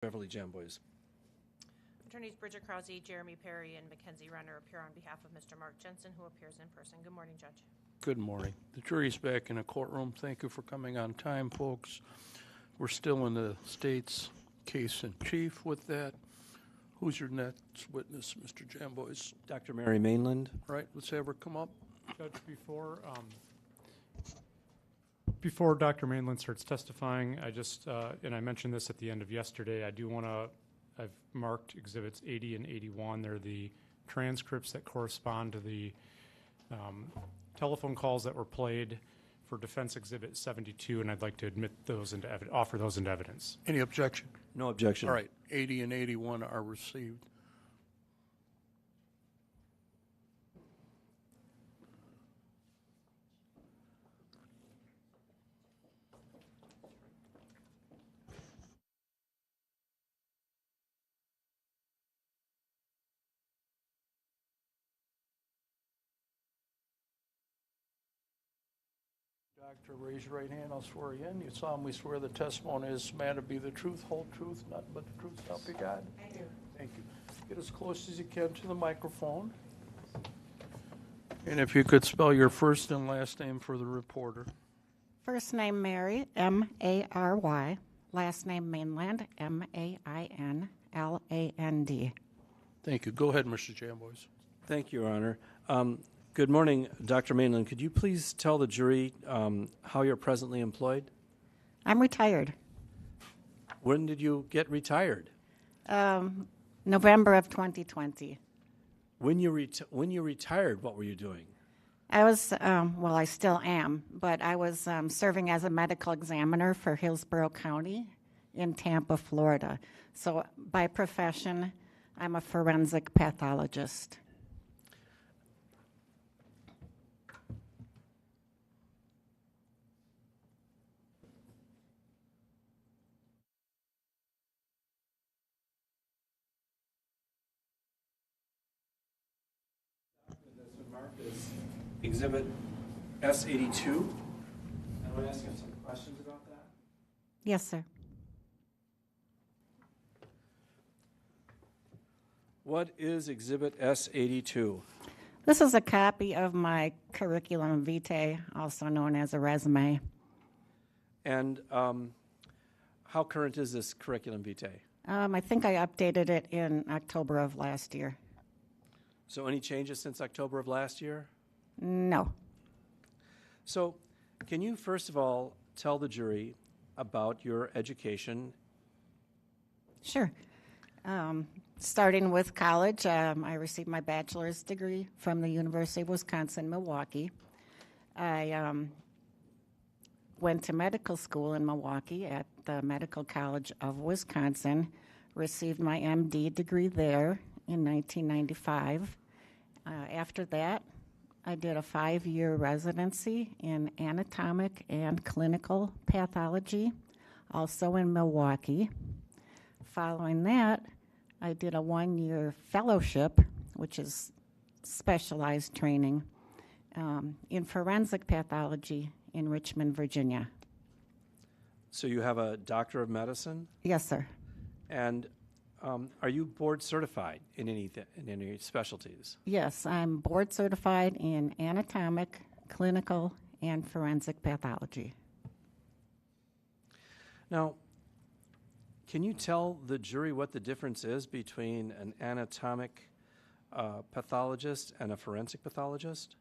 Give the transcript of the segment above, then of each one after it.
Beverly Jamboys. Attorneys Bridget Krause, Jeremy Perry, and Mackenzie Renner appear on behalf of Mr. Mark Jensen, who appears in person. Good morning, Judge. Good morning. The jury's back in the courtroom. Thank you for coming on time, folks. We're still in the state's case in chief with that. Who's your next witness, Mr. Jamboys? Dr. Mary Mainland. All right, let's have her come up. Judge, before Dr. Mainland starts testifying, I just, and I mentioned this at the end of yesterday, I do want to, I've marked exhibits 80 and 81. They're the transcripts that correspond to the telephone calls that were played for Defense Exhibit 72, and I'd like to admit those into offer those into evidence. Any objection? No objection. All right, 80 and 81 are received. Doctor, raise your right hand. I'll swear you in. You solemnly swear the testimony is meant to be the truth, whole truth, nothing but the truth, help you God? I do. Thank you. Get as close as you can to the microphone. And if you could spell your first and last name for the reporter. First name Mary, M-A-R-Y. Last name Mainland, M-A-I-N-L-A-N-D. Thank you. Go ahead, Mr. Jamboys. Thank you, Your Honor. Good morning, Dr. Mainland. Could you please tell the jury how you're presently employed? I'm retired. When did you get retired? November of 2020. When you retired, what were you doing? I was, well, I still am, but I was serving as a medical examiner for Hillsborough County in Tampa, Florida. So by profession, I'm a forensic pathologist. Exhibit S82. I want to ask you some questions about that. Yes, sir. What is Exhibit S82? This is a copy of my curriculum vitae, also known as a resume. And how current is this curriculum vitae? I think I updated it in October of last year. So any changes since October of last year? No. So can you first of all tell the jury about your education? Sure. Starting with college, I received my bachelor's degree from the University of Wisconsin, Milwaukee. I went to medical school in Milwaukee at the Medical College of Wisconsin, received my MD degree there in 1995. After that, I did a 5-year residency in anatomic and clinical pathology, also in Milwaukee. Following that, I did a 1-year fellowship, which is specialized training, in forensic pathology in Richmond, Virginia. So you have a Doctor of Medicine? Yes, sir. And are you board certified in any specialties? Yes, I'm board certified in anatomic, clinical, and forensic pathology. Now, can you tell the jury what the difference is between an anatomic pathologist and a forensic pathologist?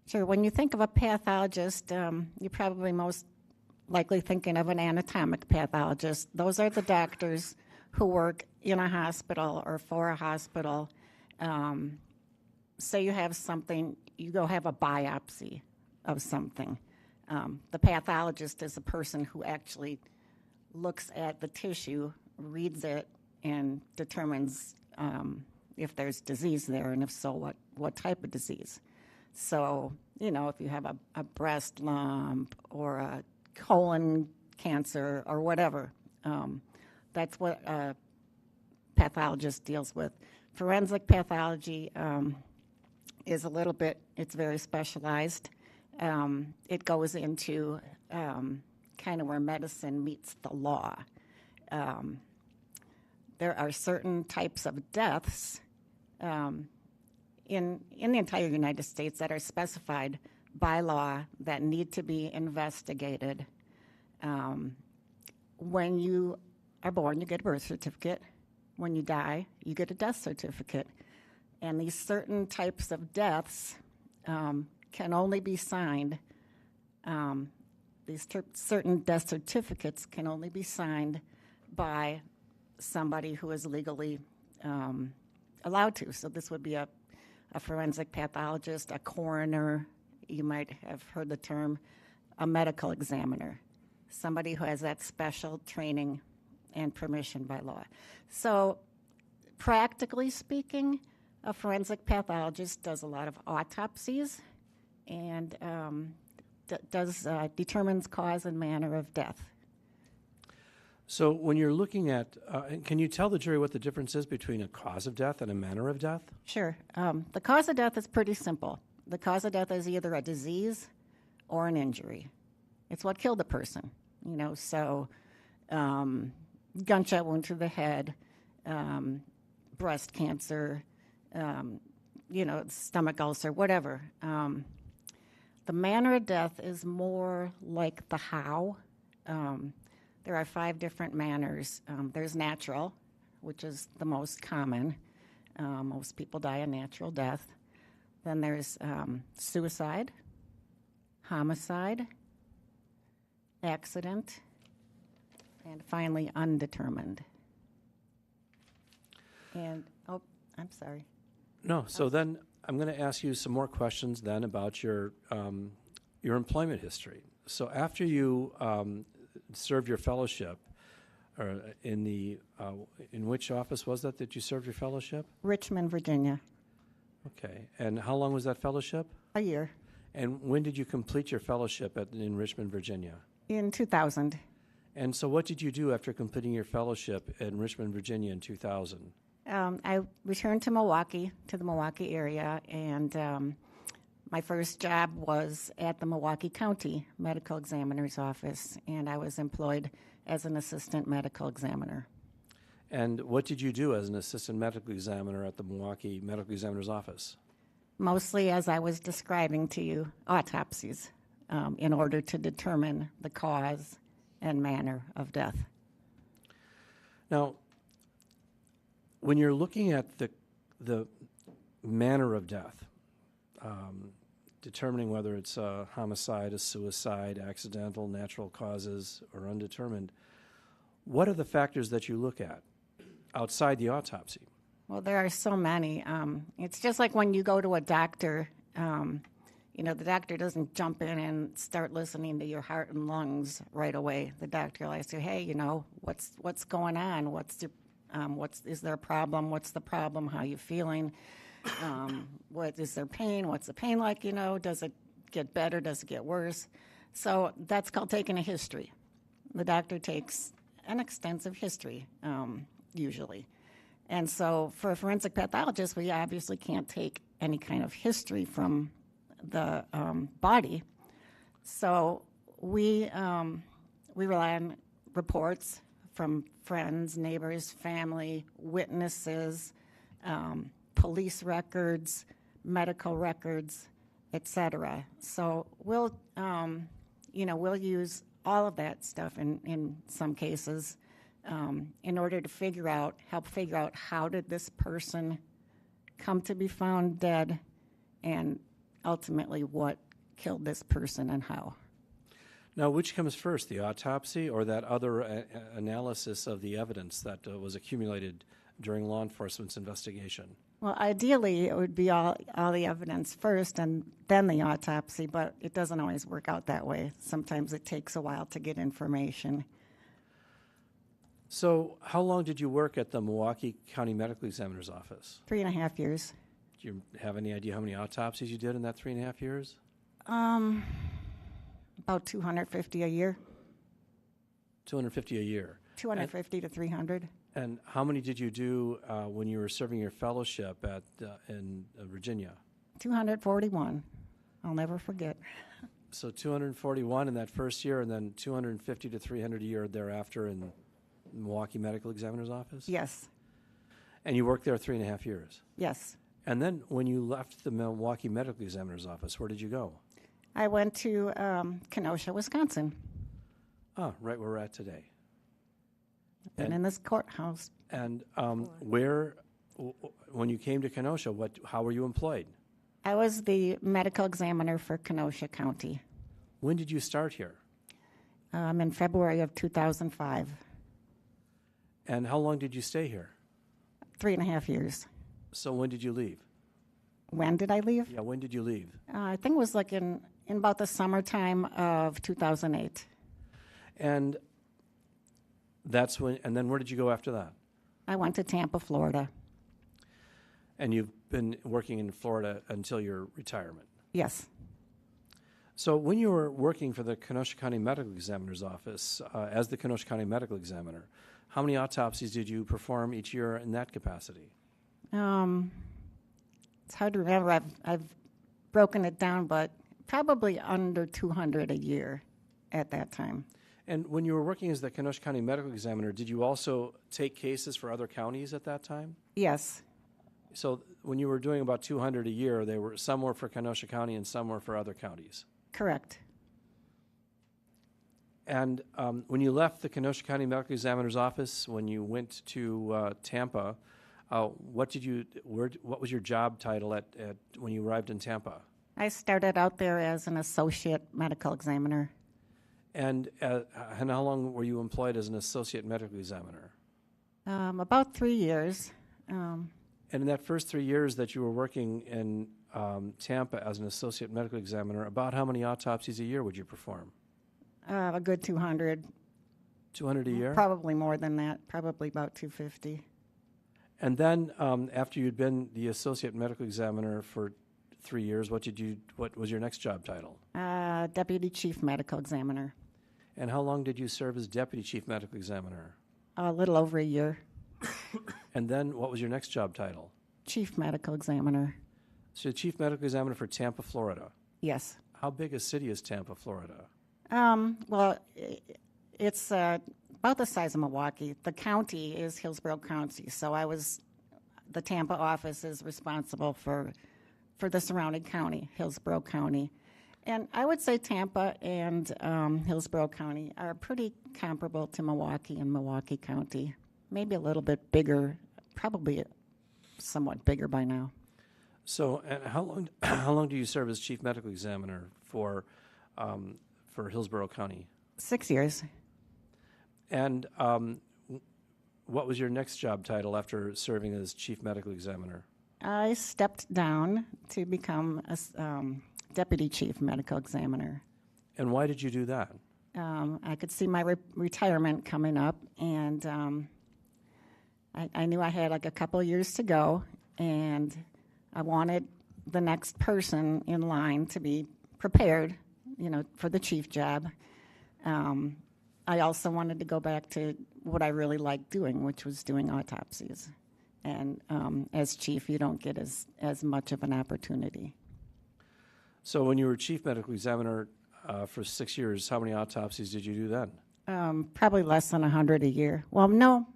Sure. When you think of a pathologist, you're probably most likely thinking of an anatomic pathologist. Those are the doctors who work in a hospital or for a hospital. Say you have something, you go have a biopsy of something. The pathologist is a person who actually looks at the tissue, reads it, and determines if there's disease there, and if so, what type of disease. So, you know, if you have a breast lump or a colon cancer or whatever, that's what a pathologist deals with. Forensic pathology is a little bit, it's very specialized. It goes into kind of where medicine meets the law. there are certain types of deaths in the entire United States that are specified by law that need to be investigated. When you are born, you get a birth certificate. When you die, you get a death certificate. And these certain types of deaths can only be signed, certain death certificates can only be signed by somebody who is legally allowed to. So this would be a forensic pathologist, a coroner, you might have heard the term, a medical examiner, somebody who has that special training and permission by law. So practically speaking, a forensic pathologist does a lot of autopsies and determines cause and manner of death. So when you're looking at, can you tell the jury what the difference is between a cause of death and a manner of death? Sure. The cause of death is pretty simple. The cause of death is either a disease or an injury. It's what killed the person, so gunshot wound to the head, breast cancer, stomach ulcer, whatever. The manner of death is more like the how. There are 5 different manners. There's natural, which is the most common. Most people die a natural death. Then there's suicide, homicide, accident, and finally undetermined. And, I'm sorry. No, so then I'm going to ask you some more questions then about your employment history. So after you served your fellowship, in which office was that you served your fellowship? Richmond, Virginia. Okay, and how long was that fellowship? A year. And when did you complete your fellowship in Richmond, Virginia? In 2000. And so what did you do after completing your fellowship in Richmond, Virginia in 2000? I returned to Milwaukee, to the Milwaukee area, and my first job was at the Milwaukee County Medical Examiner's Office, and I was employed as an assistant medical examiner. And what did you do as an assistant medical examiner at the Milwaukee Medical Examiner's Office? Mostly, as I was describing to you, autopsies in order to determine the cause and manner of death. Now, when you're looking at the manner of death, determining whether it's a homicide, a suicide, accidental, natural causes, or undetermined, what are the factors that you look at outside the autopsy? Well, there are so many. It's just like when you go to a doctor, the doctor doesn't jump in and start listening to your heart and lungs right away. The doctor will ask you, hey, what's going on? Is there a problem? What's the problem? How are you feeling? What is there pain? What's the pain like? Does it get better? Does it get worse? So that's called taking a history. The doctor takes an extensive history, usually. And so for a forensic pathologist, we obviously can't take any kind of history from the body. So we rely on reports from friends, neighbors, family, witnesses, police records, medical records, etc. So we'll use all of that stuff in some cases in order to help figure out how did this person come to be found dead, and ultimately what killed this person and how. Now, which comes first, the autopsy or that other analysis of the evidence that was accumulated during law enforcement's investigation? Well, ideally, it would be all the evidence first and then the autopsy, but it doesn't always work out that way. Sometimes it takes a while to get information. So how long did you work at the Milwaukee County Medical Examiner's Office? 3.5 years. Do you have any idea how many autopsies you did in that 3.5 years? About 250 a year. 250 a year. 250 to 300. And how many did you do when you were serving your fellowship in Virginia? 241. I'll never forget. So 241 in that first year, and then 250 to 300 a year thereafter in Milwaukee Medical Examiner's Office? Yes, And you worked there 3.5 years. yes. And then when you left the Milwaukee Medical Examiner's Office, where did you go? I went to Kenosha, Wisconsin. Ah, right where we're at today. Been And- in this courthouse. And when you came to Kenosha, how were you employed? I was the medical examiner for Kenosha County When did you start here? in February of 2005. And how long did you stay here? 3.5 years. So when did you leave? When did I leave? Yeah, when did you leave? I think it was like in about the summertime of 2008. And that's when. And then where did you go after that? I went to Tampa, Florida. And you've been working in Florida until your retirement. Yes. So when you were working for the Kenosha County Medical Examiner's Office as the Kenosha County Medical Examiner, how many autopsies did you perform each year in that capacity? It's hard to remember. I've broken it down, but probably under 200 a year at that time. And when you were working as the Kenosha County Medical Examiner, did you also take cases for other counties at that time? Yes. So when you were doing about 200 a year, some were for Kenosha County and some were for other counties. Correct. And when you left the Kenosha County Medical Examiner's Office, when you went to Tampa, what was your job title when you arrived in Tampa? I started out there as an associate medical examiner. And how long were you employed as an associate medical examiner? About 3 years. And in that first 3 years that you were working in Tampa as an associate medical examiner, about how many autopsies a year would you perform? A good 200. 200 a year? Probably more than that. Probably about 250. And then after you'd been the associate medical examiner for 3 years, what was your next job title? Deputy chief medical examiner. And how long did you serve as deputy chief medical examiner? A little over a year. And then what was your next job title? Chief medical examiner. So chief medical examiner for Tampa, Florida. Yes. How big a city is Tampa, Florida? Well, it's about the size of Milwaukee. The county is Hillsborough County, so the Tampa office is responsible for the surrounding county, Hillsborough County. And I would say Tampa and Hillsborough County are pretty comparable to Milwaukee and Milwaukee County. Maybe a little bit bigger, probably somewhat bigger by now. So, and how long do you serve as chief medical examiner for Hillsborough County? 6 years. And what was your next job title after serving as chief medical examiner? I stepped down to become a deputy chief medical examiner. And why did you do that? I could see my retirement coming up, and I knew I had like a couple of years to go, and I wanted the next person in line to be prepared, for the chief job. I also wanted to go back to what I really liked doing, which was doing autopsies. And as chief, you don't get as much of an opportunity. So when you were chief medical examiner for 6 years, how many autopsies did you do then? Probably less than 100 a year. Well, no,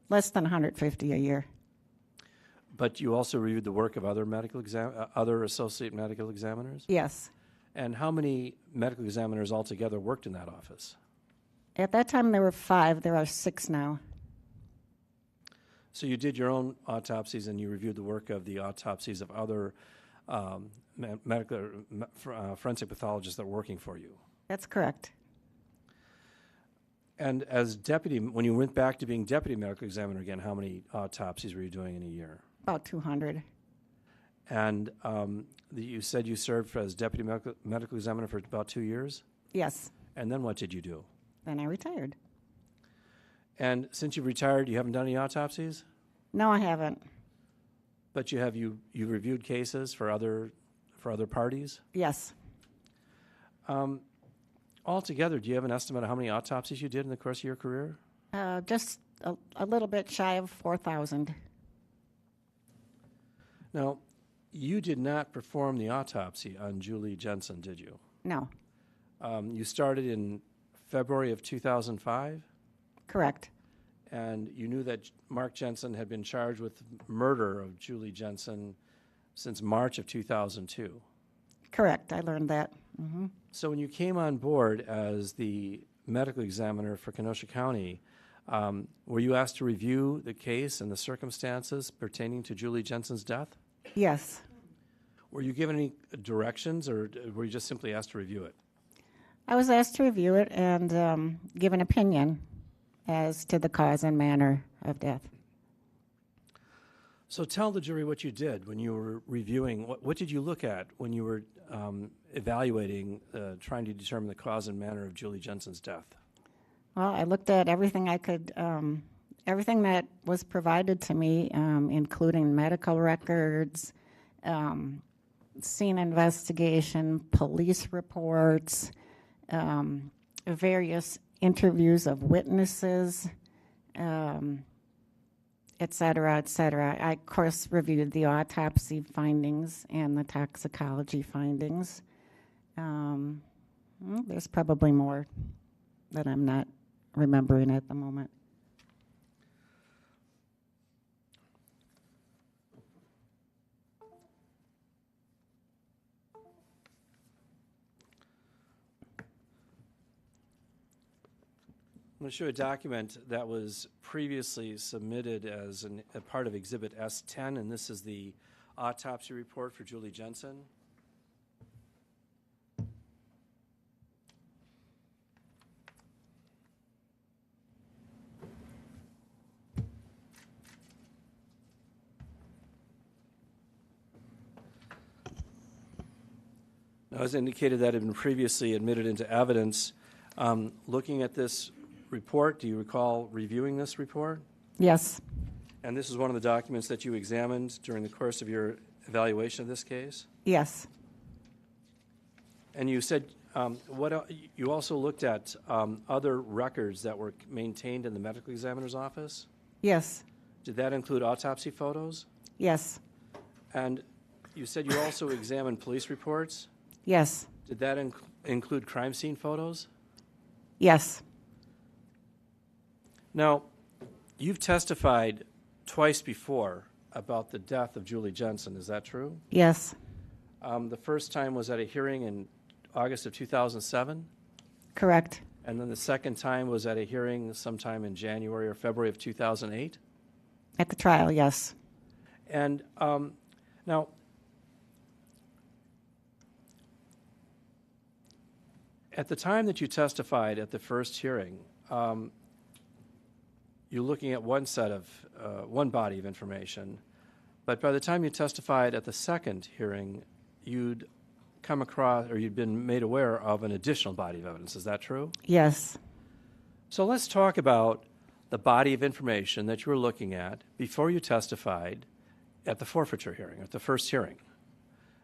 less than 150 a year. But you also reviewed the work of other associate medical examiners? Yes. And how many medical examiners altogether worked in that office? At that time, there were 5. There are 6 now. So you did your own autopsies and you reviewed the work of the autopsies of other forensic pathologists that were working for you. That's correct. And as deputy, when you went back to being deputy medical examiner again, how many autopsies were you doing in a year? About 200. And you said you served as deputy medical examiner for about 2 years? Yes. And then what did you do? Then I retired. And since you've retired, you haven't done any autopsies? No, I haven't. But you reviewed cases for other parties? Yes. Altogether, do you have an estimate of how many autopsies you did in the course of your career? Just a little bit shy of 4,000. Now, you did not perform the autopsy on Julie Jensen, did you? No. You started in February of 2005? Correct. and you knew that Mark Jensen had been charged with murder of Julie Jensen since March of 2002. Correct, I learned that. Hmm. So when you came on board as the medical examiner for Kenosha County, were you asked to review the case and the circumstances pertaining to Julie Jensen's death? Yes, Were you given any directions, or were you just simply asked to review it? I was asked to review it and give an opinion as to the cause and manner of death. So tell the jury what you did when you were reviewing. What did you look at when you were evaluating, trying to determine the cause and manner of Julie Jensen's death? Well, I looked at everything I could, everything that was provided to me, including medical records, scene investigation, police reports, various interviews of witnesses, et cetera, et cetera. I, of course, reviewed the autopsy findings and the toxicology findings. There's probably more that I'm not remembering at the moment. I'm going to show a document that was previously submitted as a part of Exhibit S10, and this is the autopsy report for Julie Jensen. Now, as indicated, that had been previously admitted into evidence. Looking at this report, do you recall reviewing this report? Yes, And this is one of the documents that you examined during the course of your evaluation of this case? yes, And you said you also looked at other records that were maintained in the medical examiner's office? yes, Did that include autopsy photos? yes, And you said you also examined police reports? yes, Did that include crime scene photos? yes, Now, you've testified twice before about the death of Julie Jensen. Is that true? yes, The first time was at a hearing in August of 2007, correct, and then the second time was at a hearing sometime in January or February of 2008. at the trial, yes, And now, at the time that you testified at the first hearing, you're looking at one body of information, but by the time you testified at the second hearing, you'd come across, or you'd been made aware of an additional body of evidence. Is that true? yes, So let's talk about the body of information that you were looking at before you testified at the forfeiture hearing, at the first hearing.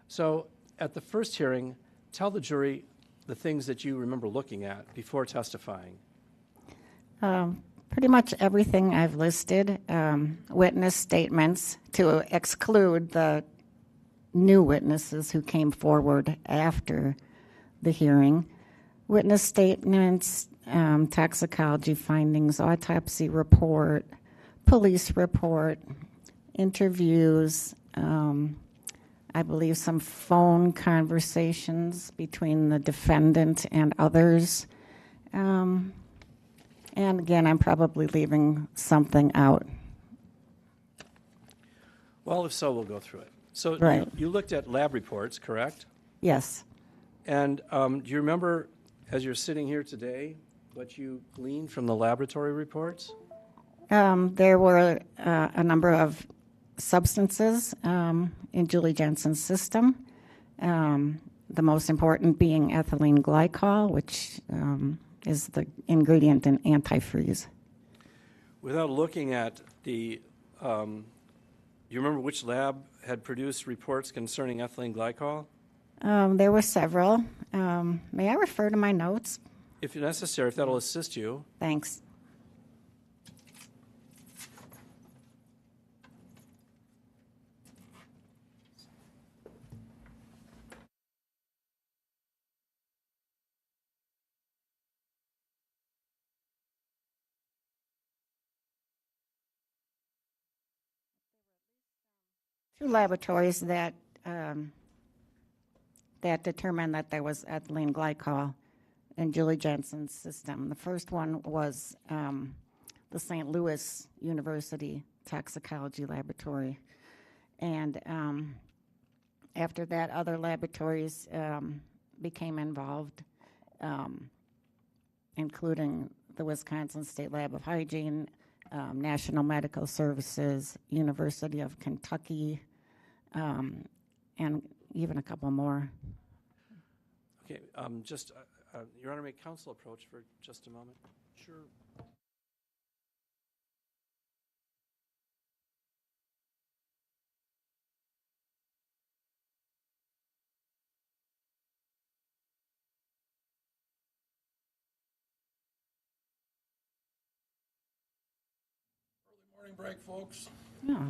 So at the first hearing, tell the jury the things that you remember looking at before testifying. pretty much everything I've listed, witness statements to exclude the new witnesses who came forward after the hearing, witness statements, toxicology findings, autopsy report, police report, interviews, I believe some phone conversations between the defendant and others. And again, I'm probably leaving something out. Well, if so, we'll go through it. So Right. you looked at lab reports, correct? Yes, And do you remember, as you're sitting here today, what you gleaned from the laboratory reports? there were a number of substances in Julie Jensen's system, the most important being ethylene glycol, which is the ingredient in antifreeze. Without looking at the, you remember which lab had produced reports concerning ethylene glycol? There were several. May I refer to my notes? If necessary, if that'll assist you. Thanks. two laboratories that that determined that there was ethylene glycol in Julie Jensen's system. The first one was the St. Louis University Toxicology Laboratory. And after that, other laboratories became involved, including the Wisconsin State Lab of Hygiene, National Medical Services, University of Kentucky, and even a couple more. Okay, Your Honor, may counsel approach for just a moment? Sure. Early morning break, folks. Yeah.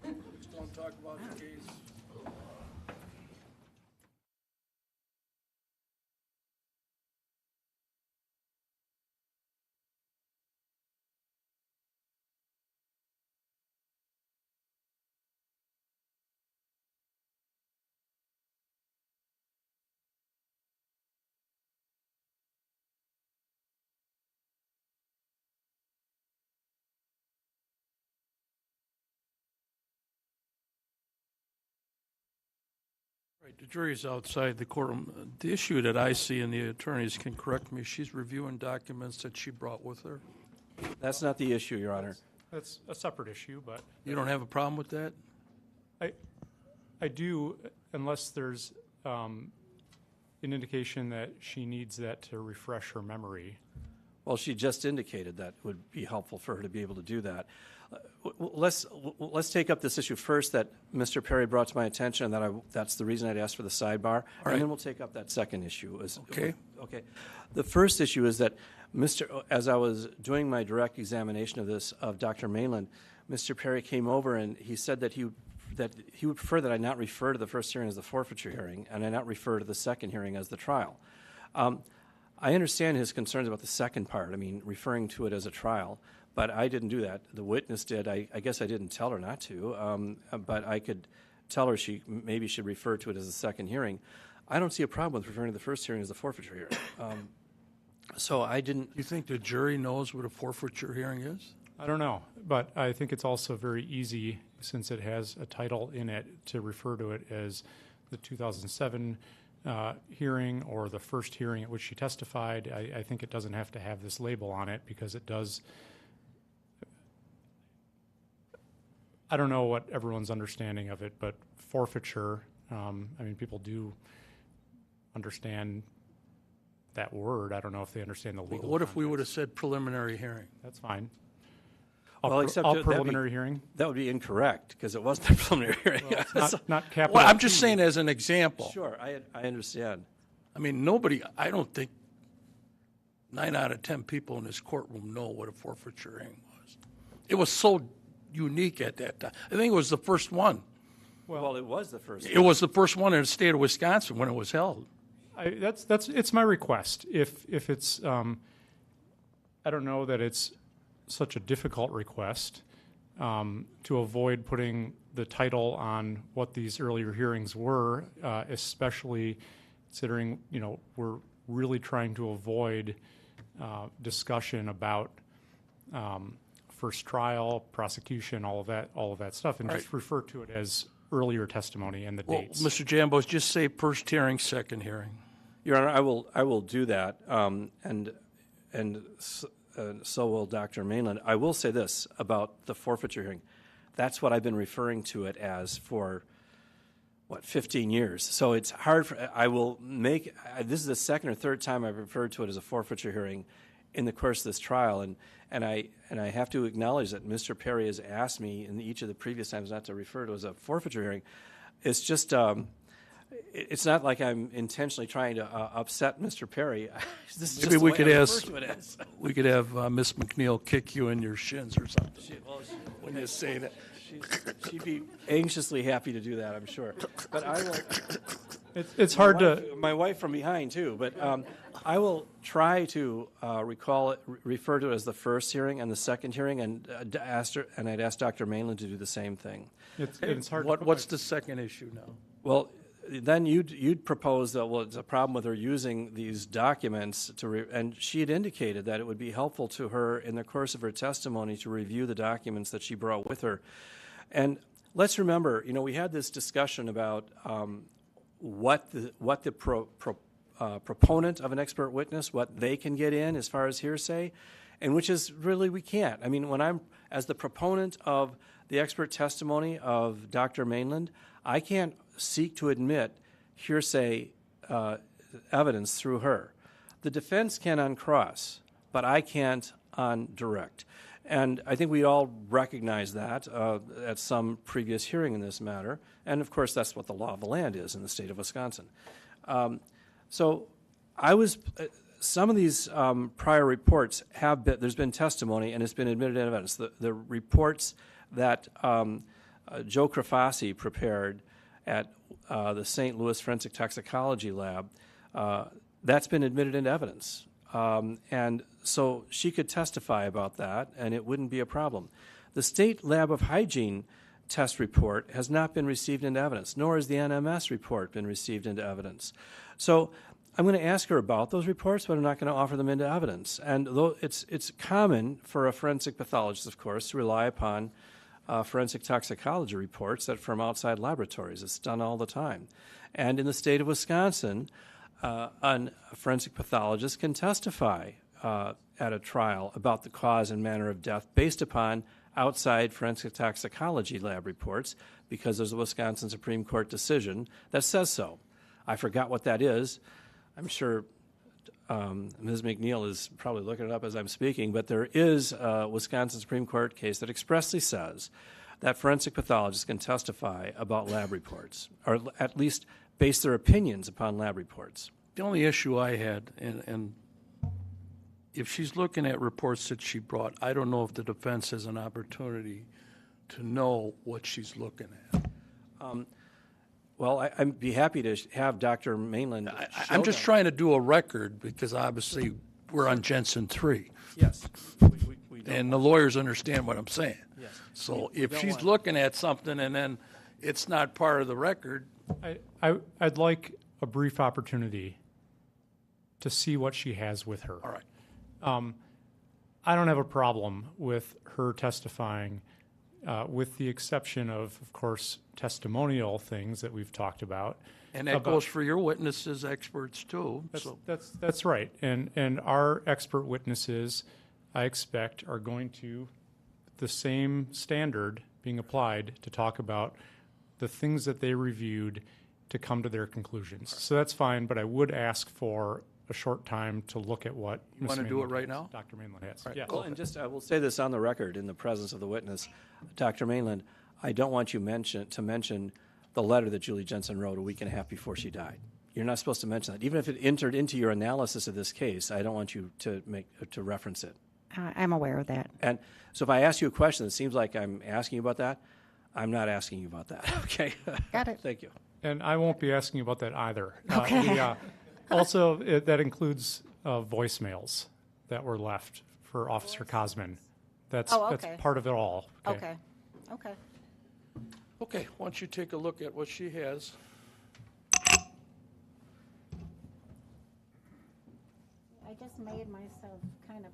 Please don't talk about the case. Right, the jury's outside the courtroom. The issue that I see, and the attorneys can correct me, she's reviewing documents that she brought with her. That's not the issue, Your Honor. That's a separate issue, but You don't have a problem with that? I do, unless there's an indication that she needs that to refresh her memory. Well, she just indicated that would be helpful for her to be able to do that. Let's take up this issue first that Mr. Perry brought to my attention, and that's the reason I'd asked for the sidebar, right. and then we'll take up that second issue. Okay. Okay. The first issue is that as I was doing my direct examination of Dr. Mainland, Mr. Perry came over and he said that he would prefer that I not refer to the first hearing as the forfeiture hearing, and I not refer to the second hearing as the trial. I understand his concerns about the second part, referring to it as a trial, but I didn't do that. The witness did. I guess I didn't tell her not to, but I could tell her she maybe should refer to it as a second hearing. I don't see a problem with referring to the first hearing as the forfeiture hearing. So I didn't. You think the jury knows what a forfeiture hearing is? I don't know, but I think it's also very easy, since it has a title in it, to refer to it as the 2007 hearing or the first hearing at which she testified. I think it doesn't have to have this label on it because it does. I don't know what everyone's understanding of it, but forfeiture, people do understand that word. I don't know if they understand the legal What if we context. would have said preliminary hearing? That's fine. Well, except all that'd be- preliminary hearing. That would be incorrect because it wasn't a preliminary hearing. Well, it's not capital. Well, I'm just saying as an example. Sure, I understand. I don't think 9 out of 10 people in this courtroom know what a forfeiture hearing was. It was so unique at that time. I think it was the first one. Well, it was the first. It was the first one in the state of Wisconsin when it was held. It's my request. If it's, I don't know that it's such a difficult request to avoid putting the title on what these earlier hearings were, especially considering we're really trying to avoid discussion about first trial, prosecution, all of that stuff, and Right. just refer to it as earlier testimony and the Well, dates. Mr. Jambos, just say first hearing, second hearing. Your Honor, I will do that, and so will Dr. Mainland. I will say this about the forfeiture hearing. That's what I've been referring to it as for, 15 years. So it's hard for, this is the second or third time I've referred to it as a forfeiture hearing in the course of this trial, and I have to acknowledge that Mr. Perry has asked me in each of the previous times not to refer to it as a forfeiture hearing. It's just, it's not like I'm intentionally trying to upset Mr. Perry. This is just Maybe the we way could I ask. refer to it as. We could have Miss McNeil kick you in your shins or something when you say that. She'd be anxiously happy to do that, I'm sure. But I will. It's hard to. My wife from behind too. But I will try to refer to it as the first hearing and the second hearing, and I'd ask Dr. Mainland to do the same thing. It's hard. What's the second issue now? Well, then you'd propose that, well, it's a problem with her using these documents and she had indicated that it would be helpful to her in the course of her testimony to review the documents that she brought with her. And let's remember, we had this discussion about what the proponent of an expert witness, what they can get in as far as hearsay, and which is really we can't. I mean, when I'm as the proponent of the expert testimony of Dr. Mainland, I can't seek to admit hearsay evidence through her. The defense can on cross, but I can't on direct. And I think we all recognize that at some previous hearing in this matter. And of course, that's what the law of the land is in the state of Wisconsin. So some of these prior reports have been, there's been testimony and it's been admitted in evidence. The reports that Joe Crafassi prepared at the St. Louis Forensic Toxicology Lab, that's been admitted into evidence. And so she could testify about that, and it wouldn't be a problem. The State Lab of Hygiene test report has not been received into evidence, nor has the NMS report been received into evidence. So I'm going to ask her about those reports, but I'm not going to offer them into evidence. And though it's common for a forensic pathologist, of course, to rely upon forensic toxicology reports that from outside laboratories. It's done all the time. And in the state of Wisconsin, a forensic pathologist can testify at a trial about the cause and manner of death based upon outside forensic toxicology lab reports because there's a Wisconsin Supreme Court decision that says so. I forgot what that is. I'm sure Ms. McNeil is probably looking it up as I'm speaking, but there is a Wisconsin Supreme Court case that expressly says that forensic pathologists can testify about lab reports, or at least base their opinions upon lab reports. The only issue I had, and if she's looking at reports that she brought, I don't know if the defense has an opportunity to know what she's looking at. Well, I'd be happy to have Dr. Mainland. I'm just trying to do a record because obviously we're on Jensen 3. Yes. We don't. And the lawyers understand what I'm saying. Yes. So We if don't she's want- looking at something and then it's not part of the record, I'd like a brief opportunity to see what she has with her. all right. I don't have a problem with her testifying, with the exception of course, testimonial things that we've talked about. And that goes for your witnesses, experts too. That's right. And our expert witnesses, I expect, are going to the same standard being applied to talk about the things that they reviewed to come to their conclusions. So that's fine, but I would ask for a short time to look at what You want to do it right now? Dr. Mainland has. Right. Yeah. Well, and just I will say this on the record in the presence of the witness, Dr. Mainland, I don't want you to mention the letter that Julie Jensen wrote a week and a half before she died. You're not supposed to mention that. Even if it entered into your analysis of this case, I don't want you to reference it. I'm aware of that. And so if I ask you a question that seems like I'm asking you about that, I'm not asking you about that. Okay? Got it. Thank you. And I won't be asking you about that either. Okay. Also, that includes voicemails that were left for Officer Cosman. That's okay. part of it all. Okay. Okay, why don't you take a look at what she has? I just made myself kind of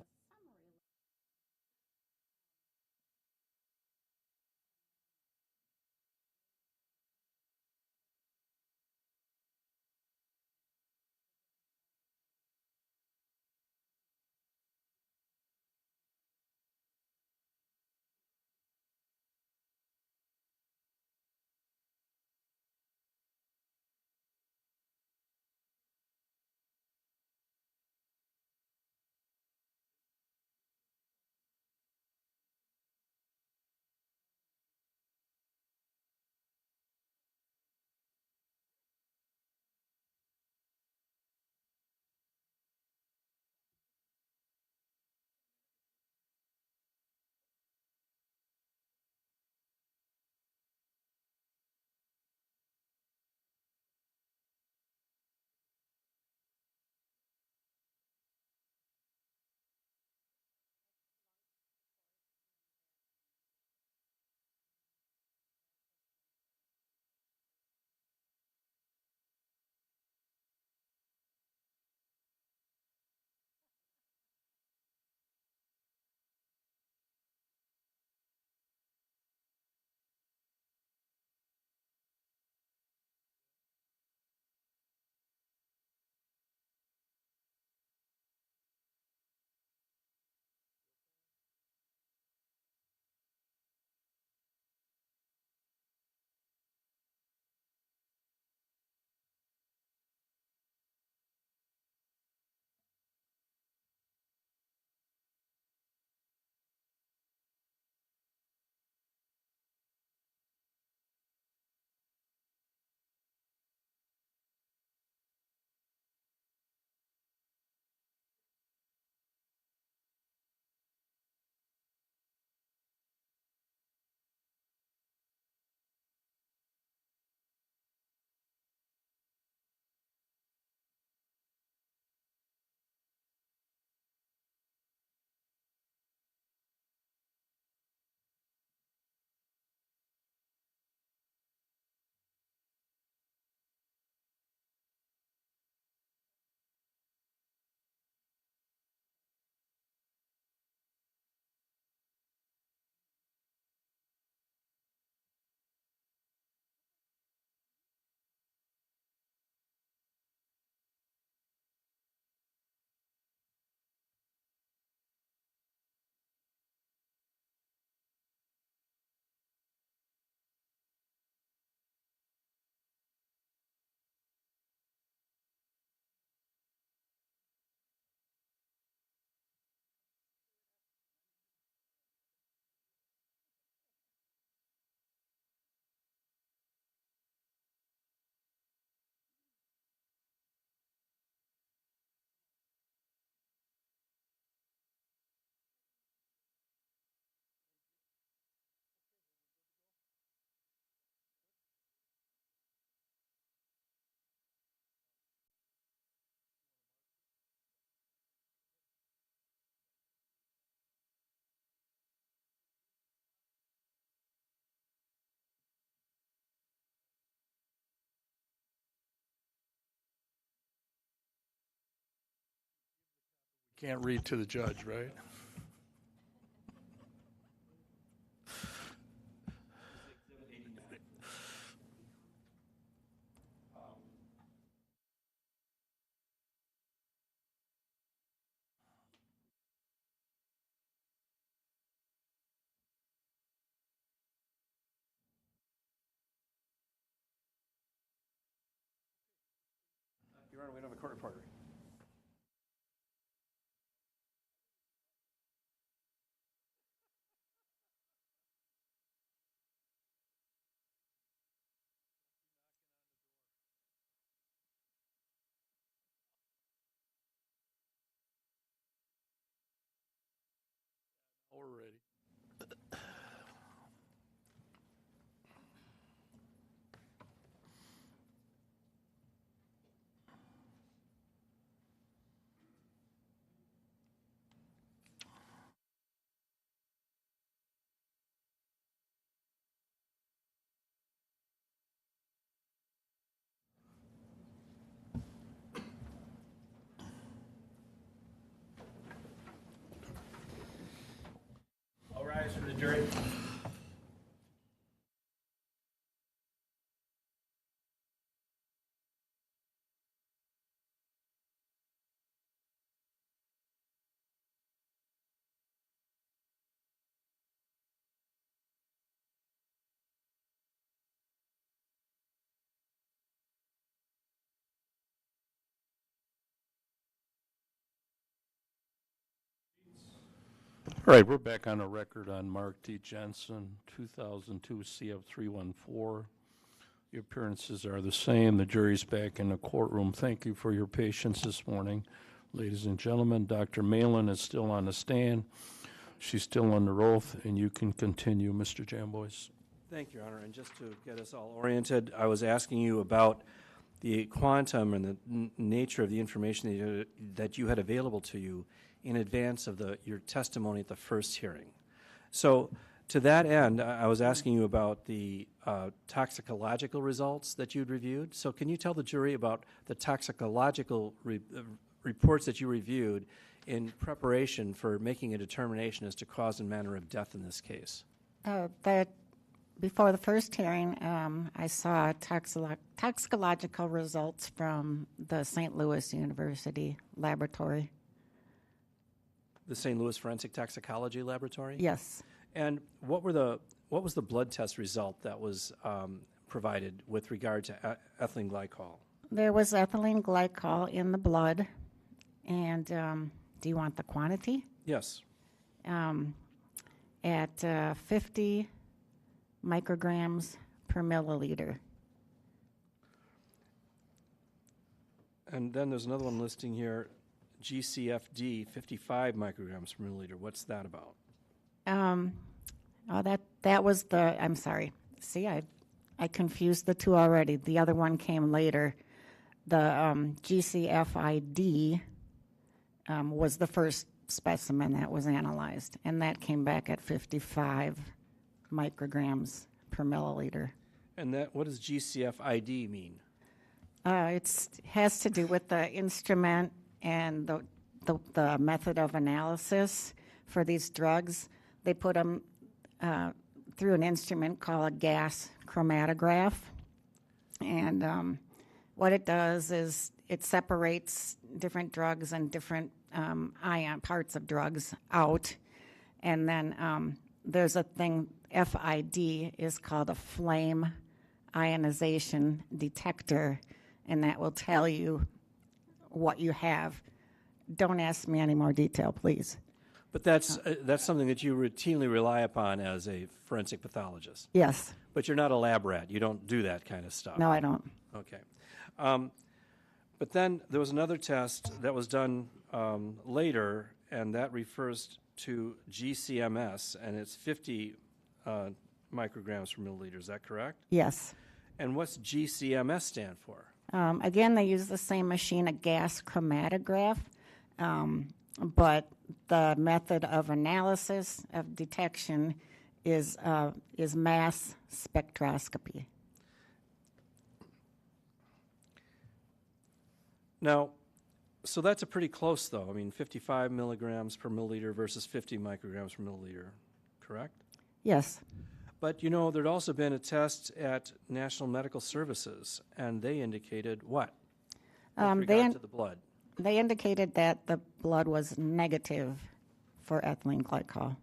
Can't read to the judge, right? Your Honor, we don't have a court reporter. We're ready. All rise for the jury. All right, we're back on the record on Mark D. Jensen, 2002 CF 314. The appearances are the same. The jury's back in the courtroom. Thank you for your patience this morning. Ladies and gentlemen, Dr. Malin is still on the stand. She's still under oath, and you can continue, Mr. Jambois. Thank you, Your Honor. And just to get us all oriented, I was asking you about the quantum and the nature of the information that you had available to you in advance of your testimony at the first hearing. So to that end, I was asking you about the toxicological results that you'd reviewed. So can you tell the jury about the toxicological reports that you reviewed in preparation for making a determination as to cause and manner of death in this case? Before the first hearing, I saw toxicological results from the St. Louis University laboratory. The St. Louis Forensic Toxicology Laboratory? Yes. And what was the blood test result that was provided with regard to ethylene glycol? There was ethylene glycol in the blood. And do you want the quantity? Yes. At 50 micrograms per milliliter. And then there's another one listing here, GCFD, 55 micrograms per milliliter. What's that about? That was the, I'm sorry. See, I confused the two already. The other one came later. The GCFID was the first specimen that was analyzed, and that came back at 55 micrograms per milliliter. And what does GCFID mean? It has to do with the instrument and the method of analysis for these drugs. They put them through an instrument called a gas chromatograph. And what it does is it separates different drugs and different parts of drugs out. And then there's a thing, FID is called a flame ionization detector, and that will tell you what you have. Don't ask me any more detail, please. But that's something that you routinely rely upon as a forensic pathologist. Yes. But you're not a lab rat. You don't do that kind of stuff. No, I don't. Okay. But then there was another test that was done later, and that refers to GCMS, and it's 50 micrograms per milliliter. Is that correct? Yes. And what's GCMS stand for? Again, they use the same machine, a gas chromatograph, but the method of analysis, of detection, is mass spectroscopy. Now, So that's a pretty close, though. I mean, 55 milligrams per milliliter versus 50 micrograms per milliliter, correct? Yes. But, there'd also been a test at National Medical Services, and they indicated what? With regard to the blood. They indicated that the blood was negative for ethylene glycol.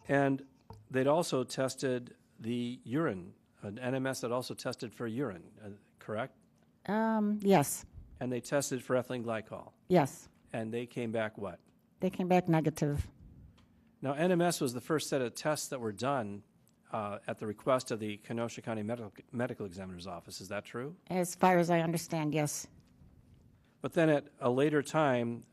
And they'd also tested the urine, an NMS that also tested for urine, correct? Yes. And they tested for ethylene glycol. Yes. And they came back what? They came back negative. Now, NMS was the first set of tests that were done at the request of the Kenosha County Medical Examiner's Office. Is that true? As far as I understand, yes. But then at a later time,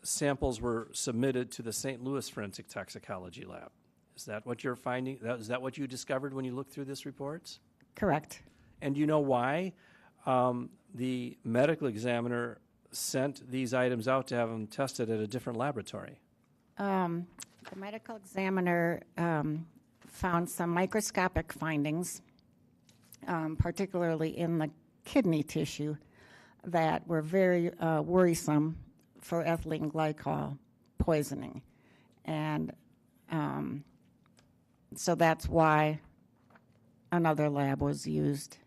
samples were submitted to the St. Louis Forensic Toxicology Lab. Is that what you're finding? Is that what you discovered when you looked through this reports? Correct. And do you know why the medical examiner sent these items out to have them tested at a different laboratory? The medical examiner found some microscopic findings, particularly in the kidney tissue, that were very worrisome for ethylene glycol poisoning. And so that's why another lab was used.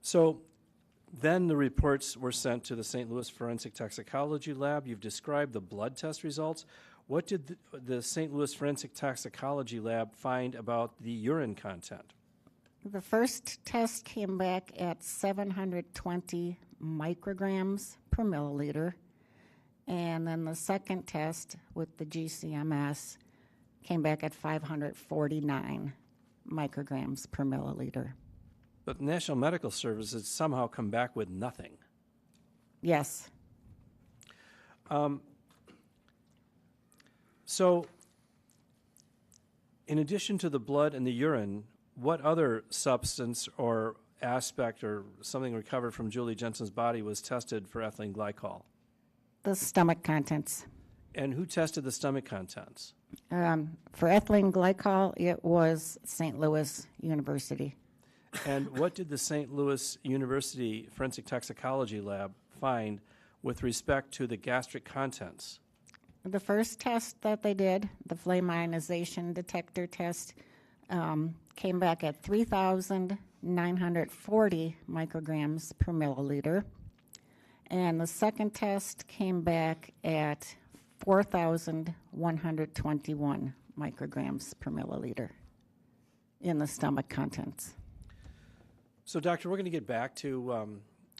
So then the reports were sent to the St. Louis Forensic Toxicology Lab. You've described the blood test results. What did the St. Louis Forensic Toxicology Lab find about the urine content? The first test came back at 720 micrograms per milliliter, and then the second test with the GCMS came back at 549 micrograms per milliliter. But the National Medical Services somehow come back with nothing. Yes. So, in addition to the blood and the urine, what other substance or aspect or something recovered from Julie Jensen's body was tested for ethylene glycol? The stomach contents. And who tested the stomach contents? For ethylene glycol, it was St. Louis University. And what did the St. Louis University Forensic Toxicology Lab find with respect to the gastric contents? The first test that they did, the flame ionization detector test, came back at 3,940 micrograms per milliliter. And the second test came back at 4,121 micrograms per milliliter in the stomach contents. So, Doctor, we're going to get back to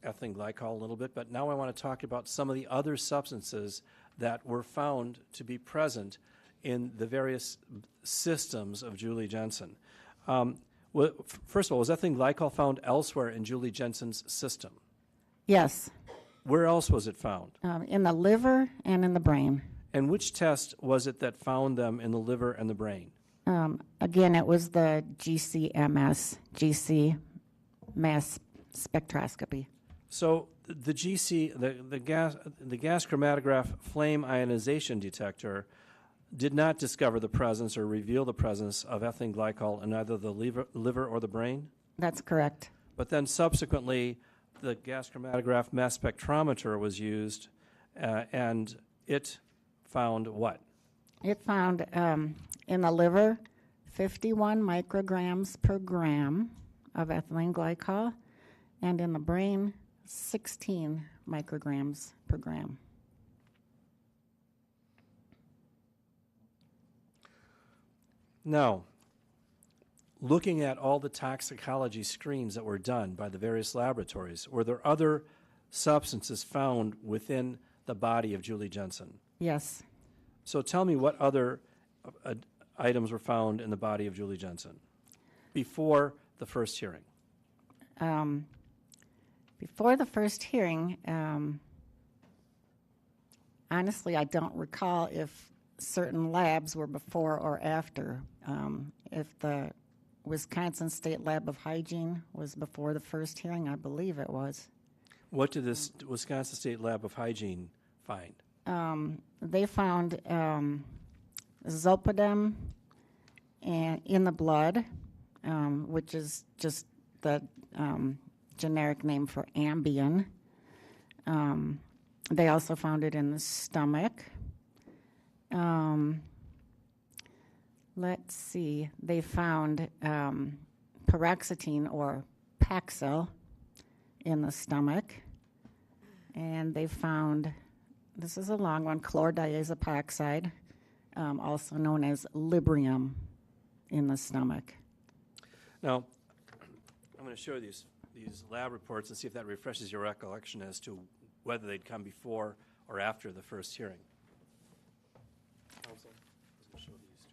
ethylene glycol a little bit, but now I want to talk about some of the other substances that were found to be present in the various systems of Julie Jensen. First of all, was ethylene glycol found elsewhere in Julie Jensen's system? Yes. Where else was it found? In the liver and in the brain. And which test was it that found them in the liver and the brain? Again, it was the GC mass spectroscopy. So the gas chromatograph flame ionization detector did not discover the presence or reveal the presence of ethylene glycol in either the liver or the brain? That's correct. But then subsequently, the gas chromatograph mass spectrometer was used, and it found what? It found in the liver 51 micrograms per gram of ethylene glycol, and in the brain 16 micrograms per gram. Now, looking at all the toxicology screens that were done by the various laboratories, were there other substances found within the body of Julie Jensen? Yes. So tell me what other items were found in the body of Julie Jensen before the first hearing. Before the first hearing, honestly, I don't recall if certain labs were before or after. If the Wisconsin State Lab of Hygiene was before the first hearing, I believe it was. What did this Wisconsin State Lab of Hygiene find? They found zolpidem in the blood, which is just the generic name for Ambien. They also found it in the stomach. Let's see. They found paroxetine or Paxil in the stomach. And they found, this is a long one, chlordiazepoxide, also known as Librium, in the stomach. Now, I'm going to show you these lab reports and see if that refreshes your recollection as to whether they'd come before or after the first hearing. Counsel, I'm going to show these to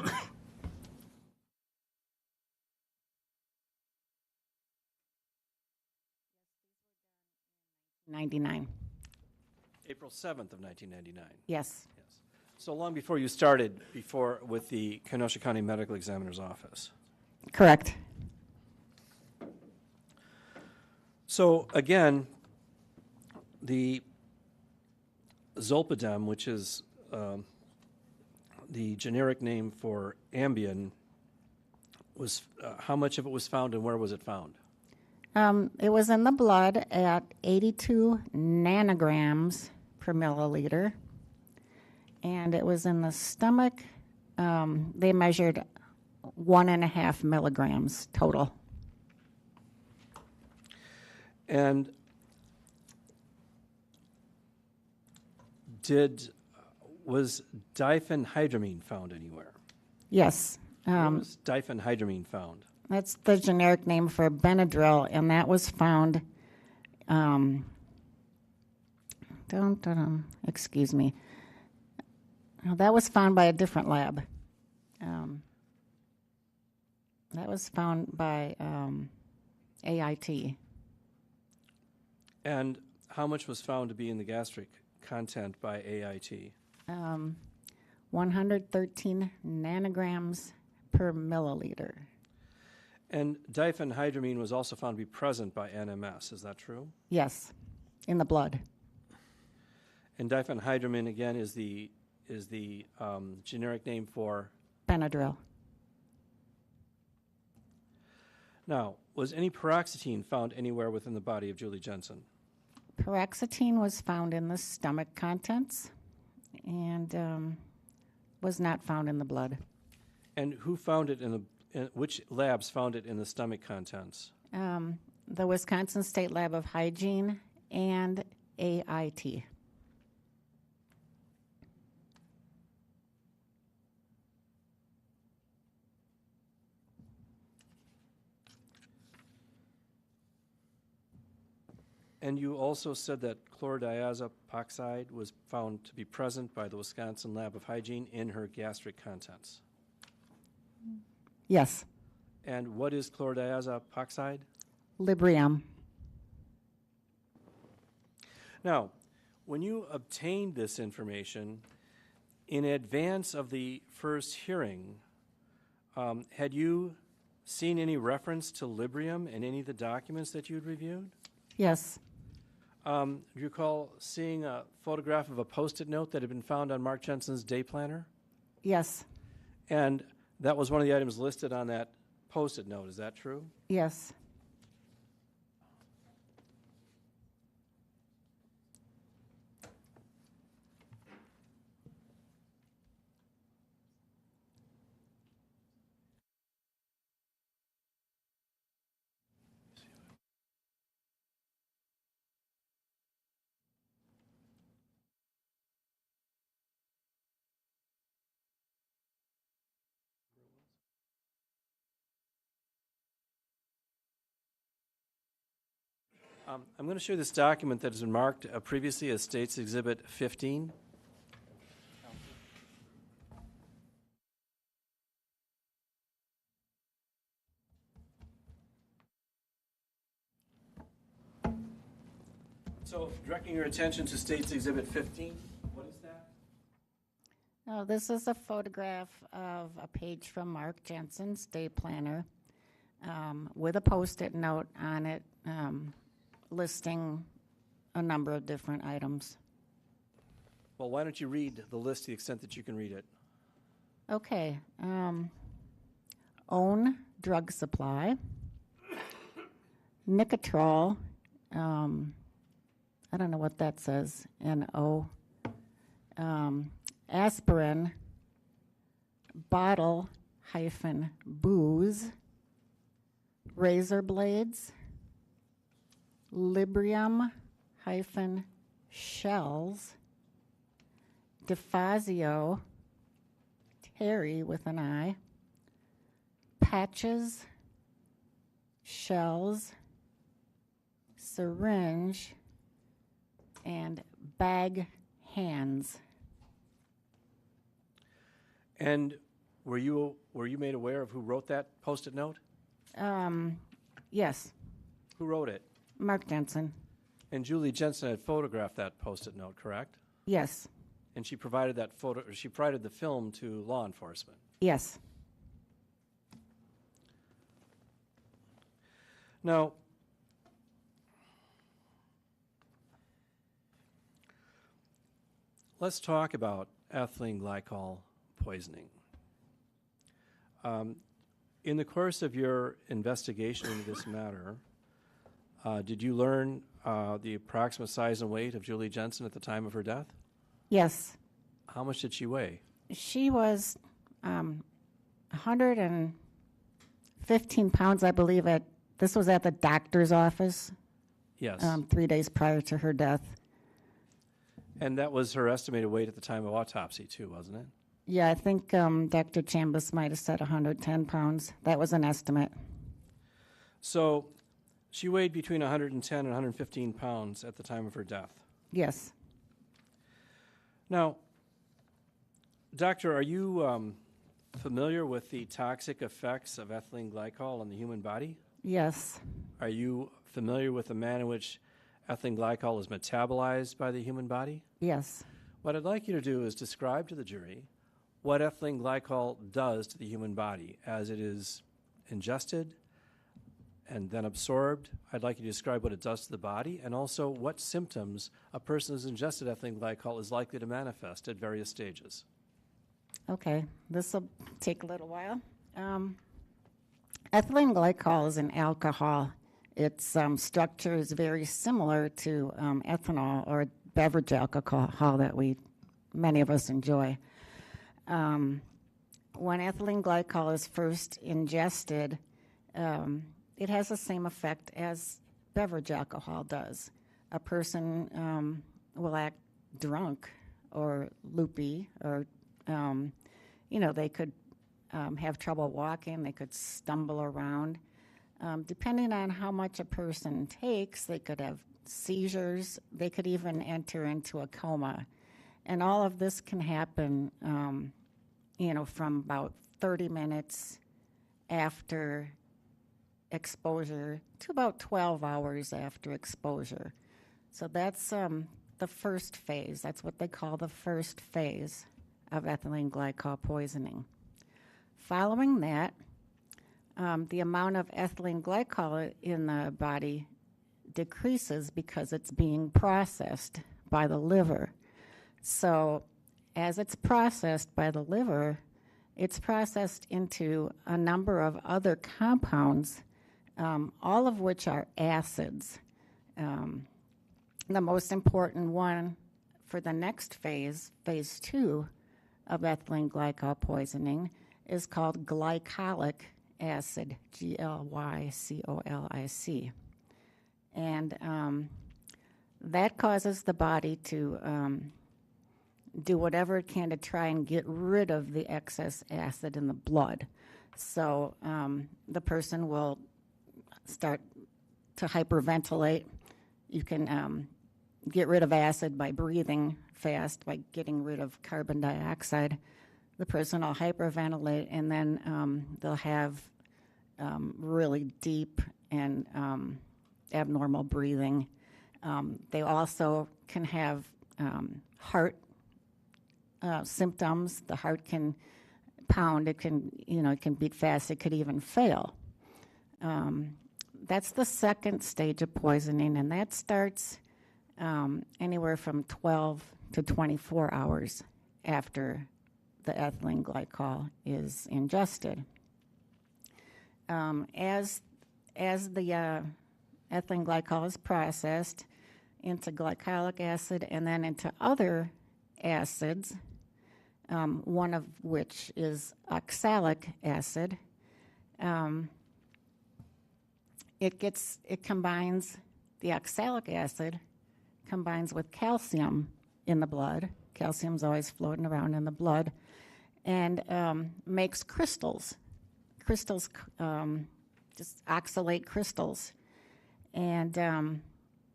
you. '99. April 7th of 1999. Yes. Yes. So long before you started with the Kenosha County Medical Examiner's Office. Correct. So again, the Zolpidem, which is the generic name for Ambien, was how much of it was found and where was it found? It was in the blood at 82 nanograms per milliliter, and it was in the stomach. They measured 1.5 milligrams total. And was diphenhydramine found anywhere? Yes. Where was diphenhydramine found? That's the generic name for Benadryl, and that was found, excuse me. That was found by a different lab. That was found by AIT. And how much was found to be in the gastric content by AIT? 113 nanograms per milliliter. And diphenhydramine was also found to be present by NMS. Is that true? Yes, in the blood. And diphenhydramine, again, is the generic name for? Benadryl. Now, was any paroxetine found anywhere within the body of Julie Jensen? Paroxetine was found in the stomach contents and was not found in the blood. And who found it which labs found it in the stomach contents? The Wisconsin State Lab of Hygiene and AIT. And you also said that chlordiazepoxide was found to be present by the Wisconsin Lab of Hygiene in her gastric contents. Yes. And what is chlordiazepoxide? Librium. Now, when you obtained this information in advance of the first hearing, had you seen any reference to Librium in any of the documents that you'd reviewed? Yes. Do you recall seeing a photograph of a Post-it note that had been found on Mark Jensen's day planner? Yes. And that was one of the items listed on that Post-it note. Is that true? Yes. I'm going to show you this document that has been marked previously as State's Exhibit 15. So, directing your attention to State's Exhibit 15, what is that? Oh, this is a photograph of a page from Mark Jensen's day planner with a Post-it note on it listing a number of different items. Well, why don't you read the list to the extent that you can read it? Okay. Own drug supply, Nicotrol, I don't know what that says, N-O, aspirin, bottle-booze, razor blades, Librium-shells, Defazio, Terry with an I, patches, shells, syringe, and bag hands. And were you made aware of who wrote that Post-it note? Yes, Who wrote it? Mark Jensen. And Julie Jensen had photographed that Post-it note, correct? Yes, And she provided that photo. Or she provided the film to law enforcement. yes. Now, let's talk about ethylene glycol poisoning. In the course of your investigation into this matter, did you learn the approximate size and weight of Julie Jensen at the time of her death? Yes. How much did she weigh? She was 115 pounds, I believe. This was at the doctor's office Yes. 3 days prior to her death. And that was her estimated weight at the time of autopsy, too, wasn't it? Yeah, I think Dr. Chambers might have said 110 pounds. That was an estimate. So she weighed between 110 and 115 pounds at the time of her death. Yes. Now, doctor, are you familiar with the toxic effects of ethylene glycol on the human body? Yes. Are you familiar with the manner in which ethylene glycol is metabolized by the human body? Yes. What I'd like you to do is describe to the jury what ethylene glycol does to the human body as it is ingested and then absorbed. I'd like you to describe what it does to the body and also what symptoms a person who's ingested ethylene glycol is likely to manifest at various stages. Okay. This will take a little while. Ethylene glycol is an alcohol. Its structure is very similar to ethanol or beverage alcohol that many of us enjoy. When ethylene glycol is first ingested, it has the same effect as beverage alcohol does. A person will act drunk or loopy, or they could have trouble walking, they could stumble around. Depending on how much a person takes, they could have seizures, they could even enter into a coma. And all of this can happen, from about 30 minutes after exposure to about 12 hours after exposure. So that's the first phase. That's what they call the first phase of ethylene glycol poisoning. Following that, the amount of ethylene glycol in the body decreases because it's being processed by the liver. So as it's processed by the liver, it's processed into a number of other compounds, all of which are acids. The most important one for the next phase, phase 2 of ethylene glycol poisoning, is called glycolic acid, Glycolic. And that causes the body to do whatever it can to try and get rid of the excess acid in the blood. So the person will start to hyperventilate. You can get rid of acid by breathing fast, by getting rid of carbon dioxide. The person will hyperventilate, and then they'll have really deep and abnormal breathing. They also can have heart symptoms. The heart can pound. It can beat fast. It could even fail. That's the second stage of poisoning, and that starts anywhere from 12 to 24 hours after the ethylene glycol is ingested. As the ethylene glycol is processed into glycolic acid and then into other acids, one of which is oxalic acid, it combines, the oxalic acid combines with calcium in the blood. Calcium's always floating around in the blood, and makes crystals. Crystals, just oxalate crystals. And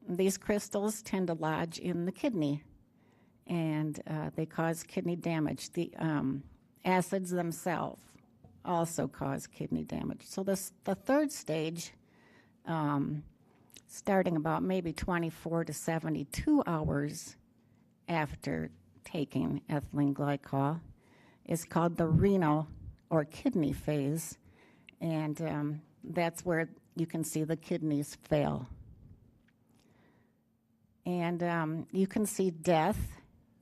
these crystals tend to lodge in the kidney, and they cause kidney damage. The acids themselves also cause kidney damage. So the third stage, starting about maybe 24 to 72 hours after taking ethylene glycol, is called the renal or kidney phase, and that's where you can see the kidneys fail. And you can see death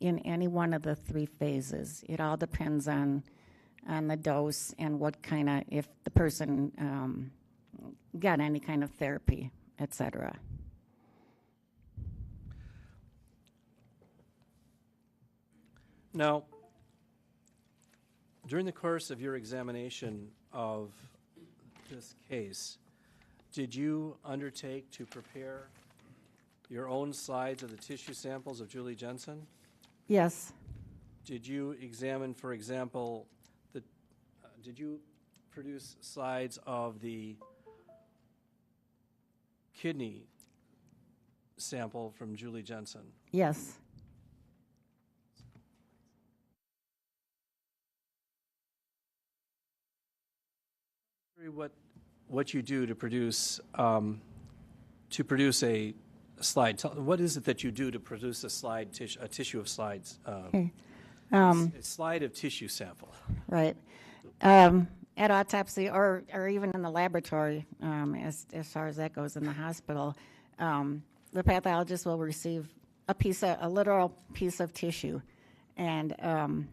in any one of the three phases. It all depends on the dose and what kind of, if the person got any kind of therapy, etc. Now, during the course of your examination of this case, did you undertake to prepare your own slides of the tissue samples of Julie Jensen? Yes. Did you examine, for example, did you produce slides of the kidney sample from Julie Jensen? Yes. What you do to produce a slide. What is it that you do to produce a tissue of slides? Okay. A slide of tissue sample. Right. At autopsy, or even in the laboratory, as far as that goes in the hospital, the pathologist will receive a literal piece of tissue, and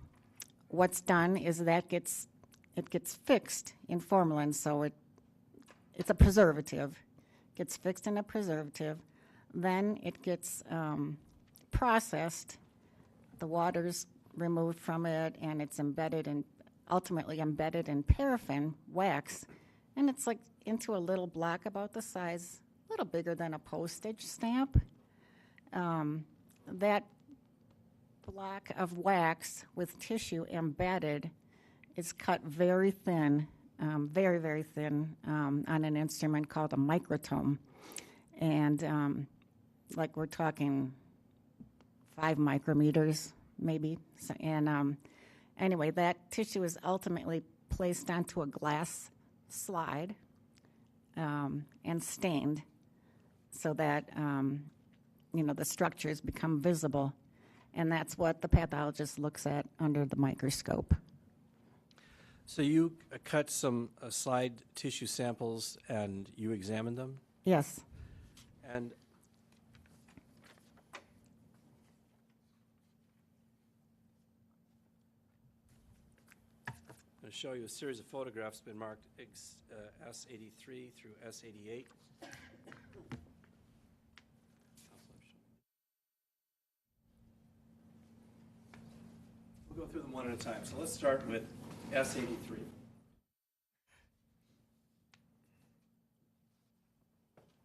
what's done is that it gets fixed in formalin, so it's a preservative. It gets fixed in a preservative. Then it gets processed. The water's removed from it, and it's ultimately embedded in paraffin wax, and it's like into a little block about the size, a little bigger than a postage stamp. That block of wax with tissue embedded is cut very thin, very, very thin, on an instrument called a microtome. And like we're talking 5 micrometers, maybe. And anyway, that tissue is ultimately placed onto a glass slide and stained so that, the structures become visible. And that's what the pathologist looks at under the microscope. So you cut some slide tissue samples and you examined them? Yes. And I'm going to show you a series of photographs been marked S83 through S88. We'll go through them one at a time. So let's start with S83.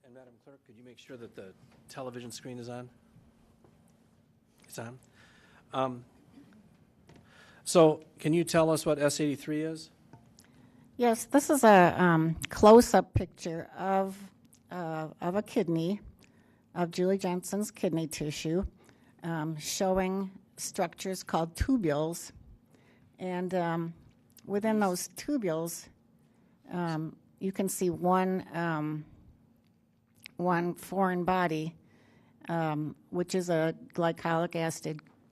And Madam Clerk, could you make sure that the television screen is on? It's on. So can you tell us what S83 is? Yes, this is a close-up picture of a kidney, of Julie Jensen's kidney tissue, showing structures called tubules. And within those tubules, you can see one foreign body, which is a glycolic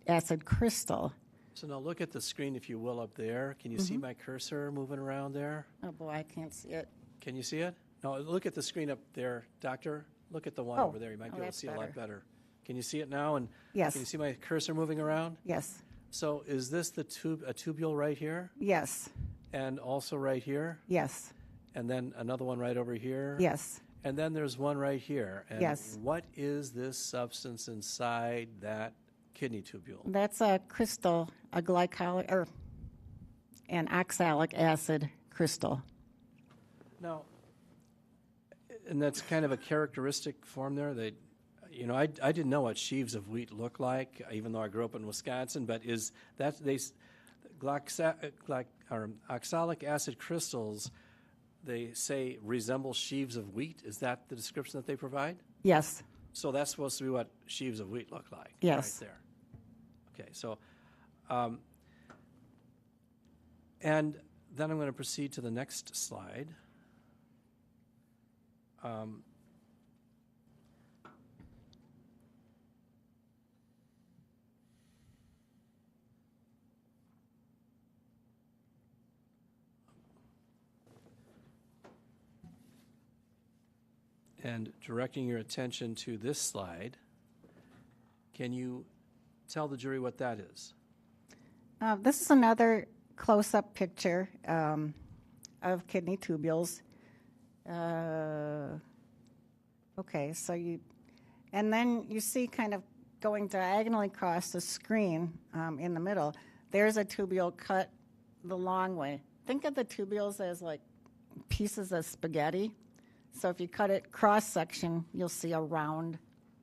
acid crystal. So now look at the screen, if you will, up there. Can you see my cursor moving around there? Oh, boy, I can't see it. Can you see it? No, look at the screen up there, Doctor. Look at the one over there. You might be able to see a lot better. Can you see it now? And yes. Can you see my cursor moving around? Yes. So is this a tubule right here? Yes. And also right here? Yes. and then another one right over here? Yes. And then there's one right here. And Yes. what is this substance inside that kidney tubule? That's a crystal, a glycolic, or an oxalic acid crystal. Now, and that's kind of a characteristic form there. I didn't know what sheaves of wheat look like, even though I grew up in Wisconsin. But is that oxalic acid crystals? They say resemble sheaves of wheat. Is that the description that they provide? Yes. So that's supposed to be what sheaves of wheat look like. Yes. Right there. Okay. So, and then I'm going to proceed to the next slide. And directing your attention to this slide, can you tell the jury what that is? This is another close-up picture of kidney tubules. Okay, so and then you see kind of going diagonally across the screen in the middle, there's a tubule cut the long way. Think of the tubules as like pieces of spaghetti. So if you cut it cross-section, you'll see a round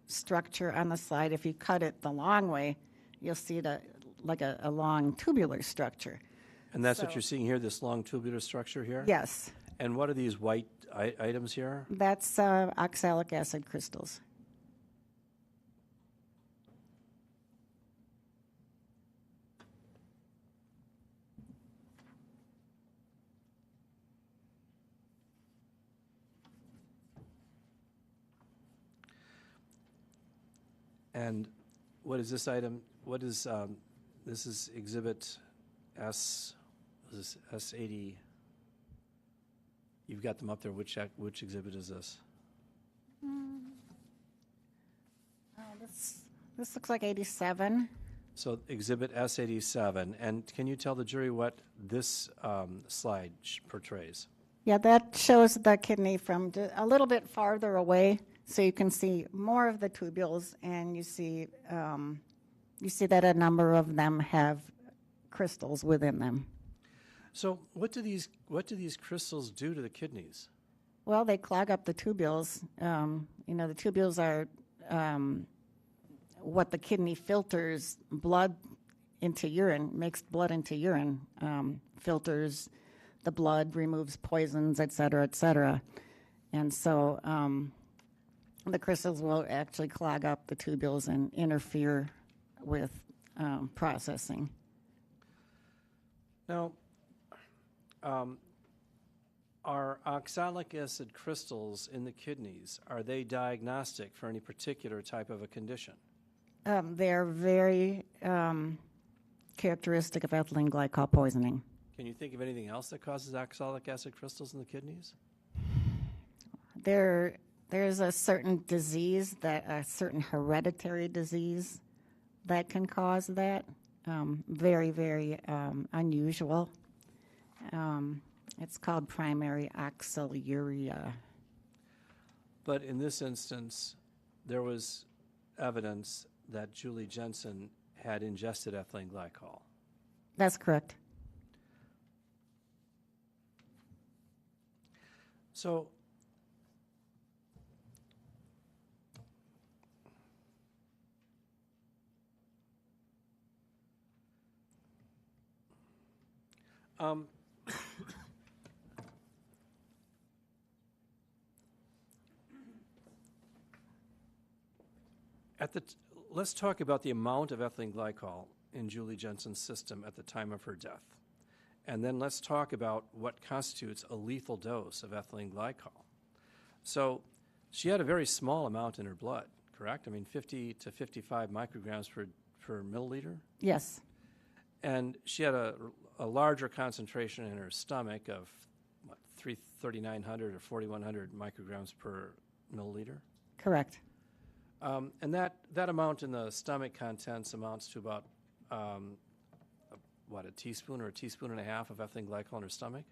structure on the side. If you cut it the long way, you'll see like a long tubular structure. And that's what you're seeing here, this long tubular structure here? Yes. And what are these white items here? That's oxalic acid crystals. And what is this item? What is, this is exhibit S, this is S80. You've got them up there. Which exhibit is this? This looks like 87. So exhibit S87. And can you tell the jury what this slide portrays? Yeah, that shows the kidney from a little bit farther away, so you can see more of the tubules, and you see that a number of them have crystals within them. So what do these crystals do to the kidneys? Well, they clog up the tubules. The tubules are what the kidney filters blood into urine, makes blood into urine, filters the blood, removes poisons, et cetera, and so the crystals will actually clog up the tubules and interfere with processing. Now, are oxalic acid crystals in the kidneys, are they diagnostic for any particular type of a condition? They're very characteristic of ethylene glycol poisoning. Can you think of anything else that causes oxalic acid crystals in the kidneys? There's a certain disease, a certain hereditary disease that can cause that. Very, very unusual. It's called primary oxaluria. But in this instance, there was evidence that Julie Jensen had ingested ethylene glycol. That's correct. So, let's talk about the amount of ethylene glycol in Julie Jensen's system at the time of her death. And then let's talk about what constitutes a lethal dose of ethylene glycol. So she had a very small amount in her blood, correct? I mean, 50 to 55 micrograms per milliliter? Yes. And she had a larger concentration in her stomach of, 3,900 or 4,100 micrograms per milliliter? Correct. And that amount in the stomach contents amounts to about, a teaspoon or a teaspoon and a half of ethylene glycol in her stomach?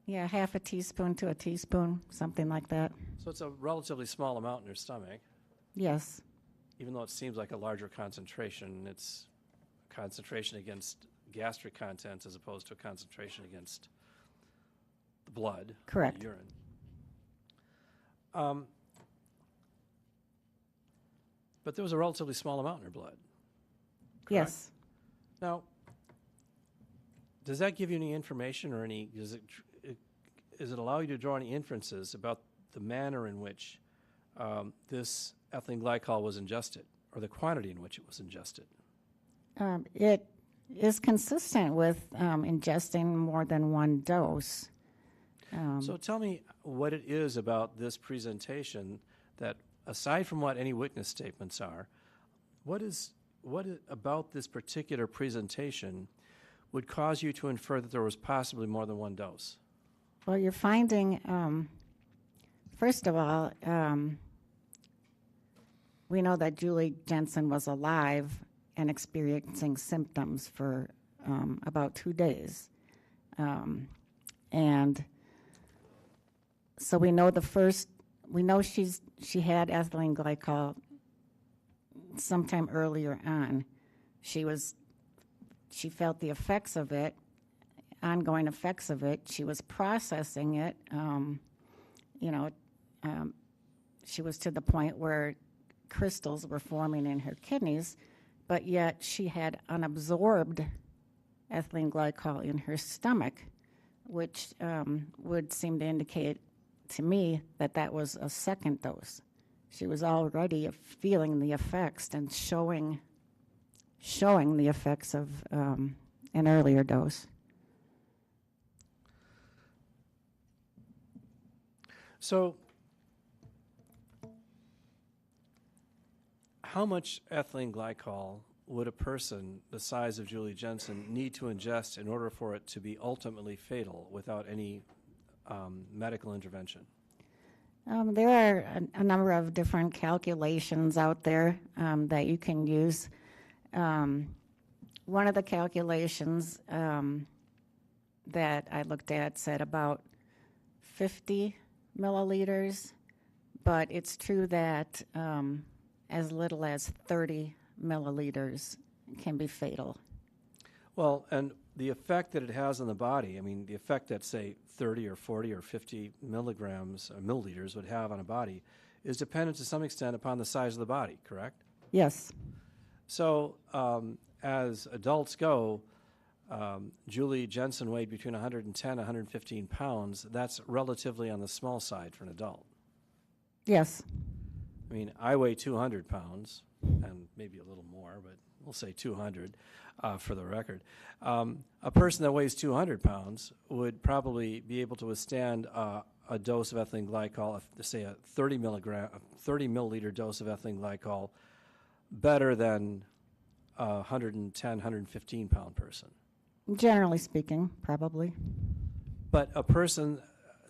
Yeah, half a teaspoon to a teaspoon, something like that. So it's a relatively small amount in her stomach. Yes. Even though it seems like a larger concentration, it's concentration against gastric contents as opposed to a concentration against the blood, Correct. the urine. But there was a relatively small amount in her blood. Correct? Yes. Now, does that give you any information or does it allow you to draw any inferences about the manner in which this ethylene glycol was ingested or the quantity in which it was ingested? It is consistent with ingesting more than one dose. So tell me what it is about this presentation that, aside from what any witness statements are, what about this particular presentation would cause you to infer that there was possibly more than one dose? Well, you're finding, first of all, we know that Julie Jensen was alive and experiencing symptoms for about 2 days. And so we know she had ethylene glycol sometime earlier on. She felt the effects of it, ongoing effects of it. She was processing it. She was to the point where crystals were forming in her kidneys, but yet she had unabsorbed ethylene glycol in her stomach, which would seem to indicate to me that was a second dose. She was already feeling the effects and showing the effects of an earlier dose. So how much ethylene glycol would a person the size of Julie Jensen need to ingest in order for it to be ultimately fatal without any medical intervention? There are a number of different calculations out there that you can use. One of the calculations that I looked at said about 50 milliliters, but it's true that as little as 30 milliliters can be fatal. Well, and the effect that it has on the body, I mean, the effect that, say, 30 or 40 or 50 milligrams or milliliters would have on a body is dependent to some extent upon the size of the body, correct? Yes. So as adults go, Julie Jensen weighed between 110 and 115 pounds. That's relatively on the small side for an adult. Yes. I mean, I weigh 200 pounds, and maybe a little more, but we'll say 200 for the record. A person that weighs 200 pounds would probably be able to withstand a dose of ethylene glycol, say a 30 milliliter dose of ethylene glycol, better than a 110, 115 pound person. Generally speaking, probably. But a person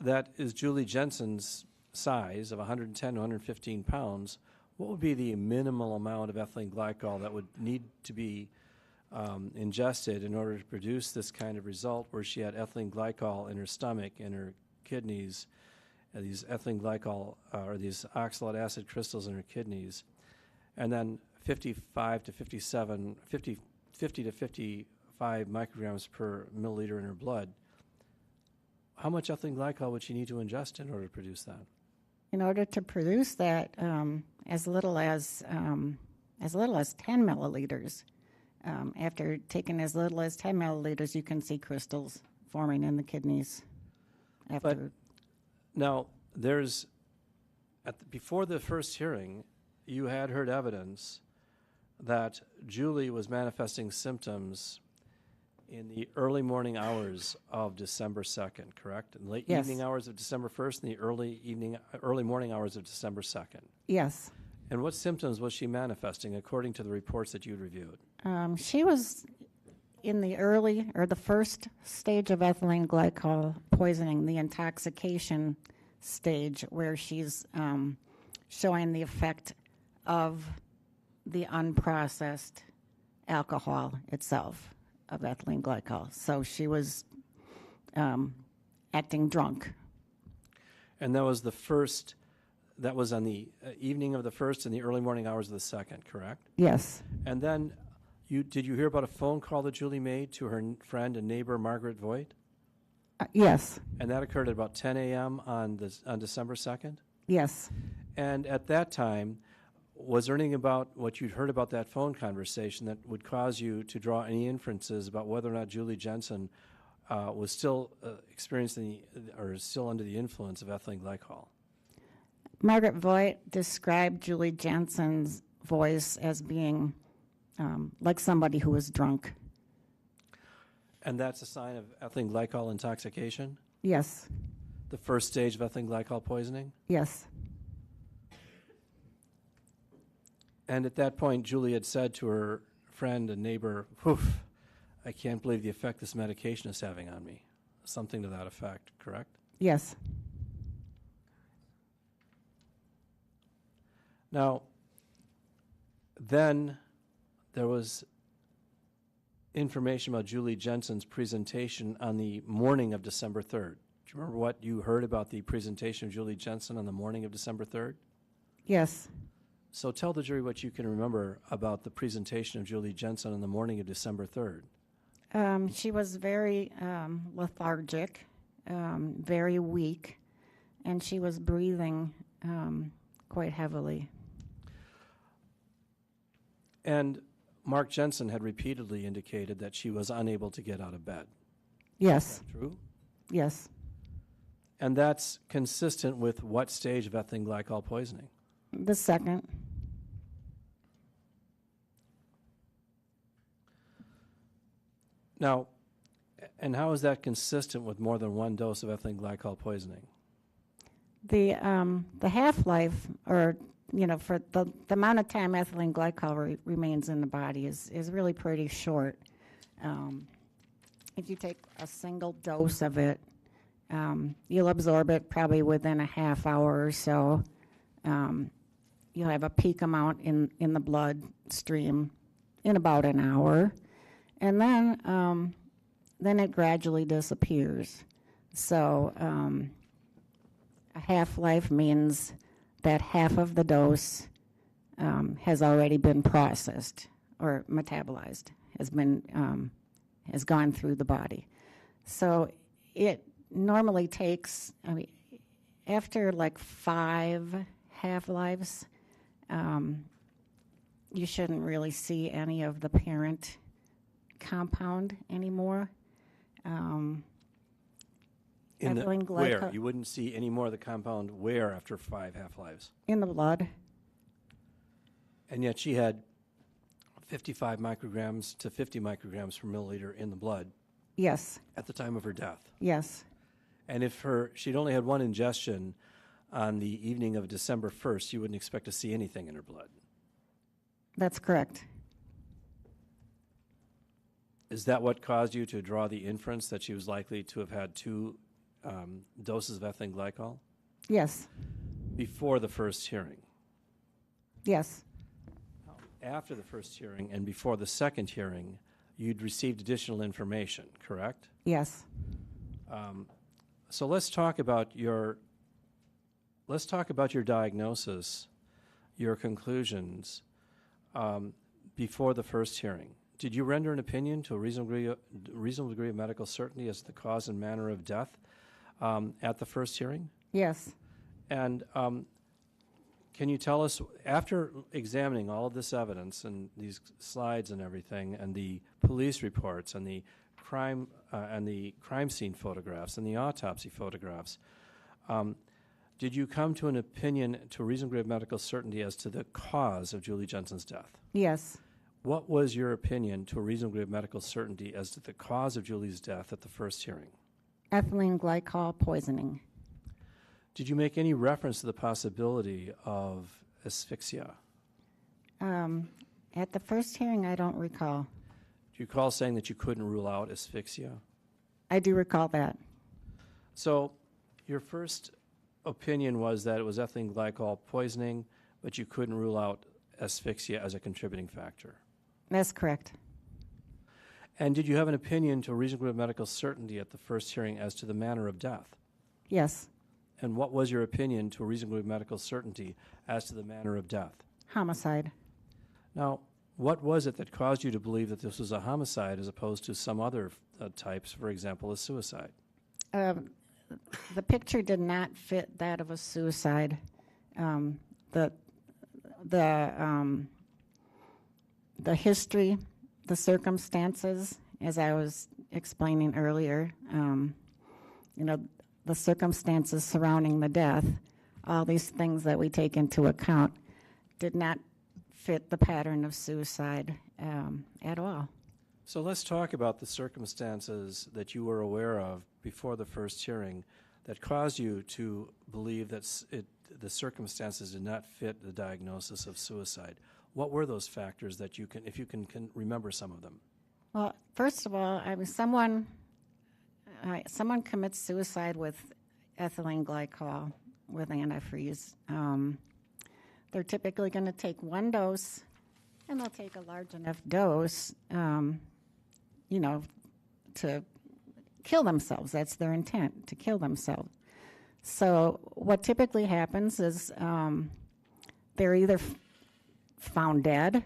that is Julie Jensen's size of 110 to 115 pounds, what would be the minimal amount of ethylene glycol that would need to be ingested in order to produce this kind of result where she had ethylene glycol in her stomach, in her kidneys, these ethylene glycol or these oxalate acid crystals in her kidneys, and then 50 to 55 micrograms per milliliter in her blood? How much ethylene glycol would she need to ingest in order to produce that? In order to produce that, as little as 10 milliliters. After taking as little as 10 milliliters, you can see crystals forming in the kidneys. But now, before the first hearing, you had heard evidence that Julie was manifesting symptoms in the early morning hours of December 2nd, correct? In the late Yes. evening hours of December 1st and the early morning hours of December 2nd. Yes. And what symptoms was she manifesting according to the reports that you reviewed? She was in the first stage of ethylene glycol poisoning, the intoxication stage, where she's showing the effect of the unprocessed alcohol itself of ethylene glycol. So she was acting drunk. And that was on the evening of the first and the early morning hours of the second, correct? Yes. And then, did you hear about a phone call that Julie made to her friend and neighbor, Margaret Voigt? Yes. And that occurred at about 10 a.m. on December 2nd? Yes. And at that time, was there anything about what you'd heard about that phone conversation that would cause you to draw any inferences about whether or not Julie Jensen was still experiencing or still under the influence of ethylene glycol? Margaret Voigt described Julie Jensen's voice as being like somebody who was drunk. And that's a sign of ethylene glycol intoxication? Yes. The first stage of ethylene glycol poisoning? Yes. And at that point, Julie had said to her friend and neighbor, "Oof, I can't believe the effect this medication is having on me." Something to that effect, correct? Yes. Now, then there was information about Julie Jensen's presentation on the morning of December 3rd. Do you remember what you heard about the presentation of Julie Jensen on the morning of December 3rd? Yes. So tell the jury what you can remember about the presentation of Julie Jensen on the morning of December 3rd. She was very lethargic, very weak, and she was breathing quite heavily. And Mark Jensen had repeatedly indicated that she was unable to get out of bed. Yes. Is that true? Yes. And that's consistent with what stage of ethylene glycol poisoning? The second. Now, and how is that consistent with more than one dose of ethylene glycol poisoning? The half-life, or for the amount of time ethylene glycol remains in the body is really pretty short. If you take a single dose of it, you'll absorb it probably within a half hour or so. You'll have a peak amount in the blood stream in about an hour, and then it gradually disappears. So a half-life means that half of the dose has already been processed or metabolized, has gone through the body. So it normally takes, after like 5 half-lives, you shouldn't really see any of the parent compound anymore. Ethylene where? glycol You wouldn't see any more of the compound where after 5 half-lives? in the blood. And yet she had 55 micrograms to 50 micrograms per milliliter in the blood Yes, at the time of her death. yes, And if she'd only had one ingestion on the evening of December 1st, you wouldn't expect to see anything in her blood. that's correct. Is that what caused you to draw the inference that she was likely to have had 2 doses of ethylene glycol Yes, before the first hearing? yes, After the first hearing and before the second hearing, you'd received additional information, correct? yes. So let's talk about your diagnosis, your conclusions before the first hearing. Did you render an opinion to a reasonable degree of medical certainty as to the cause and manner of death at the first hearing? Yes. And can you tell us, after examining all of this evidence and these slides and everything, and the police reports and the crime scene photographs and the autopsy photographs, did you come to an opinion to a reasonable degree of medical certainty as to the cause of Julie Jensen's death? Yes. What was your opinion to a reasonable degree of medical certainty as to the cause of Julie's death at the first hearing? Ethylene glycol poisoning. Did you make any reference to the possibility of asphyxia? At the first hearing, I don't recall. Do you recall saying that you couldn't rule out asphyxia? I do recall that. So your first opinion was that it was ethylene glycol poisoning, but you couldn't rule out asphyxia as a contributing factor. That's correct. And did you have an opinion to a reasonable medical certainty at the first hearing as to the manner of death? Yes. And what was your opinion to a reasonable medical certainty as to the manner of death? Homicide. Now, what was it that caused you to believe that this was a homicide as opposed to some other types, for example, a suicide? The picture did not fit that of a suicide. The history, the circumstances, as I was explaining earlier, the circumstances surrounding the death, all these things that we take into account, did not fit the pattern of suicide at all. So let's talk about the circumstances that you were aware of before the first hearing that caused you to believe that the circumstances did not fit the diagnosis of suicide. What were those factors that you can, if you can remember some of them? Well, first of all, someone commits suicide with ethylene glycol with antifreeze. They're typically going to take one dose, and they'll take a large enough dose, to kill themselves. That's their intent, to kill themselves. So what typically happens is they're either found dead,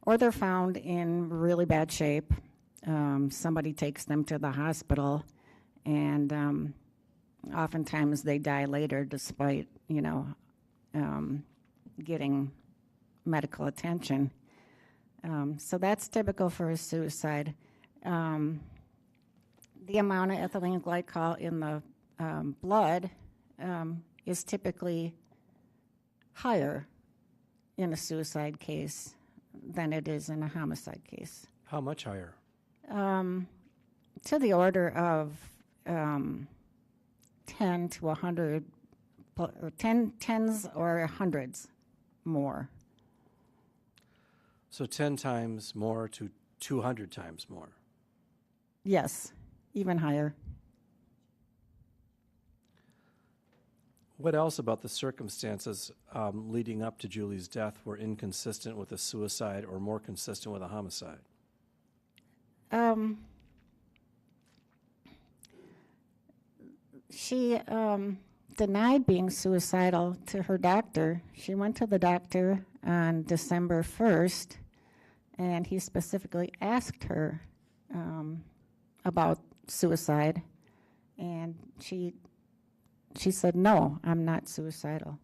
or they're found in really bad shape. Somebody takes them to the hospital, and oftentimes they die later despite, getting medical attention. So that's typical for a suicide. The amount of ethylene glycol in the blood is typically higher in a suicide case than it is in a homicide case. How much higher? To the order of 10 to 100, or tens or hundreds more. So 10 times more to 200 times more. Yes, even higher. What else about the circumstances leading up to Julie's death were inconsistent with a suicide or more consistent with a homicide? She denied being suicidal to her doctor. She went to the doctor on December 1st, and he specifically asked her about suicide, and she said, "No, I'm not suicidal."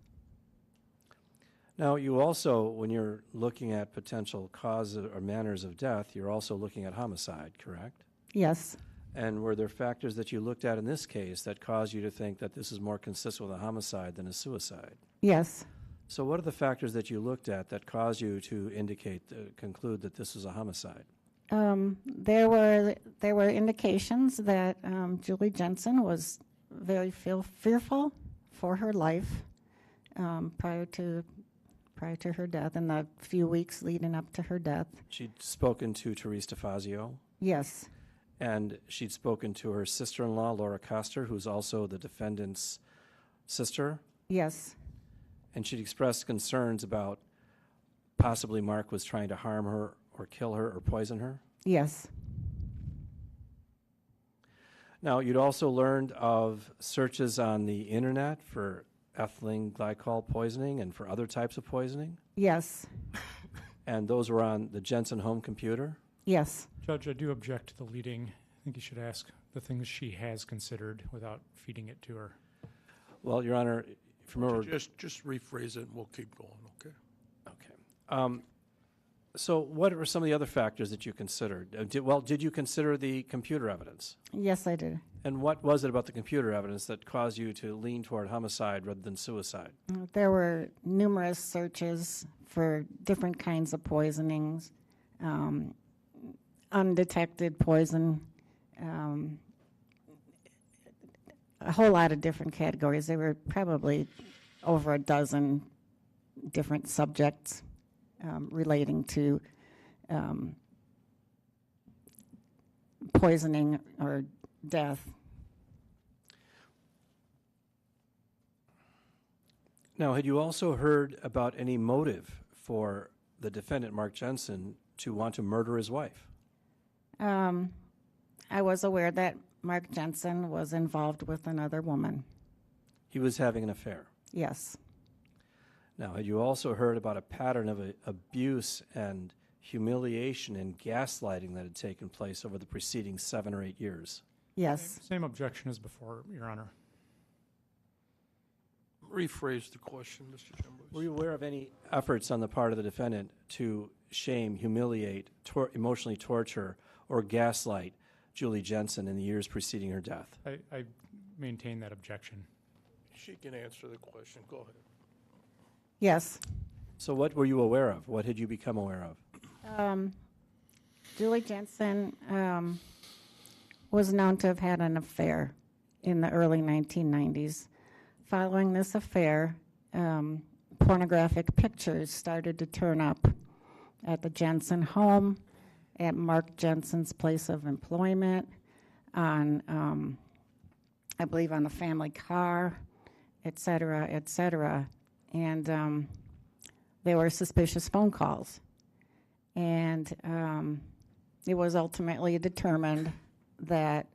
Now, you also, when you're looking at potential causes or manners of death, you're also looking at homicide, correct? Yes. And were there factors that you looked at in this case that caused you to think that this is more consistent with a homicide than a suicide? Yes. So what are the factors that you looked at that caused you to conclude that this was a homicide? There were indications that Julie Jensen was very fearful for her life prior to her death, in the few weeks leading up to her death. She'd spoken to Therese DeFazio, Yes. and she'd spoken to her sister-in-law, Laura Koster, who's also the defendant's sister, Yes. and she'd expressed concerns about possibly Mark was trying to harm her or kill her or poison her. Yes. Now, you'd also learned of searches on the internet for ethylene glycol poisoning and for other types of poisoning, Yes. and those were on the Jensen home computer. Yes. Judge, I do object to the leading. I think you should ask the things she has considered without feeding it to her. Well, Your Honor, if you remember... Just rephrase it and we'll keep going, okay? Okay. So what are some of the other factors that you considered? Did you consider the computer evidence? Yes, I did. And what was it about the computer evidence that caused you to lean toward homicide rather than suicide? There were numerous searches for different kinds of poisonings, undetected poison, a whole lot of different categories. There were probably over a dozen different subjects relating to poisoning or death. Now, had you also heard about any motive for the defendant, Mark Jensen, to want to murder his wife? I was aware that Mark Jensen was involved with another woman. He was having an affair. Yes. Now, had you also heard about a pattern of abuse and humiliation and gaslighting that had taken place over the preceding 7 or 8 years? Yes. Same objection as before, Your Honor. Rephrase the question, Mr. Chambers. Were you aware of any efforts on the part of the defendant to shame, humiliate, emotionally torture, or gaslight Julie Jensen in the years preceding her death? I maintain that objection. She can answer the question. Go ahead. Yes. So what were you aware of? What had you become aware of? Julie Jensen was known to have had an affair in the early 1990s. Following this affair, pornographic pictures started to turn up at the Jensen home, at Mark Jensen's place of employment, on, I believe, on the family car, et cetera, et cetera. And there were suspicious phone calls. And it was ultimately determined that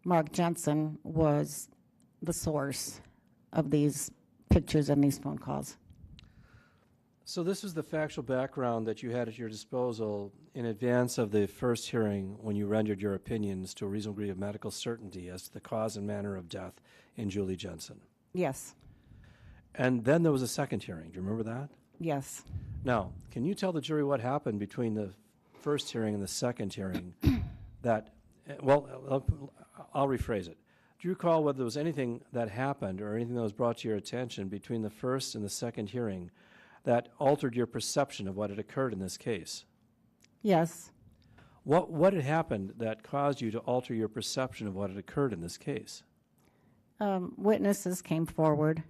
Mark Jensen was the source of these pictures and these phone calls. So this is the factual background that you had at your disposal in advance of the first hearing when you rendered your opinions to a reasonable degree of medical certainty as to the cause and manner of death in Julie Jensen. Yes. And then there was a second hearing. Do you remember that? Yes. Now, can you tell the jury what happened between the first hearing and the second hearing that, well, I'll rephrase it. Do you recall whether there was anything that happened or anything that was brought to your attention between the first and the second hearing that altered your perception of what had occurred in this case? Yes. What had happened that caused you to alter your perception of what had occurred in this case? Witnesses came forward,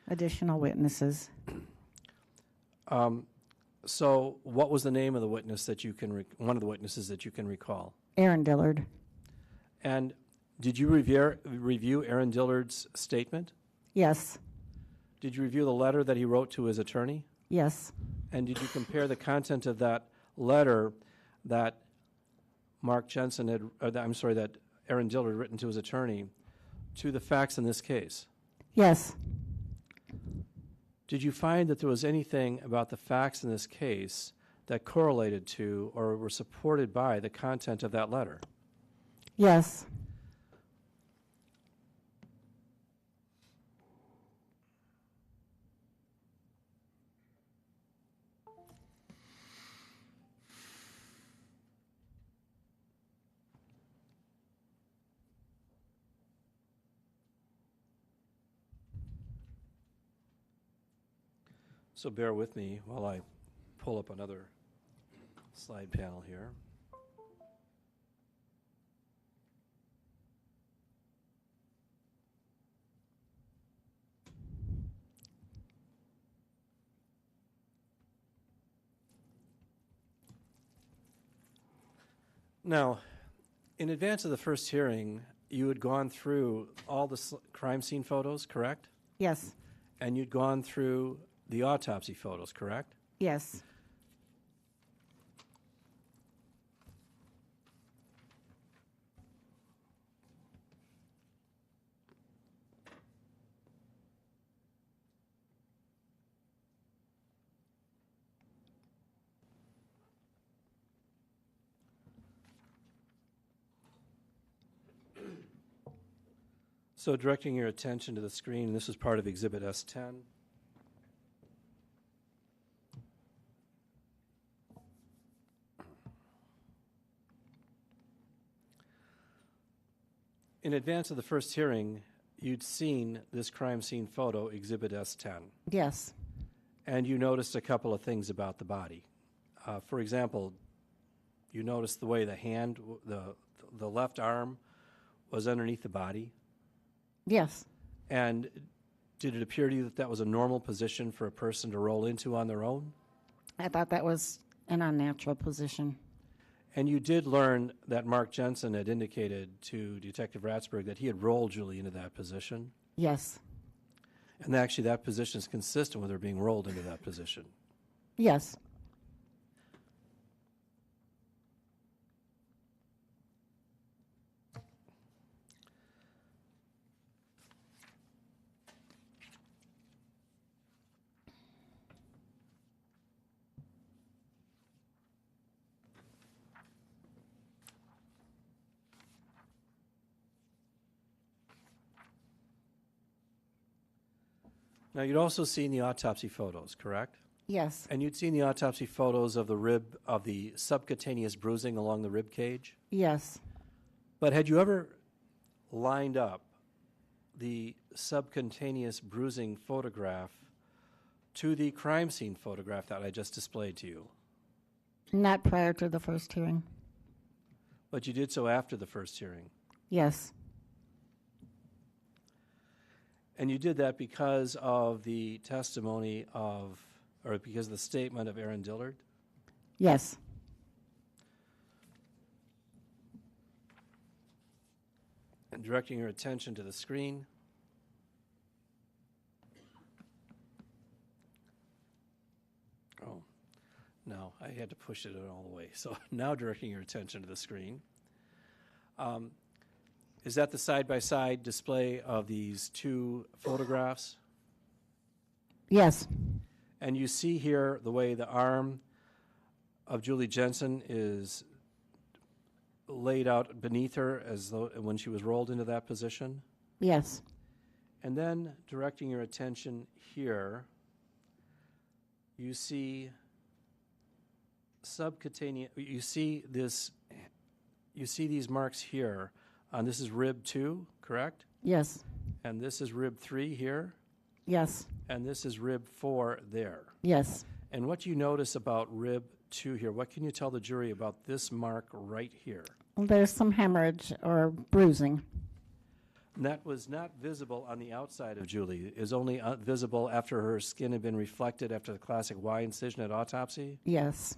additional witnesses. So what was the name of the witness that you can, one of the witnesses that you can recall? Aaron Dillard. And did you review Aaron Dillard's statement? Yes. Did you review the letter that he wrote to his attorney? Yes. And did you compare the content of that letter that Mark Jensen had, that Aaron Dillard had written to his attorney to the facts in this case? Yes. Did you find that there was anything about the facts in this case that correlated to or were supported by the content of that letter? Yes. So bear with me while I pull up another slide panel here. Now, in advance of the first hearing, you had gone through all the crime scene photos, correct? Yes. And you'd gone through the autopsy photos, correct? Yes. So directing your attention to the screen, this is part of Exhibit S10. In advance of the first hearing, you'd seen this crime scene photo, Exhibit S10, Yes. and you noticed a couple of things about the body. For example, you noticed the way the hand, the left arm was underneath the body. Yes. And did it appear to you that that was a normal position for a person to roll into on their own? I thought that was an unnatural position. And you did learn that Mark Jensen had indicated to Detective Ratsberg that he had rolled Julie into that position. Yes. And actually that position is consistent with her being rolled into that position. Yes. Now, you'd also seen the autopsy photos, correct? Yes. And you'd seen the autopsy photos of the rib, of the subcutaneous bruising along the rib cage? Yes. But had you ever lined up the subcutaneous bruising photograph to the crime scene photograph that I just displayed to you? Not prior to the first hearing. But you did so after the first hearing. Yes. And you did that because of the testimony of, or because of the statement of Aaron Dillard? Yes. And directing your attention to the screen. Oh, no, I had to push it all the way. So now directing your attention to the screen. Is that the side-by-side display of these two photographs? Yes. And you see here the way the arm of Julie Jensen is laid out beneath her as though when she was rolled into that position? Yes. And then directing your attention here, you see subcutaneous, you see these marks here. This is rib 2, correct? Yes. And this is rib 3 here, Yes. and this is rib 4 there. Yes. And what do you notice about rib 2 here? What can you tell the jury about this mark right here? There's some hemorrhage or bruising. And that was not visible on the outside of Julie. It was only visible after her skin had been reflected after the classic Y incision at autopsy. Yes.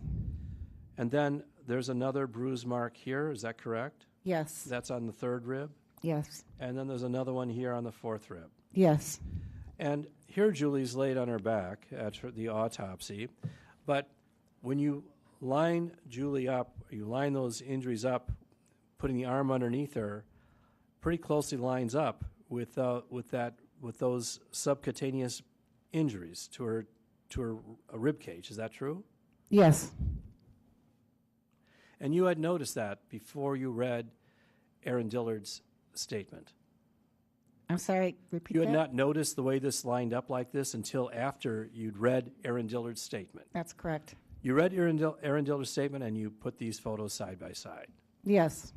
And then there's another bruise mark here. Is that correct? Yes. That's on the 3rd rib. Yes. And then there's another one here on the 4th rib. Yes. And here Julie's laid on her back at the autopsy. But when you line Julie up, you line those injuries up, putting the arm underneath her, pretty closely lines up with those subcutaneous injuries to her rib cage. Is that true? Yes. And you had noticed that before you read Aaron Dillard's statement. I'm sorry, repeat You had that? not noticed the way this lined up like this until after you'd read Aaron Dillard's statement. That's correct. You read Aaron Dillard's statement and you put these photos side by side. Yes.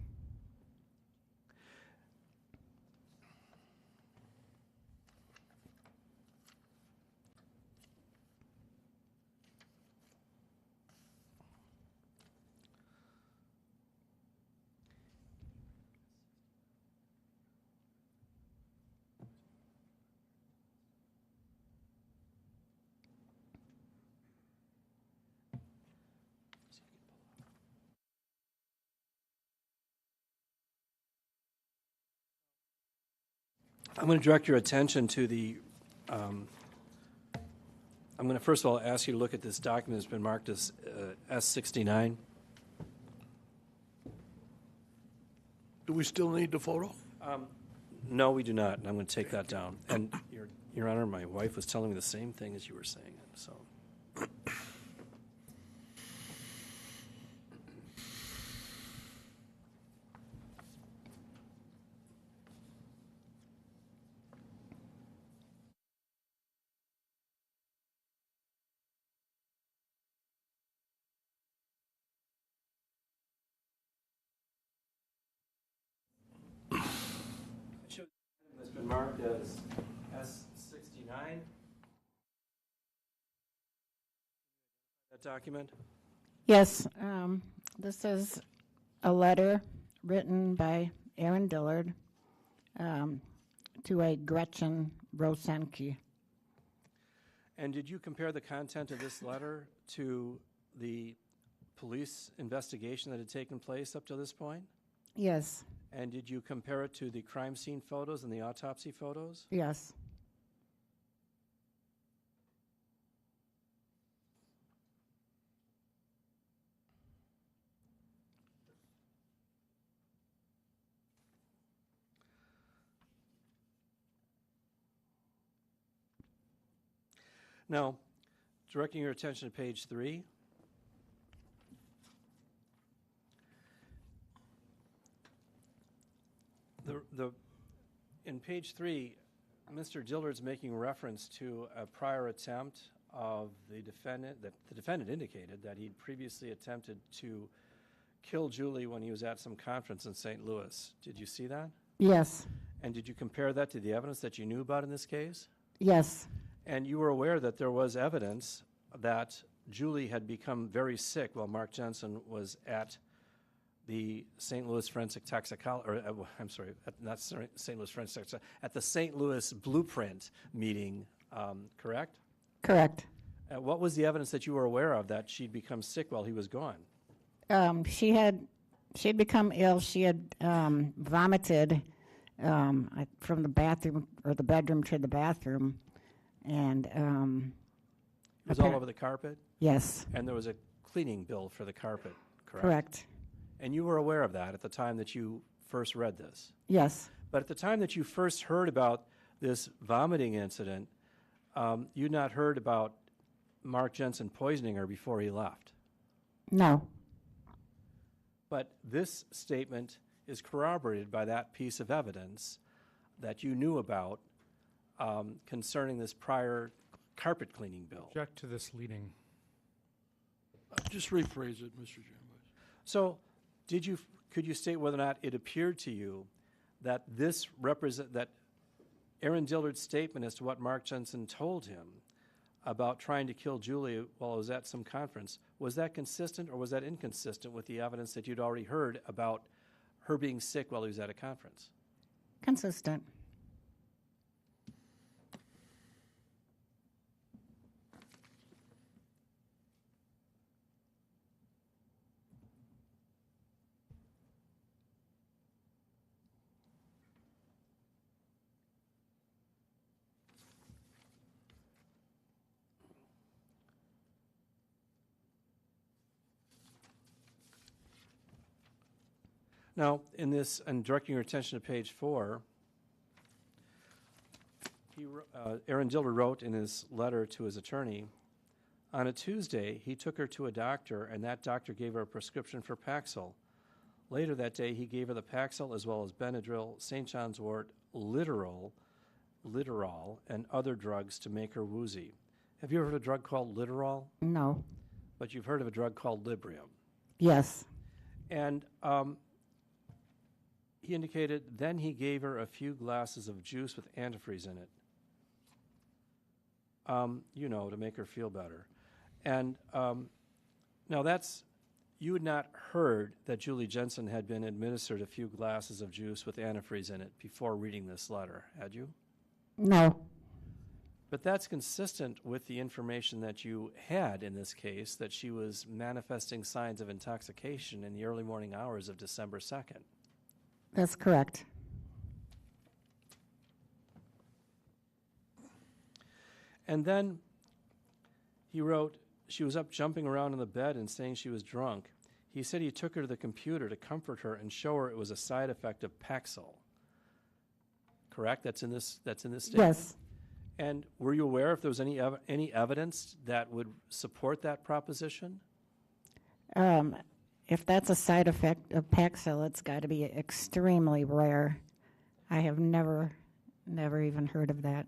I'm going to direct your attention to the, I'm going to first of all ask you to look at this document that's been marked as S69. Do we still need the photo? No, we do not, and I'm going to take that down. And, Your Honor, my wife was telling me the same thing as you were saying it, so. It's been marked as S69. That document? Yes. This is a letter written by Aaron Dillard to a Gretchen Rosenke. And did you compare the content of this letter to the police investigation that had taken place up to this point? Yes. And did you compare it to the crime scene photos and the autopsy photos? Yes. Now, directing your attention to page 3. In page 3, Mr. Dillard's making reference to a prior attempt of the defendant, that the defendant indicated that he'd previously attempted to kill Julie when he was at some conference in St. Louis. Did you see that? Yes. And did you compare that to the evidence that you knew about in this case? Yes. And you were aware that there was evidence that Julie had become very sick while Mark Jensen was at the St. Louis Forensic Toxicology, or not St. Louis Forensic, at the St. Louis Blueprint meeting, correct? Correct. What was the evidence that you were aware of that she'd become sick while he was gone? She'd become ill. She had vomited from the bathroom or the bedroom to the bathroom, and it was all over the carpet? Yes. And there was a cleaning bill for the carpet, correct? Correct. And you were aware of that at the time that you first read this? Yes. But at the time that you first heard about this vomiting incident, you'd not heard about Mark Jensen poisoning her before he left. No. But this statement is corroborated by that piece of evidence that you knew about concerning this prior carpet cleaning bill. Object to this leading. Just rephrase it, Mr. Jambos. So, could you state whether or not it appeared to you that that Aaron Dillard's statement as to what Mark Jensen told him about trying to kill Julie while he was at some conference, was that consistent or was that inconsistent with the evidence that you'd already heard about her being sick while he was at a conference? Consistent. Now, in this, and directing your attention to page 4, Aaron Dillard wrote in his letter to his attorney, on a Tuesday, he took her to a doctor, and that doctor gave her a prescription for Paxil. Later that day, he gave her the Paxil as well as Benadryl, St. John's wort, Literol, and other drugs to make her woozy. Have you ever heard of a drug called Literol? No. But you've heard of a drug called Librium. Yes. And he indicated then he gave her a few glasses of juice with antifreeze in it, to make her feel better. And now you had not heard that Julie Jensen had been administered a few glasses of juice with antifreeze in it before reading this letter, had you? No. But that's consistent with the information that you had in this case, that she was manifesting signs of intoxication in the early morning hours of December 2nd. That's correct. And then he wrote, she was up jumping around in the bed and saying she was drunk. He said he took her to the computer to comfort her and show her it was a side effect of Paxil. Correct? That's in this statement? Yes. And were you aware if there was any evidence that would support that proposition? If that's a side effect of Paxil, it's got to be extremely rare. I have never even heard of that.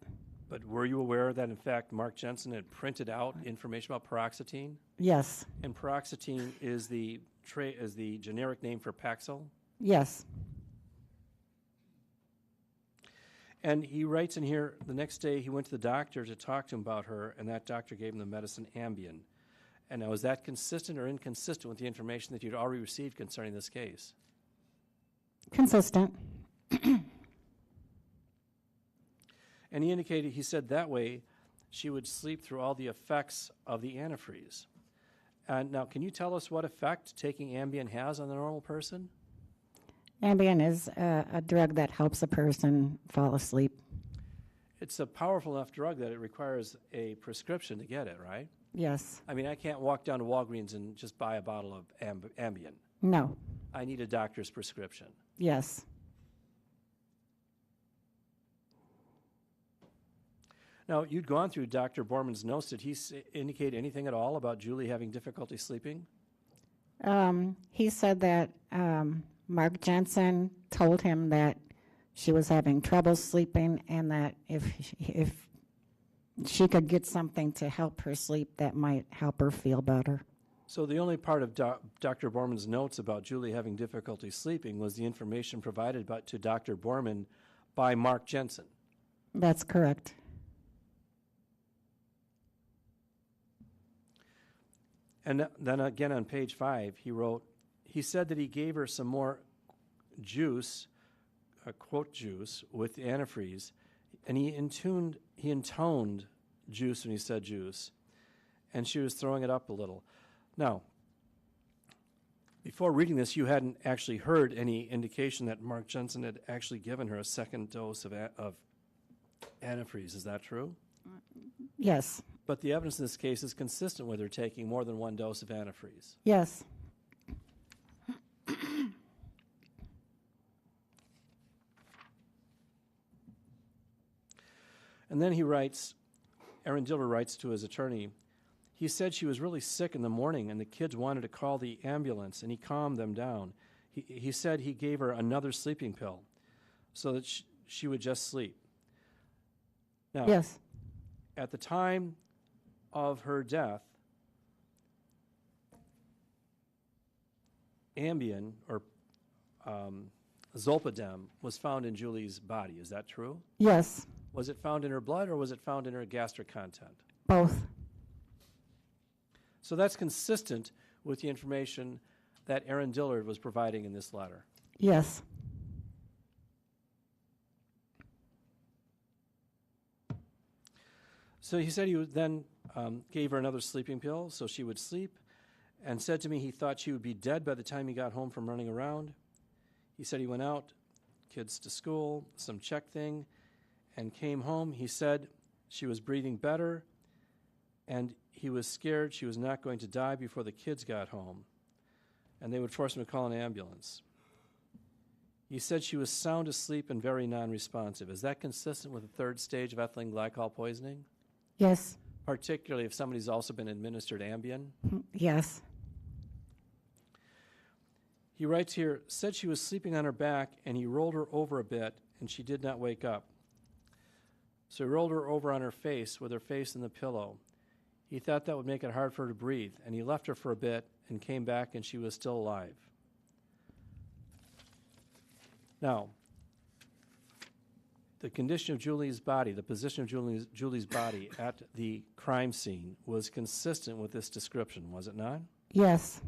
But were you aware that, in fact, Mark Jensen had printed out information about paroxetine? Yes. And paroxetine is the generic name for Paxil? Yes. And he writes in here, the next day he went to the doctor to talk to him about her, and that doctor gave him the medicine Ambien. And now, is that consistent or inconsistent with the information that you'd already received concerning this case? Consistent. And he said that way she would sleep through all the effects of the antifreeze. And now, can you tell us what effect taking Ambien has on the normal person? Ambien is a drug that helps a person fall asleep. It's a powerful enough drug that it requires a prescription to get it, right? Yes. I mean, I can't walk down to Walgreens and just buy a bottle of Ambien. No. I need a doctor's prescription. Now, you'd gone through Dr. Borman's notes. Did he indicate anything at all about Julie having difficulty sleeping? He said that Mark Jensen told him that she was having trouble sleeping and that if she could get something to help her sleep, that might help her feel better. So the only part of Dr. Borman's notes about Julie having difficulty sleeping was the information provided to Dr. Borman by Mark Jensen. That's correct. And then again on page 5, he said that he gave her some more juice, quote juice, with antifreeze, and he intoned juice when he said juice, and she was throwing it up a little. Now, before reading this, you hadn't actually heard any indication that Mark Jensen had actually given her a second dose of antifreeze. Is that true? Yes. But the evidence in this case is consistent with her taking more than one dose of antifreeze. Yes. And then Aaron Diller writes to his attorney, he said she was really sick in the morning and the kids wanted to call the ambulance and he calmed them down. He said he gave her another sleeping pill so that she would just sleep. Now, Yes. at the time of her death, Ambien or Zolpidem was found in Julie's body. Is that true? Yes. Was it found in her blood or was it found in her gastric content? Both. So that's consistent with the information that Aaron Dillard was providing in this letter. Yes. So he said he then gave her another sleeping pill so she would sleep and said to me he thought she would be dead by the time he got home from running around. He said he went out, kids to school, some check thing, and came home. He said she was breathing better and he was scared she was not going to die before the kids got home and they would force him to call an ambulance. He said she was sound asleep and very non-responsive. Is that consistent with the third stage of ethylene glycol poisoning? Yes. Particularly if somebody's also been administered Ambien? Yes. He writes here, said she was sleeping on her back and he rolled her over a bit and she did not wake up. So he rolled her over on her face with her face in the pillow. He thought that would make it hard for her to breathe and he left her for a bit and came back and she was still alive. Now, the condition of Julie's body, the position of Julie's body at the crime scene was consistent with this description, was it not? Yes.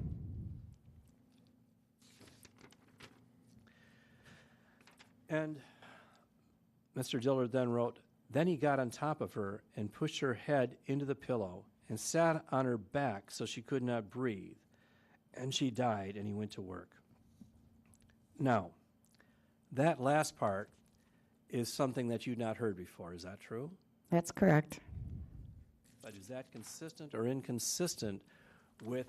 And Mr. Dillard then wrote, then he got on top of her and pushed her head into the pillow and sat on her back so she could not breathe. And she died and he went to work. Now, that last part is something that you'd not heard before. Is that true? That's correct. But is that consistent or inconsistent with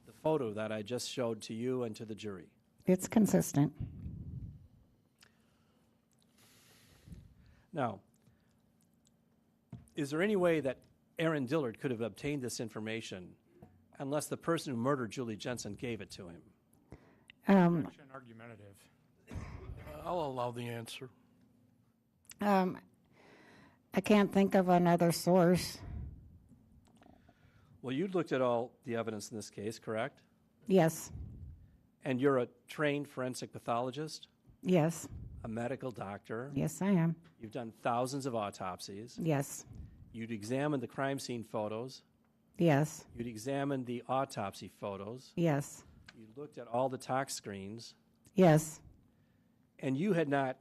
the photo that I just showed to you and to the jury? It's consistent. Now, is there any way that Aaron Dillard could have obtained this information unless the person who murdered Julie Jensen gave it to him? Action argumentative. I'll allow the answer. I can't think of another source. Well, you looked at all the evidence in this case, correct? Yes. And you're a trained forensic pathologist, Yes. a medical doctor. Yes, I am. You've done thousands of autopsies. Yes. You'd examined the crime scene photos. Yes. You'd examined the autopsy photos. Yes. You looked at all the tox screens. Yes. And you had not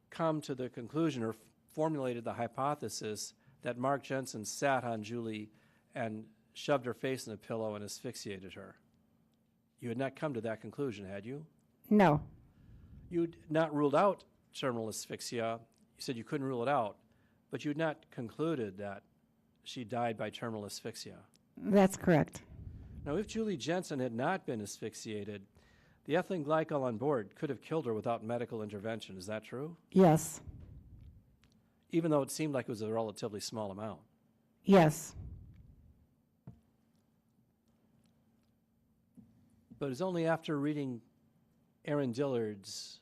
come to the conclusion or formulated the hypothesis that Mark Jensen sat on Julie and shoved her face in a pillow and asphyxiated her. You had not come to that conclusion, had you? No. You'd not ruled out terminal asphyxia. You said you couldn't rule it out, but you'd not concluded that she died by terminal asphyxia. That's correct. Now, if Julie Jensen had not been asphyxiated, the ethylene glycol on board could have killed her without medical intervention. Is that true? Yes. even though it seemed like it was a relatively small amount. Yes. But it was only after reading Aaron Dillard's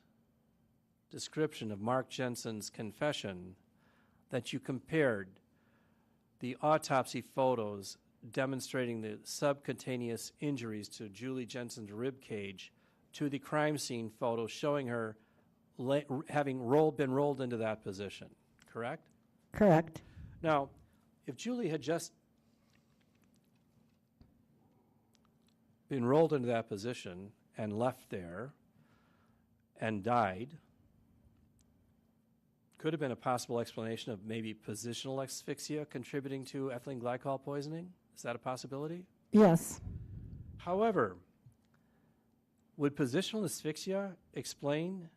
description of Mark Jensen's confession that you compared the autopsy photos demonstrating the subcutaneous injuries to Julie Jensen's rib cage to the crime scene photos showing her having been rolled into that position, correct? Correct. Now, if Julie had just been rolled into that position and left there and died, could have been a possible explanation of maybe positional asphyxia contributing to ethylene glycol poisoning. Is that a possibility? Yes. However, would positional asphyxia explain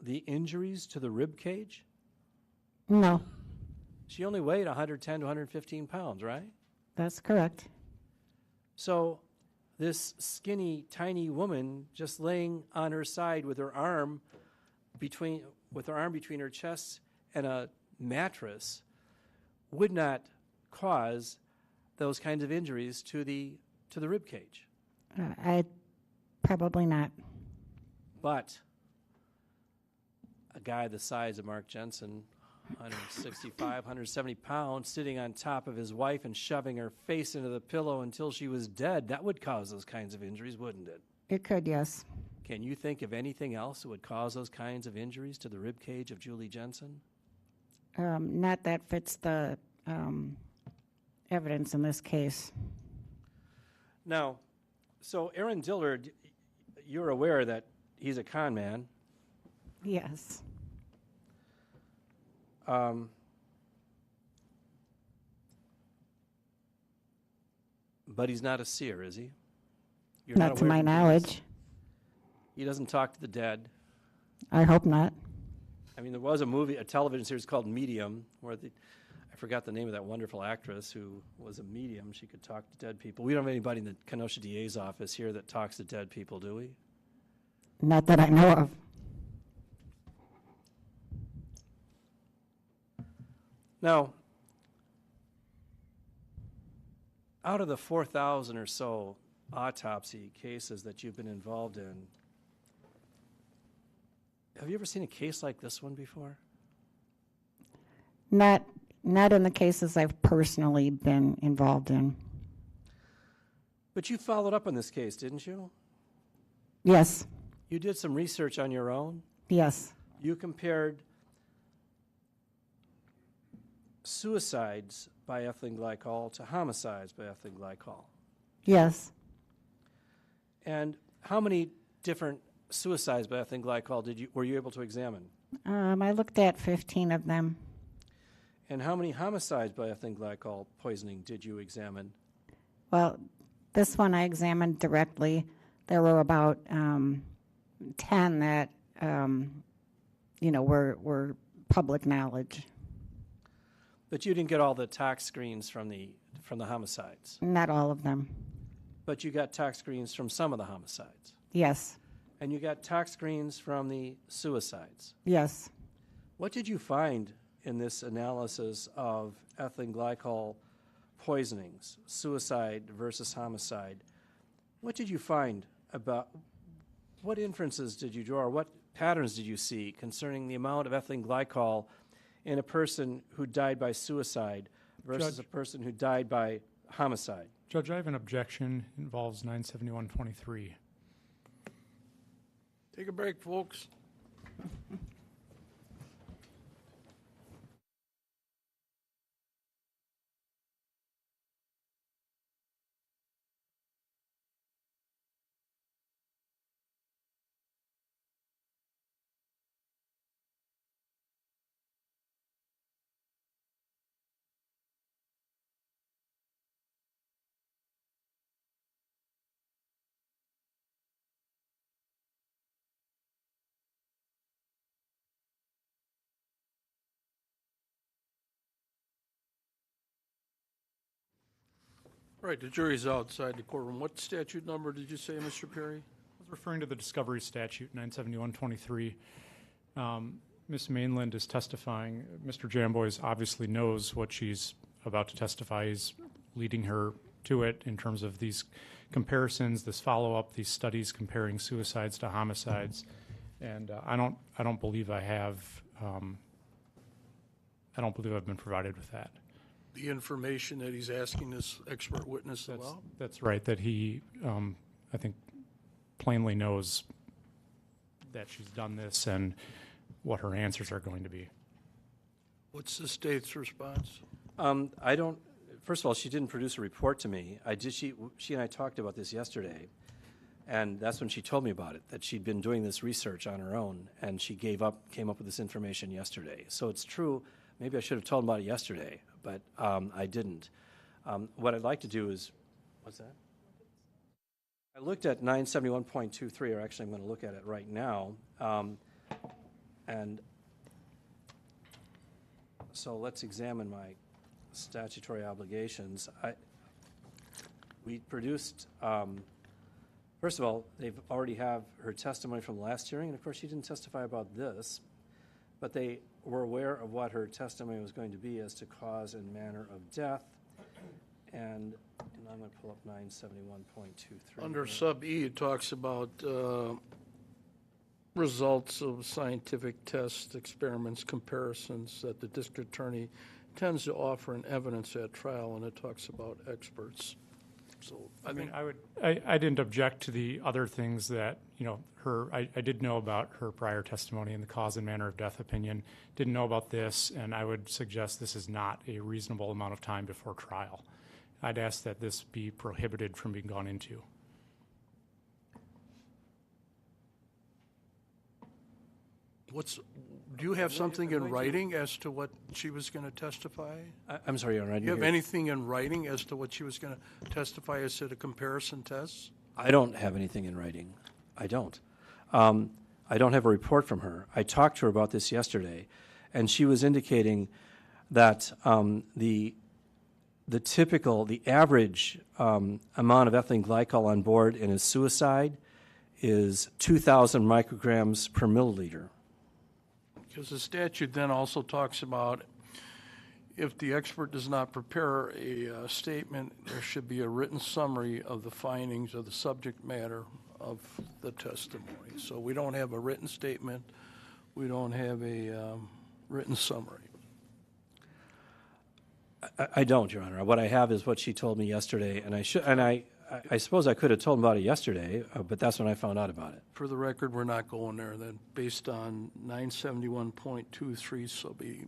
the injuries to the rib cage? No, She only weighed 110 to 115 pounds, right? that's correct. So this skinny, tiny woman just laying on her side with her arm between her chest and a mattress would not cause those kinds of injuries to the rib cage. I probably not. But a guy the size of Mark Jensen, 165, 170 pounds, sitting on top of his wife and shoving her face into the pillow until she was dead, that would cause those kinds of injuries, wouldn't it? It could, yes. Can you think of anything else that would cause those kinds of injuries to the rib cage of Julie Jensen? Not that fits the evidence in this case. Now, so Aaron Dillard, you're aware that he's a con man. Yes. But he's not a seer, is he? You're Not to aware my of him? knowledge. He doesn't talk to the dead. I hope not. I mean, there was a television series called Medium, where I forgot the name of that wonderful actress who was a medium. She could talk to dead people. We don't have anybody in the Kenosha DA's office here that talks to dead people, do we? Not that I know of. Now, out of the 4,000 or so autopsy cases that you've been involved in, have you ever seen a case like this one before? Not in the cases I've personally been involved in. But you followed up on this case, didn't you? Yes. You did some research on your own. Yes. You compared suicides by ethylene glycol to homicides by ethylene glycol. Yes. And how many different suicides by ethylene glycol were you able to examine? I looked at 15 of them. And how many homicides by ethylene glycol poisoning did you examine? Well, this one I examined directly. There were about 10 that, were public knowledge. But you didn't get all the tox screens from the homicides. Not all of them. But you got tox screens from some of the homicides. Yes. And you got tox screens from the suicides. Yes. What did you find in this analysis of ethylene glycol poisonings, suicide versus homicide? What did you find about, what inferences did you draw, or what patterns did you see concerning the amount of ethylene glycol in a person who died by suicide versus Judge. a person who died by homicide? Judge, I have an objection. It involves 971.23. Take a break, folks. All right, the jury's outside the courtroom. What statute number did you say, Mr. Perry? I was referring to the discovery statute, 971.23. Ms. Mainland is testifying, Mr. Jamboys obviously knows what she's about to testify. He's leading her to it in terms of these comparisons, this follow-up, these studies comparing suicides to homicides. And I don't believe I have. I don't believe I've been provided with that. The information that he's asking this expert witness about? That's right. That he, I think, plainly knows that she's done this and what her answers are going to be. What's the state's response? I don't. First of all, she didn't produce a report to me. She and I talked about this yesterday, and that's when she told me about it. That she'd been doing this research on her own, and she came up with this information yesterday. So it's true. Maybe I should have told about it yesterday, but I didn't. What I'd like to do is, what's that? I looked at 971.23, or actually I'm going to look at it right now. And so let's examine my statutory obligations. We produced, first of all, they've already have her testimony from the last hearing, and of course she didn't testify about this, but they were aware of what her testimony was going to be as to cause and manner of death. And I'm going to pull up 971.23. Under sub E, it talks about results of scientific tests, experiments, comparisons that the district attorney tends to offer in evidence at trial, and it talks about experts. So I didn't object to the other things that, I did know about her prior testimony and the cause and manner of death opinion, didn't know about this, and I would suggest this is not a reasonable amount of time before trial. I'd ask that this be prohibited from being gone into. Do you have something in writing as to what she was going to testify? I'm sorry, Your Honor. Do you have anything in writing as to what she was going to testify as to the comparison tests? I don't have anything in writing. I don't. I don't have a report from her. I talked to her about this yesterday, and she was indicating that the average amount of ethylene glycol on board in a suicide is 2,000 micrograms per milliliter. Because the statute then also talks about if the expert does not prepare a statement, there should be a written summary of the findings of the subject matter of the testimony. So we don't have a written statement. We don't have a written summary. I don't, Your Honor. What I have is what she told me yesterday, and I suppose I could have told him about it yesterday, but that's when I found out about it. For the record, we're not going there then, based on 971.23 sub E.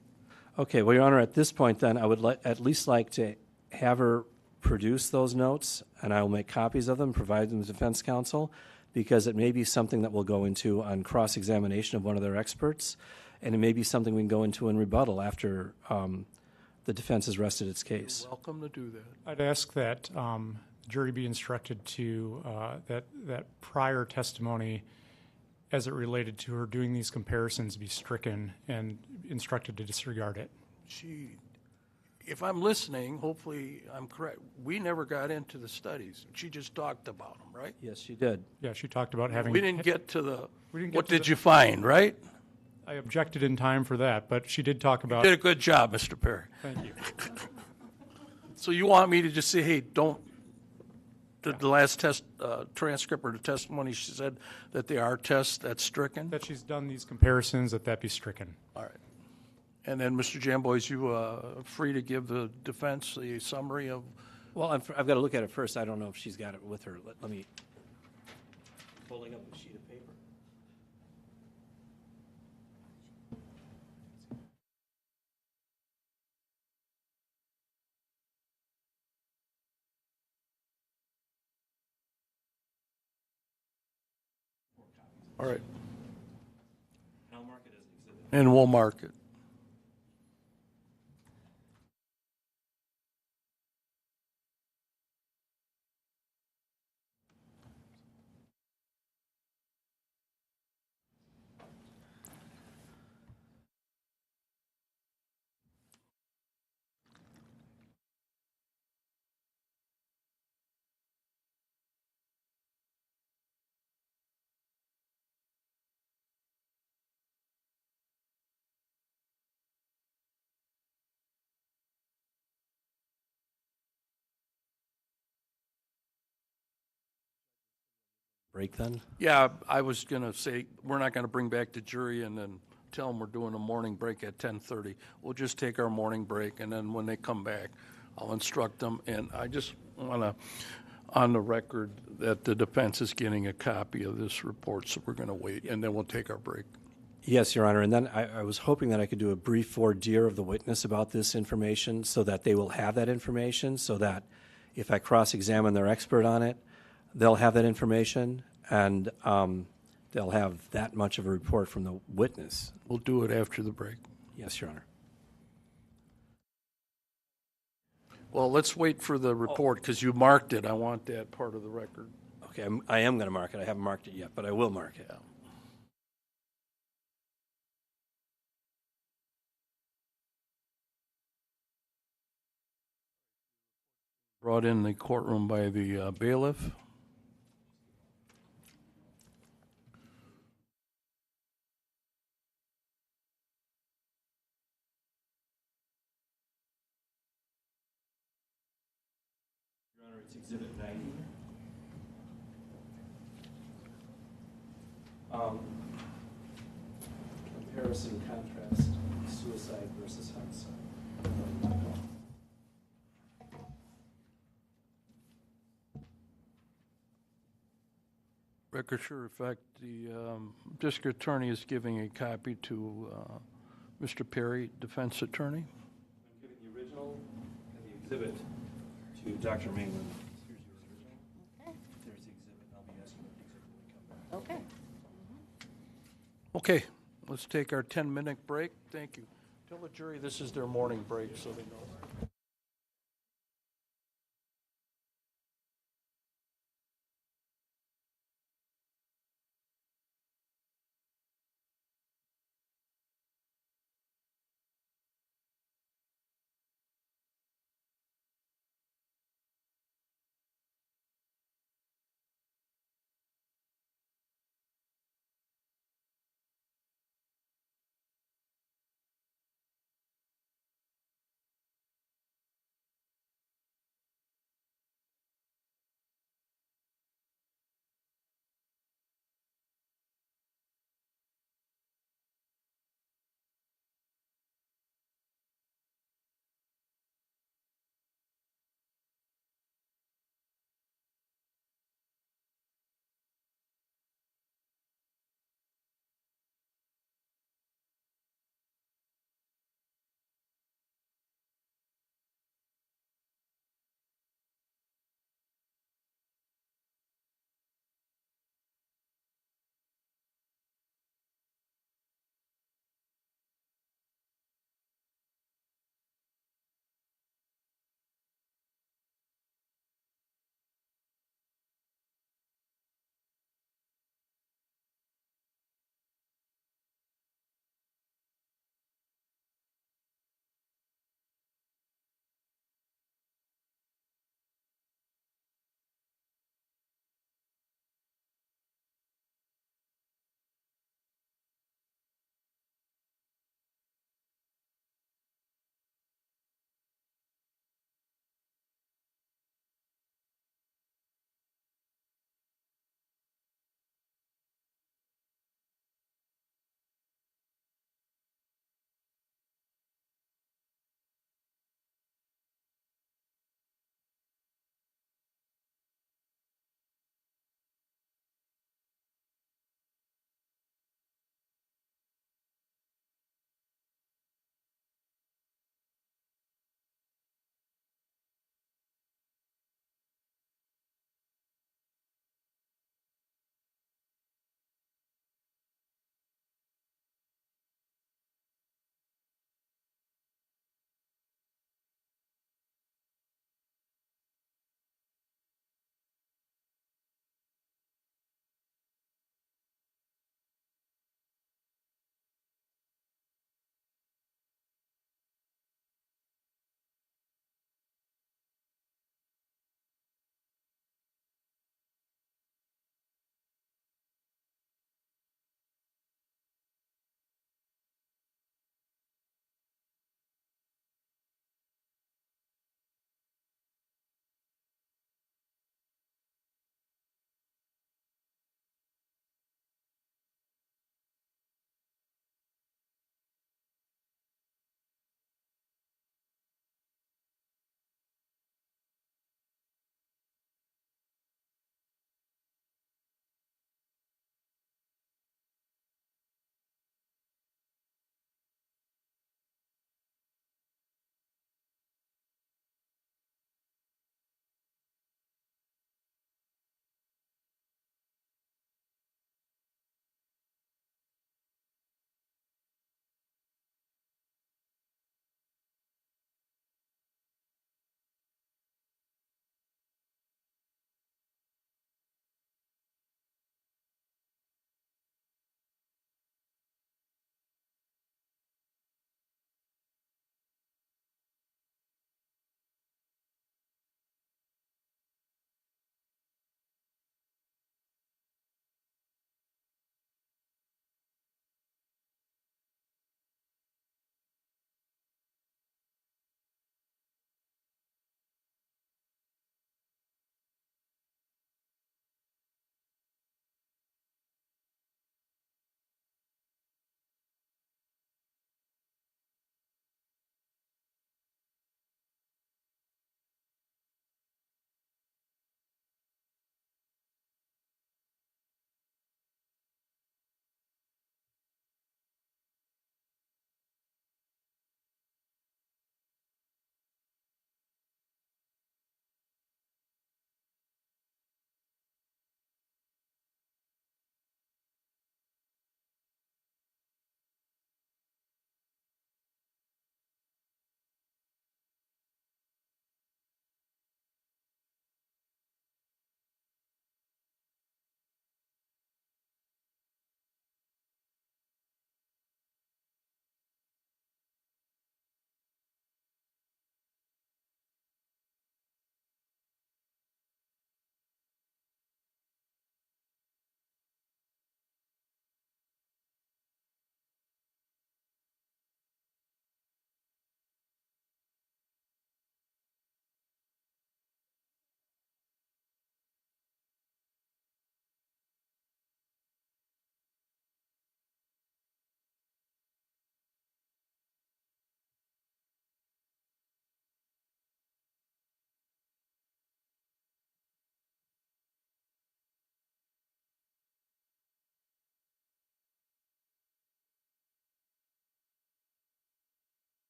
Okay, well, Your Honor, at this point then, I would at least like to have her produce those notes, and I will make copies of them, provide them to the defense counsel, because it may be something that we'll go into on cross-examination of one of their experts, and it may be something we can go into in rebuttal after the defense has rested its case. You're welcome to do that. I'd ask that jury be instructed to that prior testimony as it related to her doing these comparisons be stricken and instructed to disregard it. If I'm listening, hopefully I'm correct. We never got into the studies. She just talked about them, right? Yes, she did. Yeah, she talked about having. We didn't get to the. What What did you find, right? I objected in time for that, but she did talk about. You did a good job, Mr. Perry. Thank you. So you want me to just say, hey, don't. The last test transcript or the testimony, she said that they are tests that's stricken? That she's done these comparisons, that be stricken. All right. And then, Mr. Jamboys, you free to give the defense a summary of? Well, I've got to look at it first. I don't know if she's got it with her. Let me. Holding up a sheet of paper. All right. And I'll mark it as an exhibit. And we'll mark it. break then? Yeah, I was going to say, we're not going to bring back the jury and then tell them we're doing a morning break at 10:30. We'll just take our morning break, and then when they come back, I'll instruct them. And I just want to, on the record, that the defense is getting a copy of this report, so we're going to wait, and then we'll take our break. Yes, Your Honor. And then I was hoping that I could do a brief voir dire of the witness about this information so that they will have that information, so that if I cross-examine their expert on it, they'll have that information, and they'll have that much of a report from the witness. We'll do it after the break. Yes, Your Honor. Well, let's wait for the report, because you marked it. I want that part of the record. Okay, I am going to mark it. I haven't marked it yet, but I will mark it. Brought in the courtroom by the bailiff. Your Honor, it's Exhibit 90. Comparison, contrast, suicide versus homicide. Record sure effect, the district attorney is giving a copy to Mr. Perry, defense attorney. I'm giving the original and the exhibit to Dr. Mainland. Here's your original. Okay. There's the exhibit. I'll be asking what the exhibit when we come back. Okay. Okay, let's take our 10-minute break. Thank you. Tell the jury this is their morning break so they know.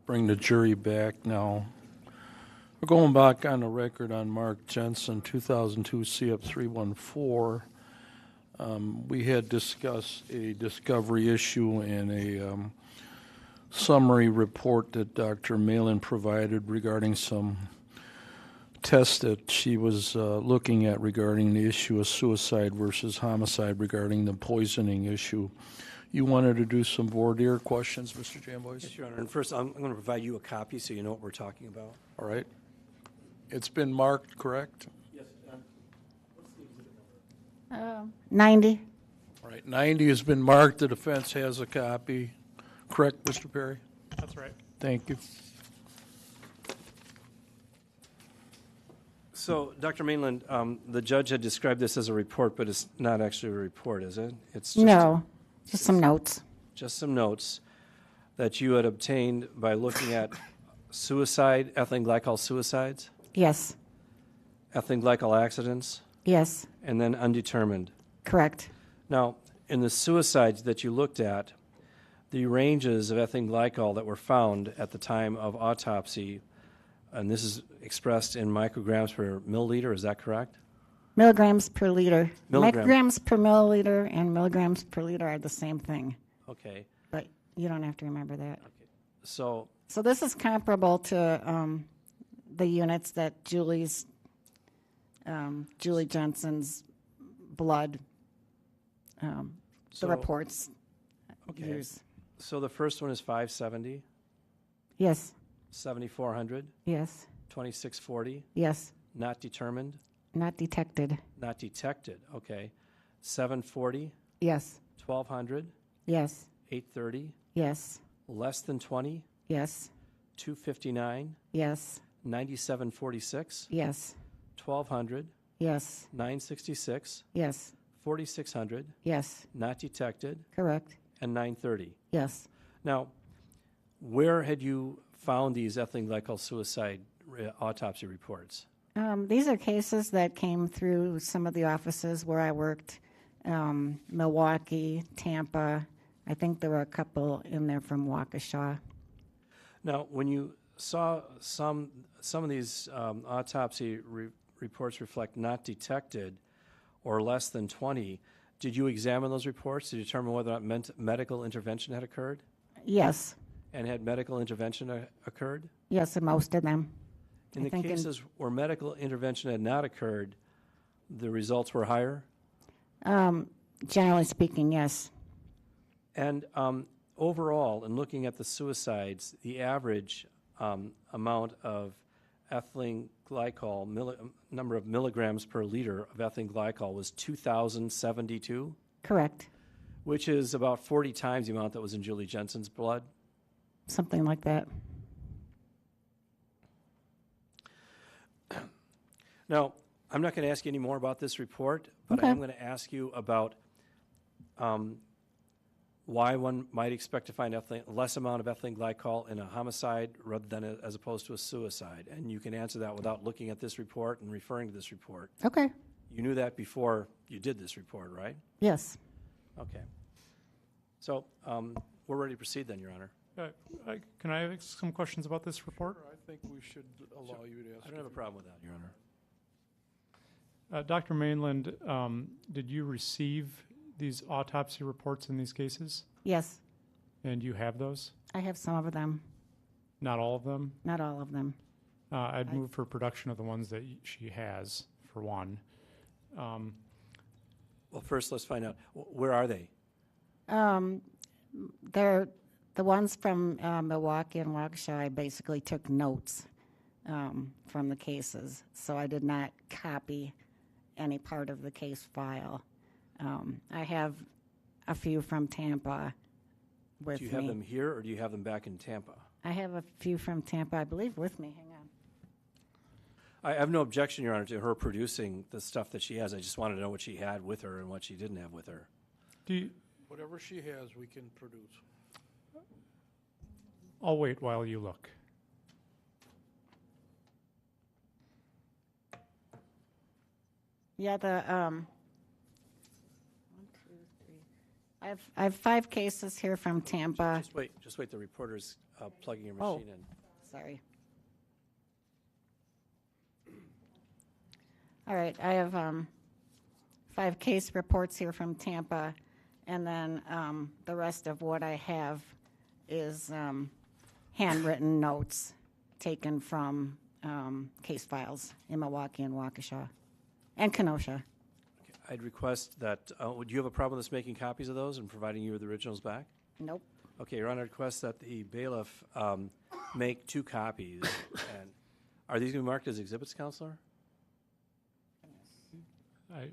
bring the jury back now. We're going back on the record on Mark Jensen, 2002 CF 314. We had discussed a discovery issue and a summary report that Dr. Malin provided regarding some tests that she was looking at regarding the issue of suicide versus homicide regarding the poisoning issue. You wanted to do some voir dire questions, Mr. Jambois? Yes, Your Honor. And first, I'm going to provide you a copy so you know what we're talking about. All right. It's been marked, correct? Yes. What's the exhibit number? 90. All right. 90 has been marked. The defense has a copy. Correct, Mr. Perry? That's right. Thank you. So, Dr. Mainland, the judge had described this as a report, but it's not actually a report, is it? It's just No, just some notes. just some notes that you had obtained by looking at suicide, ethylene glycol suicides, Yes, ethylene glycol accidents, yes, and then undetermined. correct. Now, in the suicides that you looked at, the ranges of ethylene glycol that were found at the time of autopsy, and this is expressed in micrograms per milliliter, is that correct? Milligrams per liter. Milligram. Micrograms per milliliter and milligrams per liter are the same thing, Okay. but you don't have to remember that. So, So this is comparable to the units that Julie Jensen's blood, the So- reports okay. use. So the first one is 570, Yes, 7400, yes, 2640, yes. not determined, Not detected. not detected. Okay. 740, Yes, 1200, yes, 830, yes, less than 20, yes, 259, yes, 9746, yes, 1200, yes, 966, yes, 4600, yes, not detected, correct. and 930. Yes. Now, where had you found these ethylene glycol suicide autopsy reports? These are cases that came through some of the offices where I worked, Milwaukee, Tampa. I think there were a couple in there from Waukesha. Now, when you saw some of these autopsy reports reflect not detected or less than 20, did you examine those reports to determine whether or not medical intervention had occurred? Yes, And had medical intervention occurred? yes, and most of them. In I the think cases where medical intervention had not occurred, the results were higher? Generally speaking, yes. And overall, in looking at the suicides, the average amount of ethylene glycol, number of milligrams per liter of ethylene glycol was 2,072, Correct. which is about 40 times the amount that was in Julie Jensen's blood. Something like that. Now, I'm not going to ask you any more about this report, but I Okay. am going to ask you about why one might expect to find less amount of ethylene glycol in a homicide rather than as opposed to a suicide. And you can answer that without looking at this report and referring to this report. Okay. You knew that before you did this report, right? Yes. Okay. So we're ready to proceed then, Your Honor. Can I ask some questions about this report? I think we should allow you to ask. I don't have a problem with that, Your Honor. Dr. Mainland, did you receive these autopsy reports in these cases? Yes. And you have those? I have some of them, Not all of them? not all of them. I'd move for production of the ones that she has, for one. Well, first, let's find out, where are they? They're the ones from Milwaukee and Waukesha. I basically took notes from the cases, so I did not copy any part of the case file. I have a few from Tampa with Do me. you have them here, or do you have them back in Tampa? I have a few from Tampa, I believe, with me. Hang on. I have no objection, Your Honor, to her producing the stuff that she has. I just wanted to know what she had with her and what she didn't have with her. Whatever she has, we can produce. I'll wait while you look. Yeah, the 1, 2, 3. I have 5 cases here from Tampa. Just wait. The reporter's plugging your Oh. machine in. Sorry. All right, I have 5 case reports here from Tampa, and then the rest of what I have is handwritten notes taken from case files in Milwaukee and Waukesha and Kenosha. I'd request that, would you have a problem with us making copies of those and providing you with the originals back? Nope. Okay, Your Honor, I request that the bailiff make 2 copies. And are these going to be marked as exhibits, Counselor?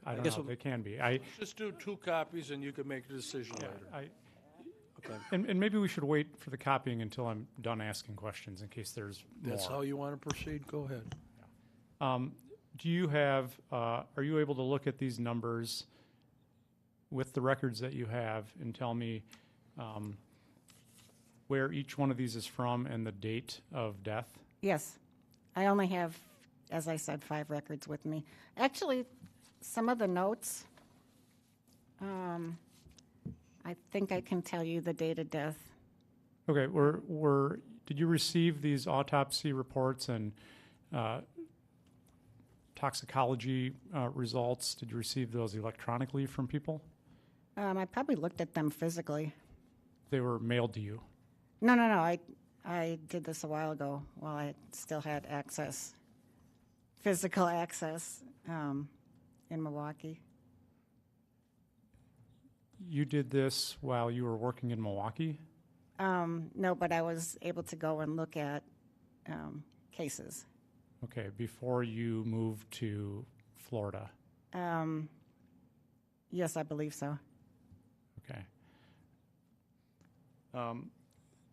I don't guess know. we'll- They can be. Just do 2 copies and you can make a decision later. Okay. And maybe we should wait for the copying until I'm done asking questions in case there's more. That's how you want to proceed? Go ahead. Do you have, are you able to look at these numbers with the records that you have and tell me where each one of these is from and the date of death? Yes. I only have, as I said, 5 records with me. Actually, some of the notes, I think I can tell you the date of death. Okay, did you receive these autopsy reports and toxicology results? Did you receive those electronically from people? I probably looked at them physically. They were mailed to you. No. I did this a while ago while I still had access, physical access in Milwaukee. You did this while you were working in Milwaukee? No, but I was able to go and look at cases. Okay, before you moved to Florida. Yes, I believe so. Okay.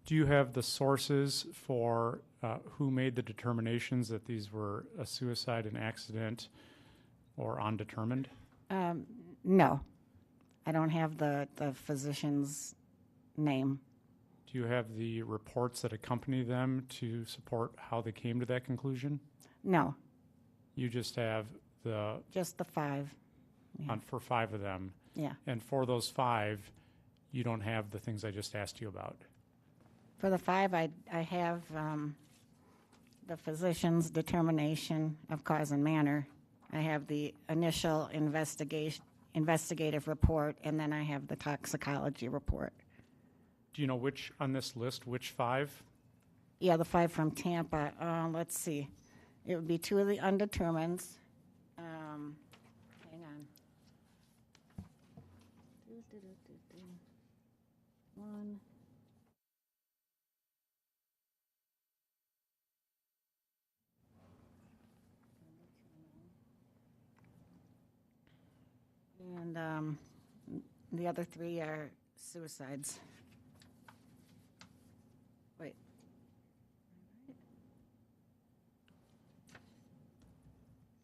Do you have the sources for who made the determinations that these were a suicide, an accident, or undetermined? No, I don't have the physician's name. Do you have the reports that accompany them to support how they came to that conclusion? No, You just have the, just the 5. Yeah. for 5 of them. Yeah. And for those 5, you don't have the things I just asked you about. For the 5, I have the physician's determination of cause and manner. I have the initial investigative report, and then I have the toxicology report. Do you know which, on this list, which 5? Yeah, the 5 from Tampa. Let's see. It would be 2 of the undetermineds. Hang on. 1. And the other 3 are suicides. Wait.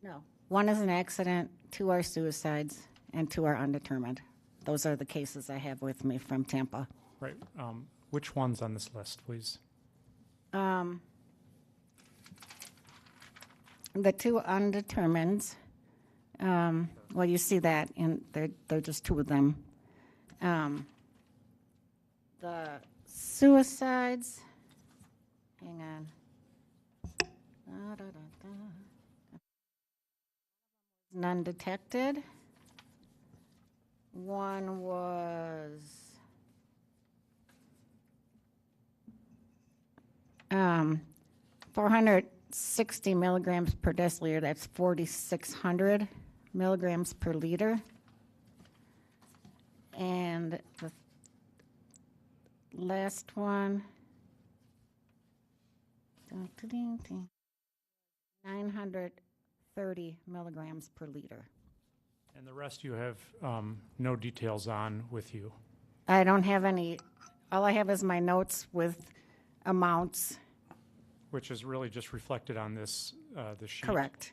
No. 1 is an accident, 2 are suicides, and 2 are undetermined. Those are the cases I have with me from Tampa. Right. Which ones on this list, please? The 2 undetermineds, well, you see that, and they're just 2 of them. The suicides, hang on. None detected. 1 was 460 milligrams per deciliter. That's 4,600 milligrams per liter. And the last one, 930 milligrams per liter. And the rest you have no details on with you. I don't have any, all I have is my notes with amounts. Which is really just reflected on this the sheet. Correct.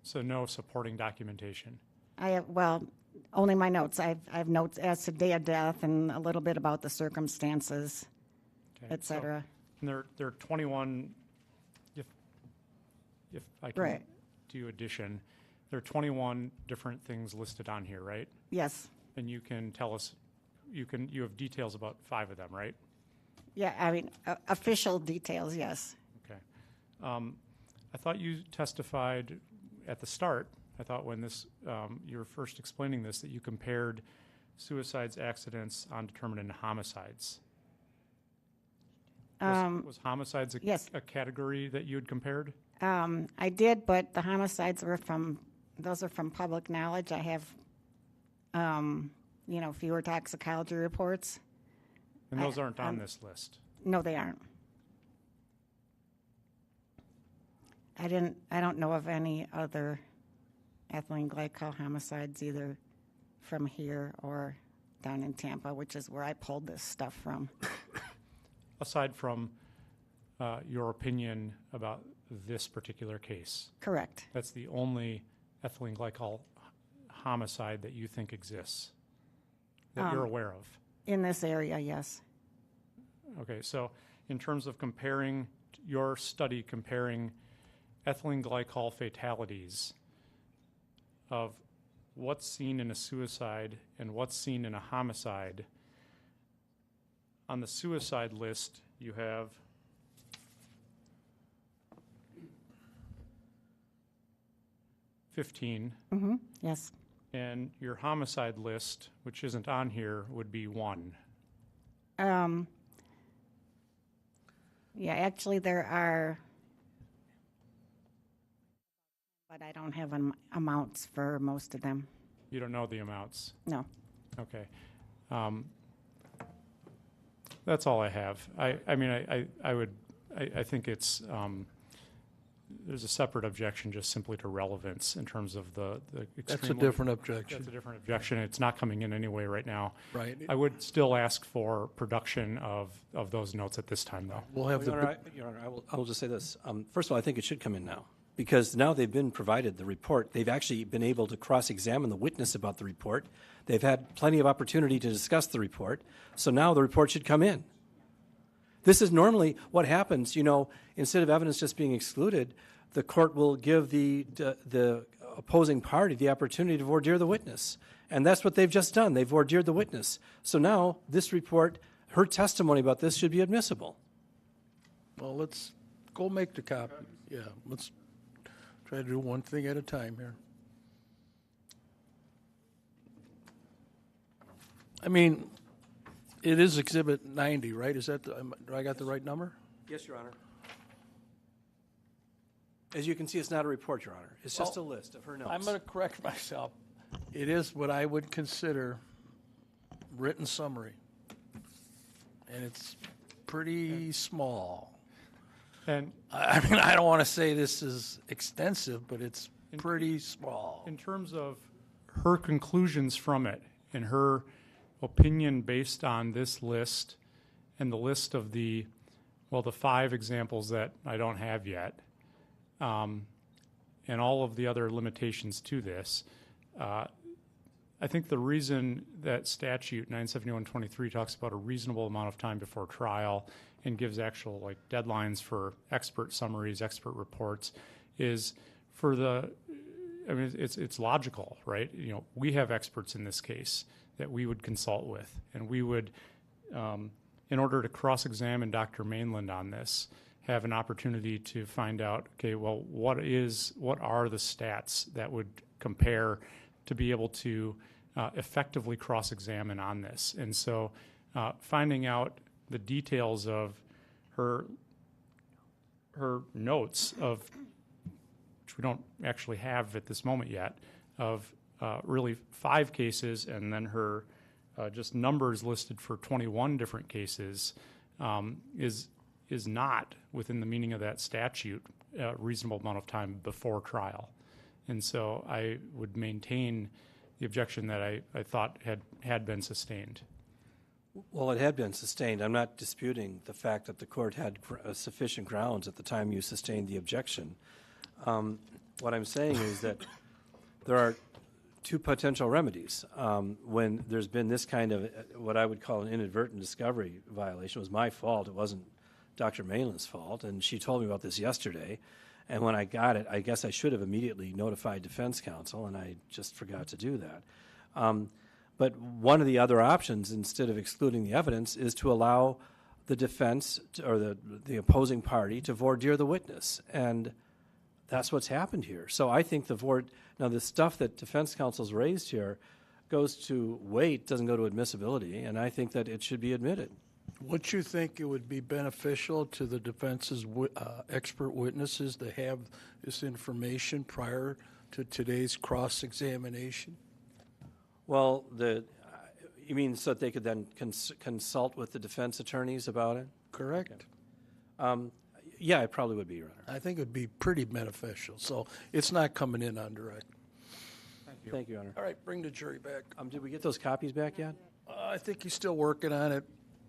So no supporting documentation. I have, well, only my notes. I have notes as to day of death and a little bit about the circumstances, Okay, et cetera. So, and there are 21. If I can Right. do addition, there are 21 different things listed on here, right? Yes. And you can tell us, you have details about 5 of them, right? Yeah, I mean, official details, yes. Okay. I thought you testified at the start, I thought when this, you were first explaining this, that you compared suicides, accidents, undetermined, and homicides. Was homicides yes. a category that you had compared? I did, but the homicides those are from public knowledge. I have, fewer toxicology reports. And those aren't on this list? No, they aren't. I don't know of any other ethylene glycol homicides either from here or down in Tampa, which is where I pulled this stuff from. Aside from your opinion about this particular case? Correct. That's the only ethylene glycol homicide that you think exists, that you're aware of? In this area, yes. Okay, so in terms of comparing, your study comparing ethylene glycol fatalities of what's seen in a suicide and what's seen in a homicide, on the suicide list you have 15. Mm-hmm. Yes. And your homicide list, which isn't on here, would be 1. Yeah, actually there are, but I don't have amounts for most of them. You don't know the amounts? No. Okay. That's all I have. I think it's, there's a separate objection just simply to relevance in terms of the extremely. That's a different objection. That's a different objection. It's not coming in anyway right now. Right. I would still ask for production of those notes at this time, though. We'll have Your Honor, I will just say this. First of all, I think it should come in now, because now they've been provided the report. They've actually been able to cross-examine the witness about the report. They've had plenty of opportunity to discuss the report. So now the report should come in. This is normally what happens, instead of evidence just being excluded, the court will give the opposing party the opportunity to voir dire the witness. And that's what they've just done. They've voir dired the witness. So now this report, her testimony about this should be admissible. Well, let's go make the copy. Yeah, let's try to do one thing at a time here. I mean, it is Exhibit 90, right? Is that do I got the right number? Yes, Your Honor. As you can see, it's not a report, Your Honor. It's just a list of her notes. I'm going to correct myself. It is what I would consider written summary, and it's pretty small. And I mean, I don't want to say this is extensive, but it's pretty small. in terms of her conclusions from it and her opinion based on this list and the list of the 5 examples that I don't have yet, and all of the other limitations to this, I think the reason that statute 971.23 talks about a reasonable amount of time before trial and gives actual deadlines for expert summaries, expert reports, is for it's logical, right? We have experts in this case that we would consult with, and we would, in order to cross-examine Dr. Mainland on this, have an opportunity to find out, okay, well, what are the stats that would compare to be able to effectively cross-examine on this. And so finding out the details of her notes of, which we don't actually have at this moment yet, of really 5 cases, and then her just numbers listed for 21 different cases is not within the meaning of that statute a reasonable amount of time before trial. And so I would maintain the objection that I thought had been sustained. Well, it had been sustained. I'm not disputing the fact that the court had sufficient grounds at the time you sustained the objection. What I'm saying is that there are 2 potential remedies. When there's been this kind of what I would call an inadvertent discovery violation. It was my fault. It wasn't Dr. Mainland's fault, and she told me about this yesterday. And when I got it, I guess I should have immediately notified defense counsel, and I just forgot to do that. But one of the other options, instead of excluding the evidence, is to allow the defense or the opposing party to voir dire the witness. And that's what's happened here. So I think now the stuff that defense counsel's raised here goes to weight, doesn't go to admissibility, and I think that it should be admitted. Would you think it would be beneficial to the defense's expert witnesses to have this information prior to today's cross-examination? Well, you mean so that they could then consult with the defense attorneys about it? Correct. Yeah, it probably would be, Your Honor. I think it would be pretty beneficial. So it's not coming in on direct. Thank you, Your Honor. All right, bring the jury back. Did we get those copies back yet? I think he's still working on it.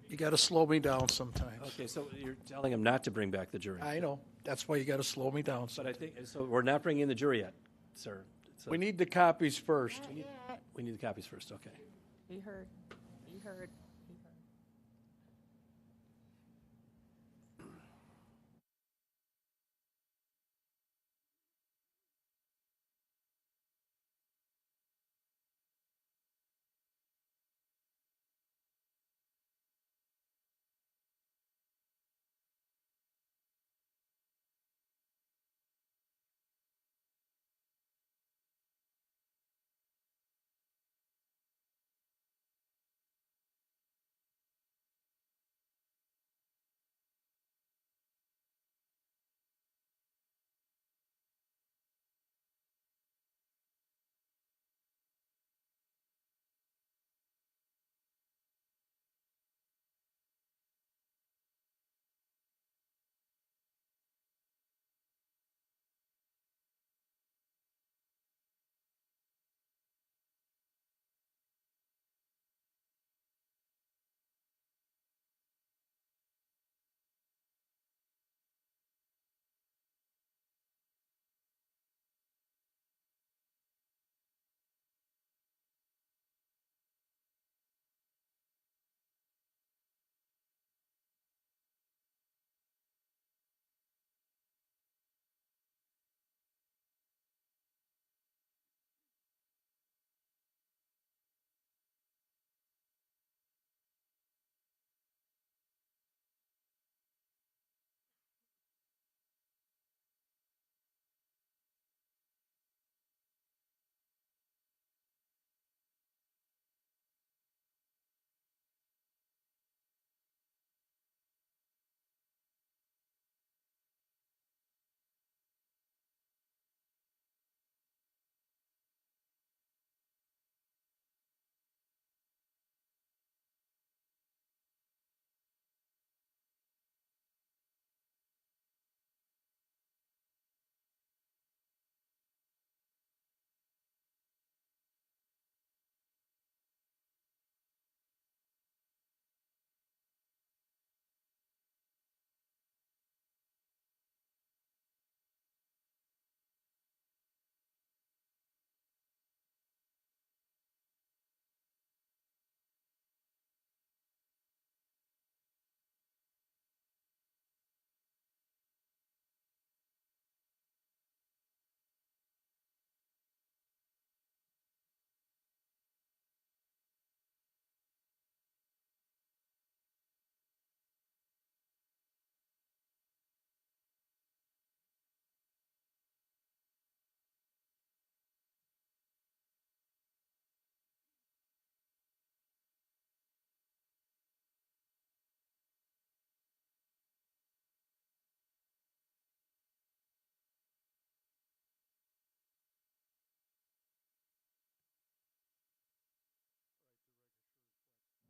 You got to slow me down sometimes. Okay, so you're telling him not to bring back the jury. I know. That's why you got to slow me down. But I think, so we're not bringing in the jury yet, sir. So We need the copies first. we need the copies first, okay. You heard. You heard.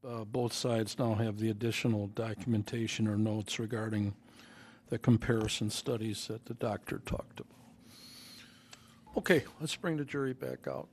Both sides now have the additional documentation or notes regarding the comparison studies that the doctor talked about. Okay, let's bring the jury back out.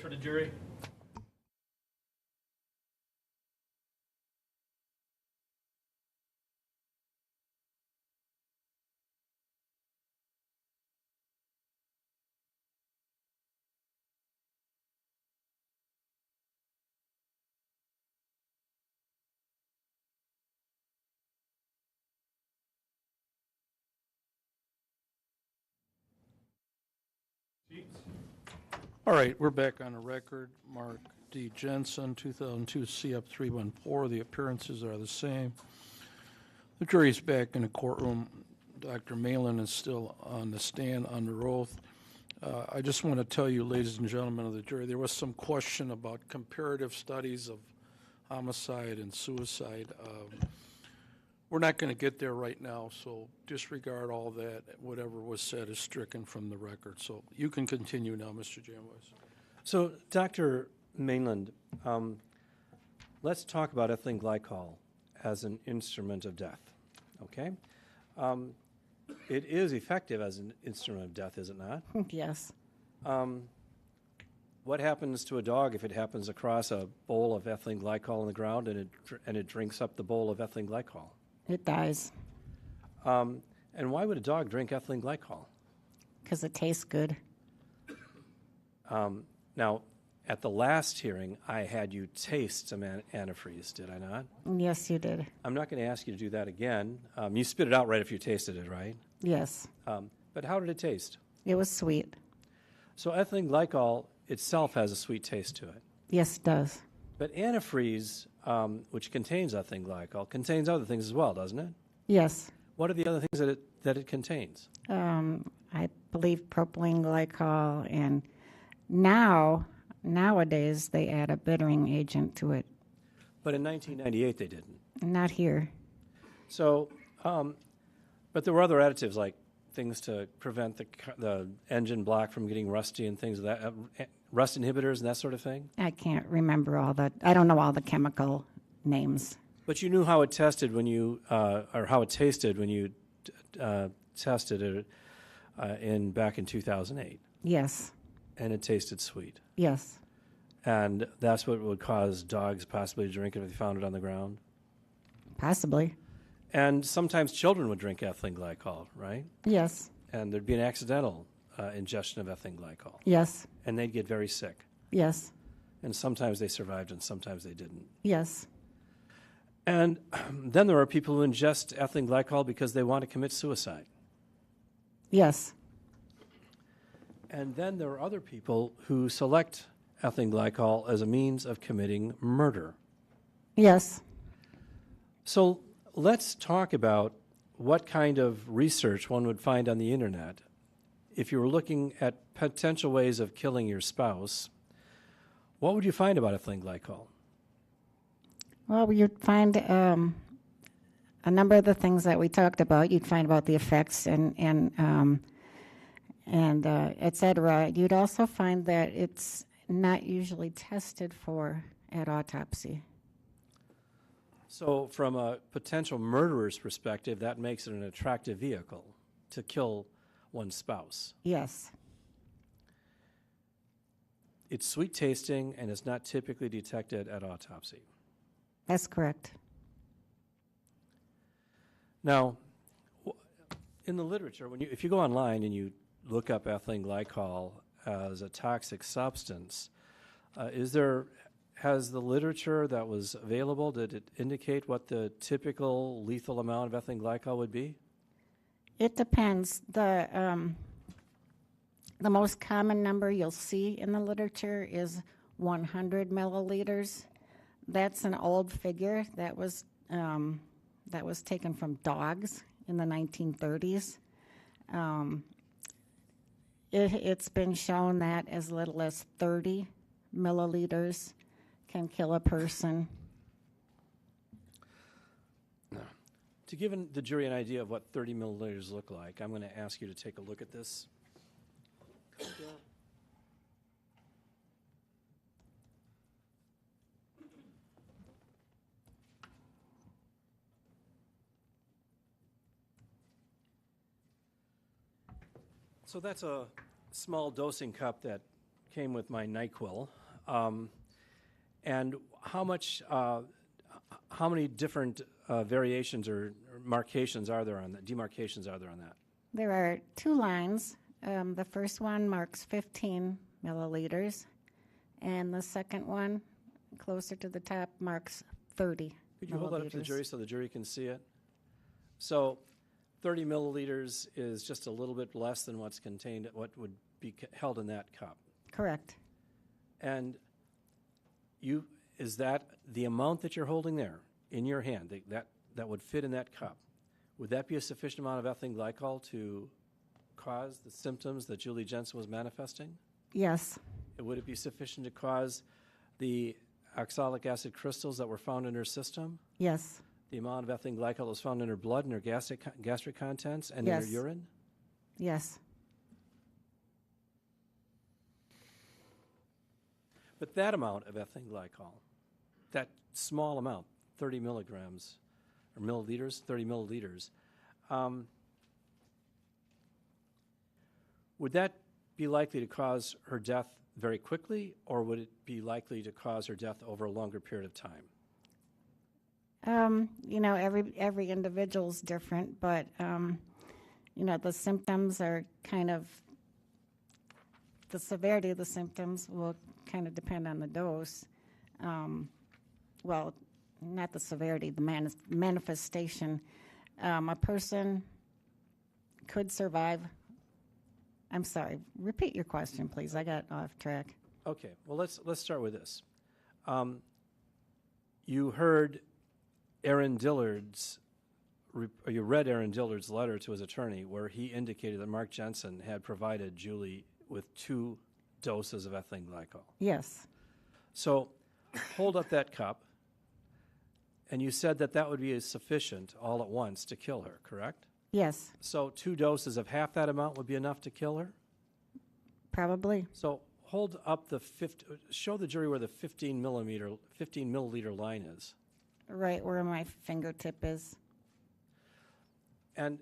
for the jury. All right, we're back on the record. Mark D. Jensen, 2002 CF 314. The appearances are the same. The jury's back in the courtroom. Dr. Malin is still on the stand under oath. I just want to tell you, ladies and gentlemen of the jury, there was some question about comparative studies of homicide and suicide. We're not going to get there right now, so disregard all that. Whatever was said is stricken from the record. So you can continue now, Mr. Jamwis. So, Dr. Mainland, let's talk about ethylene glycol as an instrument of death, okay? It is effective as an instrument of death, is it not? Yes. What happens to a dog if it happens across a bowl of ethylene glycol on the ground and it drinks up the bowl of ethylene glycol? It dies And why would a dog drink ethylene glycol? because it tastes good. Now, at the last hearing, I had you taste some antifreeze, did I not? Yes, you did. I'm not going to ask you to do that again. You spit it out right if you tasted it, right? Yes. But how did it taste? It was sweet. So ethylene glycol itself has a sweet taste to it. Yes, it does. But antifreeze, which contains ethylene glycol, contains other things as well, doesn't it? Yes. What are the other things that it contains? I believe propylene glycol, and nowadays they add a bittering agent to it. But in 1998 they didn't. Not here. So, but there were other additives like things to prevent the engine block from getting rusty and things of that, rust inhibitors and that sort of thing. I can't remember all the. I don't know all the chemical names. But you knew how it tested when you, or how it tasted when you tested it back in 2008, Yes. and it tasted sweet. Yes. And that's what would cause dogs possibly to drink it if they found it on the ground. Possibly. And sometimes children would drink ethylene glycol, right? Yes. And there'd be an accidental ingestion of ethylene glycol, Yes. and they'd get very sick. Yes. And sometimes they survived, and sometimes they didn't. Yes. And then there are people who ingest ethylene glycol because they want to commit suicide. Yes. And then there are other people who select ethylene glycol as a means of committing murder. Yes. So let's talk about what kind of research one would find on the internet if you were looking at potential ways of killing your spouse. What would you find about ethylene glycol? Well, you'd find a number of the things that we talked about. You'd find about the effects and et cetera. You'd also find that it's not usually tested for at autopsy. So from a potential murderer's perspective, that makes it an attractive vehicle to kill one's spouse. Yes. It's sweet tasting and is not typically detected at autopsy. That's correct. Now, in the literature, if you go online and you look up ethylene glycol as a toxic substance, has the literature that was available, did it indicate what the typical lethal amount of ethylene glycol would be? It depends. The most common number you'll see in the literature is 100 milliliters. That's an old figure that was taken from dogs in the 1930s. It's been shown that as little as 30 milliliters can kill a person. To give the jury an idea of what 30 milliliters look like, I'm going to ask you to take a look at this. So that's a small dosing cup that came with my NyQuil. And how many different variations or markations are there on that? Demarcations are there on that? There are 2 lines. The first one marks 15 milliliters, and the second one, closer to the top, marks 30 Could you hold that up to the milliliters. jury so the jury can see it? So 30 milliliters is just a little bit less than what's contained, what would be held in that cup. Correct. And is that the amount that you're holding there in your hand, that would fit in that cup? Would that be a sufficient amount of ethylene glycol to cause the symptoms that Julie Jensen was manifesting? Yes. Would it be sufficient to cause the oxalic acid crystals that were found in her system? Yes. The amount of ethylene glycol that was found in her blood and her gastric contents and Yes. in her urine? Yes. But that amount of ethylene glycol, that small amount, 30 milligrams, or milliliters, 30 milliliters, would that be likely to cause her death very quickly, or would it be likely to cause her death over a longer period of time? Every individual's different, but the symptoms are the severity of the symptoms will kind of depend on the dose. Well, not the severity, the manifestation. A person could survive. I'm sorry. Repeat your question, please. I got off track. Okay. Well, let's start with this. You heard Aaron Dillard's, or you read Aaron Dillard's letter to his attorney, where he indicated that Mark Jensen had provided Julie with 2 doses of ethylene glycol. Yes. So, hold up that cup, and you said that would be sufficient all at once to kill her, correct? Yes. So 2 doses of half that amount would be enough to kill her? Probably. So hold up show the jury where the 15 milliliter line is. Right where my fingertip is. And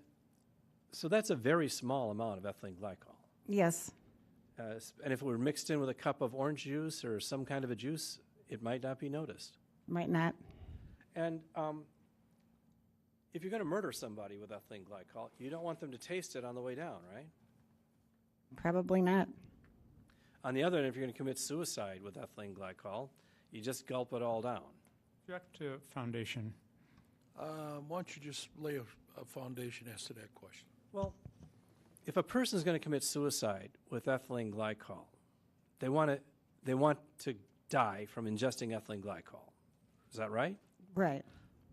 so that's a very small amount of ethylene glycol. Yes. And if it were mixed in with a cup of orange juice or some kind of a juice, it might not be noticed. Might not. And if you're going to murder somebody with ethylene glycol, you don't want them to taste it on the way down, right? Probably not. On the other hand, if you're going to commit suicide with ethylene glycol, you just gulp it all down. Object to foundation. Why don't you just lay a foundation as to that question? Well, if a person is going to commit suicide with ethylene glycol, they want to die from ingesting ethylene glycol. Is that right? Right.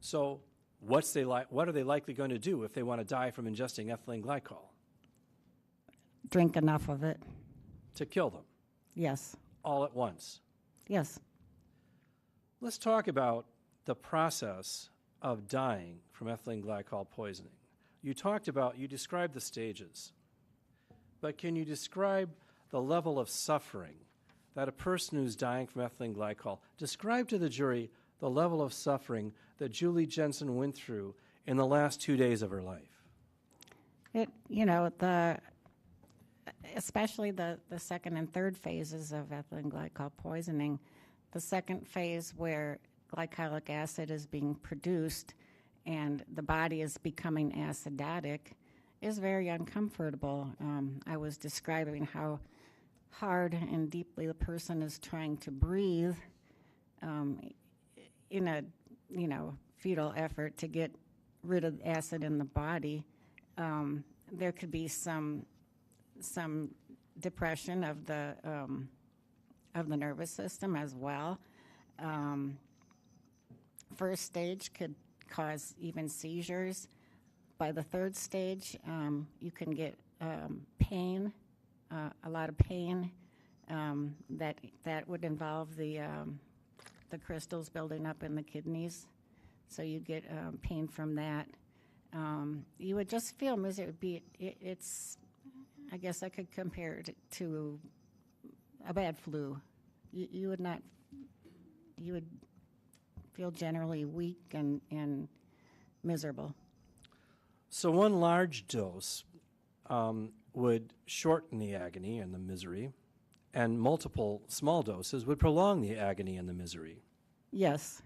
So what are they likely going to do if they want to die from ingesting ethylene glycol? Drink enough of it. To kill them Yes. all at once. Yes. Let's talk about the process of dying from ethylene glycol poisoning. You described the stages, but can you describe the level of suffering that a person who's dying from ethylene glycol, describe to the jury the level of suffering that Julie Jensen went through in the last 2 days of her life? Especially the second and third phases of ethylene glycol poisoning. The second phase, where glycolic acid is being produced and the body is becoming acidotic, is very uncomfortable. I was describing how hard and deeply the person is trying to breathe in a futile effort to get rid of acid in the body. There could be some depression of the nervous system as well. First stage could cause even seizures. By the third stage, you can get pain, a lot of pain. That would involve the crystals building up in the kidneys, so you get pain from that. You would just feel misery. I guess I could compare it to a bad flu. You would feel generally weak and miserable. So one large dose would shorten the agony and the misery, and multiple small doses would prolong the agony and the misery. Yes.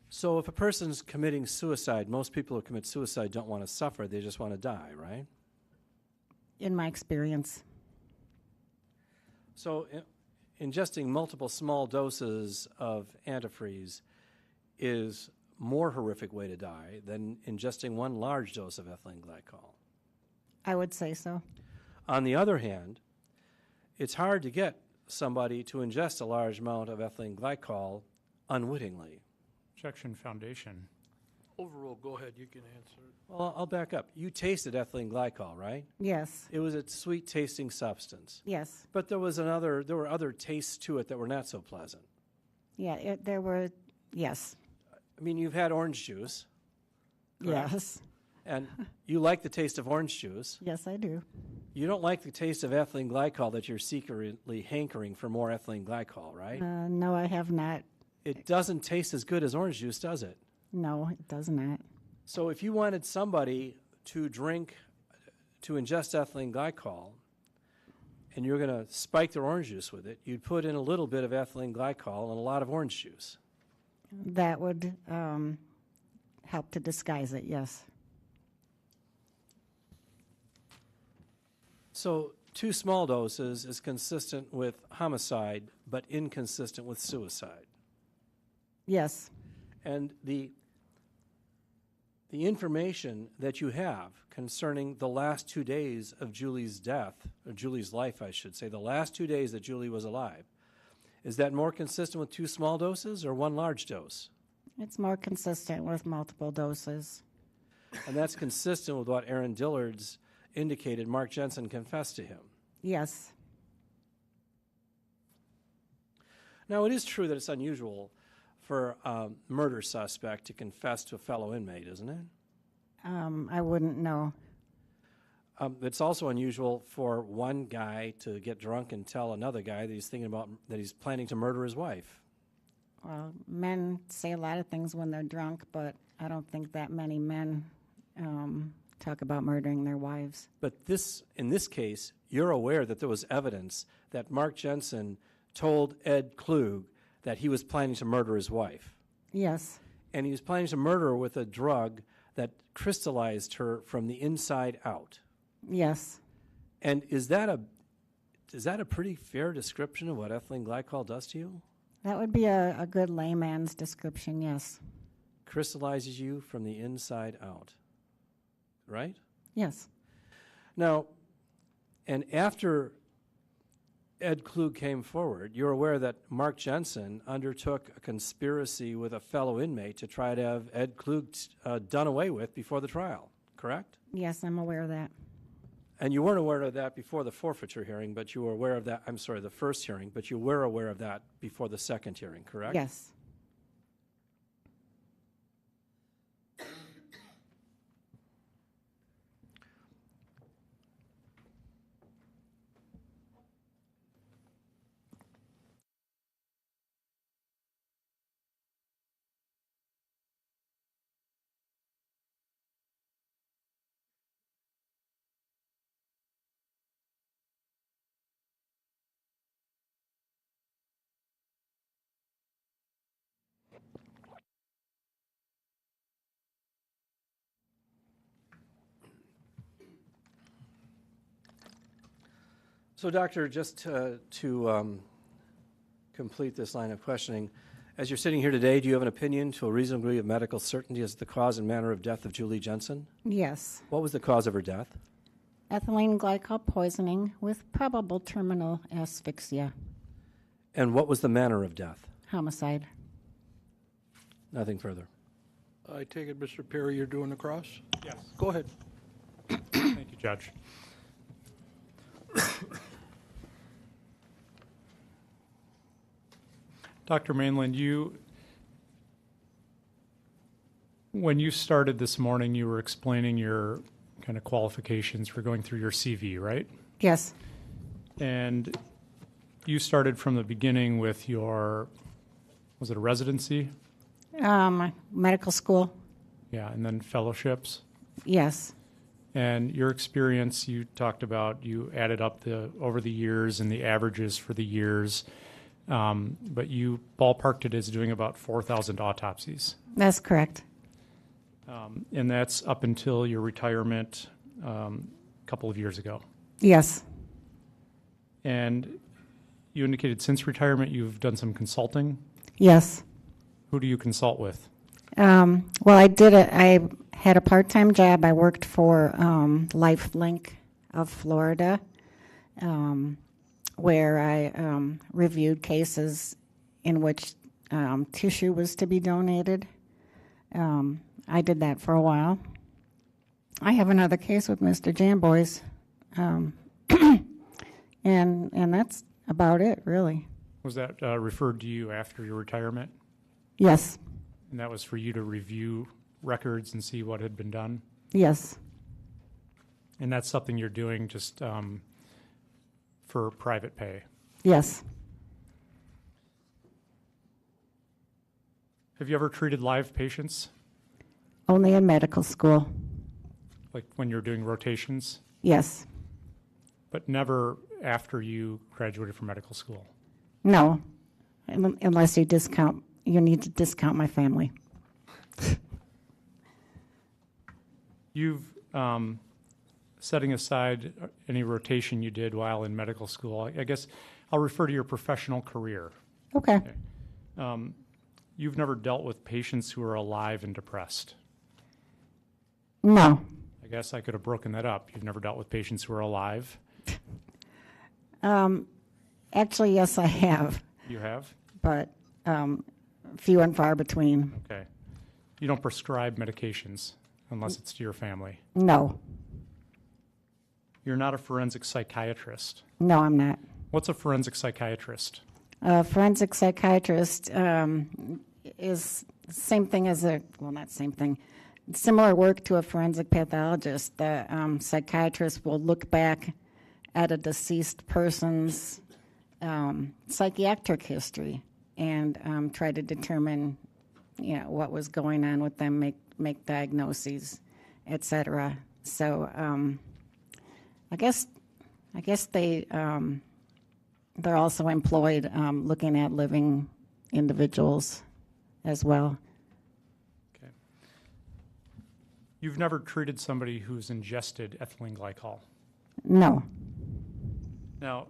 So if a person's committing suicide, most people who commit suicide don't want to suffer, they just want to die, right? In my experience. So ingesting multiple small doses of antifreeze is more horrific way to die than ingesting one large dose of ethylene glycol. I would say so. On the other hand, it's hard to get somebody to ingest a large amount of ethylene glycol unwittingly. Objection foundation. Overall, go ahead, you can answer it. Well, I'll back up. You tasted ethylene glycol, right? Yes. It was a sweet tasting substance. Yes. But there were other tastes to it that were not so pleasant. Yeah, there were, yes. I mean, you've had orange juice, correct? Yes. And you like the taste of orange juice. Yes, I do. You don't like the taste of ethylene glycol that you're secretly hankering for more ethylene glycol, right? No, I have not. It doesn't taste as good as orange juice, does it? No, it does not. So if you wanted somebody to ingest ethylene glycol, and you're going to spike their orange juice with it, you'd put in a little bit of ethylene glycol and a lot of orange juice. That would help to disguise it, yes. So 2 small doses is consistent with homicide, but inconsistent with suicide. Yes. And the information that you have concerning the last 2 days of Julie's death, or Julie's life, I should say, the last 2 days that Julie was alive, is that more consistent with 2 small doses or 1 large dose? It's more consistent with multiple doses. And that's consistent with what Aaron Dillard's indicated Mark Jensen confessed to him. Yes. Now, it is true that it's unusual for a murder suspect to confess to a fellow inmate, isn't it? I wouldn't know. It's also unusual for one guy to get drunk and tell another guy that he's planning to murder his wife. Well, men say a lot of things when they're drunk, but I don't think that many men talk about murdering their wives. But in this case, you're aware that there was evidence that Mark Jensen told Ed Klug that he was planning to murder his wife. Yes. And he was planning to murder her with a drug that crystallized her from the inside out. Yes. And is that a pretty fair description of what ethylene glycol does to you? That would be a good layman's description, yes. Crystallizes you from the inside out, right? Yes. Now, and after Ed Klug came forward, you're aware that Mark Jensen undertook a conspiracy with a fellow inmate to try to have Ed Klug done away with before the trial, correct? Yes, I'm aware of that. And you weren't aware of that before the forfeiture hearing, but you were aware of that, the first hearing, but you were aware of that before the second hearing, correct? Yes. So, Doctor, just to complete this line of questioning, as you're sitting here today, do you have an opinion to a reasonable degree of medical certainty as to the cause and manner of death of Julie Jensen? Yes. What was the cause of her death? Ethylene glycol poisoning with probable terminal asphyxia. And what was the manner of death? Homicide. Nothing further. I take it, Mr. Perry, you're doing the cross? Yes. Go ahead. Thank you, Judge. Dr. Mainland, when you started this morning, you were explaining your kind of qualifications for going through your CV, right? Yes. And you started from the beginning with was it a residency? Medical school. Yeah, and then fellowships. Yes. And your experience, you talked about, you added up over the years and the averages for the years, but you ballparked it as doing about 4,000 autopsies. That's correct. And that's up until your retirement a couple of years ago. Yes. And you indicated since retirement you've done some consulting. Yes. Who do you consult with? Well, I had a part-time job. I worked for LifeLink of Florida, where I reviewed cases in which tissue was to be donated. I did that for a while. I have another case with Mr. Jamboys, and that's about it, really. Was that referred to you after your retirement? Yes. And that was for you to review records and see what had been done? Yes. And that's something you're doing just for private pay? Yes. Have you ever treated live patients, Only in medical school. like when you're doing rotations, Yes. but never after you graduated from medical school? No, unless you need to discount my family. You've, setting aside any rotation you did while in medical school, I guess I'll refer to your professional career. Okay. You've never dealt with patients who are alive and depressed. No. I guess I could have broken that up. You've never dealt with patients who are alive? Actually, yes, I have, You have? but few and far between. Okay. You don't prescribe medications unless it's to your family. No. You're not a forensic psychiatrist. No, I'm not. What's a forensic psychiatrist? A forensic psychiatrist is the same thing as not same thing, similar work to a forensic pathologist. The psychiatrist will look back at a deceased person's psychiatric history and try to determine, what was going on with them, make diagnoses, etc. So I guess they're also employed looking at living individuals as well. Okay. You've never treated somebody who's ingested ethylene glycol. No. Now,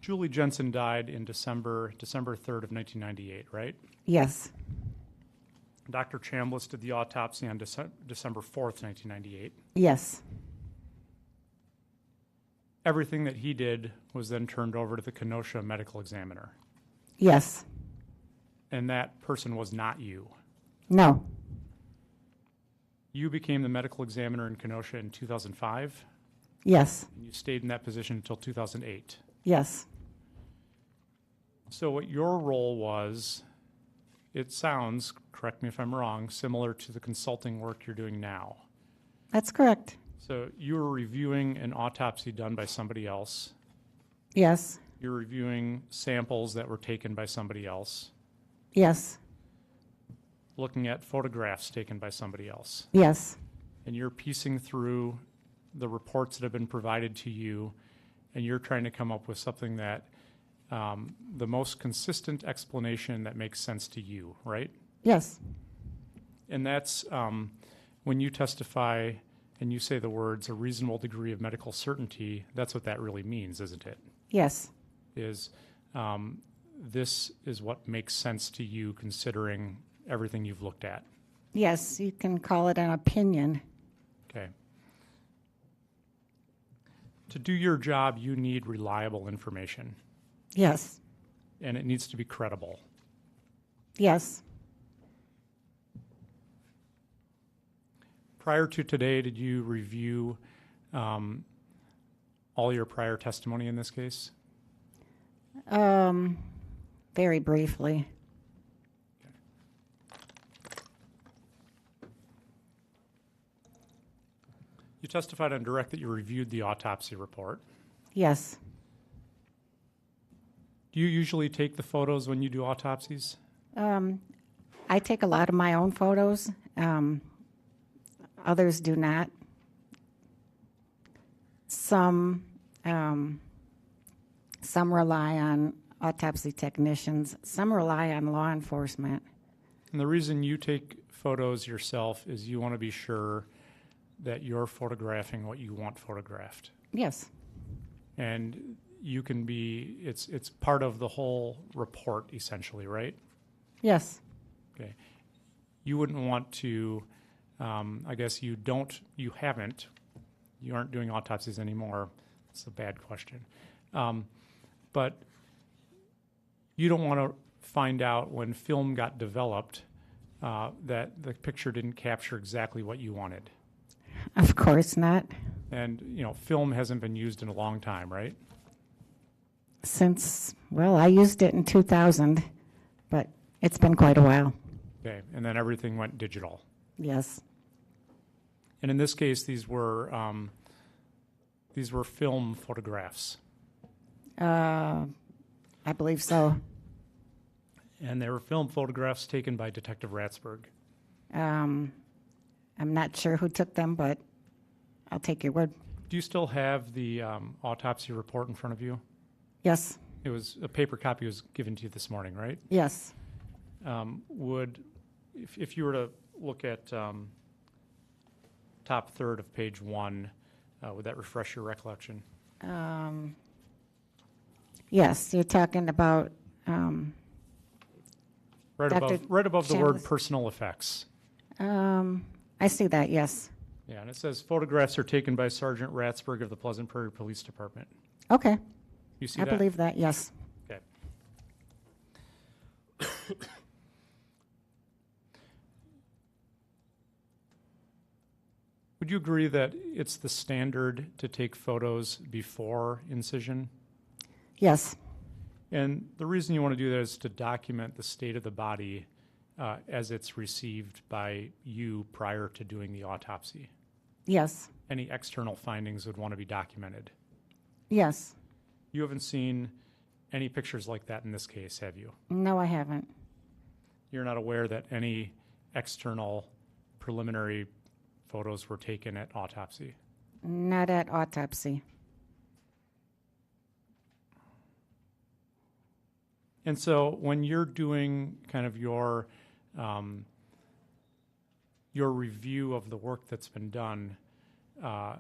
Julie Jensen died in December 3rd of 1998, right? Yes. Dr. Chambliss did the autopsy on December 4th, 1998. Yes. Everything that he did was then turned over to the Kenosha medical examiner. Yes. And that person was not you. No. You became the medical examiner in Kenosha in 2005, Yes. and you stayed in that position until 2008. Yes. So what your role was, it sounds, correct me if I'm wrong, similar to the consulting work you're doing now. That's correct. So you were reviewing an autopsy done by somebody else. Yes. You're reviewing samples that were taken by somebody else. Yes. Looking at photographs taken by somebody else. Yes. And you're piecing through the reports that have been provided to you, and you're trying to come up with something that the most consistent explanation that makes sense to you, right? Yes. And that's when you testify and you say the words a reasonable degree of medical certainty, that's what that really means, isn't it? Yes. Is this is what makes sense to you considering everything you've looked at. Yes, you can call it an opinion. Okay. To do your job, you need reliable information, Yes. and it needs to be credible. Yes. Prior to today, did you review all your prior testimony in this case? Very briefly. You testified on direct that you reviewed the autopsy report. Yes. Do you usually take the photos when you do autopsies? I take a lot of my own photos. Others do not. Some rely on autopsy technicians. Some rely on law enforcement. And the reason you take photos yourself is you want to be sure that you're photographing what you want photographed. Yes. And you can be, it's part of the whole report essentially, right? Yes. Okay. You wouldn't want to, I guess you aren't doing autopsies anymore. It's a bad question. But you don't want to find out when film got developed that the picture didn't capture exactly what you wanted. Of course not. And, film hasn't been used in a long time, right? I used it in 2000, but it's been quite a while. Okay. And then everything went digital. Yes. And in this case, these were film photographs. I believe so. And they were film photographs taken by Detective Ratsburg. I'm not sure who took them, but I'll take your word. Do you still have the autopsy report in front of you? Yes. It was a paper copy was given to you this morning, right? Yes. If you were to look at top third of page 1, would that refresh your recollection? Yes, you're talking about Right Dr. above the word Chambliss. personal effects. I see that, yes. Yeah, and it says photographs are taken by Sergeant Ratsburg of the Pleasant Prairie Police Department. Okay. You see I that? believe that, yes. Okay. Would you agree that it's the standard to take photos before incision? Yes. And the reason you want to do that is to document the state of the body as it's received by you prior to doing the autopsy. Yes. Any external findings would want to be documented. Yes. You haven't seen any pictures like that in this case, have you? No, I haven't. You're not aware that any external preliminary photos were taken at autopsy? Not at autopsy. And so when you're doing kind of your review of the work that's been done, a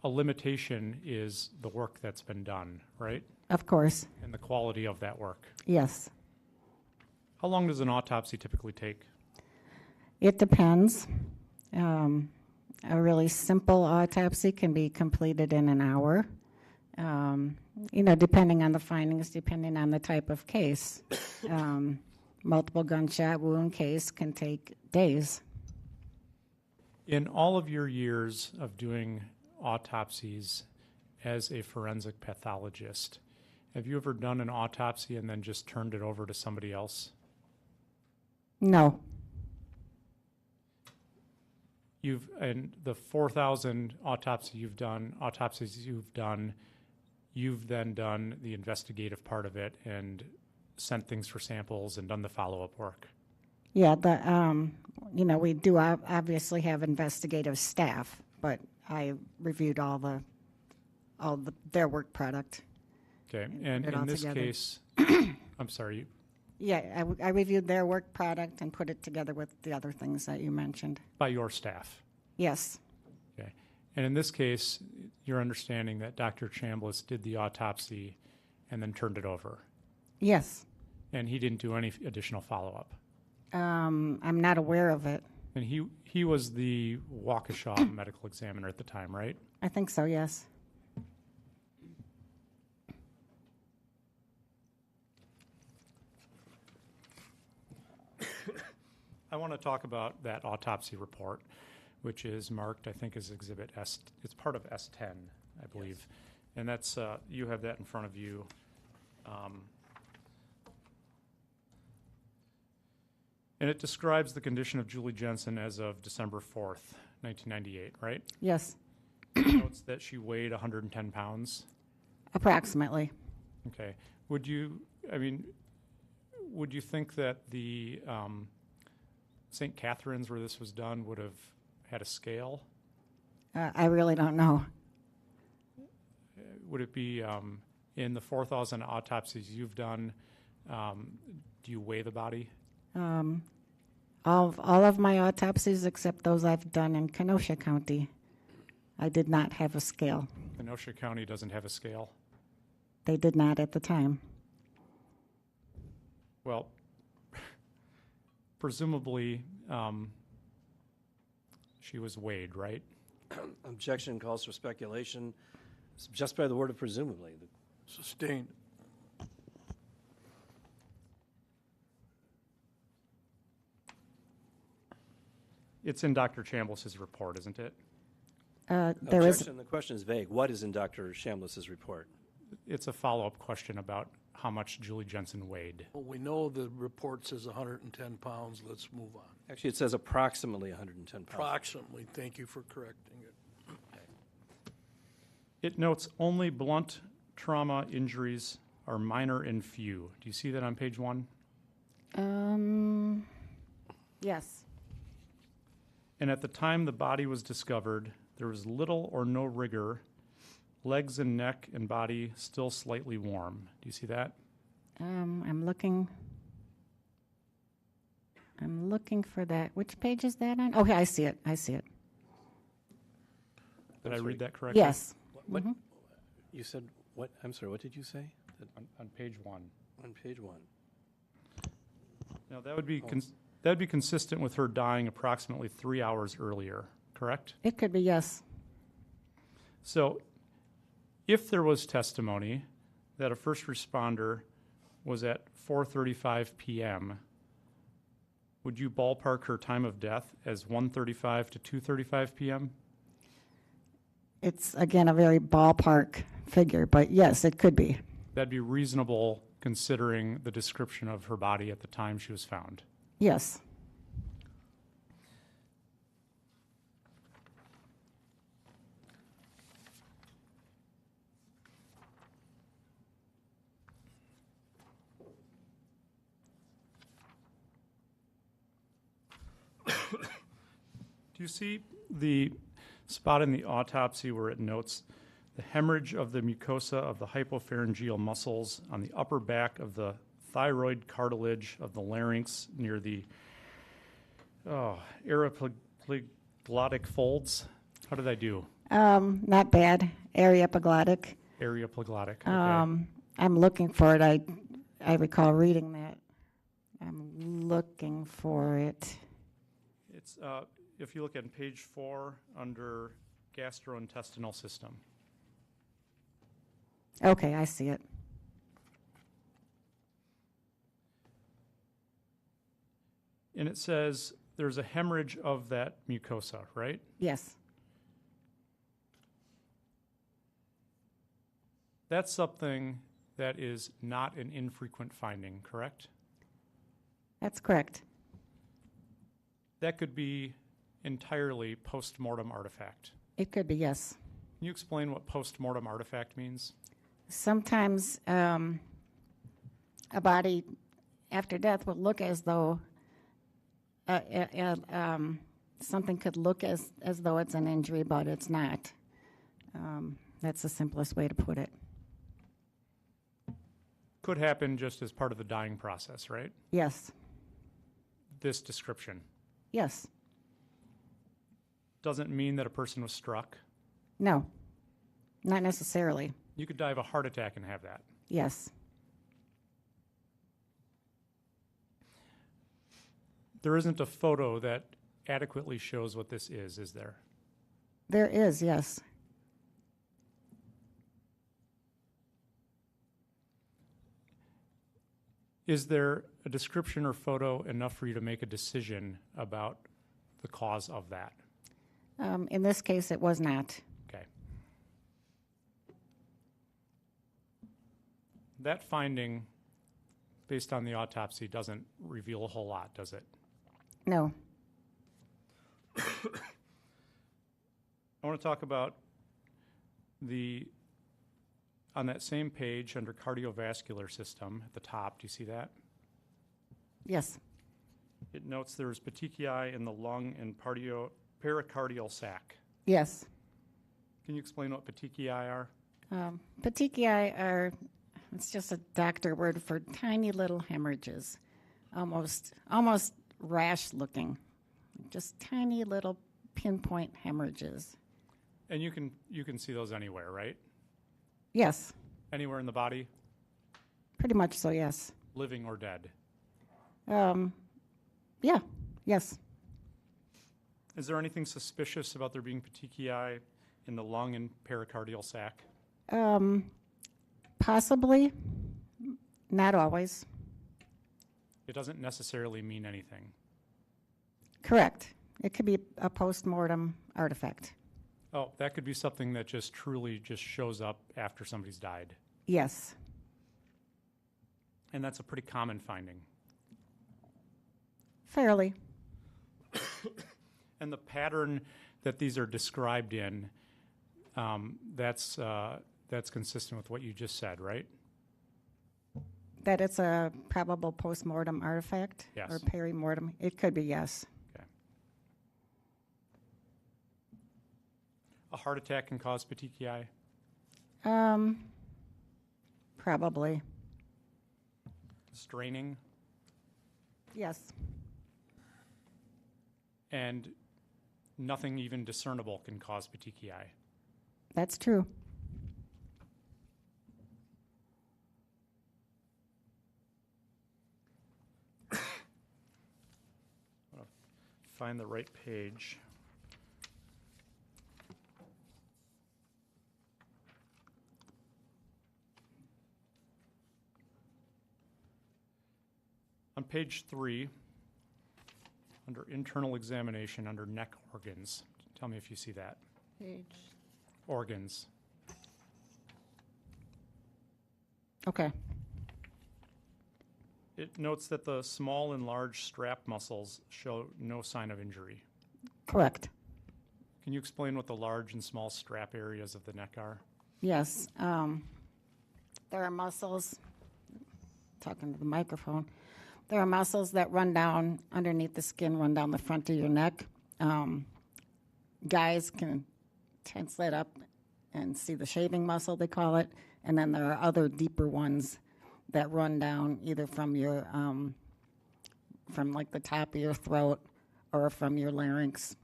limitation is the work that's been done, right? Of course. And the quality of that work. Yes. How long does an autopsy typically take? It depends. A really simple autopsy can be completed in an hour. Depending on the findings, depending on the type of case. Multiple gunshot wound case can take days. In all of your years of doing autopsies as a forensic pathologist, have you ever done an autopsy and then just turned it over to somebody else? No. And the 4,000 autopsies you've done, you've then done the investigative part of it and sent things for samples and done the follow-up work. Yeah, we do obviously have investigative staff, but I reviewed their work product. Okay, and Put it in all this together. case, I'm sorry, Yeah, I reviewed their work product and put it together with the other things that you mentioned. by your staff. Yes. Okay, and in this case, you're understanding that Dr. Chambliss did the autopsy and then turned it over, Yes. and he didn't do any additional follow-up. I'm not aware of it. And he was the Waukesha medical examiner at the time, right? I think so, yes. I want to talk about that autopsy report, which is marked, I think, as Exhibit S. It's part of S10, I believe. Yes. And that's, you have that in front of you. And it describes the condition of Julie Jensen as of December 4th, 1998, right? Yes, It notes that she weighed 110 pounds. approximately. Okay. Would you think that the St. Catherine's, where this was done, would have had a scale? I really don't know. Would it be in the 4,000 autopsies you've done, do you weigh the body? All of my autopsies, except those I've done in Kenosha County, I did not have a scale. Kenosha County doesn't have a scale. They did not at the time. Well, presumably she was weighed, right? Objection calls for speculation just by the word of presumably. Sustained. It's in Dr. Chambliss's report, isn't it? There is. Objection, the question is vague. What is in Dr. Chambliss's report? It's a follow-up question about how much Julie Jensen weighed. Well, we know the report says 110 pounds. Let's move on. Actually, it says approximately 110 pounds. Approximately. Thank you for correcting it. It notes only blunt trauma injuries are minor and few. Do you see that on page 1? Yes. And at the time the body was discovered, there was little or no rigor, legs and neck and body still slightly warm. Do you see that? I'm looking for that. Which page is that on? Okay, I see it. Did I read that correctly? Yes. What, you said what? I'm sorry, what did you say? On page 1. On page 1. Now, that would be consistent with her dying approximately 3 hours earlier, correct? It could be, yes. So, if there was testimony that a first responder was at 4:35 p.m., would you ballpark her time of death as 1:35 to 2:35 p.m.? It's, again, a very ballpark figure, but yes, it could be. That'd be reasonable considering the description of her body at the time she was found. Yes. Do you see the spot in the autopsy where it notes the hemorrhage of the mucosa of the hypopharyngeal muscles on the upper back of the thyroid cartilage of the larynx near the areoepiglottic folds? How did I do? Not bad. Areoepiglottic. Areoepiglottic. Okay. I'm looking for it. I recall reading that. I'm looking for it. It's if you look at page 4 under gastrointestinal system. Okay, I see it. And it says there's a hemorrhage of that mucosa, right? Yes. That's something that is not an infrequent finding, correct? That's correct. That could be entirely post-mortem artifact. It could be, yes. Can you explain what post-mortem artifact means? Sometimes a body after death will look as though something could look as though it's an injury, but it's not. That's the simplest way to put it. Could happen just as part of the dying process, right? Yes. This description Yes. doesn't mean that a person was struck. No. Not necessarily. You could die of a heart attack and have that. Yes. There isn't a photo that adequately shows what this is there? There is, yes. Is there a description or photo enough for you to make a decision about the cause of that? In this case, it was not. Okay. That finding, based on the autopsy, doesn't reveal a whole lot, does it? No. I want to talk about on that same page under cardiovascular system at the top. Do you see that? Yes. It notes there was petechiae in the lung and pericardial sac. Yes. Can you explain what petechiae are? Petechiae are, it's just a doctor word for tiny little hemorrhages, almost rash looking, just tiny little pinpoint hemorrhages. And you can see those anywhere, right? Yes, Anywhere in the body, pretty much so, yes. living or dead. Yeah, yes. Is there anything suspicious about there being petechiae in the lung and pericardial sac? Possibly, not always. It doesn't necessarily mean anything. Correct. It could be a post-mortem artifact. Oh, that could be something that just truly just shows up after somebody's died. Yes. And that's a pretty common finding. Fairly. And the pattern that these are described in, that's consistent with what you just said, right? That it's a probable post-mortem artifact? Yes. Or peri-mortem? It could be, yes. Okay. A heart attack can cause petechiae? Probably. Straining? Yes. And nothing even discernible can cause petechiae. That's true. Find the right page. On page 3, under internal examination, under neck organs, tell me if you see that. Page. Organs. Okay. It notes that the small and large strap muscles show no sign of injury. Correct. Can you explain what the large and small strap areas of the neck are? Yes. There are muscles, talking to the microphone, there are muscles that run down underneath the skin, run down the front of your neck. Guys can tense that up and see the shaving muscle, they call it. And then there are other deeper ones that run down either from your, from like the top of your throat or from your larynx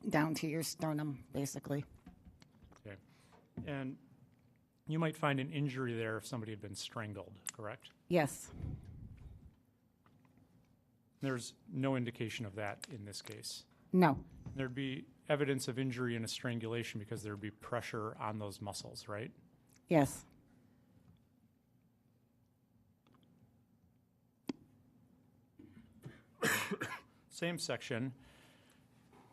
down to your sternum, basically. Okay. And you might find an injury there if somebody had been strangled, correct? Yes. There's no indication of that in this case. No. There'd be evidence of injury in a strangulation because there'd be pressure on those muscles, right? Yes. Same section.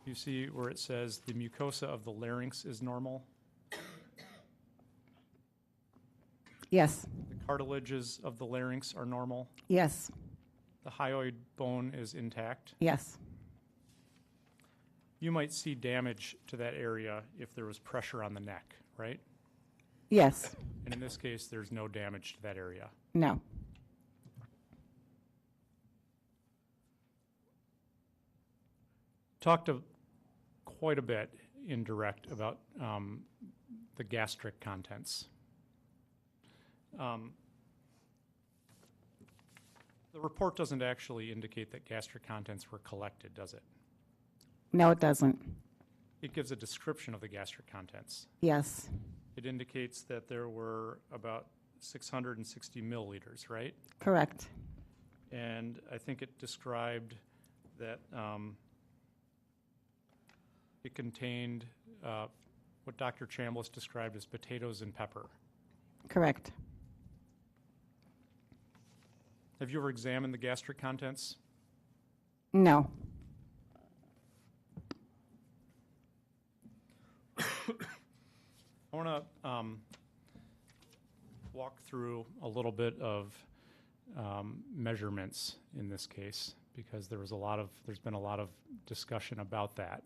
You see where it says the mucosa of the larynx is normal. Yes. The cartilages of the larynx are normal. Yes. The hyoid bone is intact. Yes. You might see damage to that area if there was pressure on the neck, right? Yes. And in this case, there's no damage to that area. No. Talked quite a bit in direct about the gastric contents. The report doesn't actually indicate that gastric contents were collected, does it? No, it doesn't. It gives a description of the gastric contents. Yes. It indicates that there were about 660 milliliters, right? Correct. And I think it described that it contained what Dr. Chambliss described as potatoes and pepper. Correct. Have you ever examined the gastric contents? No. I want to walk through a little bit of measurements in this case because there's been a lot of discussion about that.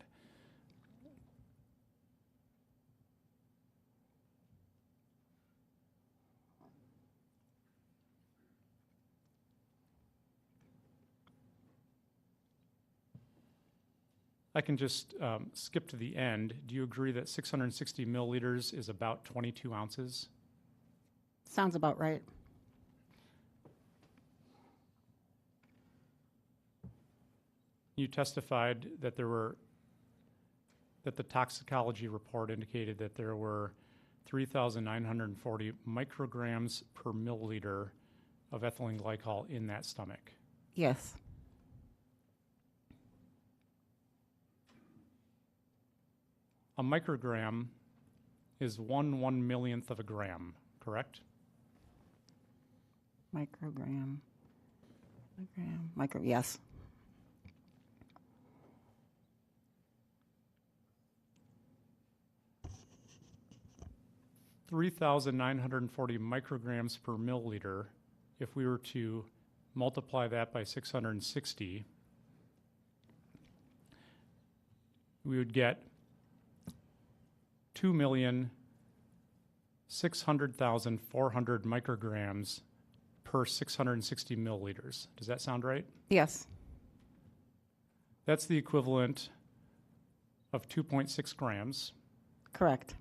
I can just skip to the end. Do you agree that 660 milliliters is about 22 ounces? Sounds about right. You testified that the toxicology report indicated that there were 3,940 micrograms per milliliter of ethylene glycol in that stomach. Yes. A microgram is 1/1,000,000th of a gram, correct? Microgram. Yes. $3,940 micrograms per milliliter. If we were to multiply that by 660, we would get 2,600,400 micrograms per 660 milliliters. Does that sound right? Yes. That's the equivalent of 2.6 grams, Correct.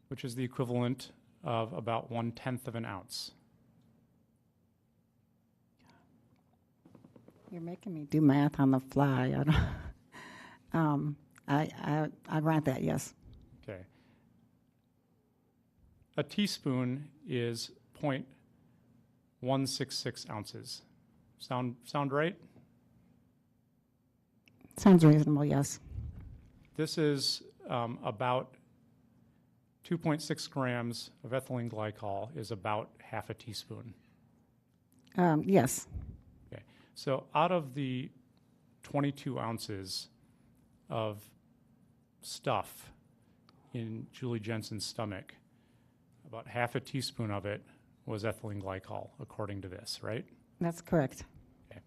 which is the equivalent of about 1/10 of an ounce. You're making me do math on the fly. I grant that, yes. Okay. A teaspoon is 0.166 ounces. Sound right? Sounds reasonable, yes. This is about 2.6 grams of ethylene glycol is about half a teaspoon. Yes. Okay. So out of the 22 ounces of stuff in Julie Jensen's stomach, about half a teaspoon of it was ethylene glycol, according to this, right? That's correct. Okay.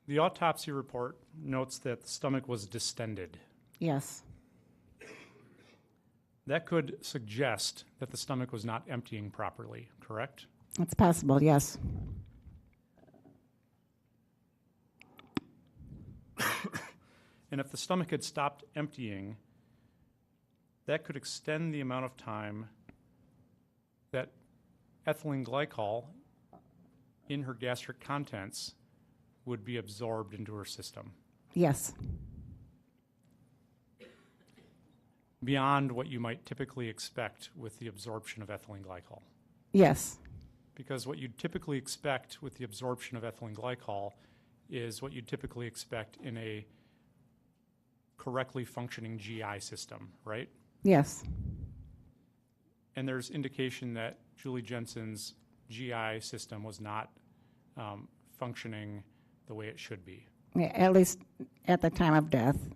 The autopsy report notes that the stomach was distended. Yes. That could suggest that the stomach was not emptying properly, correct? It's possible, yes. And if the stomach had stopped emptying, that could extend the amount of time that ethylene glycol in her gastric contents would be absorbed into her system, Yes. beyond what you might typically expect with the absorption of ethylene glycol. Yes. Because what you'd typically expect with the absorption of ethylene glycol is what you'd typically expect in a correctly functioning GI system, right? Yes. And there's indication that Julie Jensen's GI system was not functioning the way it should be. Yeah, at least at the time of death.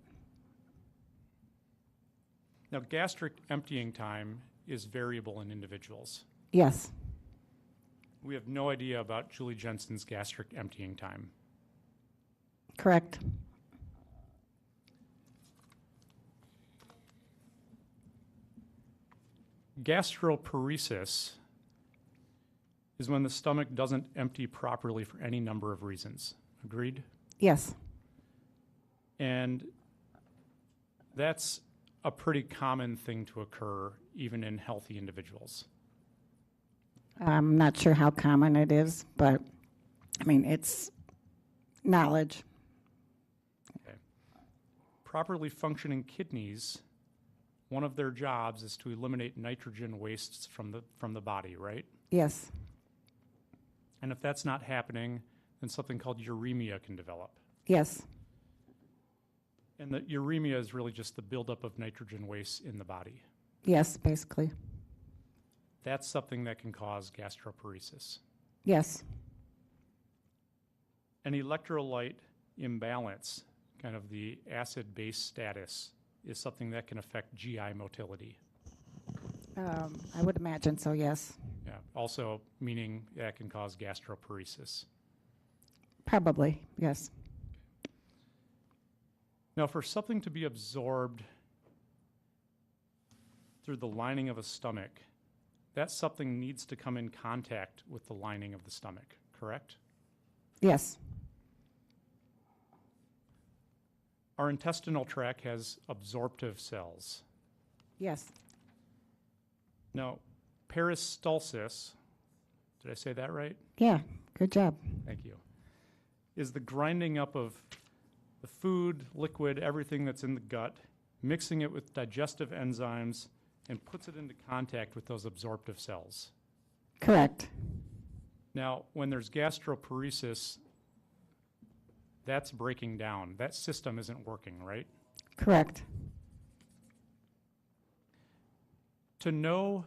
Now, gastric emptying time is variable in individuals. Yes. We have no idea about Julie Jensen's gastric emptying time. Correct. Gastroparesis is when the stomach doesn't empty properly for any number of reasons. Agreed? Yes. And that's a pretty common thing to occur even in healthy individuals. I'm not sure how common it is, but I mean, it's knowledge. Okay. Properly functioning kidneys, one of their jobs is to eliminate nitrogen wastes from the body, right? Yes. And if that's not happening, then something called uremia can develop. Yes. And the uremia is really just the buildup of nitrogen waste in the body. Yes, basically. That's something that can cause gastroparesis. Yes. An electrolyte imbalance, kind of the acid-base status, is something that can affect GI motility. I would imagine so, yes. Yeah. Also meaning that can cause gastroparesis. Probably, yes. Now, for something to be absorbed through the lining of a stomach that something needs to come in contact with the lining of the stomach, correct? Yes. Our intestinal tract has absorptive cells. Yes. Now, peristalsis, did I say that right? Yeah. Good job. Thank you. Is the grinding up of the food, liquid, everything that's in the gut, mixing it with digestive enzymes, and puts it into contact with those absorptive cells. Correct. Now, when there's gastroparesis, that's breaking down. That system isn't working, right? Correct. To know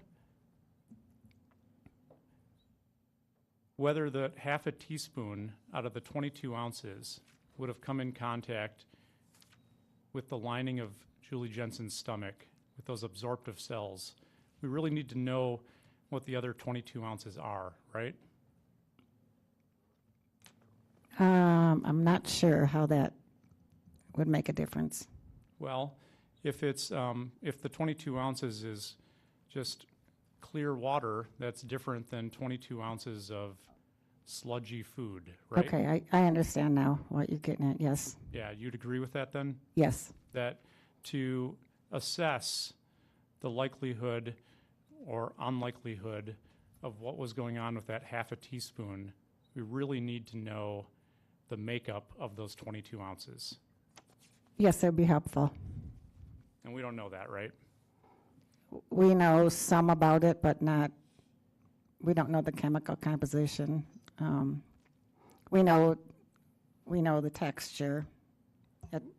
whether the half a teaspoon out of the 22 ounces would have come in contact with the lining of Julie Jensen's stomach, with those absorptive cells, we really need to know what the other 22 ounces are, right? I'm not sure how that would make a difference. Well, if it's if the 22 ounces is just clear water, that's different than 22 ounces of sludgy food, right? Okay, I understand now what you're getting at. Yes. Yeah, you'd agree with that then? Yes. That to assess the likelihood or unlikelihood of what was going on with that half a teaspoon, we really need to know the makeup of those 22 ounces. Yes, that'd be helpful. And we don't know that, right? We know some about it, but we don't know the chemical composition. We know the texture,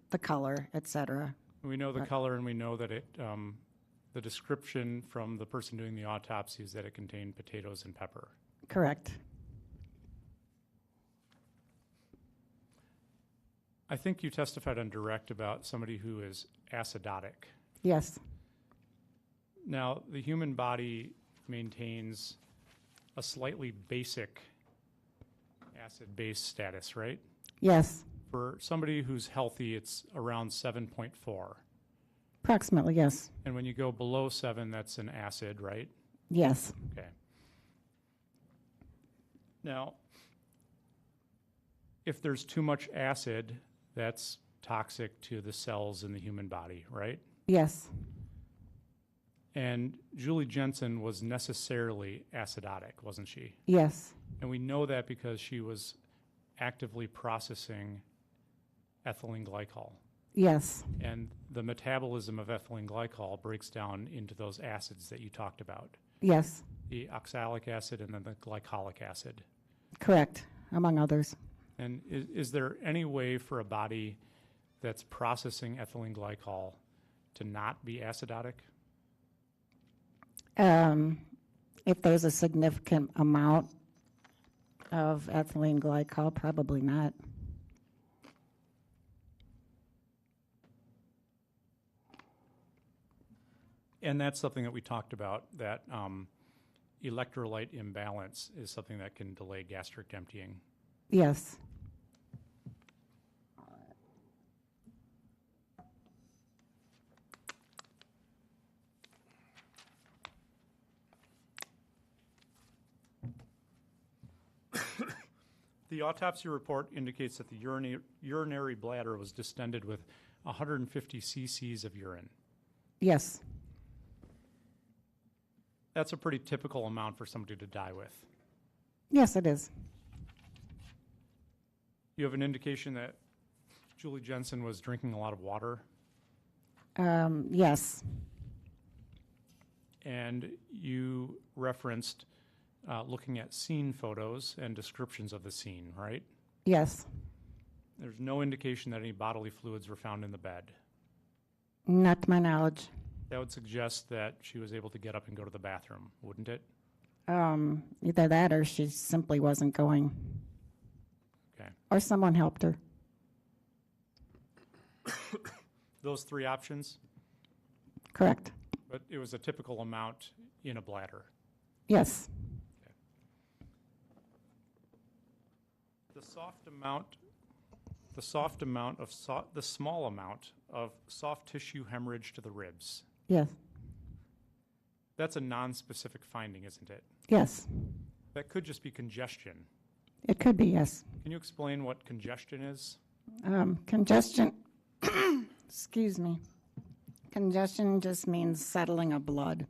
the color, etc. We know the color, and we know that it, the description from the person doing the autopsy is that it contained potatoes and pepper. Correct. I think you testified on direct about somebody who is acidotic. Yes. Now, the human body maintains a slightly basic acid-base status, right? Yes. For somebody who's healthy, it's around 7.4. Approximately, yes. And when you go below 7, that's an acid, right? Yes. Okay. Now, if there's too much acid, that's toxic to the cells in the human body, right? Yes. And Julie Jensen was necessarily acidotic, wasn't she? Yes. And we know that because she was actively processing ethylene glycol. Yes. And the metabolism of ethylene glycol breaks down into those acids that you talked about, Yes. the oxalic acid and then the glycolic acid. Correct, among others. And is there any way for a body that's processing ethylene glycol to not be acidotic? If there's a significant amount of ethylene glycol, probably not. And that's something that we talked about, that electrolyte imbalance is something that can delay gastric emptying. Yes. The autopsy report indicates that the urinary bladder was distended with 150 cc's of urine. Yes. That's a pretty typical amount for somebody to die with. Yes, it is. You have an indication that Julie Jensen was drinking a lot of water, Yes. and you referenced looking at scene photos and descriptions of the scene, right? Yes. There's no indication that any bodily fluids were found in the bed. Not to my knowledge. That would suggest that she was able to get up and go to the bathroom, wouldn't it? Either that or she simply wasn't going. Okay. Or someone helped her. Those three options, Correct. but it was a typical amount in a bladder. Yes. The small amount of soft tissue hemorrhage to the ribs. Yes. That's a non-specific finding, isn't it? Yes, That could just be congestion. it could be, yes. Can you explain what congestion is? Congestion, excuse me. Congestion just means settling of blood.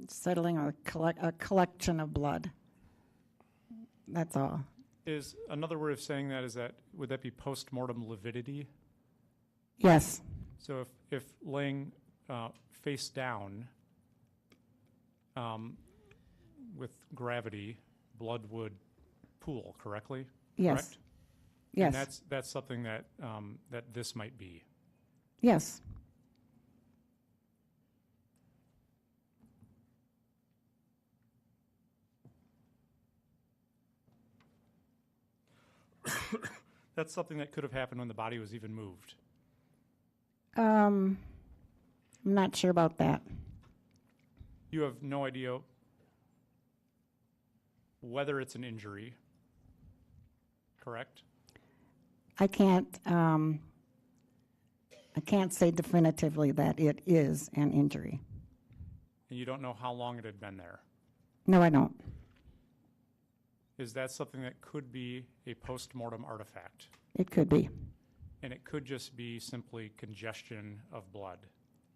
Settling or a collection of blood. That's all. Is another way of saying that is that, would that be post-mortem lividity? Yes, So if laying face down with gravity, blood would pool, correctly? yes, Correct? yes, And that's something that that this might be. yes. That's something that could have happened when the body was even moved. I'm not sure about that. You have no idea whether it's an injury, correct? I can't say definitively that it is an injury. And you don't know how long it had been there. No, I don't. Is that something that could be a post-mortem artifact? It could be. And it could just be simply congestion of blood.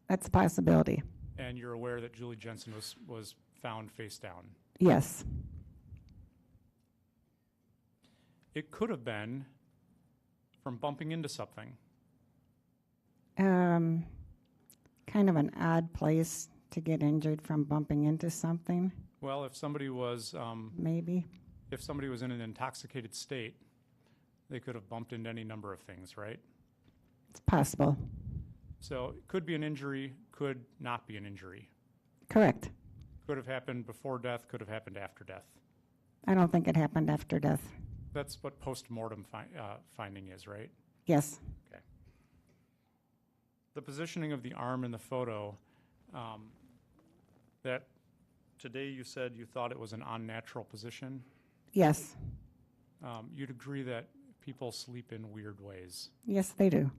That's a possibility. And you're aware that Julie Jensen was found face down. Yes. It could have been from bumping into something. Kind of an odd place to get injured from bumping into something, Well, if somebody was maybe. if somebody was in an intoxicated state, they could have bumped into any number of things, right? It's possible. So it could be an injury, could not be an injury. Correct. Could have happened before death, could have happened after death. I don't think it happened after death. That's what post-mortem finding is, right? Yes. Okay. The positioning of the arm in the photo, that today you said you thought it was an unnatural position. Yes. You'd agree that people sleep in weird ways. Yes, they do.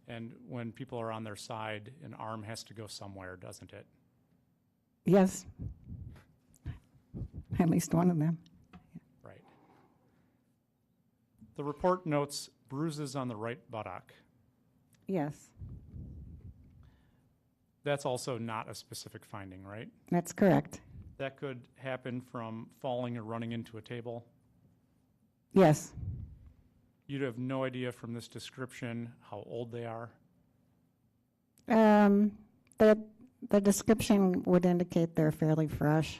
And when people are on their side, an arm has to go somewhere, doesn't it? Yes. At least one of them. Right. The report notes bruises on the right buttock. Yes. That's also not a specific finding, right? That's correct. That could happen from falling or running into a table. Yes. You'd have no idea from this description how old they are. The description would indicate they're fairly fresh.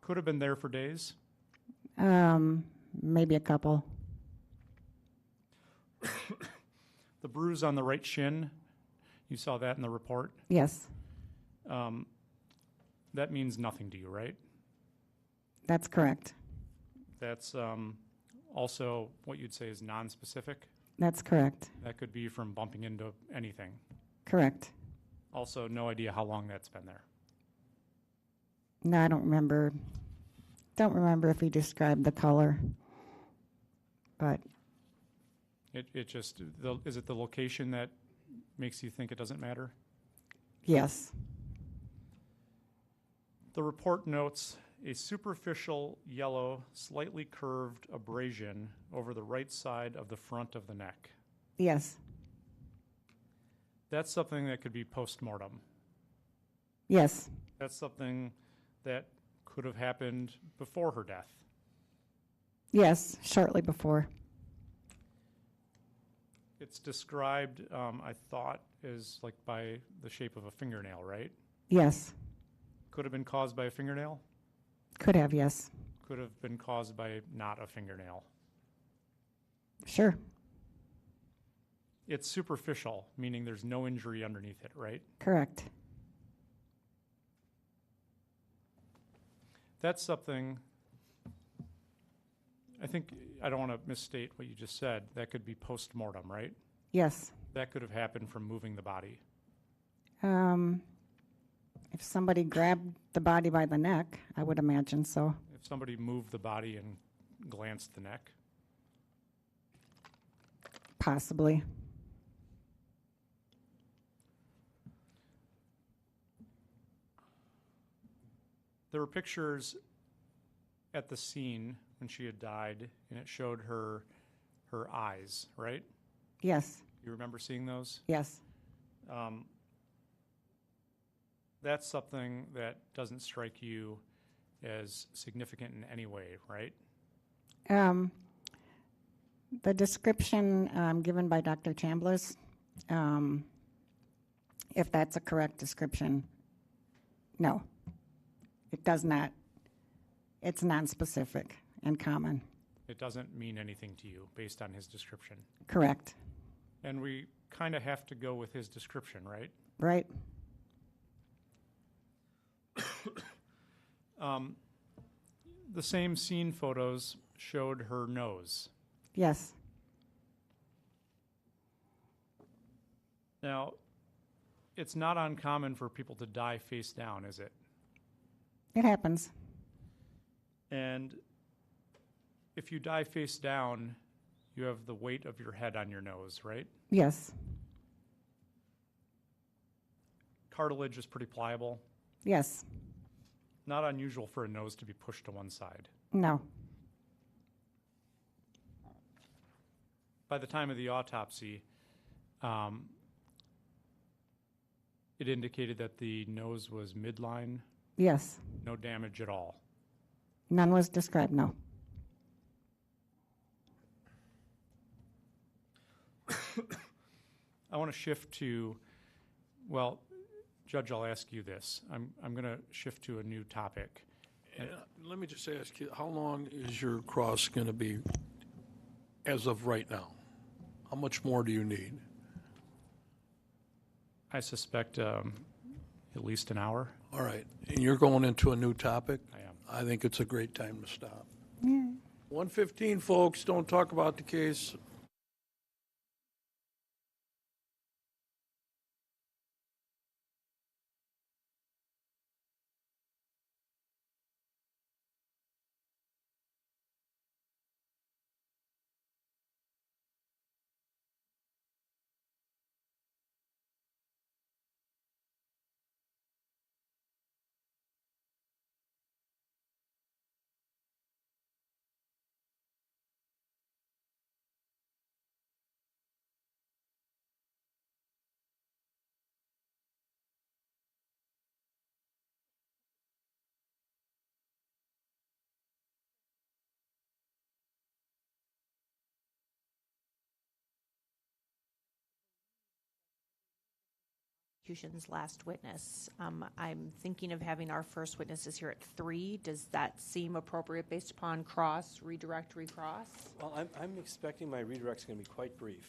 Could have been there for days. Maybe a couple. The bruise on the right shin, you saw that in the report. Yes. That means nothing to you, right? That's correct. That's also what you'd say is non-specific. That's correct. That could be from bumping into anything. Correct. Also, no idea how long that's been there. No, I don't remember. Don't remember if he described the color. But It just, is it the location that makes you think it doesn't matter? yes. The report notes a superficial yellow, slightly curved abrasion over the right side of the front of the neck. Yes. That's something that could be post-mortem. Yes. That's something that could have happened before her death. Yes. Shortly before. It's described, I thought, as like by the shape of a fingernail, right? Yes. Could have been caused by a fingernail. Could have, yes. Could have been caused by not a fingernail. Sure. It's superficial, meaning there's no injury underneath it, right? Correct. That's something, I think, I don't want to misstate what you just said. That could be post-mortem, right? Yes. That could have happened from moving the body. If somebody grabbed the body by the neck, I would imagine so. If somebody moved the body and glanced the neck. Possibly. there were pictures at the scene when she had died, and it showed her eyes, right? Yes, You remember seeing those? yes. That's something that doesn't strike you as significant in any way, right? The description given by Dr. Chambliss, if that's a correct description, no. It does not. It's nonspecific and common. It doesn't mean anything to you based on his description. Correct. And we kind of have to go with his description, right? Right? The same scene photos showed her nose. Yes. Now, it's not uncommon for people to die face down, is it? It happens. And if you die face down, you have the weight of your head on your nose, right? Yes. Cartilage is pretty pliable. Yes. Not unusual for a nose to be pushed to one side. No. By the time of the autopsy, it indicated that the nose was midline, Yes. no damage at all. None was described, no. I want to shift to, well, Judge, I'll ask you this. I'm going to shift to a new topic. Let me just ask you, how long is your cross going to be as of right now? How much more do you need? I suspect at least an hour. All right, and you're going into a new topic? I am. I think it's a great time to stop. Yeah. 1:15, folks, don't talk about the case. Prosecution's last witness. I'm thinking of having our first witnesses here at 3. Does that seem appropriate based upon cross, redirect, recross? Well, I'm expecting my redirect's going to be quite brief.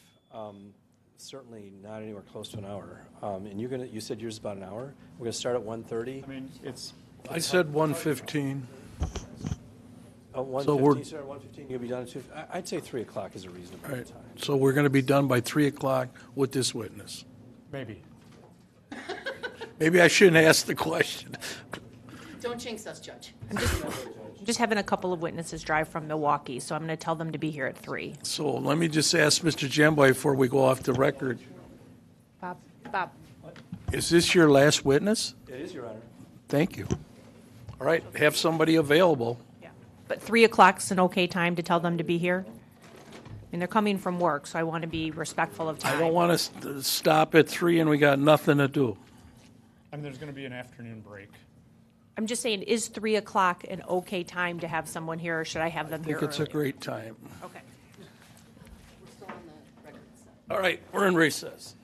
Certainly not anywhere close to an hour. And you said yours is about an hour? We're going to start at 1:30? I mean, it's I said 1:15. Oh, 1:15, So we're- start at 1:15, you'll be done at 2. I'd say 3 o'clock is a reasonable All right, time. so we're going to be done by 3 o'clock with this witness. maybe. Maybe I shouldn't ask the question. Don't jinx us, Judge. I'm just having a couple of witnesses drive from Milwaukee, so I'm going to tell them to be here at 3. So let me just ask Mr. Jamboy before we go off the record. Bob, Is this your last witness? It is, Your Honor. Thank you. All right, have somebody available. yeah. But 3 o'clock's an okay time to tell them to be here? I mean, they're coming from work, so I want to be respectful of time. I don't want to stop at 3 and we got nothing to do. I mean, there's going to be an afternoon break. I'm just saying, is 3 o'clock an okay time to have someone here, or should I have them I here think it's a earlier? great time. Okay. We're still on the record set. All right, we're in recess.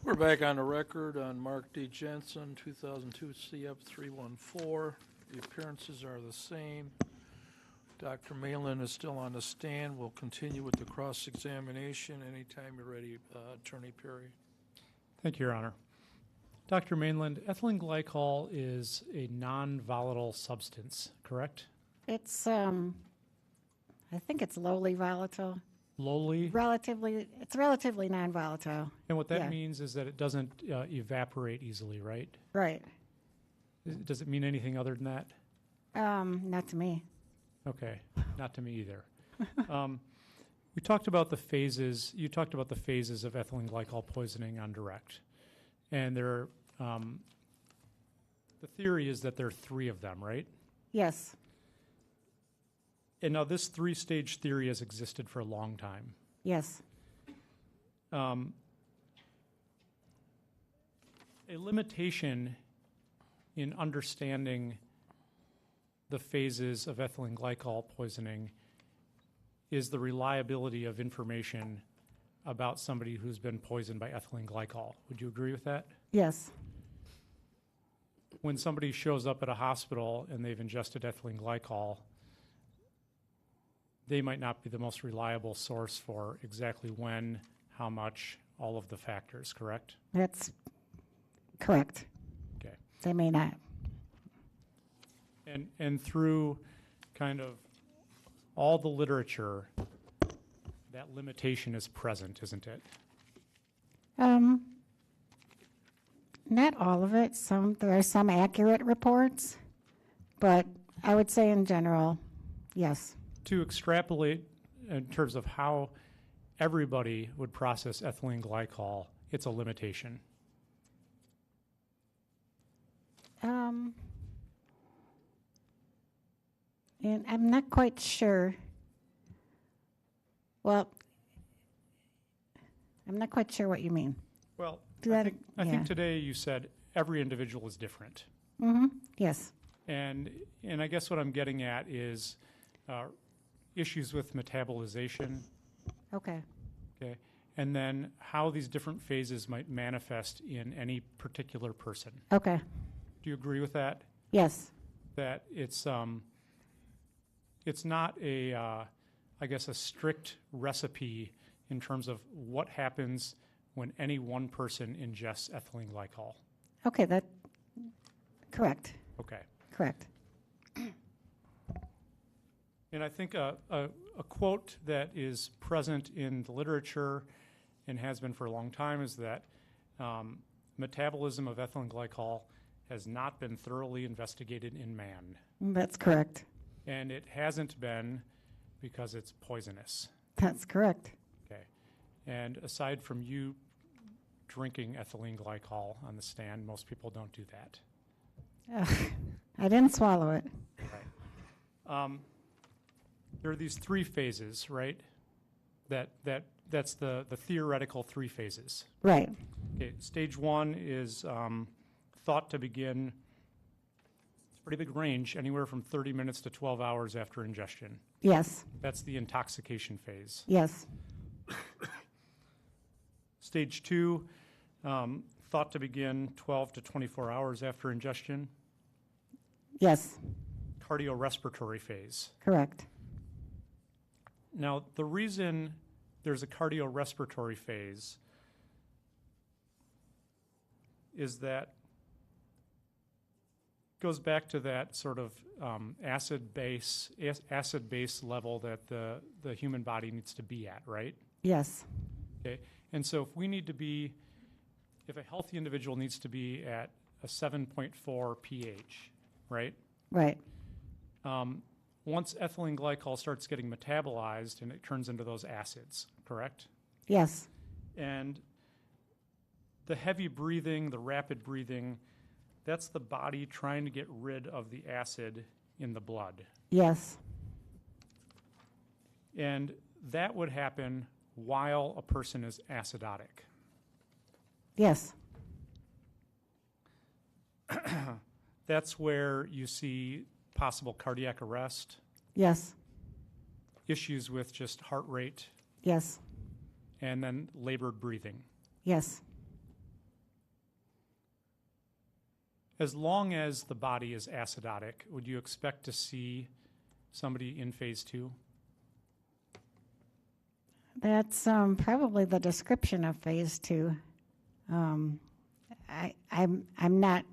We're back on the record on Mark D. Jensen, 2002 CF 314. The appearances are the same. Dr. Malin is still on the stand. We'll continue with the cross-examination. Anytime you're ready, Attorney Perry. Thank you, Your Honor. Dr. Mainland, ethylene glycol is a non-volatile substance, correct? It's, I think it's lowly volatile. Lowly? It's relatively non-volatile. And what that Yeah. means is that it doesn't evaporate easily, right? Right. Does it mean anything other than that? Not to me. Okay, not to me either. We talked about the phases. You talked about the phases of ethylene glycol poisoning on direct, and there. The theory is that there are 3 of them, right? Yes. And now this 3-stage theory has existed for a long time. Yes. A limitation in understanding the phases of ethylene glycol poisoning is the reliability of information about somebody who's been poisoned by ethylene glycol. Would you agree with that? Yes. When somebody shows up at a hospital and they've ingested ethylene glycol, they might not be the most reliable source for exactly when, how much, all of the factors, correct? That's correct. Okay. They may not. And through kind of all the literature, that limitation is present, isn't it? Not all of it. There are some accurate reports, but I would say in general, yes. To extrapolate in terms of how everybody would process ethylene glycol, it's a limitation. And I'm not quite sure. Well, I'm not quite sure what you mean. Well, Do I that- think yeah. today you said every individual is different. Mm-hmm. Yes. And I guess what I'm getting at is issues with metabolization, Okay. okay, and then how these different phases might manifest in any particular person. Okay. Do you agree with that? Yes. That it's not a I guess a strict recipe in terms of what happens when any one person ingests ethylene glycol. Okay. Correct. Okay. Correct. And I think a quote that is present in the literature and has been for a long time is that metabolism of ethylene glycol has not been thoroughly investigated in man. That's correct. And it hasn't been because it's poisonous. That's correct. Okay. And aside from you drinking ethylene glycol on the stand, most people don't do that. I didn't swallow it. Right. There are these 3 phases, right? That's the theoretical 3 phases. Right. Okay. Stage 1 is thought to begin. It's a pretty big range, anywhere from 30 minutes to 12 hours after ingestion. Yes. That's the intoxication phase. Yes. Stage 2, thought to begin 12 to 24 hours after ingestion. Yes. Cardiorespiratory phase. Correct. Now, the reason there's a cardiorespiratory phase is that goes back to that sort of acid base level that the human body needs to be at, right? Yes. Okay, and so if a healthy individual needs to be at a 7.4 pH, right? Right. Once ethylene glycol starts getting metabolized and it turns into those acids, correct? Yes. And the heavy breathing, the rapid breathing, that's the body trying to get rid of the acid in the blood. Yes. And that would happen while a person is acidotic. Yes. That's where you see possible cardiac arrest, Yes. issues with just heart rate, Yes. and then labored breathing. Yes. As long as the body is acidotic, would you expect to see somebody in phase 2? That's probably the description of phase 2. I'm not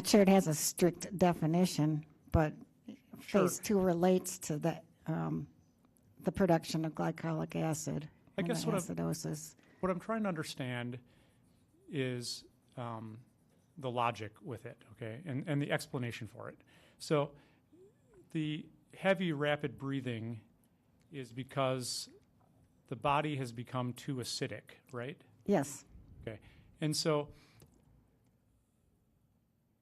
sure it has a strict definition, but Sure. phase 2 relates to the production of glycolic acid I and guess the what acidosis. What I'm trying to understand is the logic with it, okay, and the explanation for it. So the heavy, rapid breathing is because the body has become too acidic, right? Yes, Okay. And so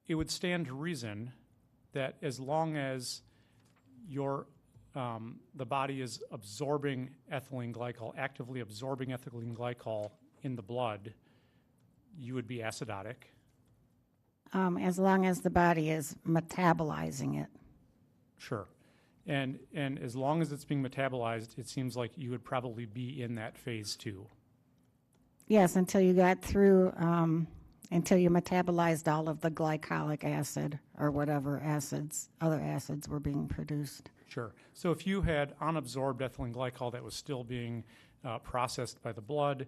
it would stand to reason that as long as the body is absorbing ethylene glycol, actively absorbing ethylene glycol in the blood, you would be acidotic. as long as the body is metabolizing it. Sure. And as long as it's being metabolized, it seems like you would probably be in that phase 2. Yes, until you got through, until you metabolized all of the glycolic acid or whatever other acids were being produced. Sure. So if you had unabsorbed ethylene glycol that was still being processed by the blood,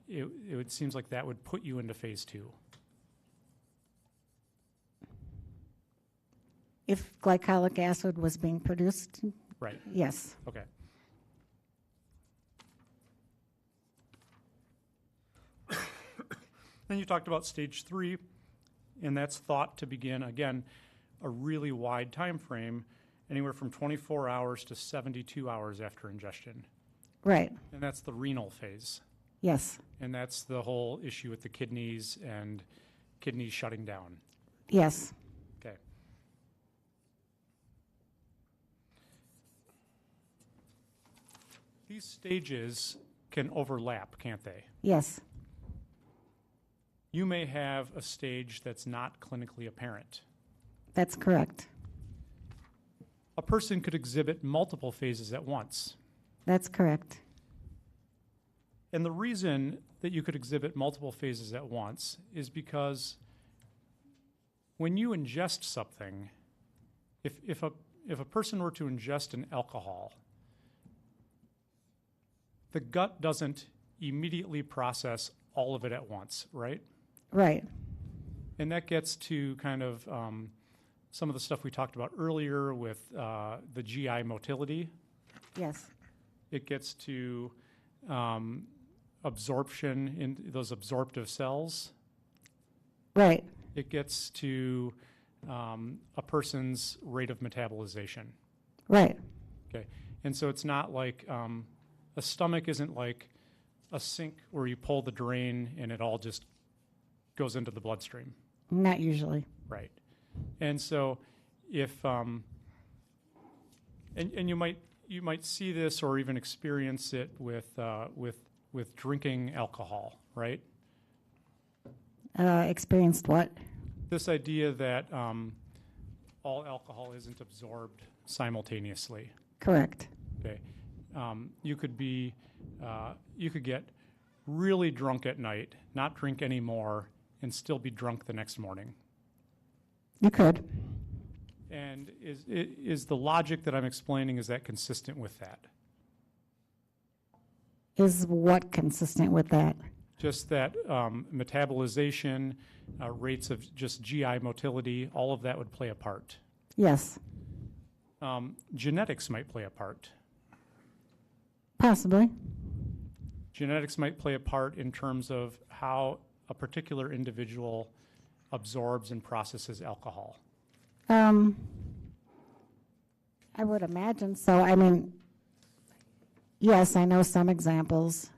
it seems like that would put you into phase 2. If glycolic acid was being produced, Right. yes. Okay. Then you talked about stage 3, and that's thought to begin, again, a really wide time frame, anywhere from 24 hours to 72 hours after ingestion. Right, And that's the renal phase. yes, And that's the whole issue with the kidneys and kidneys shutting down. yes, Okay. These stages can overlap, can't they? yes, You may have a stage that's not clinically apparent. that's correct. A person could exhibit multiple phases at once. That's correct. And the reason that you could exhibit multiple phases at once is because when you ingest something, if a person were to ingest an alcohol, the gut doesn't immediately process all of it at once, right? Right, And that gets to kind of some of the stuff we talked about earlier with the GI motility. yes, It gets to absorption in those absorptive cells. right, It gets to a person's rate of metabolization. right, Okay, and so it's not like a stomach isn't like a sink where you pull the drain and it all just goes into the bloodstream. not usually. Right. And so if and you might see this or even experience it with drinking alcohol, right? Experienced what? This idea that all alcohol isn't absorbed simultaneously. Correct. Okay. You could get really drunk at night, not drink anymore, and still be drunk the next morning. You could. And is the logic that I'm explaining, is that consistent with that? Is what consistent with that? Just that metabolization, rates of just GI motility, all of that would play a part. Yes, Genetics might play a part. possibly. Genetics might play a part in terms of how a particular individual absorbs and processes alcohol. I would imagine so. I mean, yes, I know some examples.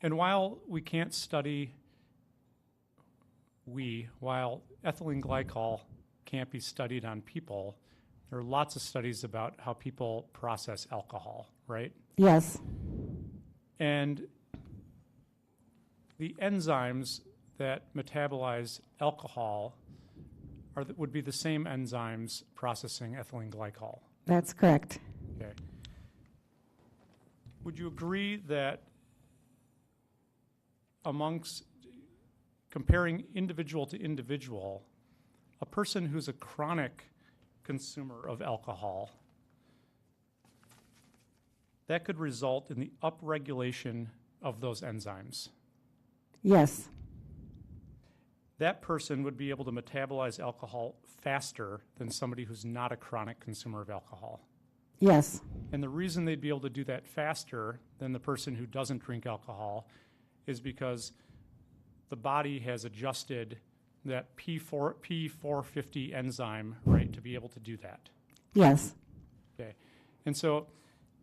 And while we can't study, while ethylene glycol can't be studied on people, there are lots of studies about how people process alcohol, right? Yes, And the enzymes that metabolize alcohol would be the same enzymes processing ethylene glycol. That's correct. Okay. Would you agree that amongst comparing individual to individual, a person who's a chronic consumer of alcohol, that could result in the upregulation of those enzymes? Yes. That person would be able to metabolize alcohol faster than somebody who's not a chronic consumer of alcohol. Yes. And the reason they'd be able to do that faster than the person who doesn't drink alcohol is because the body has adjusted that P450 enzyme, right, to be able to do that. Yes. Okay. And so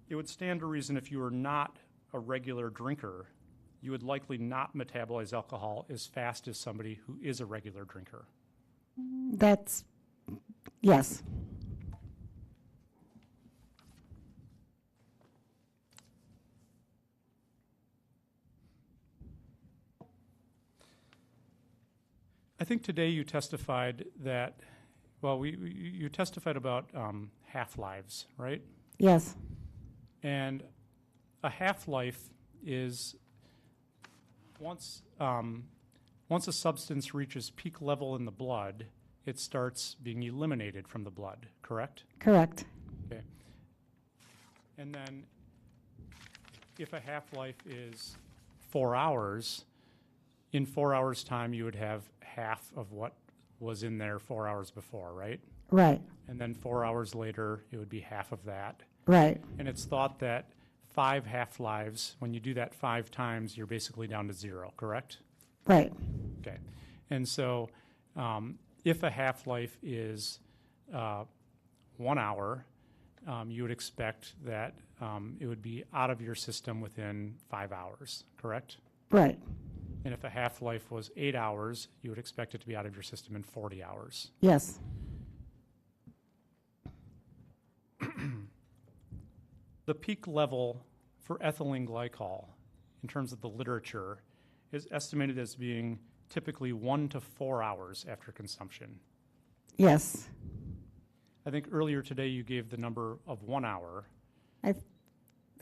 it would stand to reason if you were not a regular drinker, you would likely not metabolize alcohol as fast as somebody who is a regular drinker. That's, yes. I think today you testified that, well, you testified about half-lives, right? Yes. And a half-life is once a substance reaches peak level in the blood, it starts being eliminated from the blood, correct? Correct. Okay. And then if a half-life is 4 hours, in 4 hours' time you would have half of what was in there 4 hours before, right? Right. And then 4 hours later it would be half of that. Right. And it's thought that 5 half-lives, when you do that 5 times, you're basically down to 0, correct? Right. Okay. And so if a half-life is 1 hour, you would expect that it would be out of your system within 5 hours, correct? Right. And if a half-life was 8 hours, you would expect it to be out of your system in 40 hours. Yes. The peak level for ethylene glycol, in terms of the literature, is estimated as being typically 1 to 4 hours after consumption. Yes. I think earlier today you gave the number of 1 hour. I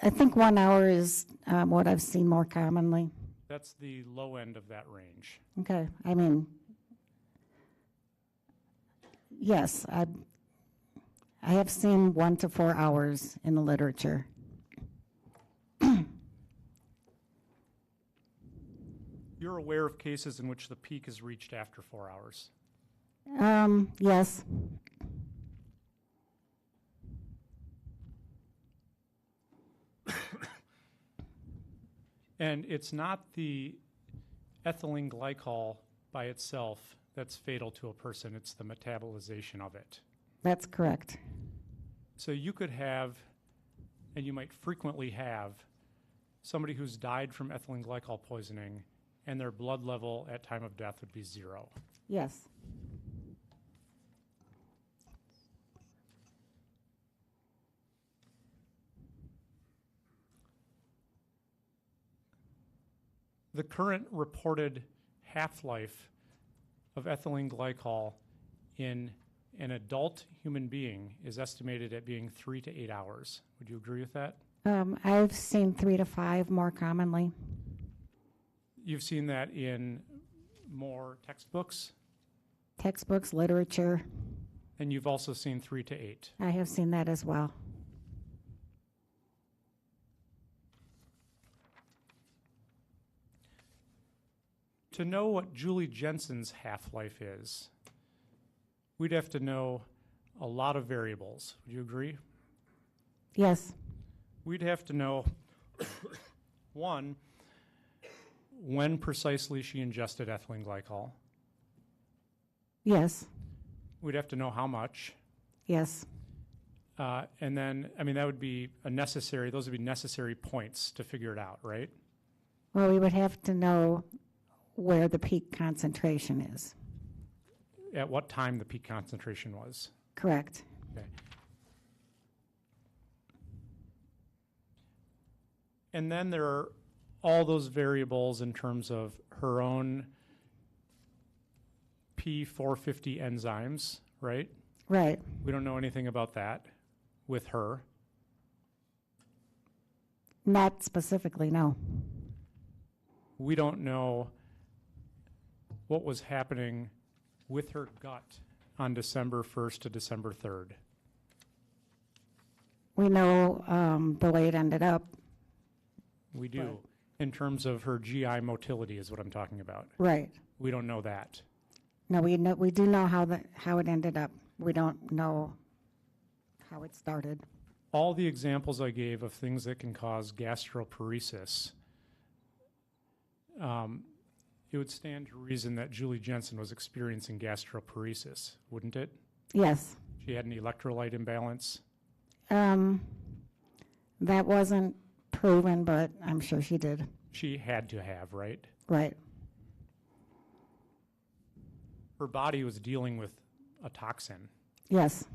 think 1 hour is what I've seen more commonly. That's the low end of that range. Okay. I mean, yes, I have seen 1 to 4 hours in the literature. You're aware of cases in which the peak is reached after 4 hours. Yes. And it's not the ethylene glycol by itself that's fatal to a person, it's the metabolization of it. That's correct. So you could have, and you might frequently have, somebody who's died from ethylene glycol poisoning and their blood level at time of death would be 0. Yes. The current reported half-life of ethylene glycol in an adult human being is estimated at being 3 to 8 hours. Would you agree with that? I've seen 3 to 5 more commonly. You've seen that in more textbooks, Textbooks, literature, and you've also seen 3 to 8. I have seen that as well. To know what Julie Jensen's half-life is, we'd have to know a lot of variables. Would you agree? Yes. We'd have to know, one, when precisely she ingested ethylene glycol. Yes. We'd have to know how much. Yes. And then, I mean, that would be those would be necessary points to figure it out, right? Well, we would have to know where the peak concentration is. At what time the peak concentration was. Correct. Okay. And then there are all those variables in terms of her own P450 enzymes, right? Right. We don't know anything about that with her. Not specifically, no. We don't know what was happening with her gut on December 1st to December 3rd. We know the way it ended up. We do. In terms of her GI motility is what I'm talking about. Right. We don't know that. No, we do know how it ended up. We don't know how it started. All the examples I gave of things that can cause gastroparesis, it would stand to reason that Julie Jensen was experiencing gastroparesis, wouldn't it? Yes. She had an electrolyte imbalance. That wasn't proven, but I'm sure she did. She had to have, right? Right. Her body was dealing with a toxin. Yes.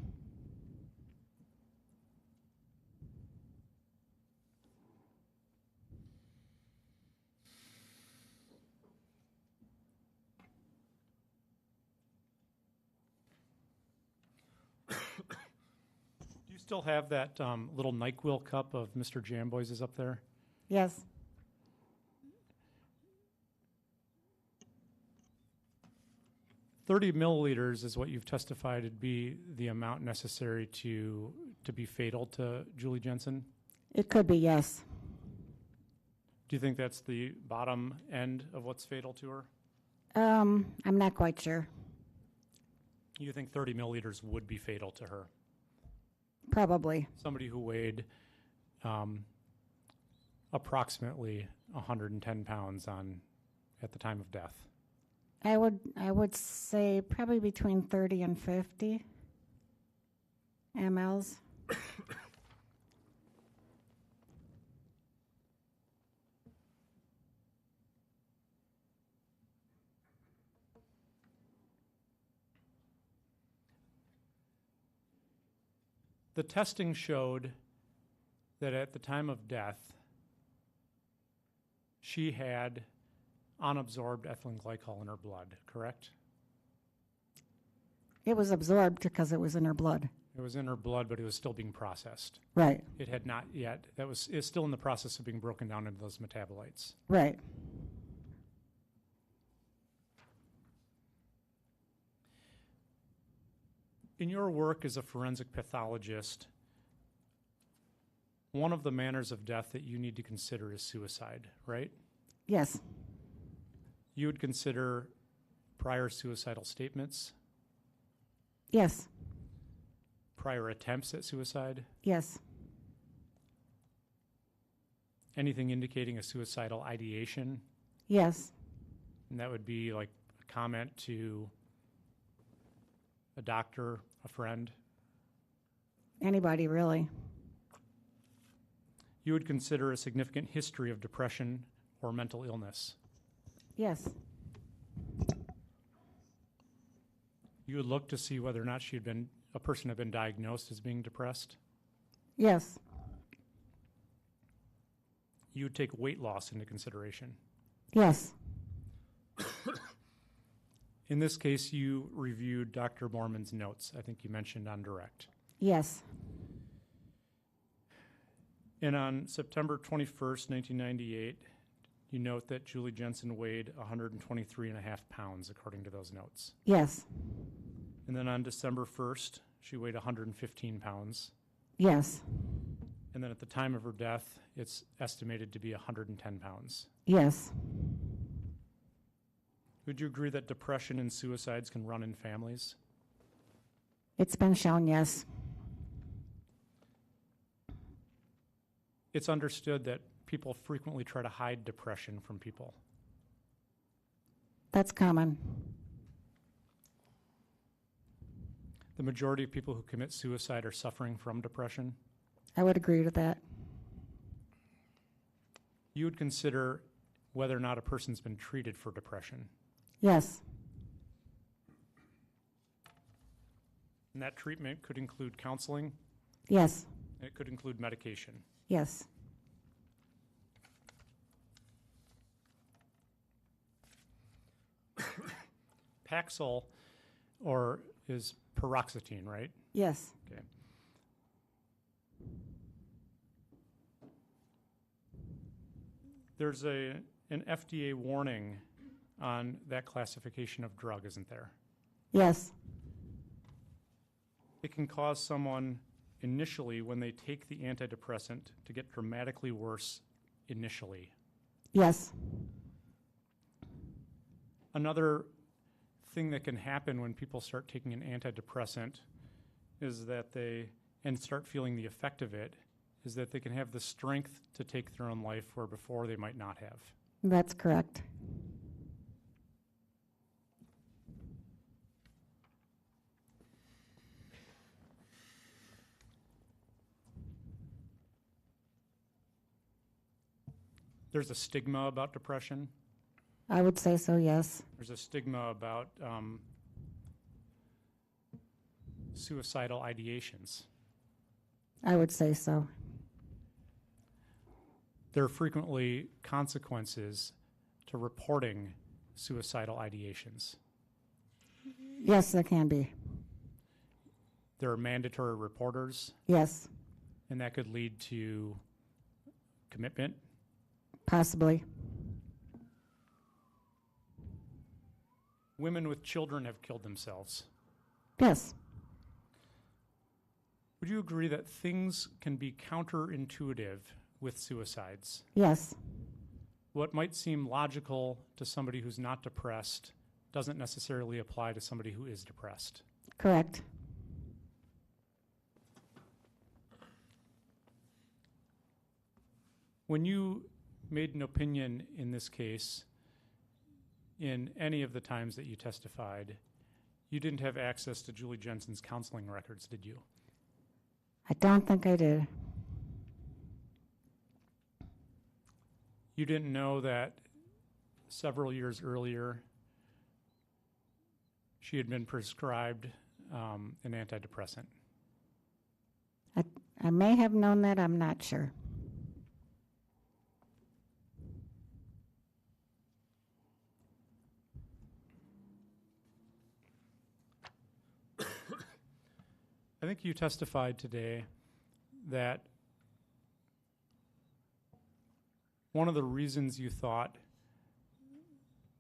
Do you still have that little NyQuil cup of Mr. Jamboy's is up there? Yes. $30 milliliters is what you've testified would be the amount necessary to be fatal to Julie Jensen. It could be, yes. Do you think that's the bottom end of what's fatal to her? I'm not quite sure. You think 30 milliliters would be fatal to her? Probably. Somebody who weighed approximately 110 pounds at the time of death. I would say probably between 30 and 50 mLs. The testing showed that at the time of death, she had unabsorbed ethylene glycol in her blood, correct? It was absorbed because it was in her blood. It was in her blood, but it was still being processed. Right. It had not yet. It's still in the process of being broken down into those metabolites. Right. In your work as a forensic pathologist, one of the manners of death that you need to consider is suicide, right? Yes. You would consider prior suicidal statements, Yes. prior attempts at suicide, Yes. anything indicating a suicidal ideation, Yes. and that would be like a comment to a doctor, a friend. Anybody really. You would consider a significant history of depression or mental illness. Yes. You would look to see whether or not a person had been diagnosed as being depressed. Yes. You would take weight loss into consideration. Yes. In this case, you reviewed Dr. Borman's notes, I think you mentioned on direct. Yes. And on September 21st, 1998, you note that Julie Jensen weighed 123 and a half pounds, according to those notes. Yes. And then on December 1st, she weighed 115 pounds. Yes. And then at the time of her death, it's estimated to be 110 pounds. Yes. Would you agree that depression and suicides can run in families? It's been shown, yes. It's understood that people frequently try to hide depression from people. That's common. The majority of people who commit suicide are suffering from depression. I would agree with that. You would consider whether or not a person's been treated for depression. Yes. And that treatment could include counseling, Yes. and it could include medication. Yes. Paxil or is paroxetine, right? Yes. Okay. There's an FDA warning on that classification of drug, isn't there? Yes. It can cause someone initially, when they take the antidepressant, to get dramatically worse initially. Yes. Another thing that can happen when people start taking an antidepressant is that and start feeling the effect of it, is that they can have the strength to take their own life where before they might not have. That's correct. There's a stigma about depression. I would say so, yes. There's a stigma about suicidal ideations. I would say so. There are frequently consequences to reporting suicidal ideations. Yes, there can be. There are mandatory reporters, Yes, and that could lead to commitment. possibly. Women with children have killed themselves. Yes, Would you agree that things can be counterintuitive with suicides? yes, What might seem logical to somebody who's not depressed doesn't necessarily apply to somebody who is depressed. correct. When you made an opinion in this case, in any of the times that you testified, you didn't have access to Julie Jensen's counseling records, did you? I don't think I did. You didn't know that several years earlier she had been prescribed an antidepressant. I may have known that, I'm not sure. I think you testified today that one of the reasons you thought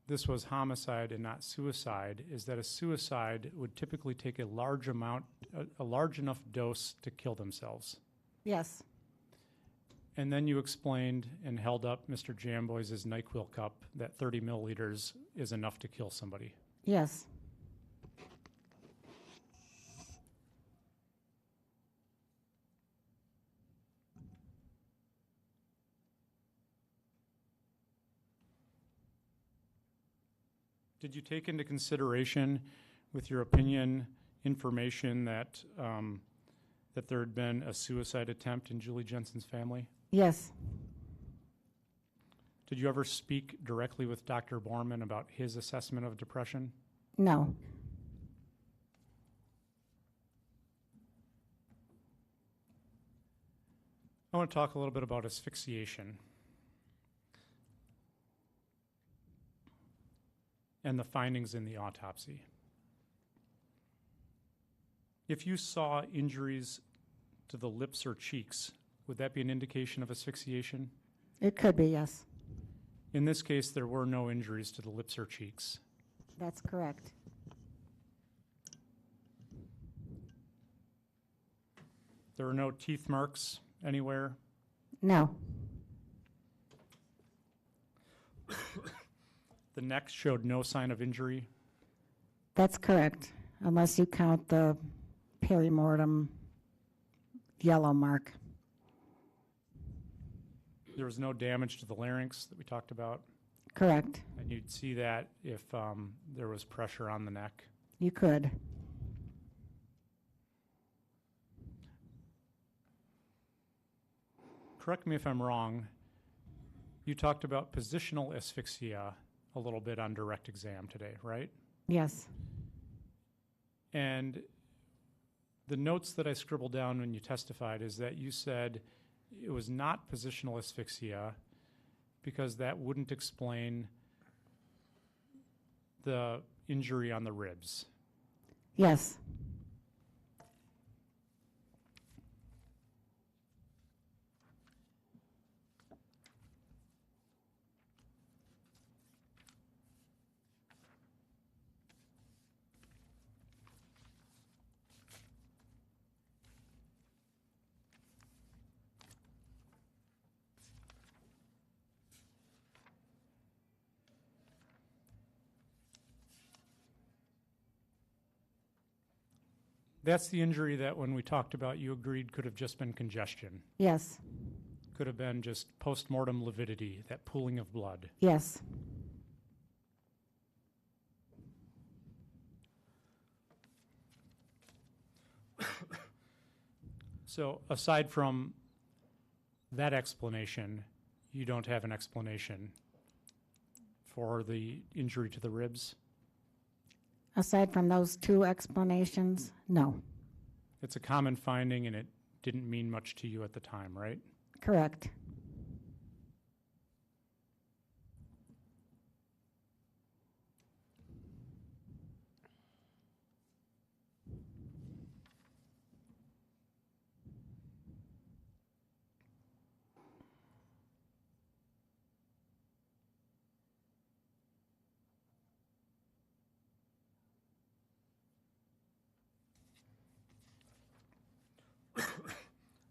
this was homicide and not suicide is that a suicide would typically take a large enough dose to kill themselves. Yes, And then you explained and held up Mr. Jamboys' NyQuil cup that 30 milliliters is enough to kill somebody. yes, Did you take into consideration with your opinion information that that there had been a suicide attempt in Julie Jensen's family? yes, Did you ever speak directly with Dr. Borman about his assessment of depression? no, I want to talk a little bit about asphyxiation and the findings in the autopsy. If you saw injuries to the lips or cheeks, would that be an indication of asphyxiation? it could be, yes. In this case, there were no injuries to the lips or cheeks. That's correct. There were no teeth marks anywhere. No, The neck showed no sign of injury. that's correct, unless you count the perimortem yellow mark. There was no damage to the larynx that we talked about, Correct, and you'd see that if there was pressure on the neck. you could. Correct me if I'm wrong, you talked about positional asphyxia a little bit on direct exam today, right? Yes, And the notes that I scribbled down when you testified is that you said it was not positional asphyxia because that wouldn't explain the injury on the ribs. Yes. That's the injury that when we talked about, you agreed could have just been congestion. Yes. Could have been just postmortem lividity, that pooling of blood. Yes. So aside from that explanation, you don't have an explanation for the injury to the ribs? Aside from those two explanations, no. It's a common finding and it didn't mean much to you at the time, right? Correct.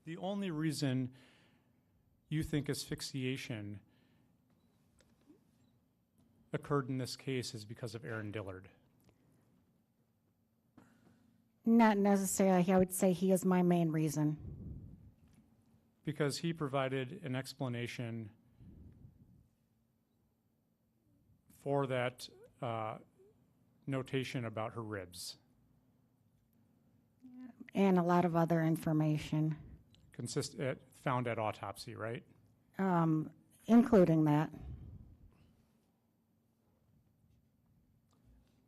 The only reason you think asphyxiation occurred in this case is because of Aaron Dillard. Not necessarily. I would say he is my main reason. Because he provided an explanation for that notation about her ribs, And a lot of other information, found at autopsy, right? including that.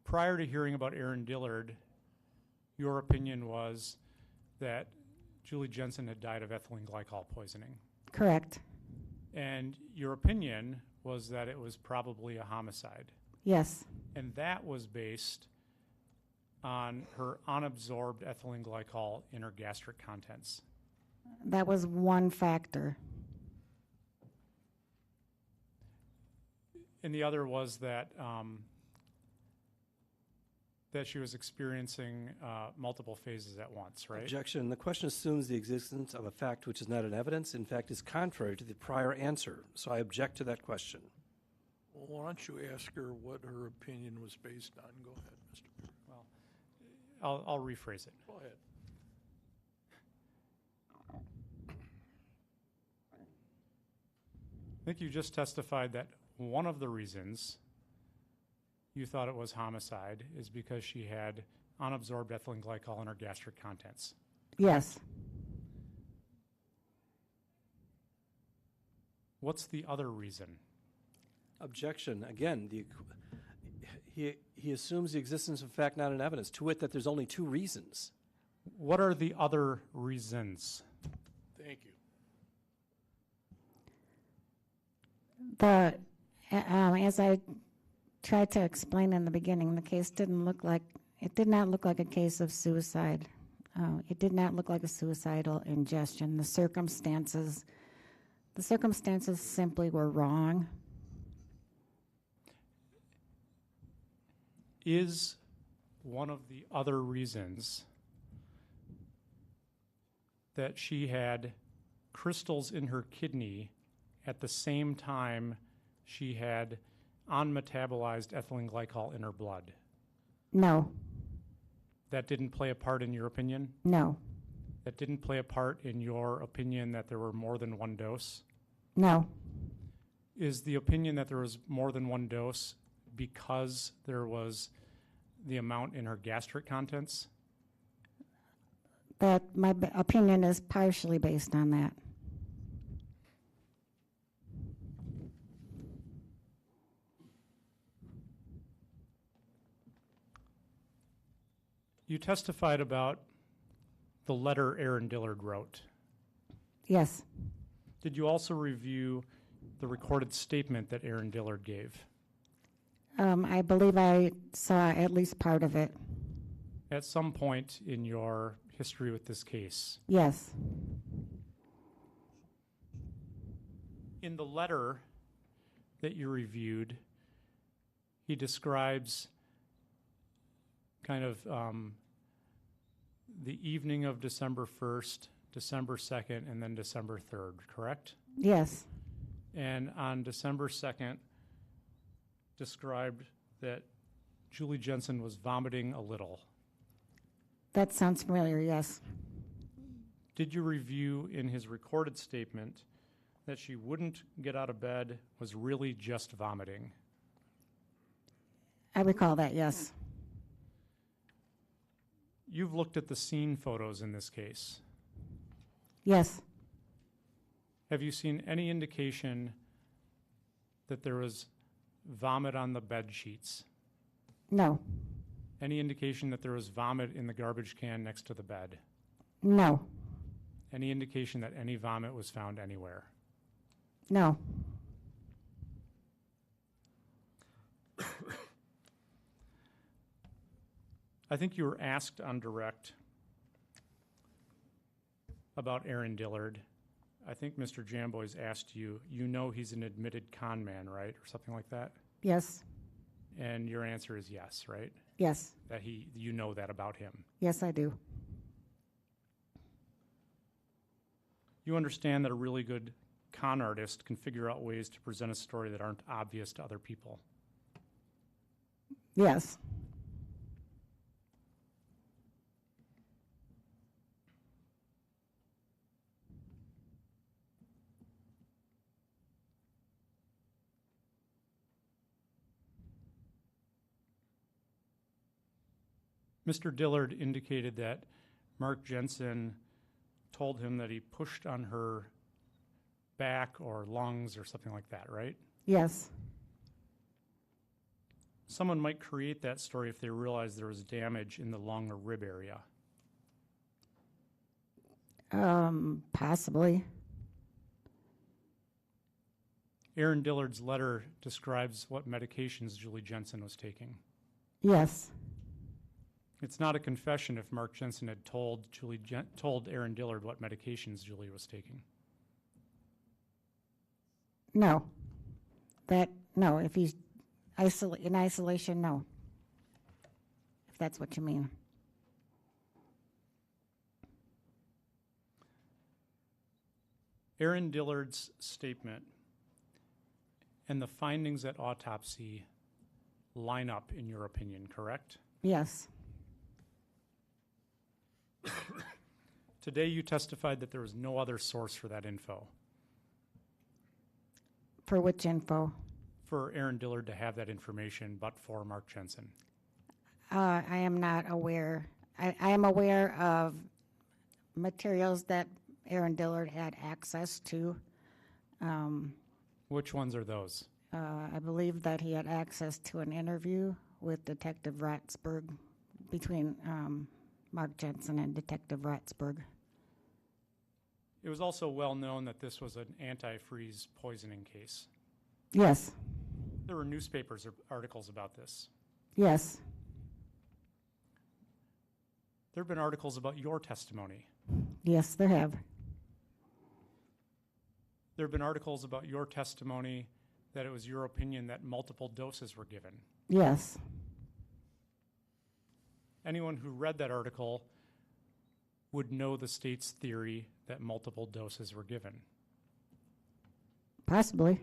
Prior to hearing about Aaron Dillard, your opinion was that Julie Jensen had died of ethylene glycol poisoning. Correct. And your opinion was that it was probably a homicide. Yes. And that was based on her unabsorbed ethylene glycol in her gastric contents. That was one factor. And the other was that that she was experiencing multiple phases at once, right? Objection. The question assumes the existence of a fact which is not in evidence, in fact, is contrary to the prior answer. So I object to that question. Well, why don't you ask her what her opinion was based on? Go ahead, Mr. Beard. Well, I'll rephrase it. Go ahead. I think you just testified that one of the reasons you thought it was homicide is because she had unabsorbed ethylene glycol in her gastric contents. Yes. What's the other reason? Objection. Again, he assumes the existence of a fact not in evidence, to wit that there's only two reasons. What are the other reasons? Thank you. As I tried to explain in the beginning, the case did not look like a case of suicide. It did not look like a suicidal ingestion. The circumstances simply were wrong. Is one of the other reasons that she had crystals in her kidney at the same time she had unmetabolized ethylene glycol in her blood? No. That didn't play a part in your opinion? No. That didn't play a part in your opinion that there were more than one dose? No. Is the opinion that there was more than one dose because there was the amount in her gastric contents? That my opinion is partially based on that. You testified about the letter Aaron Dillard wrote. Yes. Did you also review the recorded statement that Aaron Dillard gave? I believe I saw at least part of it. at some point in your history with this case. Yes. In the letter that you reviewed, he describes kind of the evening of December 1st, December 2nd, and then December 3rd, correct? Yes. And on December 2nd, described that Julie Jensen was vomiting a little. That sounds familiar, yes. Did you review in his recorded statement that she wouldn't get out of bed, was really just vomiting? I recall that, yes. You've looked at the scene photos in this case. Yes. Have you seen any indication that there was vomit on the bed sheets? No. Any indication that there was vomit in the garbage can next to the bed? No. Any indication that any vomit was found anywhere? No. I think you were asked on direct about Aaron Dillard. I think Mr. Jamboy's asked you, you know he's an admitted con man, right? Or something like that? Yes. And your answer is yes, right? Yes. That you know that about him. Yes, I do. You understand that a really good con artist can figure out ways to present a story that aren't obvious to other people. Yes. Mr. Dillard indicated that Mark Jensen told him that he pushed on her back or lungs or something like that, right? Yes. Someone might create that story if they realized there was damage in the lung or rib area. Possibly. Aaron Dillard's letter describes what medications Julie Jensen was taking. Yes. It's not a confession if Mark Jensen had told Aaron Dillard what medications Julie was taking. No. No. If he's in isolation, no. If that's what you mean. Aaron Dillard's statement and the findings at autopsy line up, in your opinion, correct? Yes. Today you testified that there was no other source for that info. For which info? For Aaron Dillard to have that information, but for Mark Jensen. I am not aware. I am aware of materials that Aaron Dillard had access to. Which ones are those? I believe that he had access to an interview with Detective Ratsburg between Mark Jensen and Detective Ratsburg. It was also well known that this was an antifreeze poisoning case. Yes. There were newspapers or articles about this. Yes. There have been articles about your testimony. Yes, there have. There have been articles about your testimony that it was your opinion that multiple doses were given. Yes. Anyone who read that article would know the state's theory that multiple doses were given. Possibly.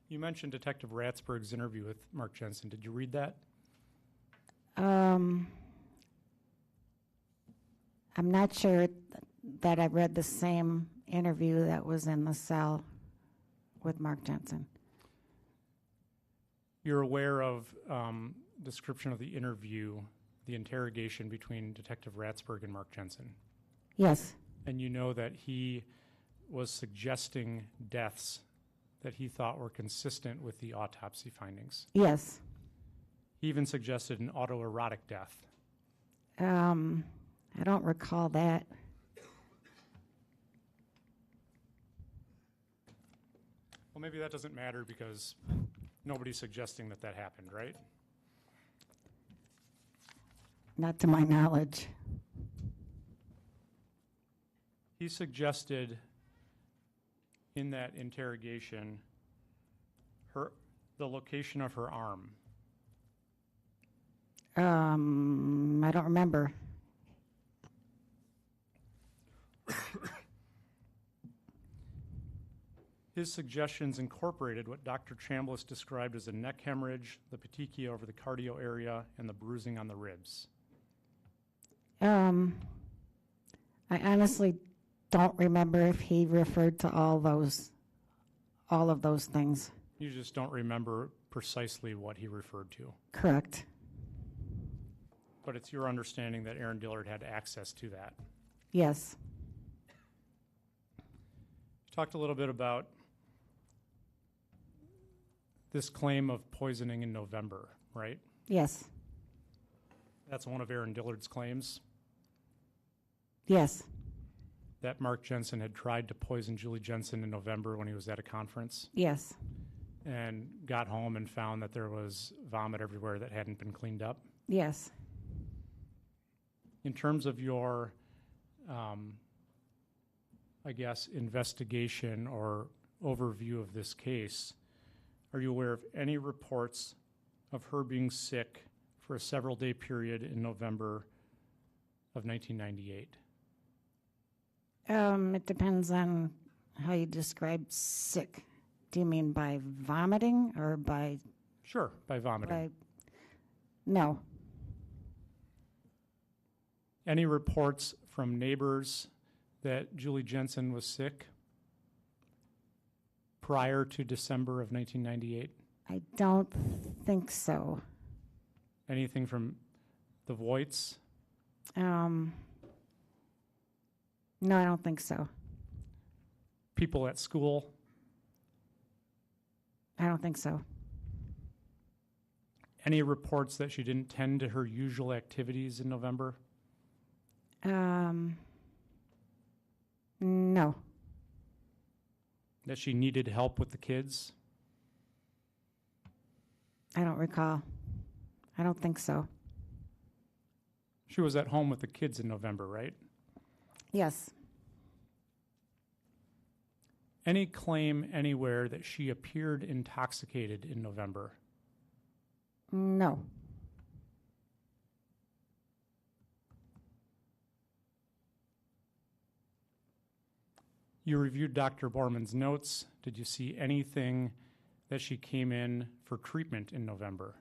You mentioned Detective Ratsburg's interview with Mark Jensen. Did you read that? I'm not sure that I read the same interview that was in the cell with Mark Jensen. You're aware of description of the interview, the interrogation between Detective Ratsburg and Mark Jensen. Yes. And you know that he was suggesting deaths that he thought were consistent with the autopsy findings. Yes. He even suggested an autoerotic death. I don't recall that. Well, maybe that doesn't matter because nobody's suggesting that that happened, right? Not to my knowledge. He suggested in that interrogation the location of her arm. I don't remember. His suggestions incorporated what Dr. Chambliss described as a neck hemorrhage, the petechia over the cardio area, and the bruising on the ribs. I honestly don't remember if he referred to all of those things. You just don't remember precisely what he referred to. Correct. But it's your understanding that Aaron Dillard had access to that. Yes. Talked a little bit about this claim of poisoning in November, right? Yes. That's one of Aaron Dillard's claims, Yes. that Mark Jensen had tried to poison Julie Jensen in November when he was at a conference Yes. and got home and found that there was vomit everywhere that hadn't been cleaned up. Yes. In terms of your, I guess, investigation or overview of this case, are you aware of any reports of her being sick for a several-day period in November of 1998? It depends on how you describe sick. Do you mean by vomiting or by? Sure, by vomiting. No. Any reports from neighbors that Julie Jensen was sick prior to December of 1998? I don't think so. Anything from the Voights? No, I don't think so. People at school? I don't think so. Any reports that she didn't tend to her usual activities in November? No. That she needed help with the kids? I don't recall. I don't think so. She was at home with the kids in November, right? Yes. Any claim anywhere that she appeared intoxicated in November? No. You reviewed Dr. Borman's notes. Did you see anything that she came in for treatment in November?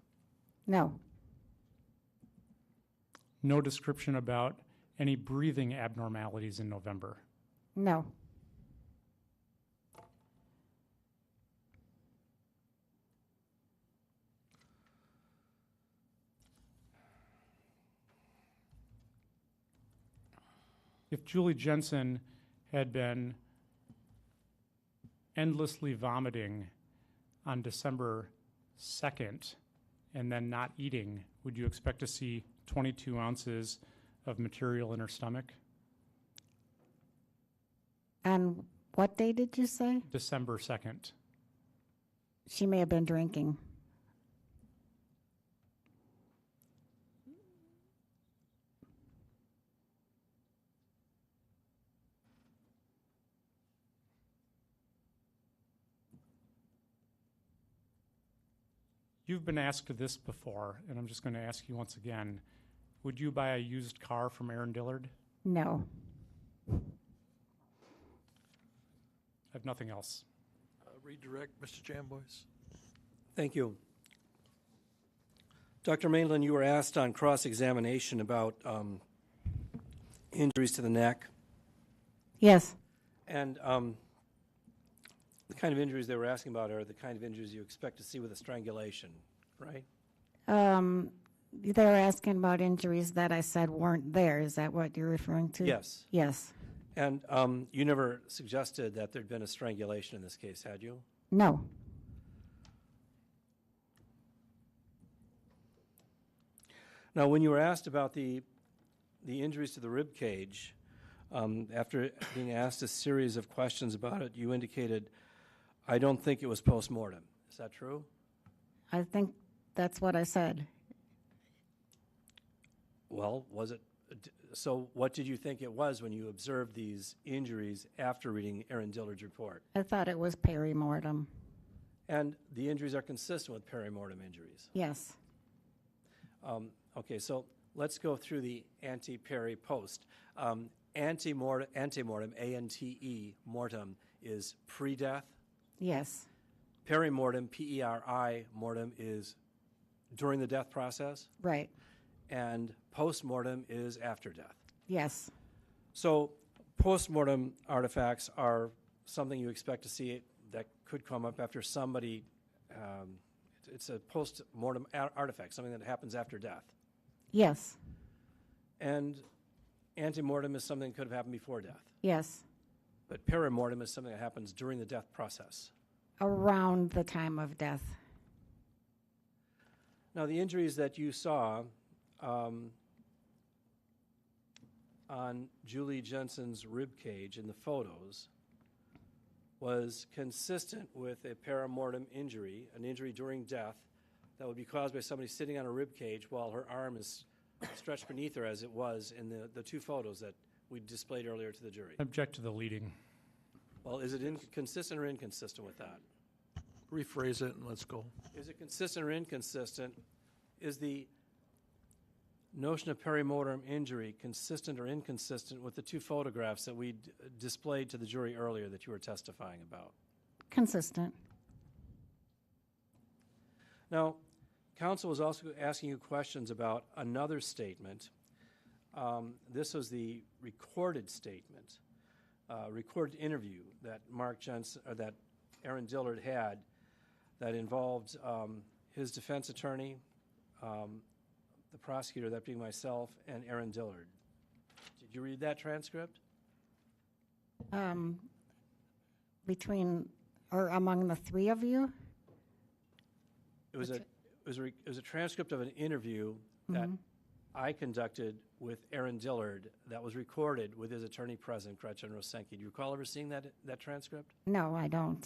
No. No description about any breathing abnormalities in November? No. If Julie Jensen had been endlessly vomiting on December 2nd and then not eating, would you expect to see 22 ounces of material in her stomach? On what day did you say? December 2nd. She may have been drinking. You've been asked this before, and I'm just going to ask you once again. Would you buy a used car from Aaron Dillard? No. I have nothing else. Redirect, Mr. Chambliss. Thank you. Dr. Maitland, you were asked on cross-examination about injuries to the neck. Yes. And the kind of injuries they were asking about are the kind of injuries you expect to see with a strangulation, right? They were asking about injuries that I said weren't there. Is that what you're referring to? Yes. Yes. And you never suggested that there'd been a strangulation in this case, had you? No. Now, when you were asked about the injuries to the rib cage, after being asked a series of questions about it, you indicated I don't think it was post-mortem. Is that true? I think that's what I said. Well, was it? So what did you think it was when you observed these injuries after reading Aaron Dillard's report? I thought it was perimortem. And the injuries are consistent with perimortem injuries. Yes. Okay, so let's go through the ante-peri-post. Antemortem, A-N-T-E, mortem, is pre-death. Yes. Perimortem, P-E-R-I, mortem, is during the death process. Right. And post-mortem is after death. Yes. So post-mortem artifacts are something you expect to see that could come up after somebody, it's a post-mortem artifact, something that happens after death. Yes. And antemortem is something that could have happened before death. Yes. But perimortem is something that happens during the death process. Around the time of death. Now, the injuries that you saw on Julie Jensen's rib cage in the photos was consistent with a perimortem injury, an injury during death that would be caused by somebody sitting on a rib cage while her arm is stretched beneath her, as it was in the two photos that we displayed earlier to the jury. Object to the leading. Well, is it consistent or inconsistent with that? Rephrase it and let's go. Is it consistent or inconsistent? Is the notion of perimortem injury consistent or inconsistent with the two photographs that we displayed to the jury earlier that you were testifying about? Consistent. Now, counsel was also asking you questions about another statement. This was the recorded statement, recorded interview that Mark Jensen, or that Aaron Dillard had, that involved his defense attorney, the prosecutor, that being myself, and Aaron Dillard. Did you read that transcript? Between or among the three of you? It was a transcript of an interview that I conducted with Aaron Dillard that was recorded with his attorney present, Gretchen Rosenke. Do you recall ever seeing that transcript? No, I don't.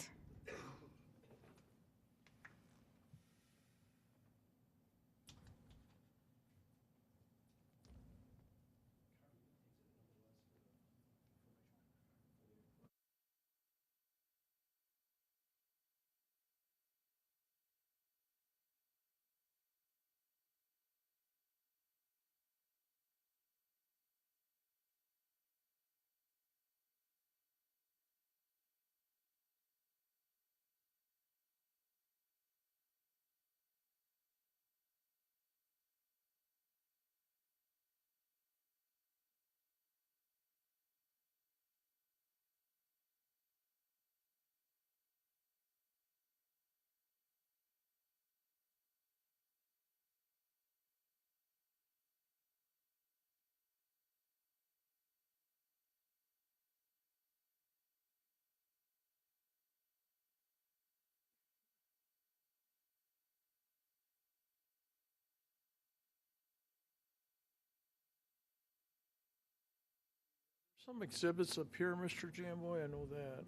Some exhibits up here, Mr. Jamboy, I know that.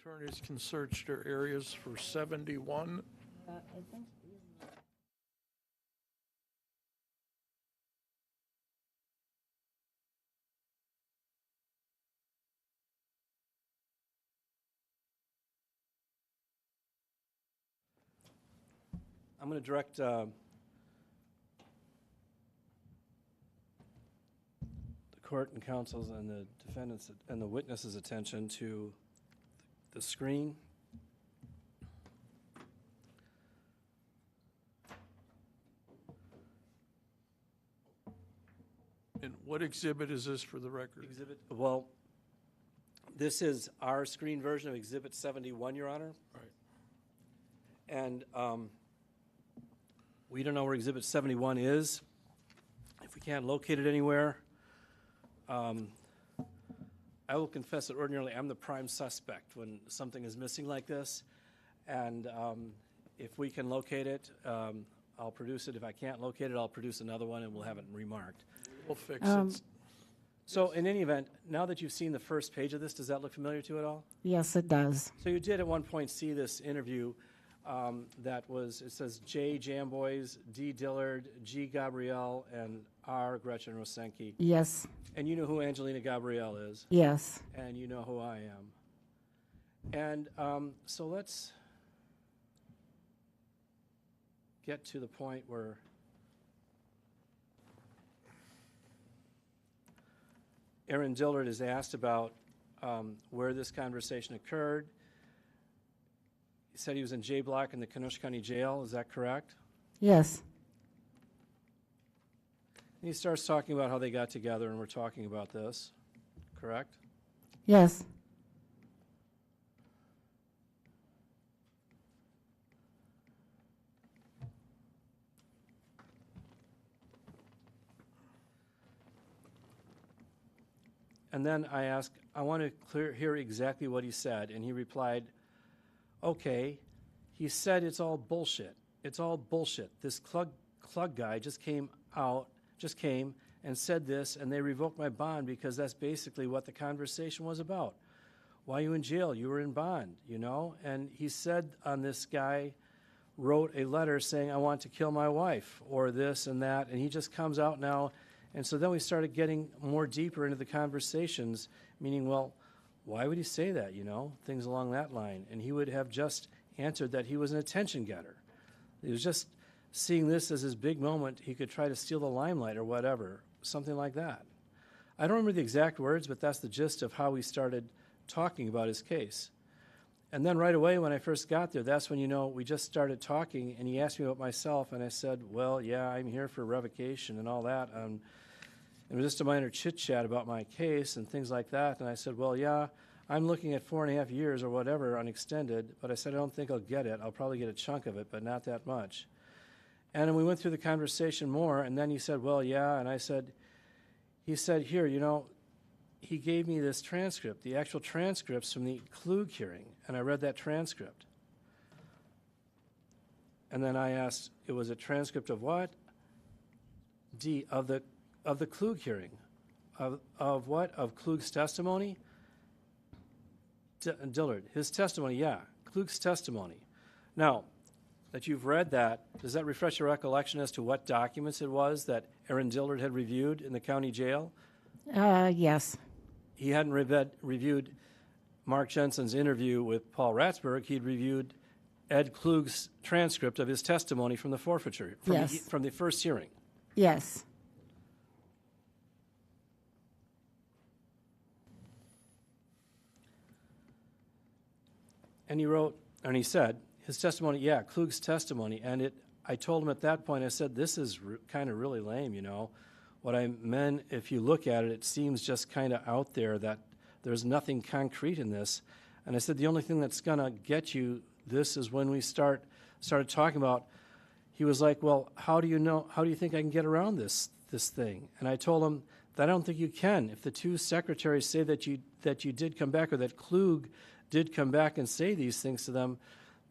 Attorneys can search their areas for 71. I think I'm going to direct the court and counsels and the defendants and the witnesses' attention to the screen. And what exhibit is this for the record? Well, this is our screen version of Exhibit 71, Your Honor. Right. And we don't know where Exhibit 71 is. If we can't locate it anywhere, I will confess that ordinarily I'm the prime suspect when something is missing like this. And if we can locate it, I'll produce it. If I can't locate it, I'll produce another one and we'll have it remarked. We'll fix it. So in any event, now that you've seen the first page of this, does that look familiar to you at all? Yes, it does. So you did at one point see this interview that was, it says J. Jamboys, D. Dillard, G. Gabrielle, and R. Gretchen Rosenke. Yes, And you know who Angelina Gabrielle is, yes. and you know who I am. And so let's get to the point where Aaron Dillard is asked about where this conversation occurred. He said he was in J Block in the Kenosha County Jail. Is that correct? Yes, And he starts talking about how they got together and we're talking about this. Correct? yes. And then I asked, I want to hear exactly what he said. And he replied, okay, he said it's all bullshit. It's all bullshit. This Klug guy just came and said this, and they revoked my bond because that's basically what the conversation was about. Why are you in jail? You were in bond, you know? And he said on this guy wrote a letter saying, I want to kill my wife, or this and that, and he just comes out now. And so then we started getting more deeper into the conversations, meaning, well, why would he say that, you know, things along that line? And he would have just answered that he was an attention getter. He was just seeing this as his big moment. He could try to steal the limelight or whatever, something like that. I don't remember the exact words, but that's the gist of how we started talking about his case. And then right away when I first got there, that's when, you know, we just started talking, and he asked me about myself, and I said, well, yeah, I'm here for revocation and all that. It was just a minor chit-chat about my case and things like that. And I said, well, yeah, I'm looking at 4.5 years or whatever unextended, but I said, I don't think I'll get it. I'll probably get a chunk of it, but not that much. And then we went through the conversation more, and then he said, well, yeah, and he said, here, you know, he gave me this transcript, the actual transcripts from the Klug hearing, and I read that transcript. And then I asked, it was a transcript of what? D, of the Klug hearing. Of what? Of Klug's testimony? Dillard, his testimony, yeah, Klug's testimony. Now, that you've read that, does that refresh your recollection as to what documents it was that Aaron Dillard had reviewed in the county jail? Yes, He hadn't reviewed Mark Jensen's interview with Paul Ratzberg. He'd reviewed Ed Klug's transcript of his testimony from the forfeiture, from the first hearing. yes. And he wrote, and he said, his testimony, yeah, Klug's testimony. And I told him at that point, I said, this is kind of really lame, you know. What I meant, if you look at it, it seems just kind of out there that there's nothing concrete in this. And I said, the only thing that's going to get you this is when we started talking about, he was like, well, how do you think I can get around this thing? And I told him that I don't think you can. If the two secretaries say that you did come back, or that Klug did come back and say these things to them,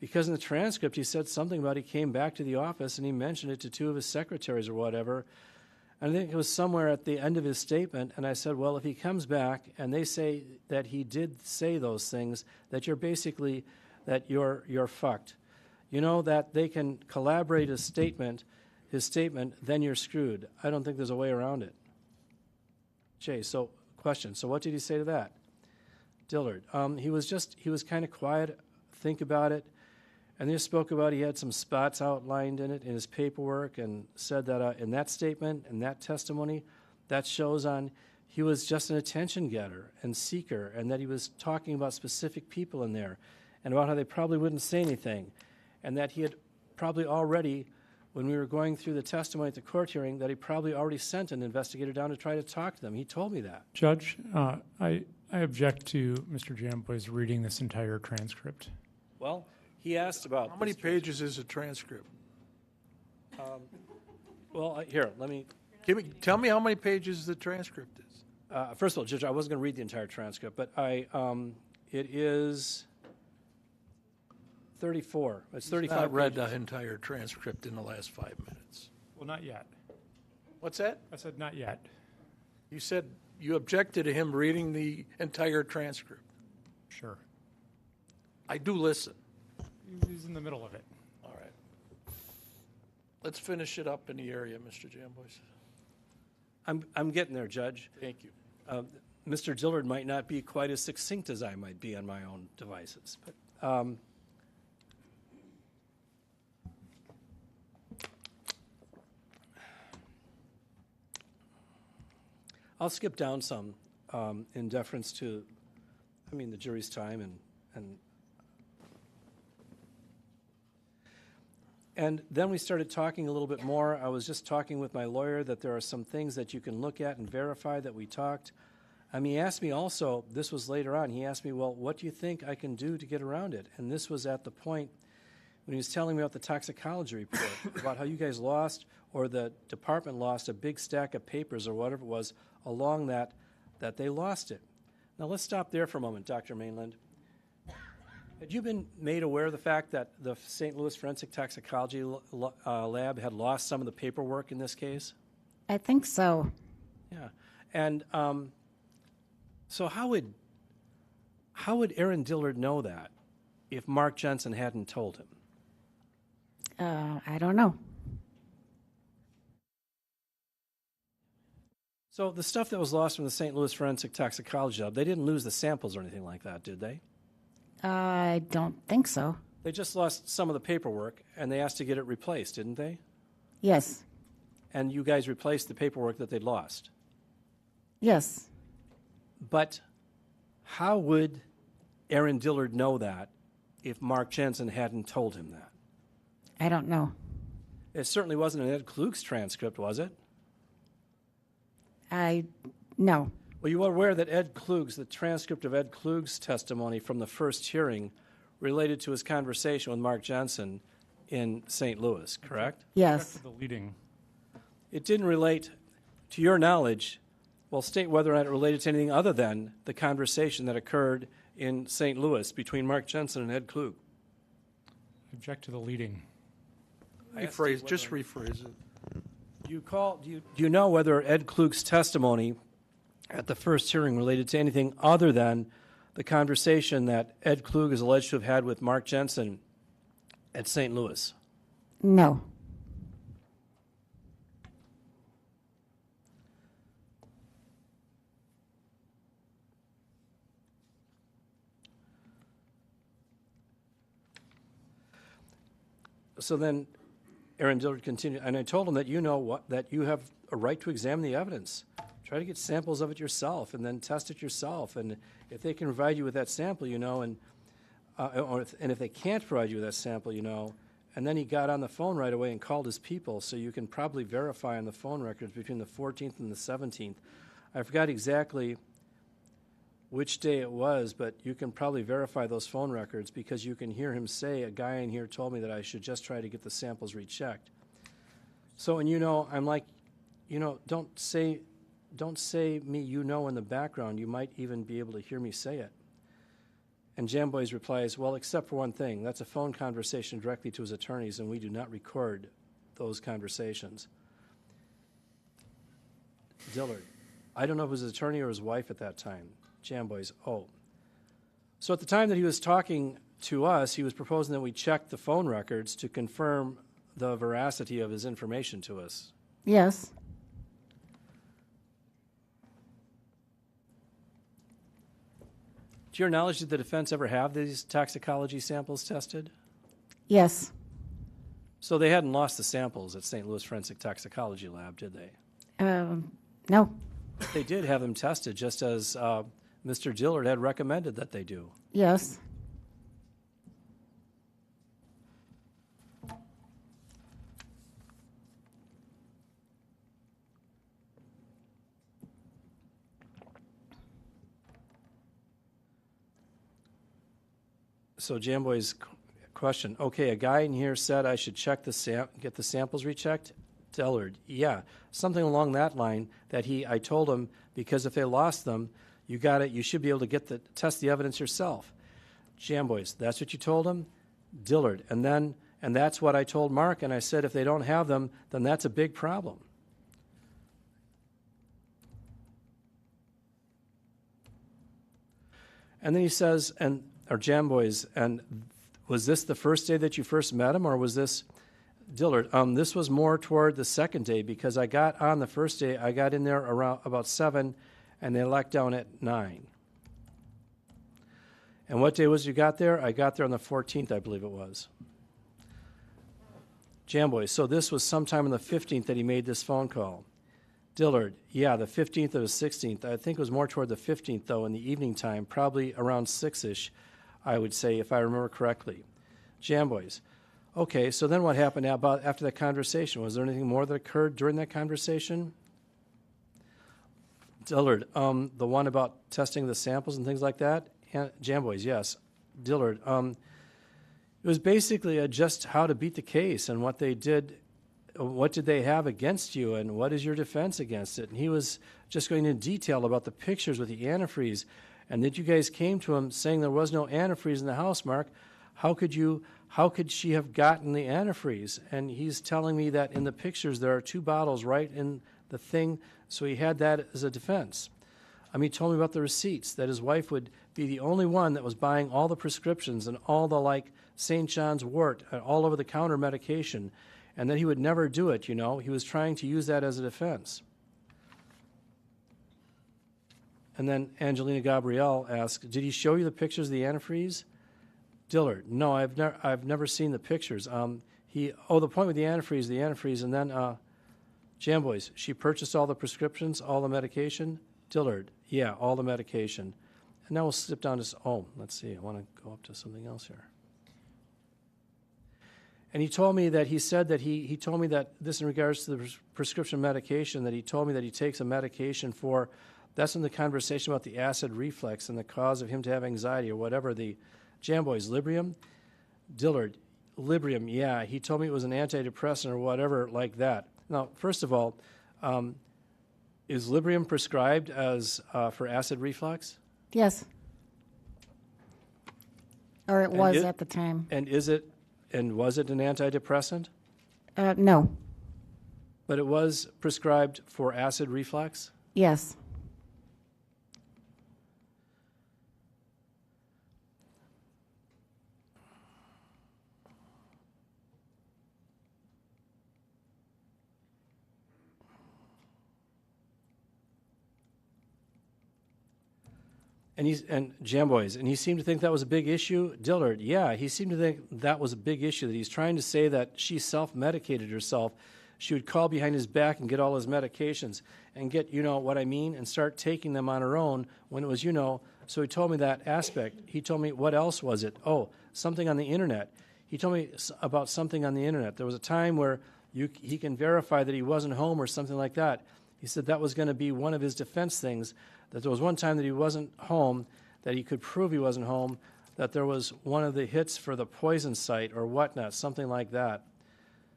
because in the transcript he said something about he came back to the office and he mentioned it to two of his secretaries or whatever. And I think it was somewhere at the end of his statement, and I said, well, if he comes back and they say that he did say those things, that you're basically, that you're fucked. You know, that they can collaborate his statement, then you're screwed. I don't think there's a way around it. Jay, so question. So what did he say to that? Dillard. He was kind of quiet, think about it, and he spoke about he had some spots outlined in it in his paperwork, and said that in that statement, in that testimony, that shows on he was just an attention getter and seeker, and that he was talking about specific people in there, and about how they probably wouldn't say anything, and that he had probably already, when we were going through the testimony at the court hearing, that he probably already sent an investigator down to try to talk to them. He told me that. Judge, I object to Mr. Jamboy's reading this entire transcript. Well, he asked about How many pages is a transcript? Well, here, let me. Tell me how many pages the transcript is. First of all, Judge, I wasn't going to read the entire transcript, but it is 34. It's 35 I've read pages. the entire transcript in the last 5 minutes. Well, not yet. What's that? I said not yet. You said you objected to him reading the entire transcript. Sure. I do listen. He's in the middle of it. All right. Let's finish it up in the area, Mr. Jambois. I'm getting there, Judge. Thank you. Mr. Dillard might not be quite as succinct as I might be on my own devices, but I'll skip down some in deference to, the jury's time and then we started talking a little bit more. I was just talking with my lawyer that there are some things that you can look at and verify that we talked. He asked me also, this was later on, he asked me, well, what do you think I can do to get around it? And this was at the point when he was telling me about the toxicology report, about how you guys lost, or the department lost, a big stack of papers or whatever it was along that they lost it. Now let's stop there for a moment, Dr. Mainland. Had you been made aware of the fact that the St. Louis Forensic Toxicology Lab had lost some of the paperwork in this case? I think so. Yeah. And so how would Aaron Dillard know that if Mark Jensen hadn't told him? I don't know. So the stuff that was lost from the St. Louis Forensic Toxicology Lab, they didn't lose the samples or anything like that, did they? I don't think so. They just lost some of the paperwork, and they asked to get it replaced, didn't they? Yes. And you guys replaced the paperwork that they'd lost. Yes. But how would Aaron Dillard know that if Mark Jensen hadn't told him that? I don't know. It certainly wasn't an Ed Klug's transcript, was it? No. Well, you are aware that the transcript of Ed Klug's testimony from the first hearing related to his conversation with Mark Jensen in St. Louis, correct? Yes. Back to the leading. It didn't relate, to your knowledge, well, state whether or not it related to anything other than the conversation that occurred in St. Louis between Mark Jensen and Ed Klug. Object to the leading. Just rephrase it. Do you know whether Ed Klug's testimony at the first hearing related to anything other than the conversation that Ed Klug is alleged to have had with Mark Jensen at St. Louis? No. So then Aaron Dillard continued, and I told him that that you have a right to examine the evidence. Try to get samples of it yourself and then test it yourself. And if they can provide you with that sample, and if they can't provide you with that sample, and then he got on the phone right away and called his people, so you can probably verify on the phone records between the 14th and the 17th. I forgot exactly which day it was, but you can probably verify those phone records because you can hear him say, a guy in here told me that I should just try to get the samples rechecked. So, and I'm like, don't say me, in the background. You might even be able to hear me say it. And Jambois replies, well, except for one thing. That's a phone conversation directly to his attorneys, and we do not record those conversations. Dillard, I don't know if it was his attorney or his wife at that time. Jambois, So at the time that he was talking to us, he was proposing that we check the phone records to confirm the veracity of his information to us. Yes. To your knowledge, did the defense ever have these toxicology samples tested? Yes. So they hadn't lost the samples at St. Louis Forensic Toxicology Lab, did they? No. They did have them tested, just as Mr. Dillard had recommended that they do. Yes. So Jambois' question, okay, a guy in here said I should check get the samples rechecked? Dillard, yeah, something along that line that I told him, because if they lost them, you should be able to test the evidence yourself. Jambois, that's what you told him? Dillard, and that's what I told Mark, and I said if they don't have them, then that's a big problem. And then he says, or Jam Boys, and was this the first day that you first met him, or was this Dillard? This was more toward the second day, because I got on the first day, I got in there around about 7, and they locked down at 9. And what day was you got there? I got there on the 14th, I believe it was. Jam Boys, so this was sometime on the 15th that he made this phone call. Dillard, yeah, the 15th or the 16th. I think it was more toward the 15th, though, in the evening time, probably around 6-ish, I would say, if I remember correctly. Jam Boys, okay, so then what happened about after that conversation? Was there anything more that occurred during that conversation? Dillard, the one about testing the samples and things like that? Jam Boys, yes. Dillard, it was basically just how to beat the case and what they did. What did they have against you, and what is your defense against it? And he was just going into detail about the pictures with the antifreeze, and that you guys came to him saying there was no antifreeze in the house, Mark. How could she have gotten the antifreeze? And he's telling me that in the pictures there are 2 bottles right in the thing, so he had that as a defense. He told me about the receipts, that his wife would be the only one that was buying all the prescriptions and all the, like, St. John's wort, all over-the-counter medication, and that he would never do it, you know. He was trying to use that as a defense. And then Angelina Gabrielle asked, did he show you the pictures of the antifreeze? Dillard, no, I've never seen the pictures. The point with the antifreeze, and then Jam Boys, she purchased all the prescriptions, all the medication? Dillard, yeah, all the medication. And now we'll slip down to, let's see, I want to go up to something else here. And he told me that he told me that this in regards to the prescription medication, that he told me that he takes a medication for, that's in the conversation about the acid reflux and the cause of him to have anxiety or whatever. The Jam Boys, Librium? Dillard, Librium, yeah. He told me it was an antidepressant or whatever like that. Now, first of all, is Librium prescribed as for acid reflux? Yes. Or it was at the time. And was it an antidepressant? No. But it was prescribed for acid reflux? Yes. And Jam Boys, and he seemed to think that was a big issue. Dillard, yeah, he seemed to think that was a big issue, that he's trying to say that she self-medicated herself. She would call behind his back and get all his medications and get, you know what I mean, and start taking them on her own when it was, you know. So he told me that aspect. He told me, what else was it? Oh, something on the Internet. He told me about something on the Internet. There was a time where he can verify that he wasn't home or something like that. He said that was going to be one of his defense things, that there was one time that he wasn't home, that he could prove he wasn't home, that there was one of the hits for the poison site or whatnot, something like that.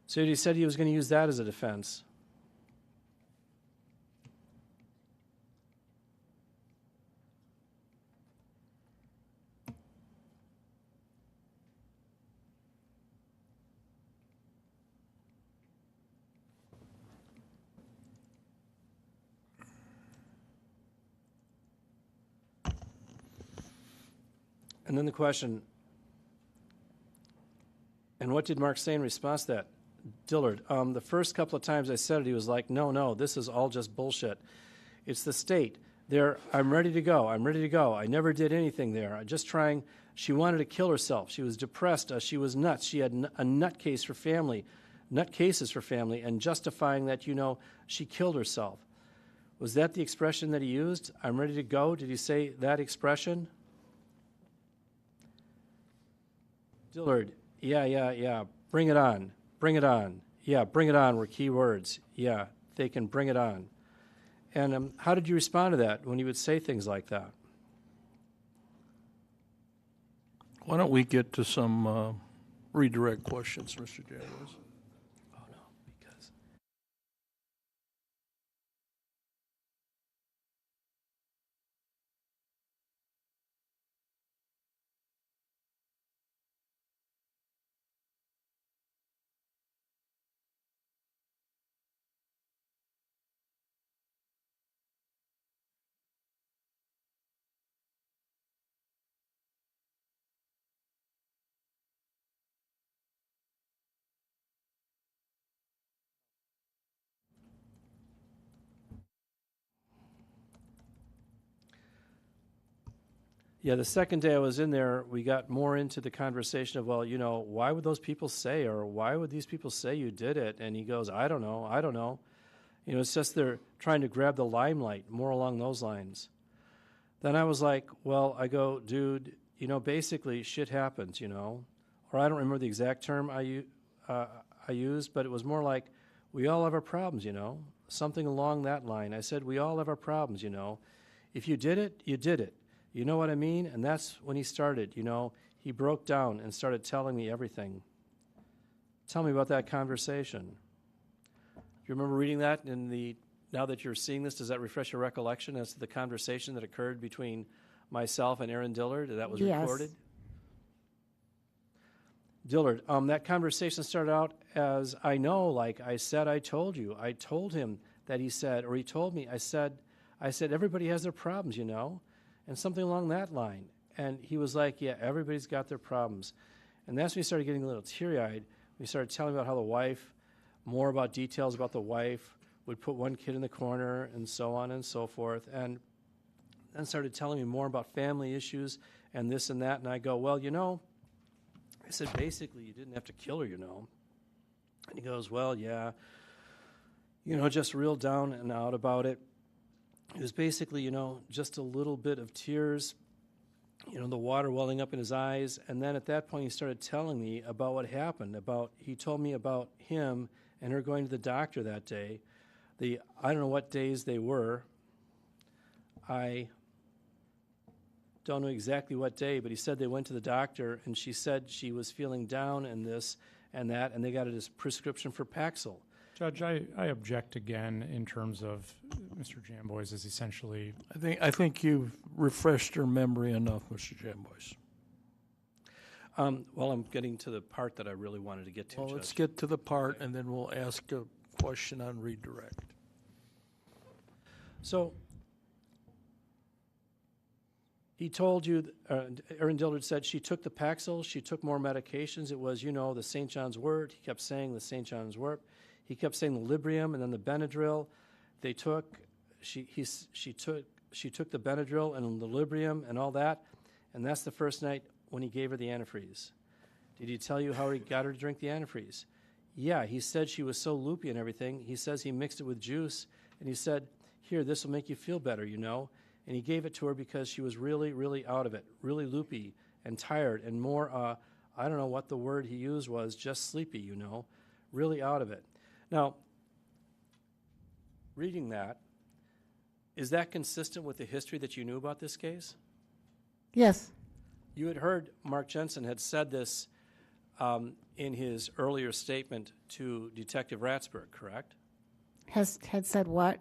So he said he was going to use that as a defense. And then the question, and what did Mark say in response to that? Dillard, the first couple of times I said it, he was like, no, this is all just bullshit. It's the state. I'm ready to go. I never did anything there. I'm just trying. She wanted to kill herself. She was depressed. She was nuts. She had a nutcases for family, and justifying that, you know, she killed herself. Was that the expression that he used? I'm ready to go. Did he say that expression? Dillard, yeah. Bring it on. Yeah, bring it on were key words. Yeah, they can bring it on. And how did you respond to that when he would say things like that? Why don't we get to some redirect questions, Mr. Janice? Yeah, the second day I was in there, we got more into the conversation of, well, why would those people say, or why would these people say you did it? And he goes, I don't know. It's just they're trying to grab the limelight, more along those lines. Then I was like, well, I go, dude, basically shit happens, or I don't remember the exact term I used, but it was more like, we all have our problems, something along that line. I said, we all have our problems, If you did it, you did it. You know what I mean? And that's when he started, he broke down and started telling me everything. Tell me about that conversation. Do you remember reading that now that you're seeing this, does that refresh your recollection as to the conversation that occurred between myself and Aaron Dillard that was Yes. recorded? Dillard, that conversation started out as, I know, like I said, I told you. I told him that he said, or he told me, I said, everybody has their problems, and something along that line. And he was like, yeah, everybody's got their problems. And that's when we started getting a little teary-eyed. We started telling about how the wife, more about details about the wife, would put one kid in the corner and so on and so forth. And then started telling me more about family issues and this and that. And I go, well, I said, basically, you didn't have to kill her, And he goes, well, yeah, just real down and out about it. It was basically, just a little bit of tears, the water welling up in his eyes. And then at that point, he started telling me about what happened. He told me about him and her going to the doctor that day. I don't know what days they were. I don't know exactly what day, but he said they went to the doctor, and she said she was feeling down and this and that, and they got a prescription for Paxil. Judge, I object again in terms of Mr. Jamboys is essentially. I think you've refreshed your memory enough, Mr. Jamboys. Well, I'm getting to the part that I really wanted to get to, Well, Judge. let's get to the part, and then we'll ask a question on redirect. So he told you, Erin Dillard said she took the Paxil, she took more medications. It was, the St. John's wort. He kept saying the St. John's wort. He kept saying the Librium and then the Benadryl. She took the Benadryl and the Librium and all that, and that's the first night when he gave her the antifreeze. Did he tell you how he got her to drink the antifreeze? Yeah, he said she was so loopy and everything. He says he mixed it with juice, and he said, here, this will make you feel better, And he gave it to her because she was really, really out of it, really loopy and tired and more, I don't know what the word he used was, just sleepy, really out of it. Now, reading that, is that consistent with the history that you knew about this case? Yes. You had heard Mark Jensen had said this in his earlier statement to Detective Ratsburg, correct? Had said what?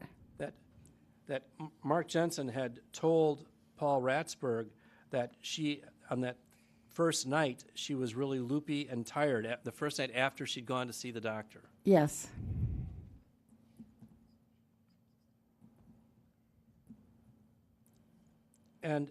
That Mark Jensen had told Paul Ratsburg that she, on that first night, she was really loopy and tired, the first night after she'd gone to see the doctor. Yes. And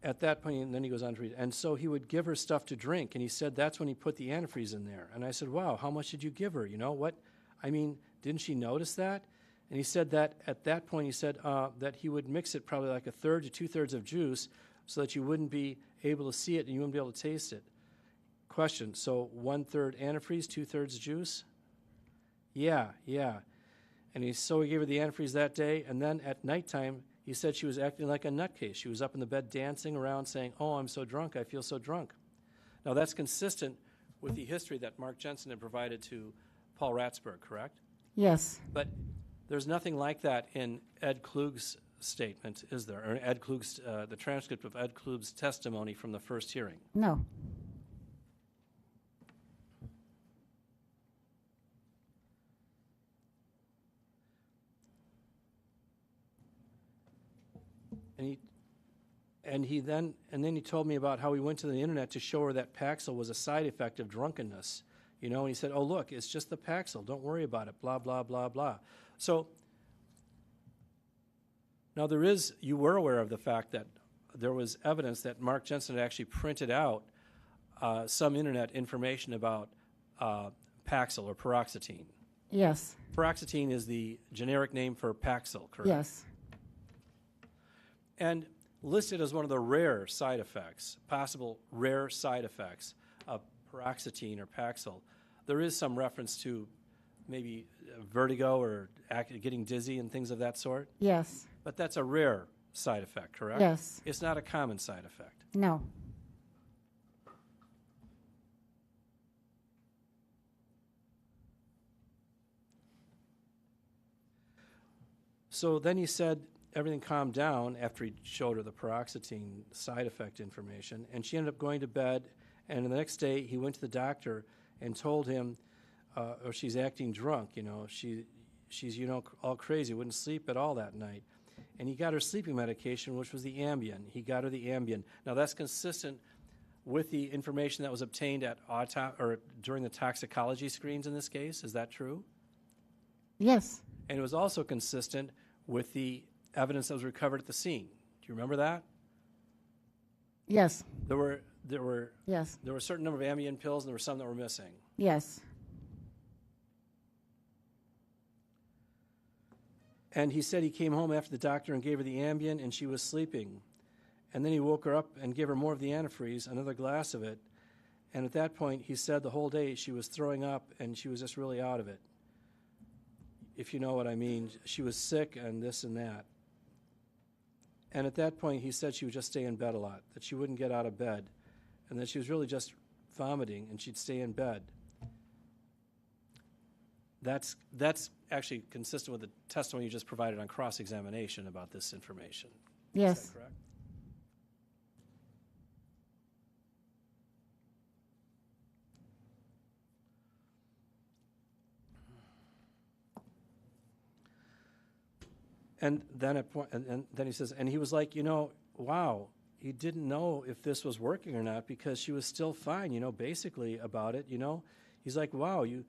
at that point, and then he goes on to read, and so he would give her stuff to drink, and he said that's when he put the antifreeze in there. And I said, wow, how much did you give her? Didn't she notice that? And he said that at that point, he said that he would mix it probably like a third to two-thirds of juice so that you wouldn't be able to see it and you wouldn't be able to taste it. Question, so 1/3 antifreeze, 2/3 juice? Yeah. And so he gave her the antifreeze that day, and then at nighttime, he said she was acting like a nutcase. She was up in the bed dancing around saying, oh, I'm so drunk, I feel so drunk. Now, that's consistent with the history that Mark Jensen had provided to Paul Ratsburg, correct? Yes. But there's nothing like that in Ed Klug's statement, is there? Or Ed Klug's, the transcript of Ed Klug's testimony from the first hearing. No. And then he told me about how he went to the internet to show her that Paxil was a side effect of drunkenness. And he said, oh, look, it's just the Paxil. Don't worry about it, blah, blah, blah, blah. So now you were aware of the fact that there was evidence that Mark Jensen had actually printed out some internet information about Paxil or paroxetine. Yes. Paroxetine is the generic name for Paxil, correct? Yes. And listed as one of the rare side effects, possible rare side effects of paroxetine or Paxil. There is some reference to maybe vertigo or getting dizzy and things of that sort, Yes. but that's a rare side effect, correct? Yes. It's not a common side effect. No. So then he said everything calmed down after he showed her the paroxetine side effect information, and she ended up going to bed, and the next day he went to the doctor and told him, or she's acting drunk, she's all crazy, wouldn't sleep at all that night. And he got her sleeping medication, which was the Ambien. He got her the Ambien. Now that's consistent with the information that was obtained at during the toxicology screens in this case. Is that true? Yes. And it was also consistent with the evidence that was recovered at the scene. Do you remember that? Yes. There were Yes. a certain number of Ambien pills, and there were some that were missing. Yes. And he said he came home after the doctor and gave her the Ambien, and she was sleeping. And then he woke her up and gave her more of the antifreeze, another glass of it. And at that point, he said the whole day she was throwing up, and she was just really out of it. If you know what I mean, she was sick and this and that. And at that point, he said she would just stay in bed a lot, that she wouldn't get out of bed, and that she was really just vomiting, and she'd stay in bed. That's actually consistent with the testimony you just provided on cross-examination about this information. Yes. Is that correct? And then then he says, and he was like, wow, he didn't know if this was working or not because she was still fine, basically about it, He's like, wow, he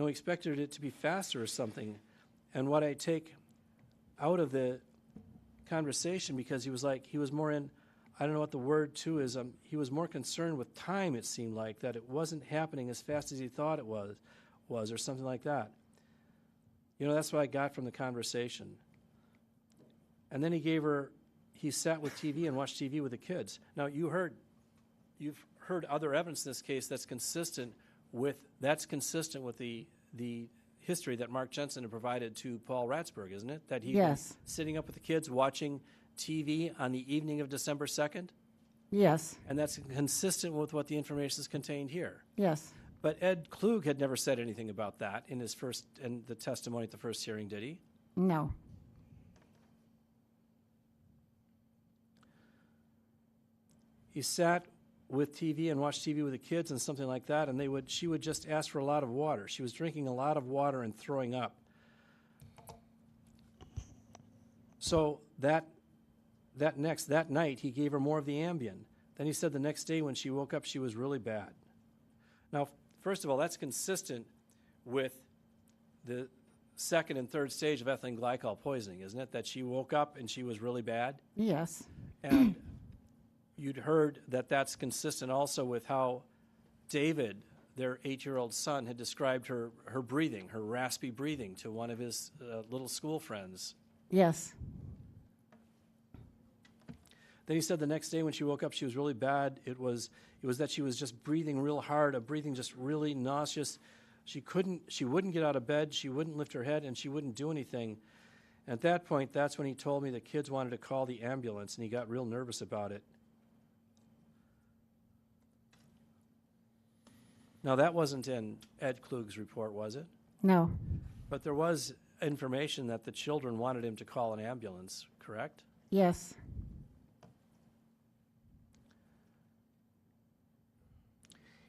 expected it to be faster or something. And what I take out of the conversation, because he was more in, I don't know what the word too is, he was more concerned with time, it seemed like, that it wasn't happening as fast as he thought it was or something like that. That's what I got from the conversation. And then he sat with TV and watched TV with the kids. Now, you've heard other evidence in this case that's consistent with the history that Mark Jensen had provided to Paul Ratzberg, isn't it? That he was sitting up with the kids watching TV on the evening of December 2nd? Yes. And that's consistent with what the information is contained here. Yes. But Ed Klug had never said anything about that in the testimony at the first hearing, did he? No. He sat with TV and watched TV with the kids and something like that, and she would just ask for a lot of water. She was drinking a lot of water and throwing up. So that night, he gave her more of the Ambien. Then he said the next day when she woke up, she was really bad. Now, first of all, that's consistent with the second and third stage of ethylene glycol poisoning, isn't it? That she woke up and she was really bad? Yes. And you'd heard that that's consistent also with how David, their 8-year-old son, had described her breathing, her raspy breathing, to one of his little school friends. Yes. Then he said the next day when she woke up, she was really bad. It was that she was just breathing real hard, a breathing just really nauseous. She wouldn't get out of bed, she wouldn't lift her head, and she wouldn't do anything. And at that point, that's when he told me the kids wanted to call the ambulance, and he got real nervous about it. Now, that wasn't in Ed Klug's report, was it? No. But there was information that the children wanted him to call an ambulance, correct? Yes.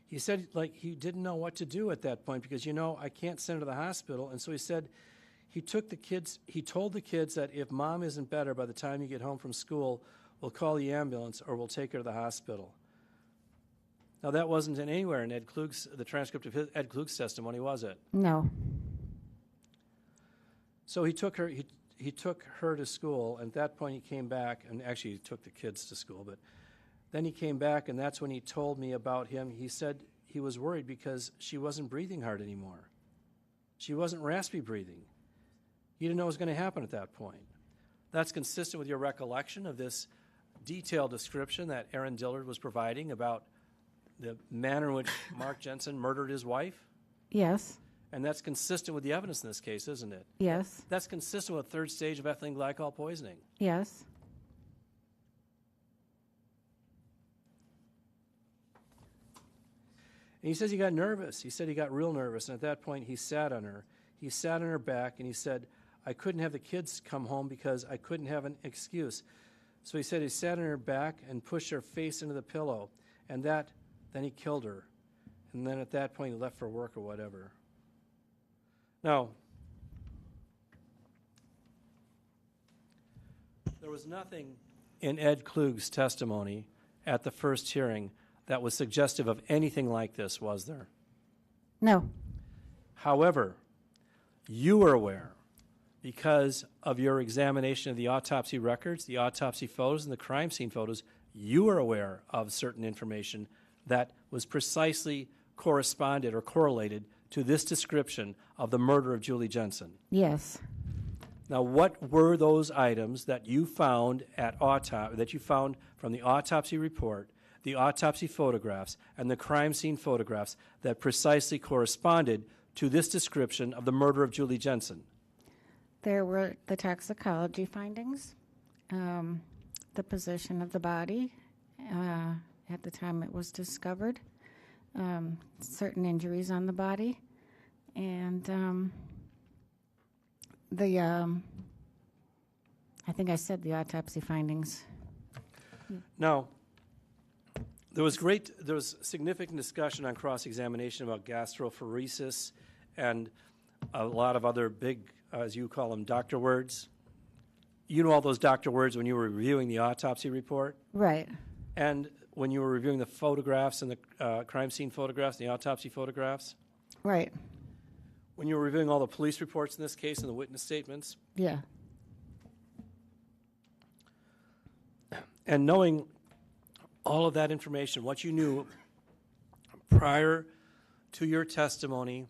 He said, he didn't know what to do at that point because, I can't send her to the hospital. And so he said he told the kids that if mom isn't better by the time you get home from school, we'll call the ambulance or we'll take her to the hospital. Now, that wasn't anywhere in the transcript of Ed Klug's testimony, was it? No. So he took her to school, and at that point he came back, and actually he took the kids to school, but then he came back, and that's when he told me about him. He said he was worried because she wasn't breathing hard anymore. She wasn't raspy breathing. He didn't know what was going to happen at that point. That's consistent with your recollection of this detailed description that Aaron Dillard was providing about the manner in which Mark Jensen murdered his wife? Yes. And that's consistent with the evidence in this case, isn't it? Yes. That's consistent with third stage of ethylene glycol poisoning. Yes. And he says he got nervous. He said he got real nervous, and at that point he sat on her. He sat on her back, and he said, I couldn't have the kids come home because I couldn't have an excuse. So he said he sat on her back and pushed her face into the pillow, and then he killed her. And then at that point he left for work or whatever. Now, there was nothing in Ed Klug's testimony at the first hearing that was suggestive of anything like this, was there? No. However, you were aware, because of your examination of the autopsy records, the autopsy photos, and the crime scene photos, you were aware of certain information that was precisely corresponded or correlated to this description of the murder of Julie Jensen. Yes. Now, what were those items that you found that you found from the autopsy report, the autopsy photographs, and the crime scene photographs that precisely corresponded to this description of the murder of Julie Jensen? There were the toxicology findings, the position of the body at the time it was discovered, certain injuries on the body, and I think I said the autopsy findings. Now, there was significant discussion on cross-examination about gastrophoresis and a lot of other big, as you call them, doctor words. You know all those doctor words when you were reviewing the autopsy report? Right. And when you were reviewing the photographs and the crime scene photographs and the autopsy photographs? Right. When you were reviewing all the police reports in this case and the witness statements? Yeah. And knowing all of that information, what you knew prior to your testimony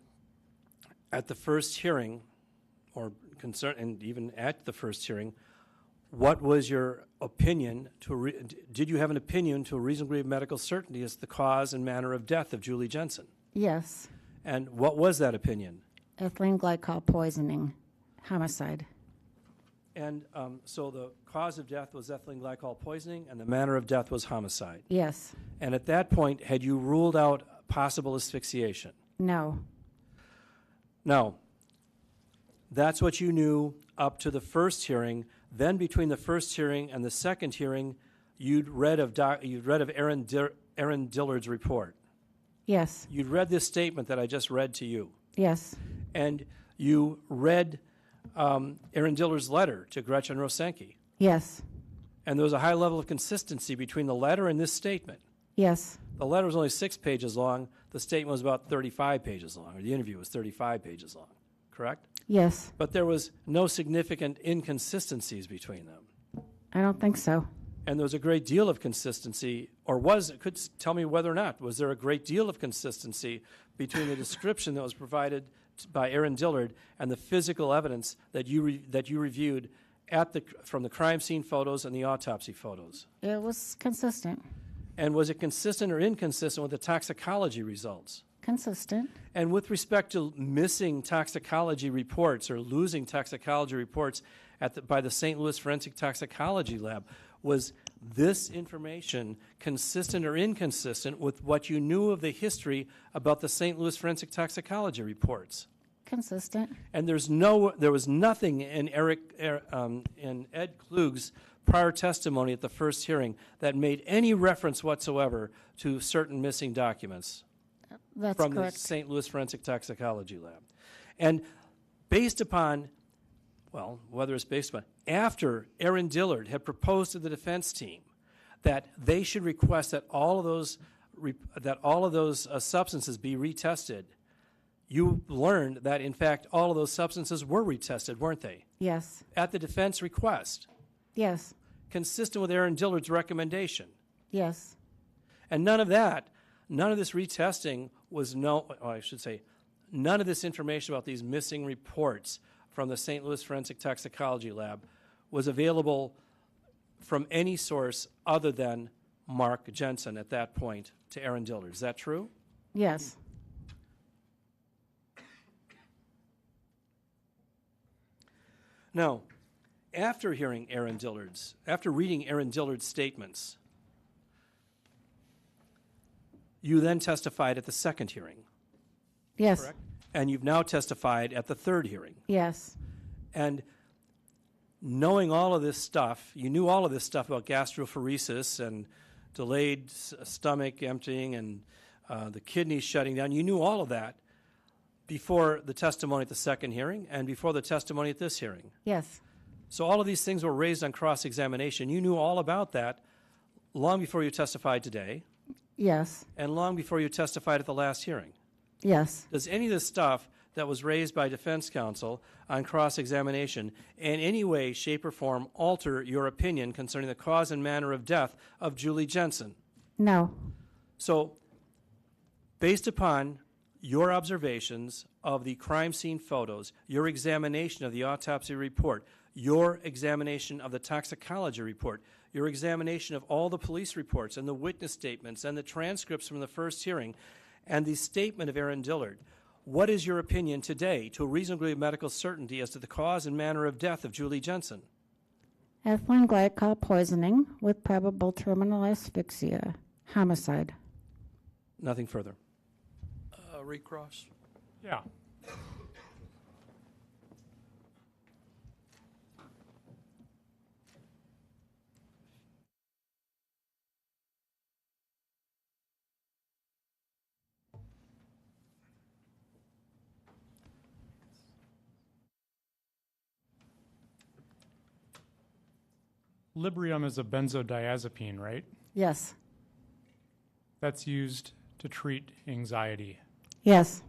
at the first hearing, and even at the first hearing, what was your opinion? Did you have an opinion to a reasonable degree of medical certainty as to the cause and manner of death of Julie Jensen? Yes. And what was that opinion? Ethylene glycol poisoning, homicide. And so the cause of death was ethylene glycol poisoning, and the manner of death was homicide. Yes. And at that point, had you ruled out possible asphyxiation? No. No. That's what you knew up to the first hearing. Then between the first hearing and the second hearing, you'd read of Aaron Dillard's report. Yes. You'd read this statement that I just read to you. Yes. And you read Aaron Dillard's letter to Gretchen Rosenke. Yes. And there was a high level of consistency between the letter and this statement. Yes. The letter was only 6 pages long. The statement was about 35 pages long, or the interview was 35 pages long, correct? Yes. But there was no significant inconsistencies between them. I don't think so. And there was a great deal of consistency, could tell me whether or not, was there a great deal of consistency between the description that was provided by Aaron Dillard and the physical evidence that you reviewed from the crime scene photos and the autopsy photos? It was consistent. And was it consistent or inconsistent with the toxicology results? Consistent. And with respect to missing toxicology reports or losing toxicology reports by the St. Louis Forensic Toxicology Lab, was this information consistent or inconsistent with what you knew of the history about the St. Louis Forensic Toxicology reports? Consistent. And there was nothing in in Ed Klug's prior testimony at the first hearing that made any reference whatsoever to certain missing documents. That's from correct. the St. Louis Forensic Toxicology Lab. And based upon, whether it's based upon, after Aaron Dillard had proposed to the defense team that they should request that all of those substances be retested, you learned that, in fact, all of those substances were retested, weren't they? Yes. At the defense request, Yes. consistent with Aaron Dillard's recommendation. Yes. And none of this retesting none of this information about these missing reports from the St. Louis Forensic Toxicology Lab was available from any source other than Mark Jensen at that point to Aaron Dillard. Is that true? Yes. Now, after reading Aaron Dillard's statements, you then testified at the second hearing, Yes. correct? And you've now testified at the third hearing. Yes. And knowing all of this stuff, you knew all of this stuff about gastrophoresis and delayed stomach emptying and the kidneys shutting down. You knew all of that before the testimony at the second hearing and before the testimony at this hearing. Yes. So all of these things were raised on cross-examination. You knew all about that long before you testified today Yes. and long before you testified at the last hearing. Yes. Does any of this stuff that was raised by defense counsel on cross-examination in any way, shape, or form alter your opinion concerning the cause and manner of death of Julie Jensen? No. So, based upon your observations of the crime scene photos, your examination of the autopsy report, your examination of the toxicology report, your examination of all the police reports and the witness statements and the transcripts from the first hearing, and the statement of Aaron Dillard, what is your opinion today to a reasonable degree of medical certainty as to the cause and manner of death of Julie Jensen? Ethylene glycol poisoning with probable terminal asphyxia. Homicide. Nothing further. Recross. Yeah. Librium is a benzodiazepine, right? Yes. That's used to treat anxiety. Yes.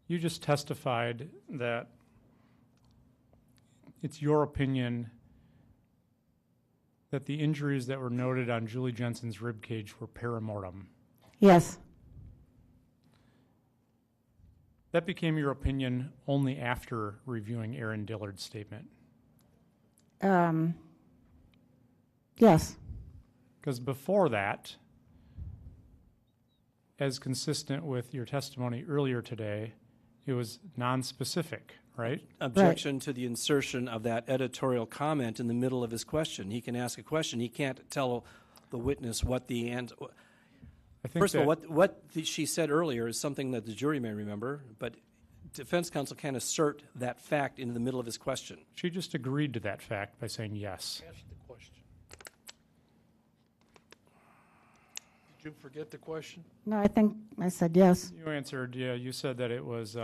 You just testified that it's your opinion that the injuries that were noted on Julie Jensen's ribcage were perimortem. Yes. That became your opinion only after reviewing Aaron Dillard's statement. Yes. Because before that, as consistent with your testimony earlier today, it was nonspecific, right? Objection to the insertion of that editorial comment in the middle of his question. He can ask a question. He can't tell the witness what the answer. I think First of all, that- what she said earlier is something that the jury may remember, but defense counsel can't assert that fact into the middle of his question. She just agreed to that fact by saying yes. Ask the question. Did you forget the question? No, I think I said yes. You answered, yeah, you said that it was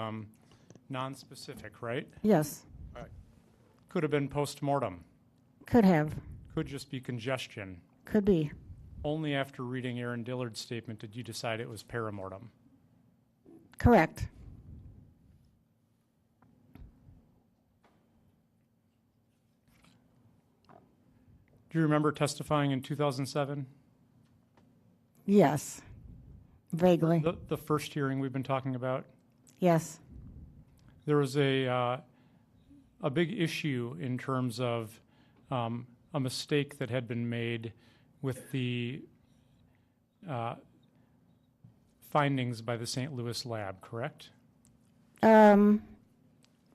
nonspecific, right? Yes. Could have been postmortem. Could have. Could just be congestion. Could be. Only after reading Aaron Dillard's statement did you decide it was perimortem. Correct. Do you remember testifying in 2007? Yes. Vaguely. The first hearing we've been talking about? Yes. There was a big issue in terms of a mistake that had been made with the findings by the St. Louis lab, correct?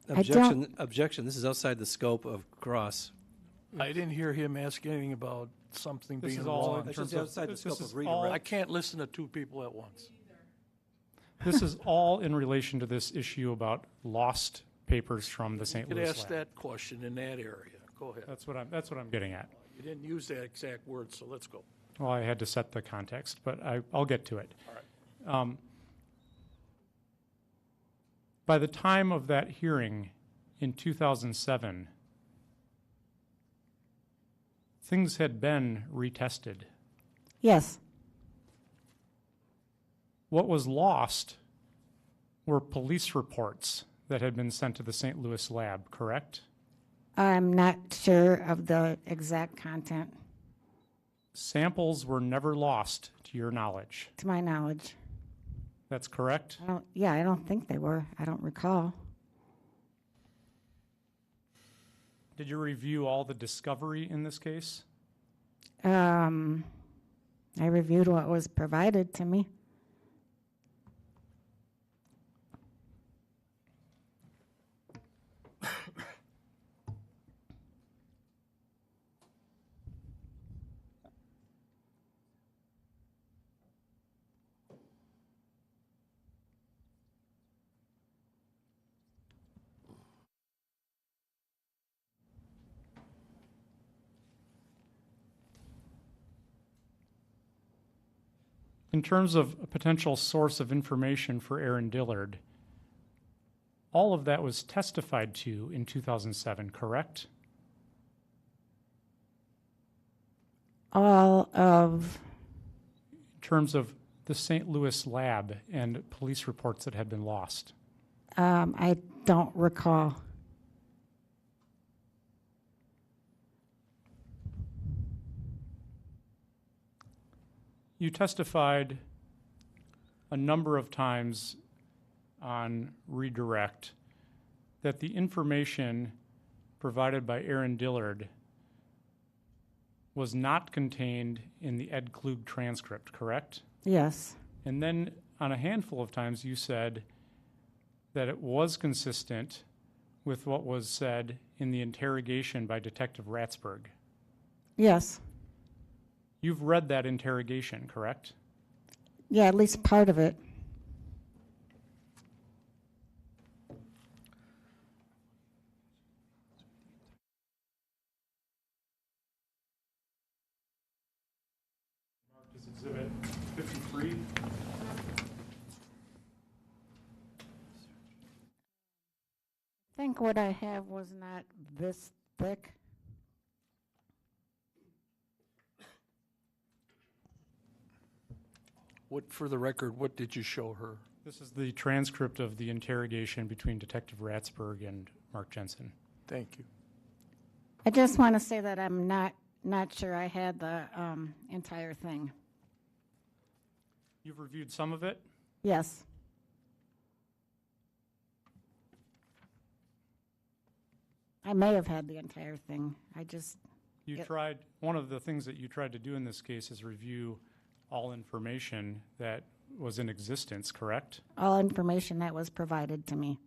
Objection. This is outside the scope of cross. I didn't hear him ask anything about something This being is all wrong. in That's terms just of outside the this scope is of reading. all- I can't listen to two people at once. This is all in relation to this issue about lost papers from the You St. could Louis ask lab. that question in that area. Go ahead. That's what I'm getting at. You didn't use that exact word, so let's go. Well, I had to set the context, but I'll get to it. All right. By the time of that hearing in 2007, things had been retested. Yes. What was lost were police reports that had been sent to the St. Louis lab, correct? I'm not sure of the exact content, Samples were never lost, to your knowledge. to my knowledge. That's correct? I don't think they were. I don't recall. Did you review all the discovery in this case? I reviewed what was provided to me. In terms of a potential source of information for Aaron Dillard, all of that was testified to in 2007, correct? All of, In terms of the St. Louis lab and police reports that had been lost. I don't recall. You testified a number of times on redirect that the information provided by Aaron Dillard was not contained in the Ed Klug transcript, correct? Yes. And then on a handful of times you said that it was consistent with what was said in the interrogation by Detective Ratzberg. Yes. You've read that interrogation, correct? Yeah, at least part of it. Is Exhibit 53? I think what I have was not this thick. For the record, what did you show her? This is the transcript of the interrogation between Detective Ratzberg and Mark Jensen. Thank you. I just want to say that I'm not sure I had the entire thing. You've reviewed some of it? Yes. I may have had the entire thing. One of the things that you tried to do in this case is review all information that was in existence, correct? All information that was provided to me.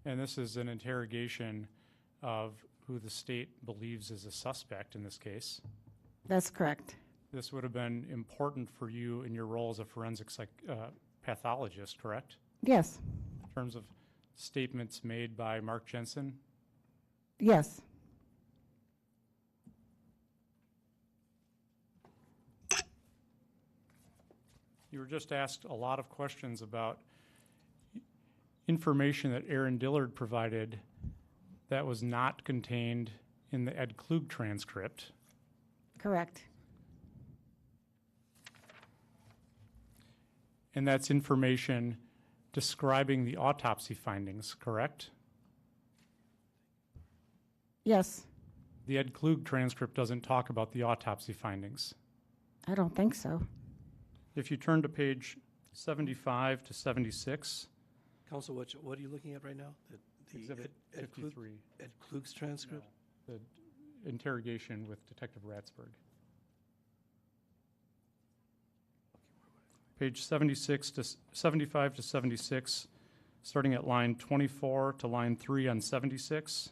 And this is an interrogation of who the state believes is a suspect in this case. That's correct. This would have been important for you in your role as a forensic pathologist, correct? Yes. In terms of statements made by Mark Jensen? Yes. You were just asked a lot of questions about information that Aaron Dillard provided that was not contained in the Ed Klug transcript. Correct. And that's information describing the autopsy findings, correct? Yes. The Ed Klug transcript doesn't talk about the autopsy findings. I don't think so. If you turn to page 75 to 76. Counsel, what are you looking at right now? Exhibit 53. Ed Klug's transcript? No, the interrogation with Detective Ratzberg. Page 76 to 75 to 76, starting at line 24 to line 3 on 76.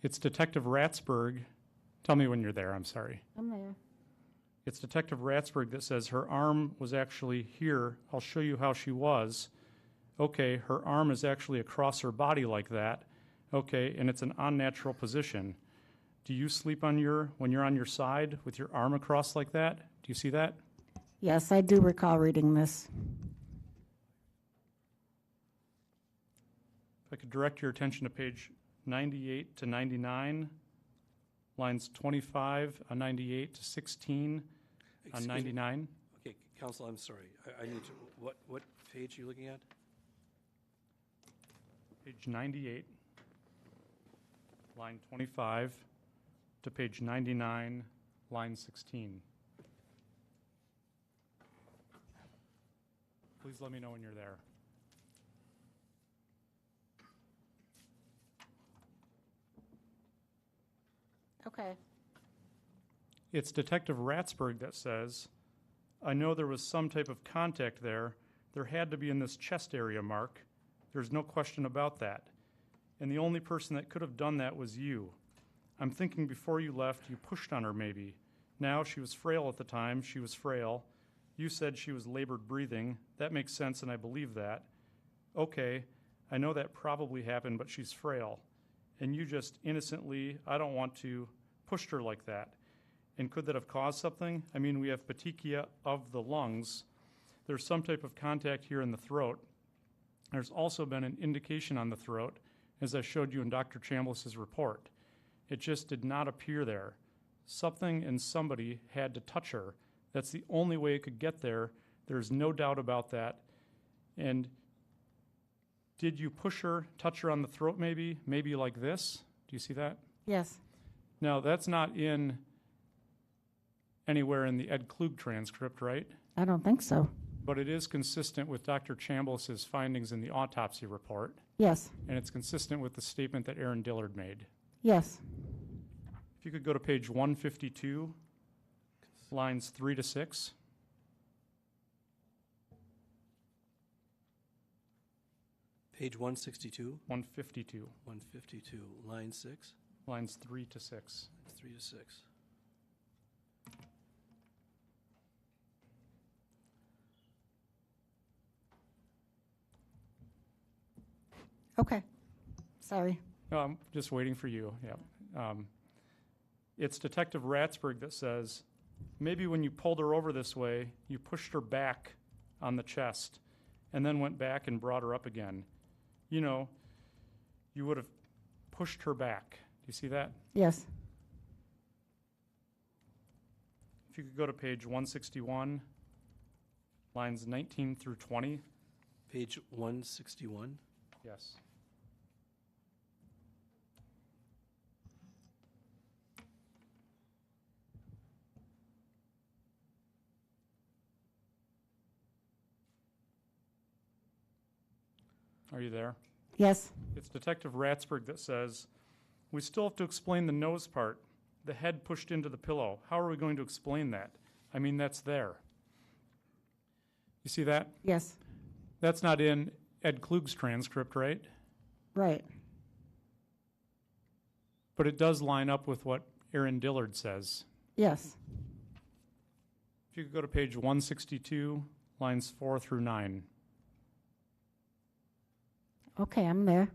It's Detective Ratzberg. Tell me when you're there, I'm sorry. I'm there. It's Detective Ratzberg that says her arm was actually here. I'll show you how she was. Okay, her arm is actually across her body like that. Okay, and it's an unnatural position. Do you sleep when you're on your side with your arm across like that? Do you see that? Yes, I do recall reading this. If I could direct your attention to page 98 to 99, lines 25 on 98 to 16 on 99. Okay, Counsel, I'm sorry. I need to, what page are you looking at? Page 98, line 25 to page 99, line 16. Please let me know when you're there. Okay. It's Detective Ratsburg that says, I know there was some type of contact there. There had to be in this chest area, Mark. There's no question about that. And the only person that could have done that was you. I'm thinking before you left, you pushed on her maybe. Now, she was frail at the time. She was frail. You said she was labored breathing. That makes sense, and I believe that. Okay, I know that probably happened, but she's frail. And you just innocently, I don't want to, pushed her like that. And could that have caused something? I mean, we have petechia of the lungs. There's some type of contact here in the throat. There's also been an indication on the throat, as I showed you in Dr. Chambliss's report. It just did not appear there. Something and somebody had to touch her. That's the only way it could get there. There's no doubt about that. And did you push her, touch her on the throat maybe? Maybe like this? Do you see that? Yes. Now, that's not in anywhere in the Ed Klug transcript, right? I don't think so. But it is consistent with Dr. Chambliss's findings in the autopsy report, Yes. and it's consistent with the statement that Aaron Dillard made. Yes. If you could go to page 152, lines 3 to 6. Page 162, 152, 152, line 6, lines 3 to 6. 3 to 6. Okay. Sorry. No, I'm just waiting for you. Yeah. It's Detective Ratsburg that says, maybe when you pulled her over this way, you pushed her back on the chest and then went back and brought her up again. You know, you would have pushed her back. Do you see that? Yes. If you could go to page 161, lines 19 through 20. Page 161. Yes. Are you there? Yes. It's Detective Ratsburg that says, we still have to explain the nose part, the head pushed into the pillow. How are we going to explain that? I mean, that's there. You see that? Yes. That's not in Ed Klug's transcript, right? Right. But it does line up with what Aaron Dillard says. Yes. If you could go to page 162, lines 4 through 9. Okay, I'm there.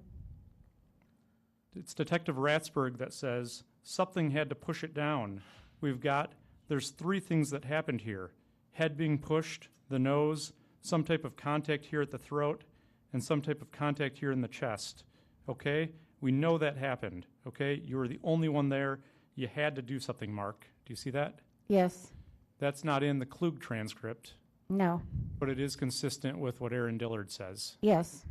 It's Detective Ratsburg that says, something had to push it down. There's 3 things that happened here. Head being pushed, the nose, some type of contact here at the throat, and some type of contact here in the chest. Okay? We know that happened. Okay? You were the only one there. You had to do something, Mark. Do you see that? Yes. That's not in the Klug transcript, No. but it is consistent with what Aaron Dillard says. Yes.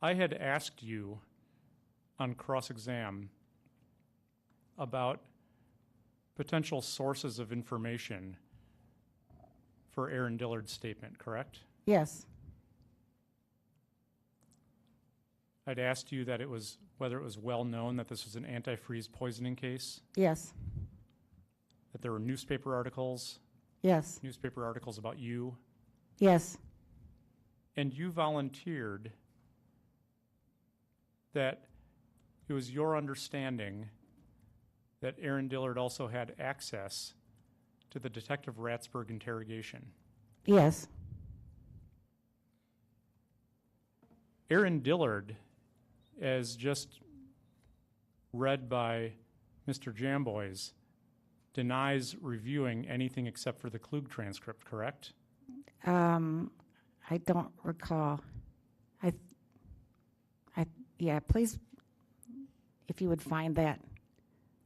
I had asked you on cross-exam about potential sources of information for Aaron Dillard's statement, correct? Yes. I'd asked you that whether it was well known that this was an antifreeze poisoning case, Yes. that there were newspaper articles Yes. about you, Yes. and you volunteered that it was your understanding that Aaron Dillard also had access to the Detective Ratsburg interrogation. Yes. Aaron Dillard, as just read by Mr. Jamboys, denies reviewing anything except for the Klug transcript, correct? I don't recall. Yeah, please, if you would find that.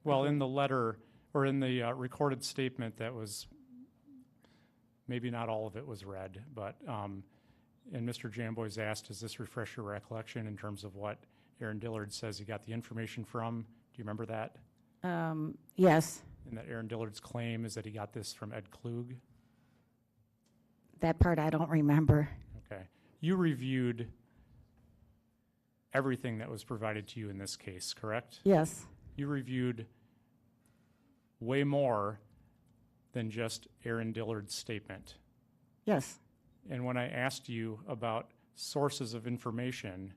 Well, in the letter, or in the recorded statement that was, maybe not all of it was read, but, and Mr. Jamboys asked, does this refresh your recollection in terms of what Aaron Dillard says he got the information from. Do you remember that? Yes, And that Aaron Dillard's claim is that he got this from Ed Klug. that part I don't remember. Okay. You reviewed everything that was provided to you in this case, correct? Yes, You reviewed way more than just Aaron Dillard's statement. yes, And when I asked you about sources of information,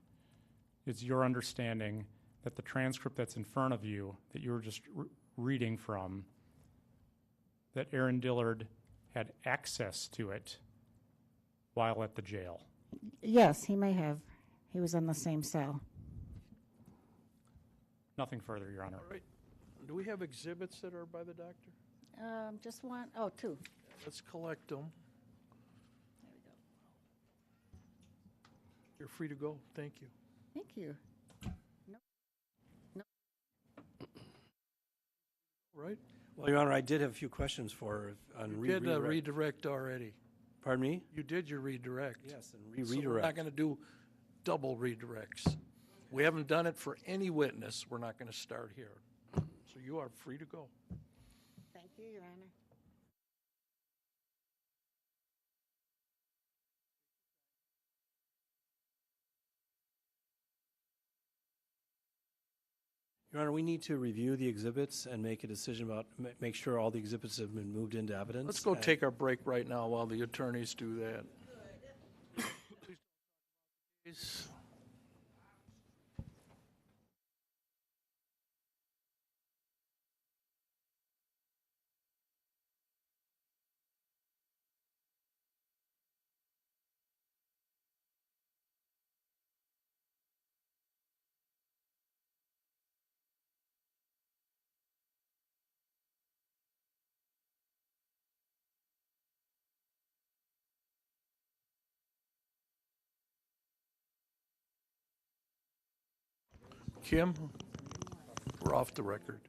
it's your understanding that the transcript that's in front of you, that you were just reading from, that Aaron Dillard had access to it while at the jail. yes, he may have. He was in the same cell. Nothing further, Your Honor. All right. Do we have exhibits that are by the doctor? Just one, oh, two. Let's collect them. You're free to go. Thank you. Thank you. Right? Well, Your Honor, I did have a few questions for on You did redirect. redirect already. Pardon me? You did your redirect. Yes, and So we're not redirect. going to do double redirects. We haven't done it for any witness. We're not going to start here. So you are free to go. Thank you, Your Honor. Your Honor, we need to review the exhibits and make a decision about, make sure all the exhibits have been moved into evidence. Let's go And- take our break right now while the attorneys do that. Please. Kim, we're off the record.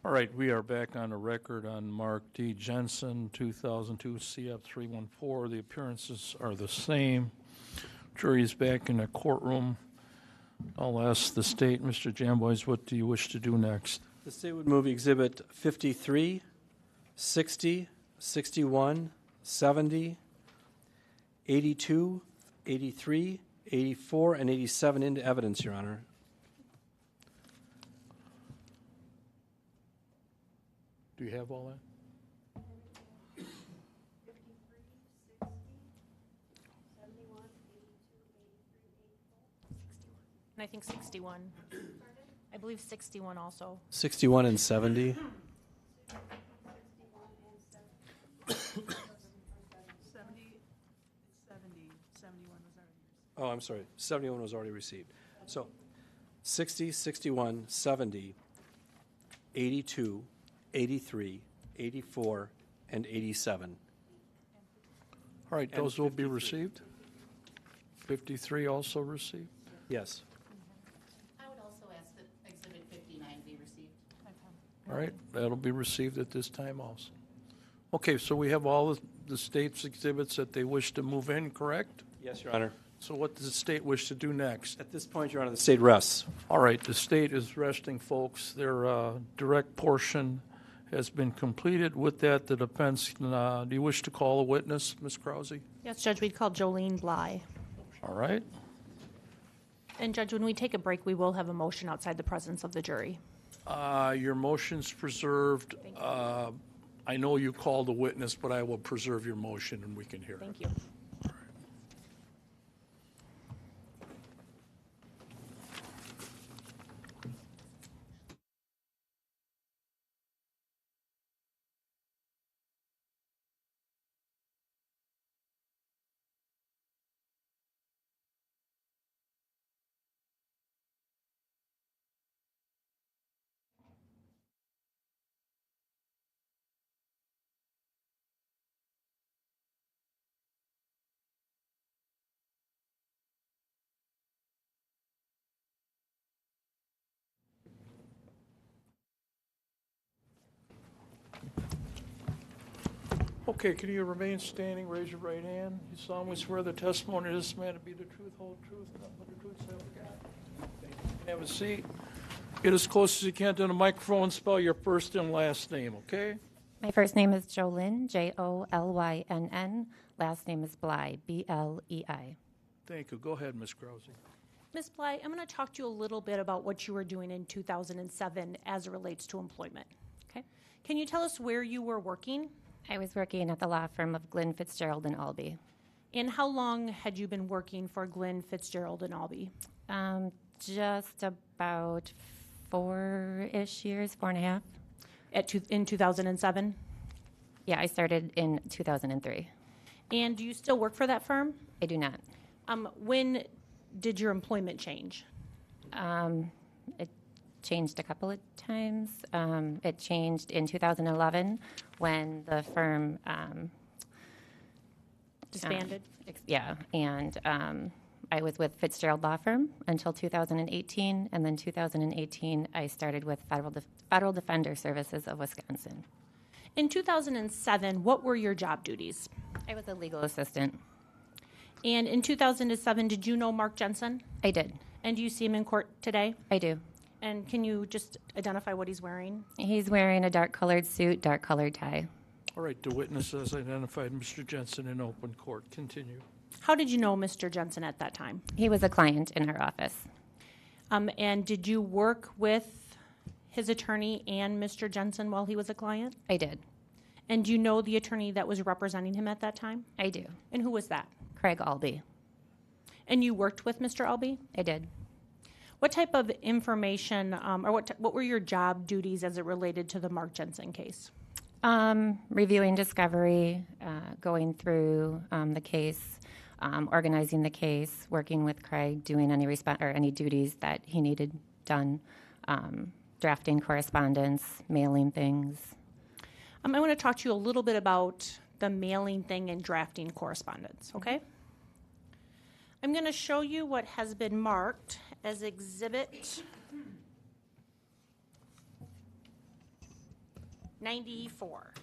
All right, we are back on the record on Mark D. Jensen, 2002 CF 314. The appearances are the same. Jury is back in the courtroom. I'll ask the state, Mr. Jamboys, what do you wish to do next? The state would move Exhibit 53, 60, 61, 70, 82, 83, 84, and 87 into evidence, Your Honor. Do you have all that? And I think 61. I believe 61 also. 61 and 70. 71 was already. Oh, I'm sorry. 71 was already received. So 60, 61, 70, 82, 83, 84, and 87. All right, And those will be 53. received? 53 also received? Yes. I would also ask that Exhibit 59 be received. All right, that'll be received at this time also. Okay, so we have all the state's exhibits that they wish to move in, correct? Yes, Your Honor. So what does the state wish to do next? At this point, Your Honor, the state rests. All right, the state is resting, folks. Their direct portion has been completed. With that, the defense, do you wish to call a witness, Ms. Krause? Yes, Judge, we'd call Jolene Bly. All right. And Judge, when we take a break, we will have a motion outside the presence of the jury. Your motion's preserved. I know you called a witness, but I will preserve your motion and we can hear it. Thank you. Okay, can you remain standing? Raise your right hand. You solemnly swear the testimony of this man to be the truth, whole truth, and nothing but the truth, so help you God. You can have a seat. Get as close as you can to the microphone and spell your first and last name, okay? My first name is Jolynn, Jollynn. Last name is Bly, Blei. Thank you. Go ahead, Ms. Krause. Ms. Bly, I'm going to talk to you a little bit about what you were doing in 2007 as it relates to employment. Okay? Can you tell us where you were working? I was working at the law firm of Glynn Fitzgerald in Albee. And how long had you been working for Glynn Fitzgerald and Albee? Just about 4-ish years, 4.5. In 2007? Yeah, I started in 2003. And do you still work for that firm? I do not. When did your employment change? It changed a couple of times. It changed in 2011 when the firm Disbanded? yeah, and I was with Fitzgerald Law Firm until 2018, and then 2018 I started with Federal Defender Services of Wisconsin. In 2007, what were your job duties? I was a legal assistant. And in 2007, did you know Mark Jensen? I did. And do you see him in court today? I do. And can you just identify what he's wearing? He's wearing a dark-colored suit, dark-colored tie. All right, the witness has identified Mr. Jensen in open court. Continue. How did you know Mr. Jensen at that time? He was a client in our office. And did you work with his attorney and Mr. Jensen while he was a client? I did. And do you know the attorney that was representing him at that time? I do. And who was that? Craig Albee. And you worked with Mr. Albee? I did. What type of information, or what were your job duties as it related to the Mark Jensen case? Reviewing discovery, going through the case, organizing the case, working with Craig, doing any duties that he needed done, drafting correspondence, mailing things. I want to talk to you a little bit about the mailing thing and drafting correspondence, okay? I'm going to show you what has been marked as Exhibit 94.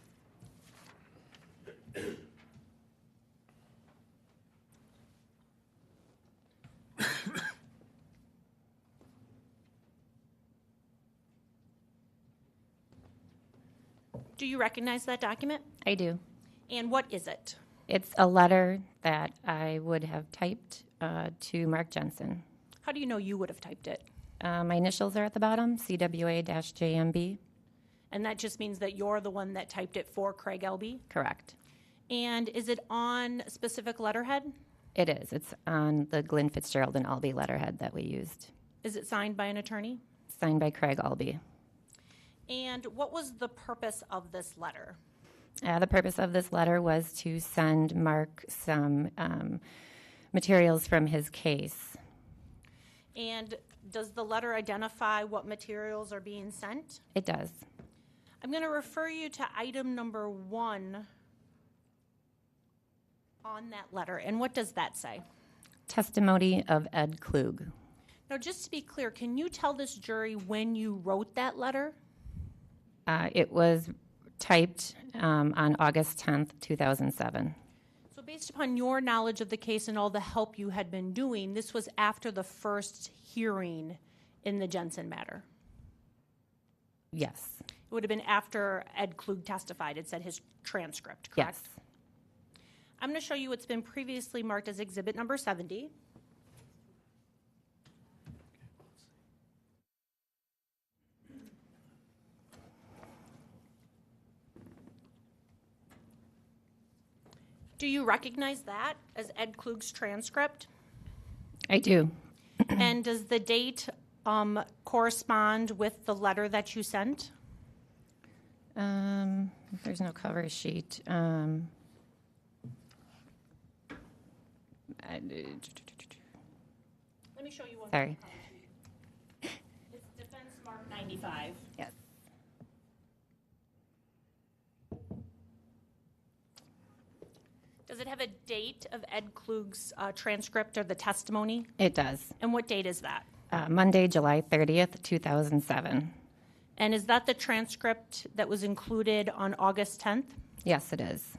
Do you recognize that document? I do. And what is it? It's a letter that I would have typed to Mark Jensen. How do you know you would have typed it? My initials are at the bottom, CWA-JMB. And that just means that you're the one that typed it for Craig Elby? Correct. And is it on a specific letterhead? It is. It's on the Glenn Fitzgerald and Albee letterhead that we used. Is it signed by an attorney? Signed by Craig Albee. And what was the purpose of this letter? The purpose of this letter was to send Mark some materials from his case. And does the letter identify what materials are being sent? It does. I'm going to refer you to item number 1 on that letter. And what does that say? Testimony of Ed Klug. Now, just to be clear, can you tell this jury when you wrote that letter? It was typed on August 10th, 2007. So based upon your knowledge of the case and all the help you had been doing, this was after the first hearing in the Jensen matter? Yes. It would have been after Ed Klug testified. It said his transcript, correct? Yes. I'm going to show you what's been previously marked as exhibit number 70. Do you recognize that as Ed Klug's transcript? I do. And does the date correspond with the letter that you sent? There's no cover sheet. Let me show you one. Sorry. It's Defense Mark 95. Yes. Does it have a date of Ed Klug's transcript or the testimony? It does. And what date is that? Monday, July 30th, 2007. And is that the transcript that was included on August 10th? Yes, it is.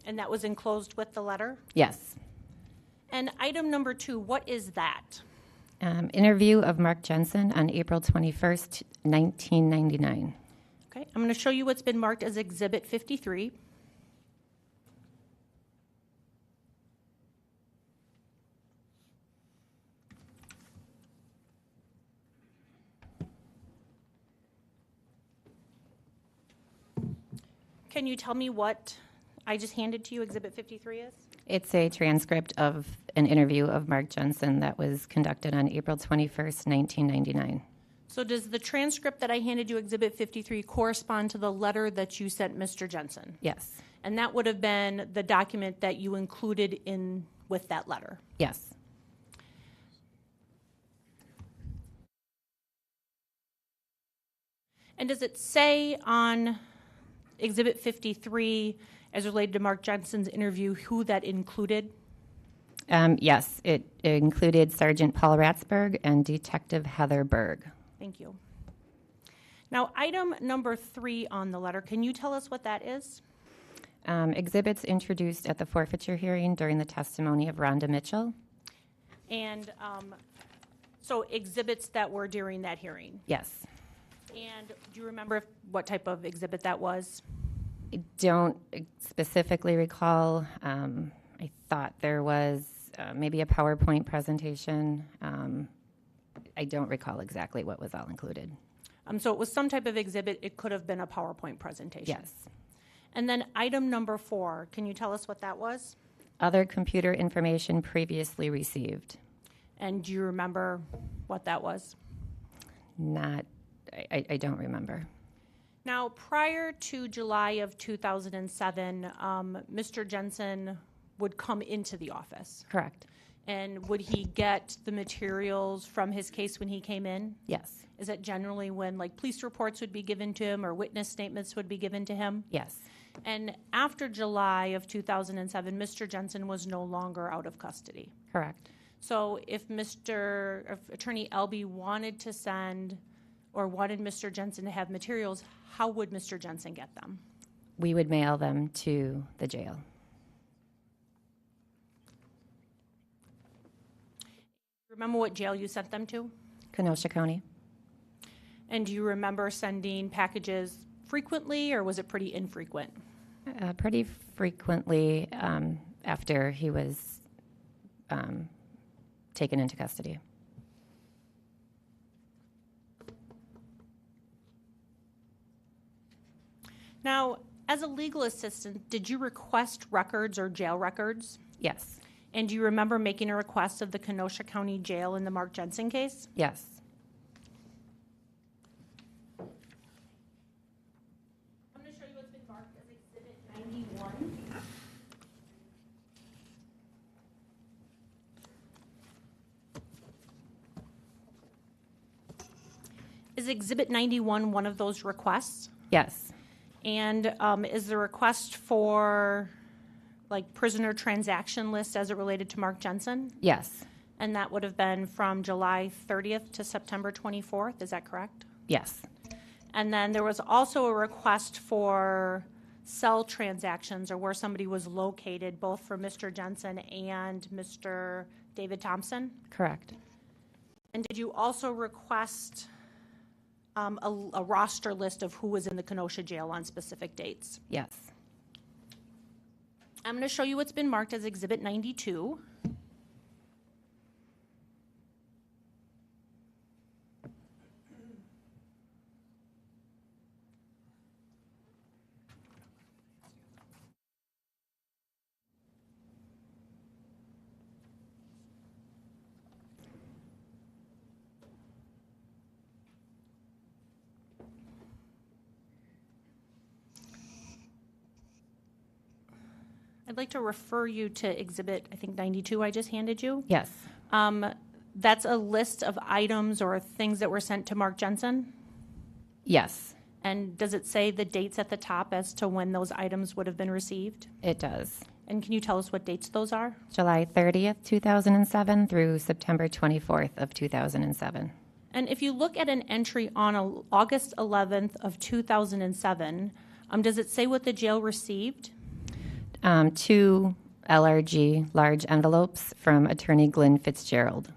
And that was enclosed with the letter? Yes. And item number 2, what is that? Interview of Mark Jensen on April 21st, 1999. Okay, I'm going to show you what's been marked as Exhibit 53. Can you tell me what I just handed to you, Exhibit 53 is? It's a transcript of an interview of Mark Jensen that was conducted on April 21st, 1999. So does the transcript that I handed you, Exhibit 53, correspond to the letter that you sent Mr. Jensen? Yes. And that would have been the document that you included in with that letter? Yes. And does it say on Exhibit 53, as related to Mark Jensen's interview, who that included? Yes, it included Sergeant Paul Ratzberg and Detective Heather Berg. Thank you. Now, item number 3 on the letter, can you tell us what that is? Exhibits introduced at the forfeiture hearing during the testimony of Rhonda Mitchell. And so exhibits that were during that hearing. Yes. And do you remember what type of exhibit that was? I don't specifically recall. I thought there was maybe a PowerPoint presentation. I don't recall exactly what was all included. So it was some type of exhibit. It could have been a PowerPoint presentation. Yes. And then item number 4, can you tell us what that was? Other computer information previously received. And do you remember what that was? I don't remember. Now, prior to July of 2007, Mr. Jensen would come into the office. Correct. And would he get the materials from his case when he came in? Yes. Is that generally when, like, police reports would be given to him or witness statements would be given to him? Yes. And after July of 2007, Mr. Jensen was no longer out of custody. Correct. So if Attorney Elby wanted to send or wanted Mr. Jensen to have materials, how would Mr. Jensen get them? We would mail them to the jail. Remember what jail you sent them to? Kenosha County? And do you remember sending packages frequently, or was it pretty infrequent? Pretty frequently after he was taken into custody. Now, as a legal assistant, did you request records or jail records? Yes. And do you remember making a request of the Kenosha County Jail in the Mark Jensen case? Yes. I'm going to show you what's been marked as Exhibit 91. Is Exhibit 91 one of those requests? Yes. And is the request for like prisoner transaction list as it related to Mark Jensen? Yes. And that would have been from July 30th to September 24th, is that correct? Yes. And then there was also a request for cell transactions, or where somebody was located, both for Mr. Jensen and Mr. David Thompson. Correct. And did you also request a roster list of who was in the Kenosha jail on specific dates? Yes. I'm going to show you what's been marked as Exhibit 92. I'd like to refer you to Exhibit, I think, 92 I just handed you. Yes. That's a list of items or things that were sent to Mark Jensen. Yes. And does it say the dates at the top as to when those items would have been received? It does. And can you tell us what dates those are? July 30th, 2007 through September 24th of 2007. And if you look at an entry on August 11th of 2007, does it say what the jail received? 2 LRG large envelopes from attorney Glenn Fitzgerald.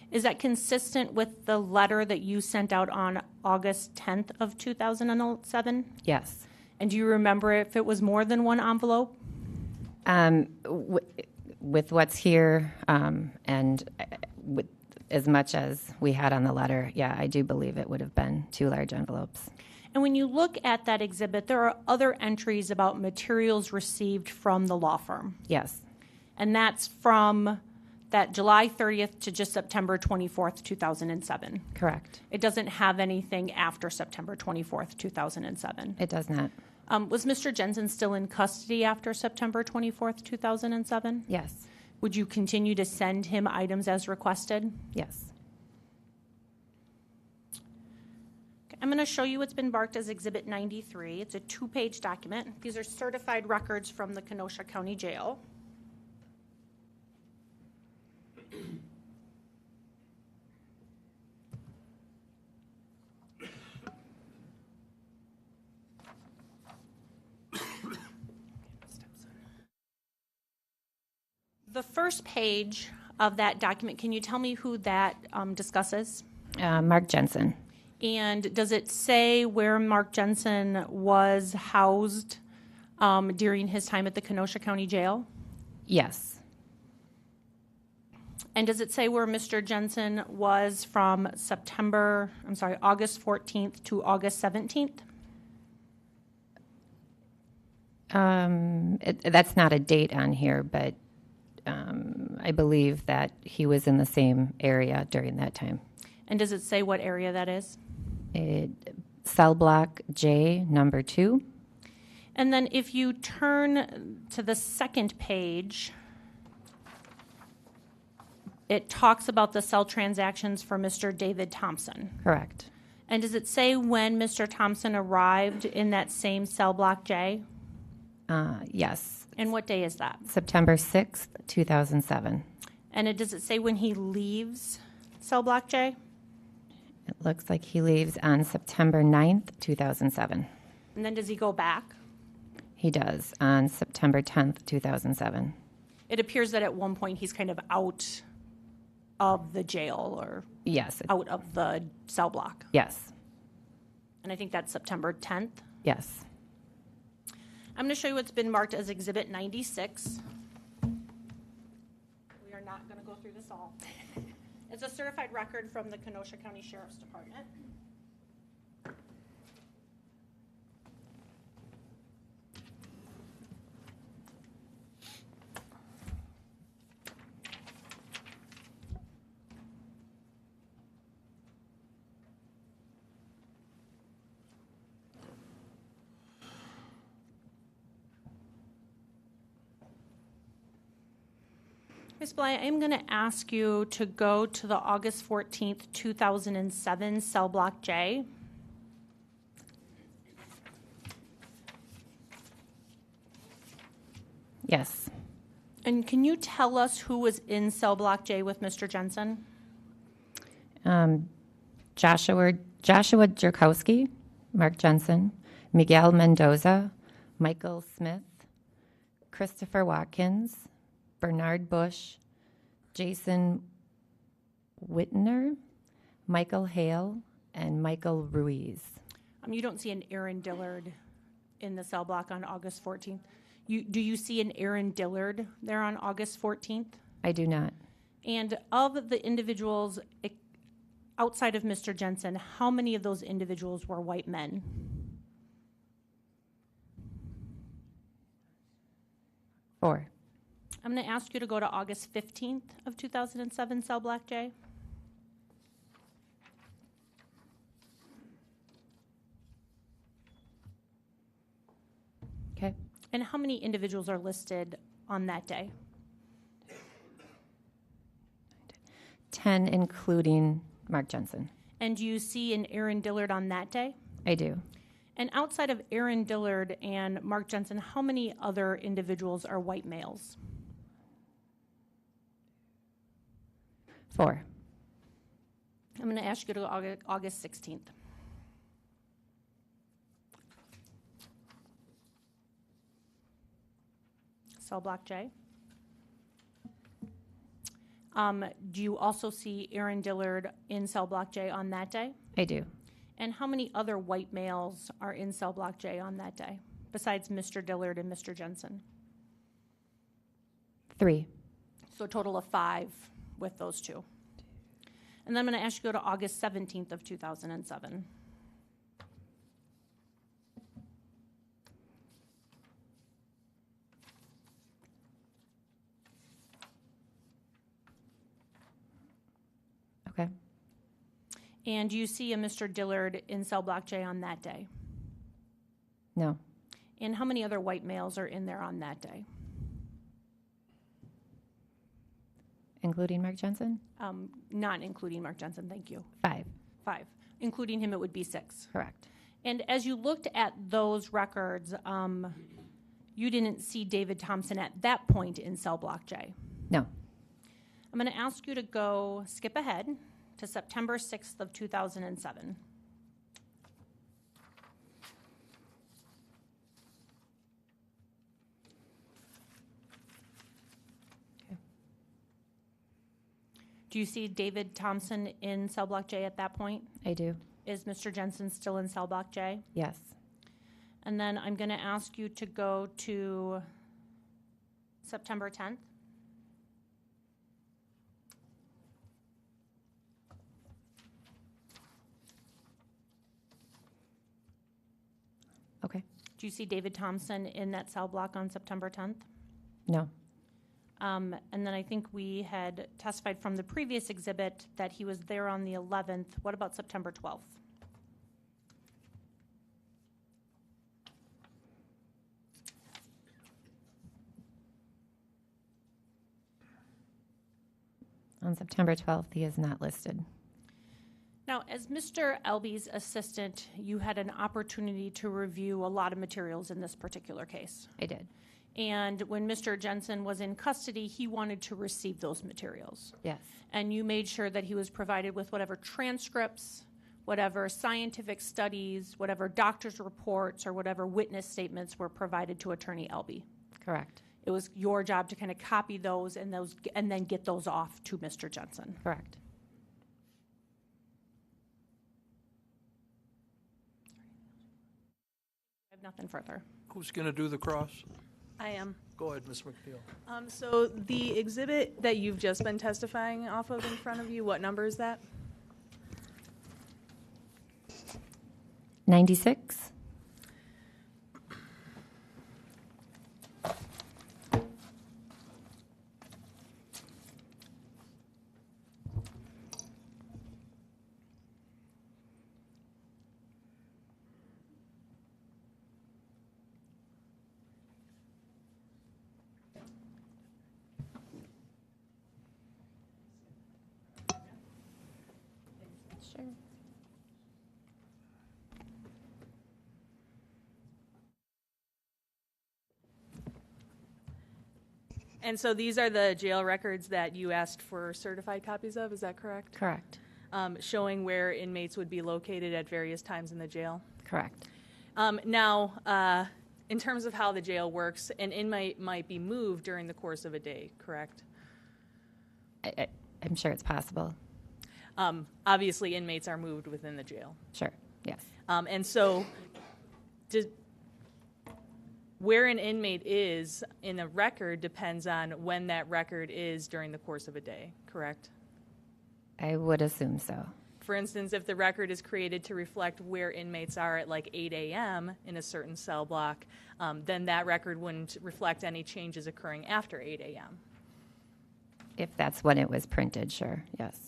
Is that consistent with the letter that you sent out on August 10th of 2007? Yes. And do you remember if it was more than one envelope? With what's here and with as much as we had on the letter, yeah, I do believe it would have been 2 large envelopes. And when you look at that exhibit, there are other entries about materials received from the law firm. Yes. And that's from that July 30th to just September 24th, 2007. Correct. It doesn't have anything after September 24th, 2007. It does not. Was Mr. Jensen still in custody after September 24th, 2007? Yes. Would you continue to send him items as requested? Yes. I'm going to show you what's been marked as Exhibit 93. It's a 2-page document. These are certified records from the Kenosha County Jail. The first page of that document, can you tell me who that discusses? Mark Jensen. And does it say where Mark Jensen was housed during his time at the Kenosha County Jail? Yes. And does it say where Mr. Jensen was from August 14th to August 17th? That's not a date on here, but I believe that he was in the same area during that time. And does it say what area that is? Cell block J, number 2. And then if you turn to the second page, it talks about the cell transactions for Mr. David Thompson. Correct. And does it say when Mr. Thompson arrived in that same cell block J? Yes. And what day is that? September 6th, 2007. And does it say when he leaves cell block J? It Looks like he leaves on September 9th, 2007. And then does he go back? He does on September 10th, 2007. It appears that at one point he's kind of out of the jail or Yes. out of the cell block. Yes. And I think that's September 10th. Yes. I'm going to show you what's been marked as Exhibit 96. We are not going to go through this all. It's a certified record from the Kenosha County Sheriff's Department. Ms. Bly, I'm going to ask you to go to the August 14th, 2007 cell block J. Yes. And can you tell us who was in cell block J with Mr. Jensen? Joshua Jerkowski, Mark Jensen, Miguel Mendoza, Michael Smith, Christopher Watkins, Bernard Bush, Jason Whitner, Michael Hale, and Michael Ruiz. You don't see an Aaron Dillard in the cell block on August 14th. Do you see an Aaron Dillard there on August 14th? I do not. And of the individuals outside of Mr. Jensen, how many of those individuals were white men? Four. I'm going to ask you to go to August 15th of 2007, cell block J. Okay. And how many individuals are listed on that day? 10, including Mark Jensen. And do you see an Aaron Dillard on that day? I do. And outside of Aaron Dillard and Mark Jensen, how many other individuals are white males? 4. I'm going to ask you to go to August 16th. Cell block J. Do you also see Aaron Dillard in cell block J on that day? I do. And how many other white males are in cell block J on that day, besides Mr. Dillard and Mr. Jensen? 3. So a total of 5 with those two. And then I'm going to ask you to go to August 17th of 2007. Okay. And do you see a Mr. Dillard in cell block J on that day? No. And how many other white males are in there on that day? Including Mark Jensen? Not including Mark Jensen, thank you. 5. 5. Including him, it would be 6. Correct. And as you looked at those records, you didn't see David Thompson at that point in cell block J. No. I'm going to ask you to skip ahead to September 6th of 2007. Okay. Do you see David Thompson in cell block J at that point? I do. Is Mr. Jensen still in cell block J? Yes. And then I'm going to ask you to go to September 10th. Okay. Do you see David Thompson in that cell block on September 10th? No. And then I think we had testified from the previous exhibit that he was there on the 11th. What about September 12th? On September 12th, he is not listed. Now, as Mr. Elby's assistant, you had an opportunity to review a lot of materials in this particular case. I did. And when Mr. Jensen was in custody, he wanted to receive those materials. Yes. And you made sure that he was provided with whatever transcripts, whatever scientific studies, whatever doctor's reports, or whatever witness statements were provided to Attorney Elby. Correct. It was your job to kind of copy those and then get those off to Mr. Jensen. Correct. I have nothing further. Who's going to do the cross? I am. Go ahead, Ms. McNeil. So the exhibit that you've just been testifying off of in front of you, what number is that? 96. Sure. And so these are the jail records that you asked for certified copies of, is that correct? Correct. Showing where inmates would be located at various times in the jail. Correct. Now, in terms of how the jail works, an inmate might be moved during the course of a day, correct? I'm sure it's possible. Obviously, inmates are moved within the jail. Sure. Yes. And so where an inmate is in a record depends on when that record is during the course of a day, correct? I would assume so. For instance, if the record is created to reflect where inmates are at like 8 a.m. in a certain cell block, then that record wouldn't reflect any changes occurring after 8 a.m. If that's when it was printed, sure. Yes.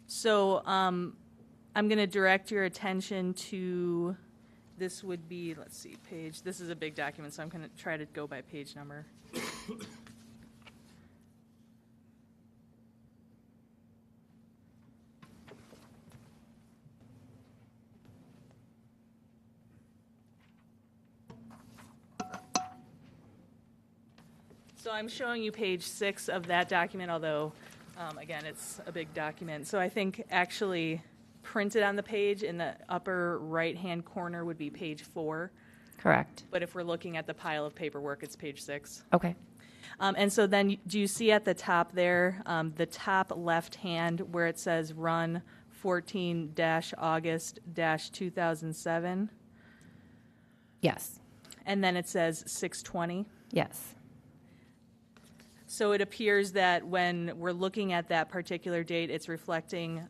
So I'm going to direct your attention to, this would be, let's see, page, this is a big document, so I'm going to try to go by page number. So I'm showing you page 6 of that document, although again, it's a big document. So I think actually printed on the page in the upper right-hand corner would be page 4. Correct. But if we're looking at the pile of paperwork, it's page 6. Okay. And so then do you see at the top there, the top left hand where it says run 14-August-2007? Yes. And then it says 6:20? Yes. So it appears that when we're looking at that particular date, it's reflecting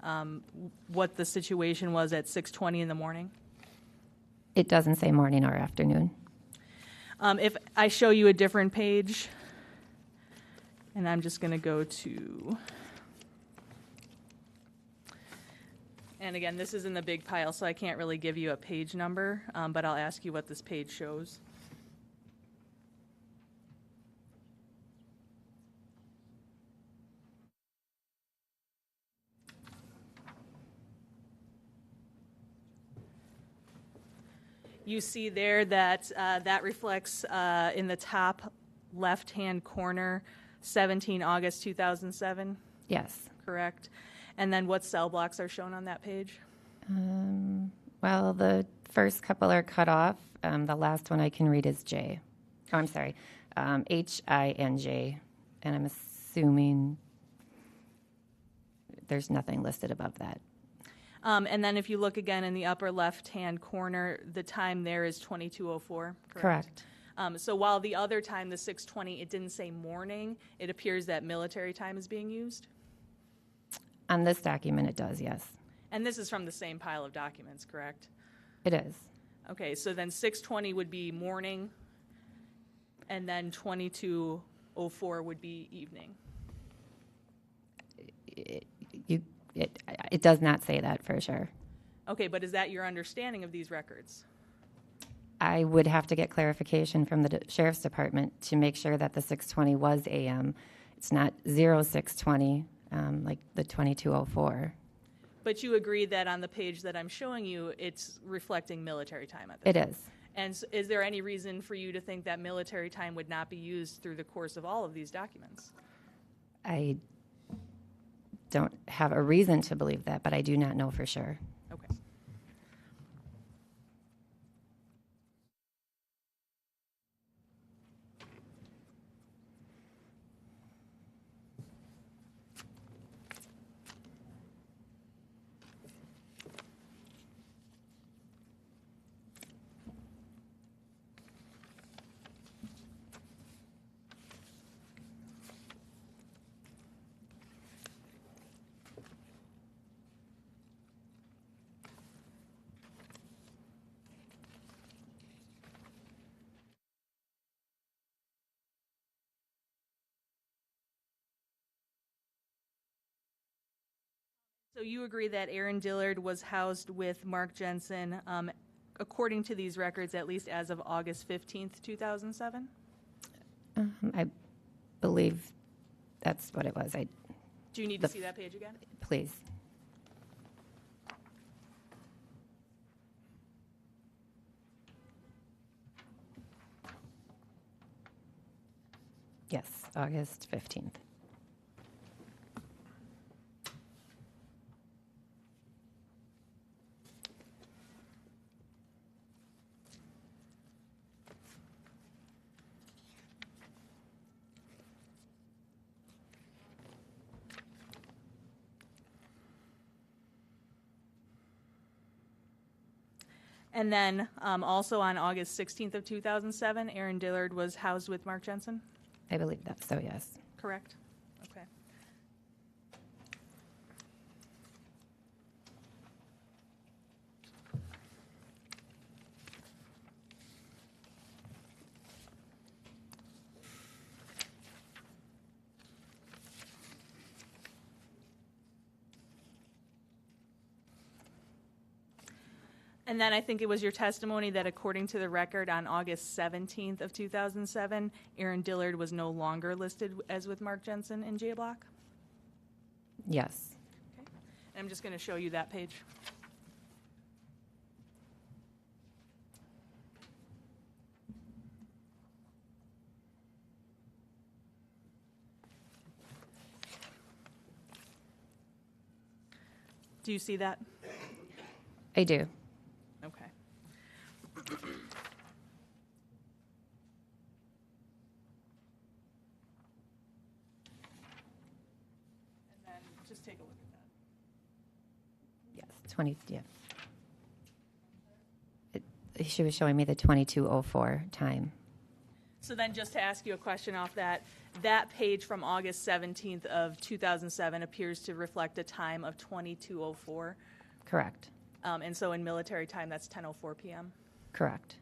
what the situation was at 6:20 in the morning? It doesn't say morning or afternoon. If I show you a different page, and I'm just going to go to, and again, this is in the big pile, so I can't really give you a page number, but I'll ask you what this page shows. You see there that that reflects in the top left-hand corner, 17 August 2007, Yes. correct? And then what cell blocks are shown on that page? Well, the first couple are cut off. The last one I can read is J. Oh, I'm sorry. H-I-N-J. And I'm assuming there's nothing listed above that. And then if you look again in the upper left-hand corner, the time there is 22:04, Correct. So while the other time, the 6:20, it didn't say morning, it appears that military time is being used? On this document, it does, yes. And this is from the same pile of documents, correct? It is. Okay, so then 6:20 would be morning, and then 22:04 would be evening. It does not say that for sure. Okay, but is that your understanding of these records? I would have to get clarification from the sheriff's department to make sure that the 6:20 was AM. It's not 0620, like the 2204. But you agree that on the page that I'm showing you, it's reflecting military time at this It point. is. And is there any reason for you to think that military time would not be used through the course of all of these documents? I don't have a reason to believe that, but I do not know for sure. Okay. So you agree that Aaron Dillard was housed with Mark Jensen, according to these records, at least as of August 15th, 2007? I believe that's what it was. Do you need to see that page again? Please. Yes, August 15th. And then also on August 16th of 2007, Aaron Dillard was housed with Mark Jensen, I believe that's so, yes. correct? Okay. And then I think it was your testimony that according to the record on August 17th of 2007, Aaron Dillard was no longer listed as with Mark Jensen in J Block? Yes. Okay. And I'm just going to show you that page. Do you see that? I do. Okay. And then just take a look at that. Yes, 20, yeah. She was showing me the 2204 time. So then just to ask you a question off that, that page from August 17th of 2007 appears to reflect a time of 2204. Correct. And so in military time, that's 10:04 p.m. Correct.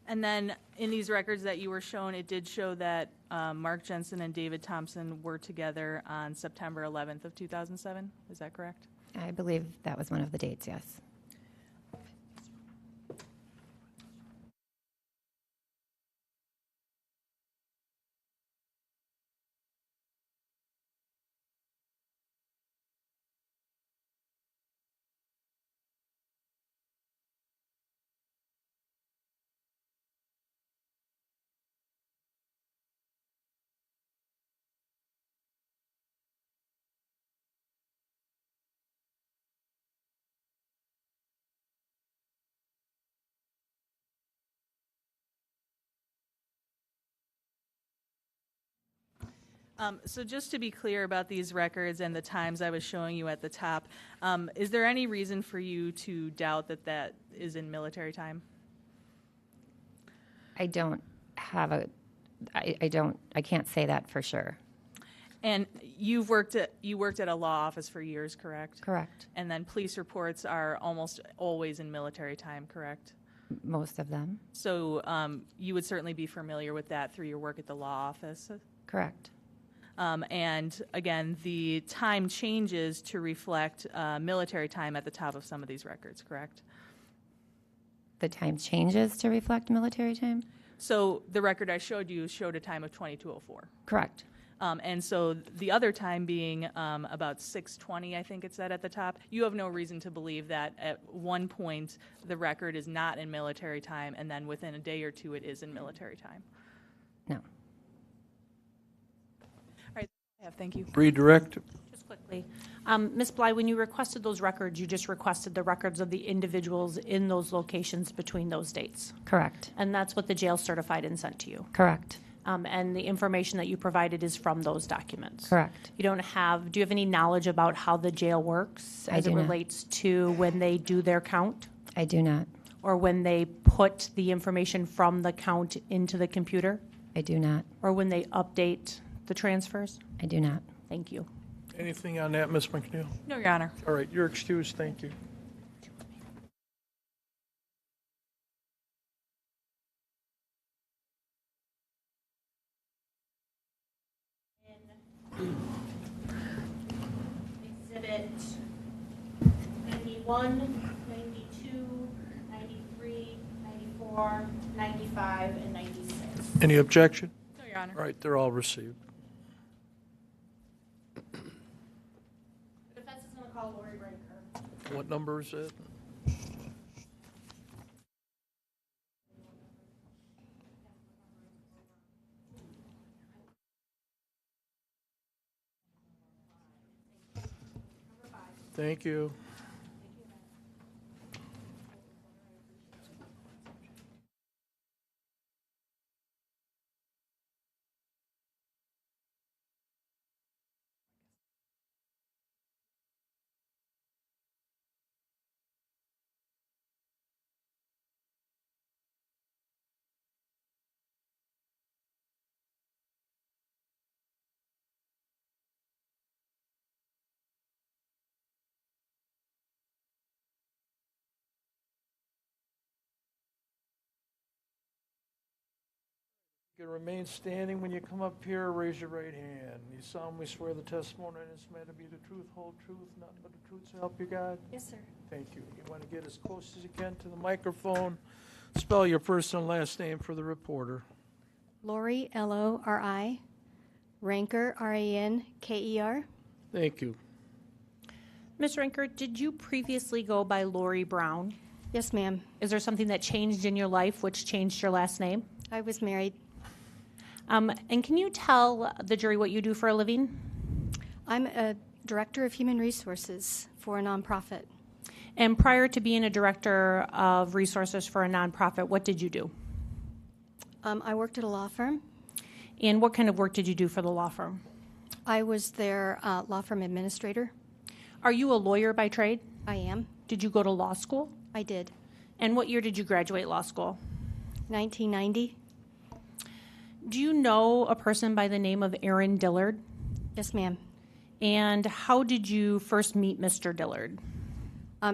And then in these records that you were shown, it did show that Mark Jensen and David Thompson were together on September 11th of 2007. Is that correct? I believe that was one of the dates, yes. So just to be clear about these records and the times I was showing you at the top, is there any reason for you to doubt that that is in military time? I don't have a, I can't say that for sure. And you worked at a law office for years, correct? Correct. And then police reports are almost always in military time, correct? Most of them. So you would certainly be familiar with that through your work at the law office. Correct. And again, the time changes to reflect military time at the top of some of these records, correct? The time changes to reflect military time? So the record I showed you showed a time of 22:04. Correct. And so the other time being about 6:20, I think it said at the top. You have no reason to believe that at one point the record is not in military time, and then within a day or two it is in military time. No. All right, I have. Thank you. Redirect. Just quickly, Ms. Bly, when you requested those records, you just requested the records of the individuals in those locations between those dates. Correct. And that's what the jail certified and sent to you. Correct. And the information that you provided is from those documents. Correct. Do you have any knowledge about how the jail works as it do not. relates to when they do their count? I do not. Or when they put the information from the count into the computer? I do not. Or when they update the transfers? I do not. Thank you. Anything on that, Ms. McNeil? No, Your Honor. All right, you're excused. Thank you. Exhibit 91, 92, 93, 94, 95, and 96. Any objection? No, Your Honor. All right, they're all received. The defense is going to call Lori Ranker. What number is it? Thank you. You can remain standing when you come up here. Raise your right hand. You solemnly swear the testimony in this matter be the truth, whole truth, nothing but the truth, so help you God? Yes, sir. Thank you. You want to get as close as you can to the microphone. Spell your first and last name for the reporter. Lori, Lori, Ranker, Ranker. Thank you. Ms. Ranker, did you previously go by Lori Brown? Yes, ma'am. Is there something that changed in your life which changed your last name? I was married. And can you tell the jury what you do for a living? I'm a director of human resources for a nonprofit. And prior to being a director of resources for a nonprofit, what did you do? I worked at a law firm. And what kind of work did you do for the law firm? I was their law firm administrator. Are you a lawyer by trade? I am. Did you go to law school? I did. And what year did you graduate law school? 1990. Do you know a person by the name of Aaron Dillard? Yes, ma'am. And how did you first meet Mr. Dillard?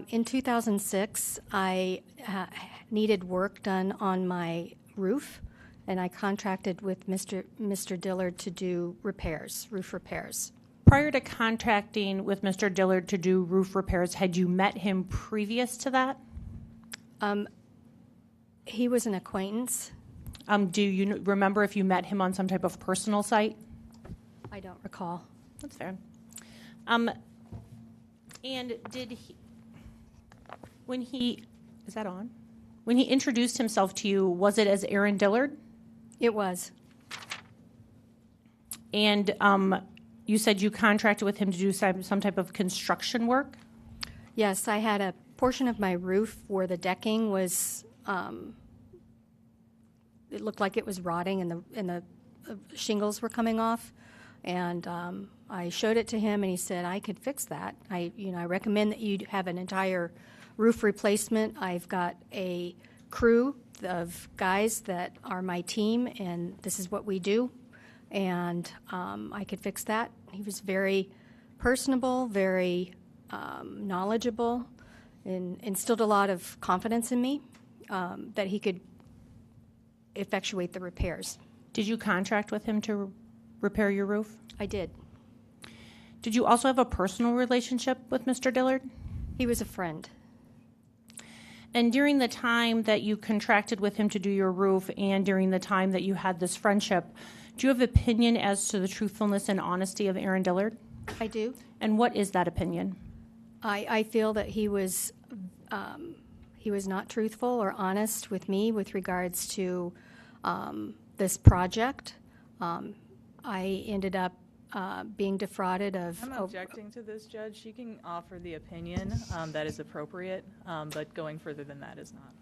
In 2006, I needed work done on my roof, and I contracted with Mr. Dillard to do repairs, roof repairs. Prior to contracting with Mr. Dillard to do roof repairs, had you met him previous to that? He was an acquaintance. Do you remember if you met him on some type of personal site? I don't recall. That's fair. And did he, is that on? When he introduced himself to you, was it as Aaron Dillard? It was. And you said you contracted with him to do some type of construction work? Yes, I had a portion of my roof where the decking was, it looked like it was rotting and the shingles were coming off. And I showed it to him, and he said, I could fix that. I recommend that you have an entire roof replacement. I've got a crew of guys that are my team, and this is what we do. And I could fix that. He was very personable, very knowledgeable, and instilled a lot of confidence in me that he could effectuate the repairs. Did you contract with him to repair your roof? I did. Did you also have a personal relationship with Mr. Dillard? He was a friend. And during the time that you contracted with him to do your roof and during the time that you had this friendship, do you have opinion as to the truthfulness and honesty of Aaron Dillard? I do. And what is that opinion? I feel that he was not truthful or honest with me with regards to this project. I ended up being defrauded of. I'm objecting to this, Judge. She can offer the opinion that is appropriate, but going further than that is not.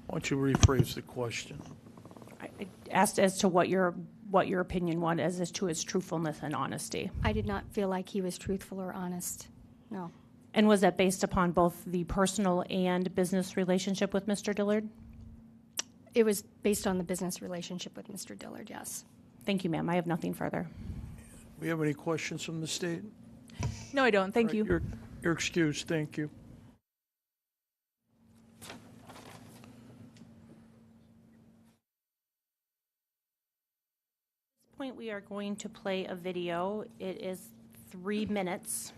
Why don't you rephrase the question? I asked as to what your opinion was as to his truthfulness and honesty. I did not feel like he was truthful or honest. No. And was that based upon both the personal and business relationship with Mr. Dillard? It was based on the business relationship with Mr. Dillard, yes. Thank you, ma'am. I have nothing further. We have any questions from the state? No, I don't. Thank All right, you. You're excused. Thank you. At this point, we are going to play a video. It is 3 minutes.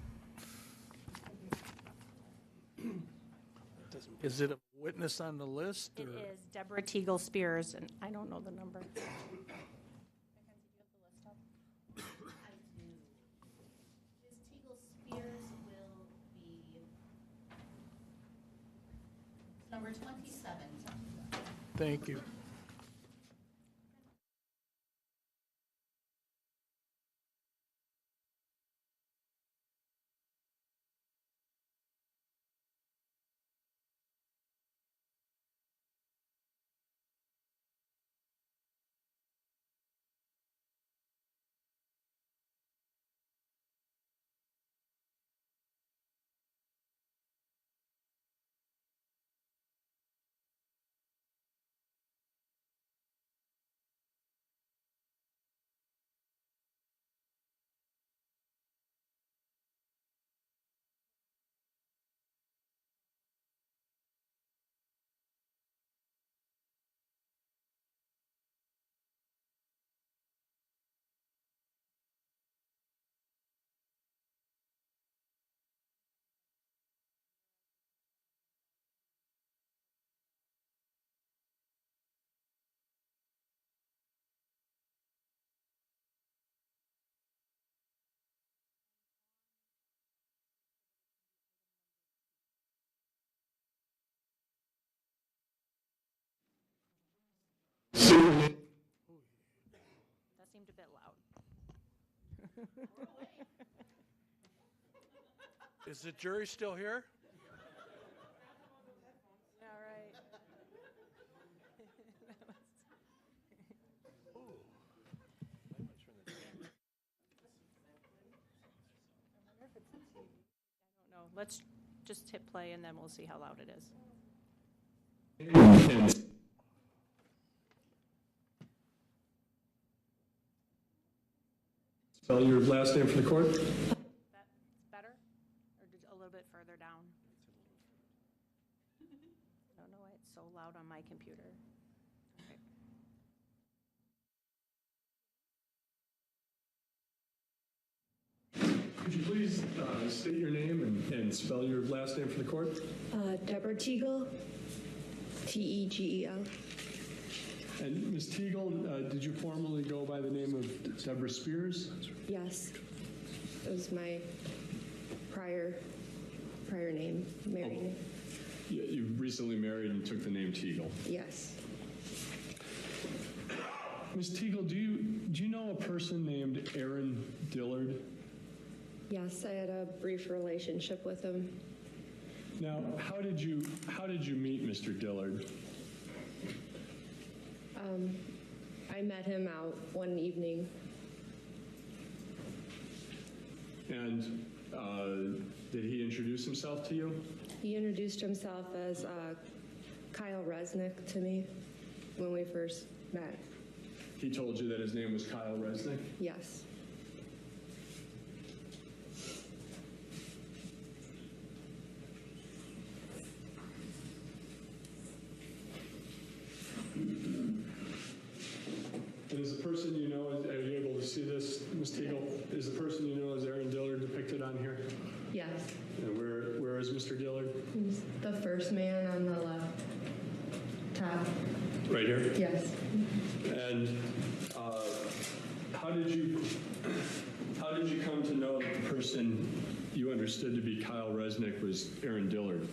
Is it a witness on the list? It is Deborah Teagle Spears, and I don't know the number. Number 27. Thank you. That seemed a bit loud. Is the jury still here? Yeah, right. I don't know. Let's just hit play and then we'll see how loud it is. Spell your last name for the court. That's better? Or a little bit further down? I don't know why it's so loud on my computer. Okay. State your name and spell your last name for the court. Deborah Teagle, Tegel. And Ms. Teagle, did you formerly go by the name of Deborah Spears? Yes, it was my prior name, married name. You recently married and took the name Teagle. Yes. Ms. Teagle, do you know a person named Aaron Dillard? Yes, I had a brief relationship with him. Now, how did you meet Mr. Dillard? I met him out one evening. And did he introduce himself to you? He introduced himself as Kyle Resnick to me when we first met. He told you that his name was Kyle Resnick? Yes. And is the person you know, are you able to see this, Ms. Teagle? Is the person you know as Aaron Dillard depicted on here? Yes. And where is Mr. Dillard? He's the first man on the left top. Right here? Yes. And how did you come to know that the person you understood to be Kyle Resnick was Aaron Dillard?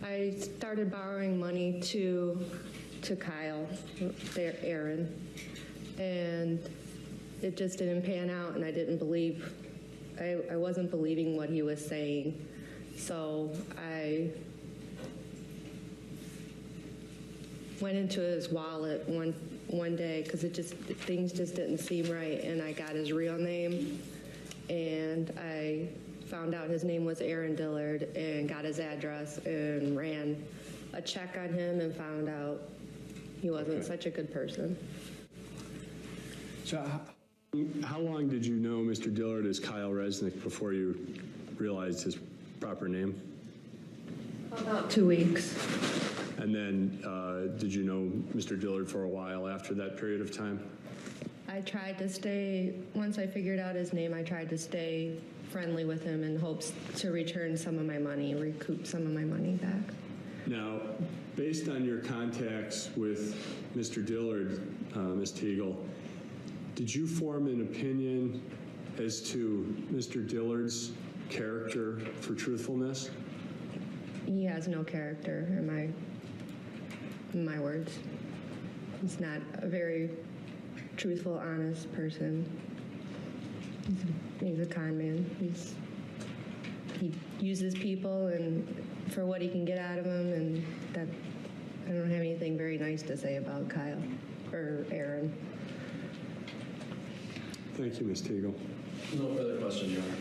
I started borrowing money to Kyle, Aaron, and it just didn't pan out, and I wasn't believing what he was saying. So I went into his wallet one day because things just didn't seem right, and I got his real name, and I found out his name was Aaron Dillard and got his address and ran a check on him and found out he wasn't such a good person. So how long did you know Mr. Dillard as Kyle Resnick before you realized his proper name? About 2 weeks. And then did you know Mr. Dillard for a while after that period of time? I tried to stay, once I figured out his name, I tried to stay friendly with him in hopes to return some of my money, recoup some of my money back. Now, based on your contacts with Mr. Dillard, Ms. Teagle, did you form an opinion as to Mr. Dillard's character for truthfulness? He has no character, in my words. He's not a very truthful, honest person. He's a con man. He uses people and for what he can get out of them, and that I don't have anything very nice to say about Kyle or Aaron. Thank you, Ms. Teagle. No further questions, Your Honor.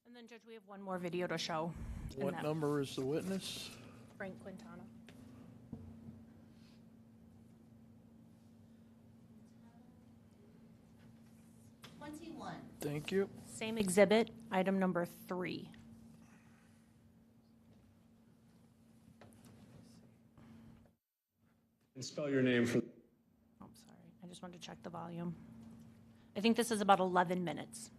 And then, Judge, we have one more video to show. What number is the witness? Frank Quintana. Thank you. Same exhibit, item number 3. And spell your name for... Oh, sorry. I just wanted to check the volume. I think this is about 11 minutes.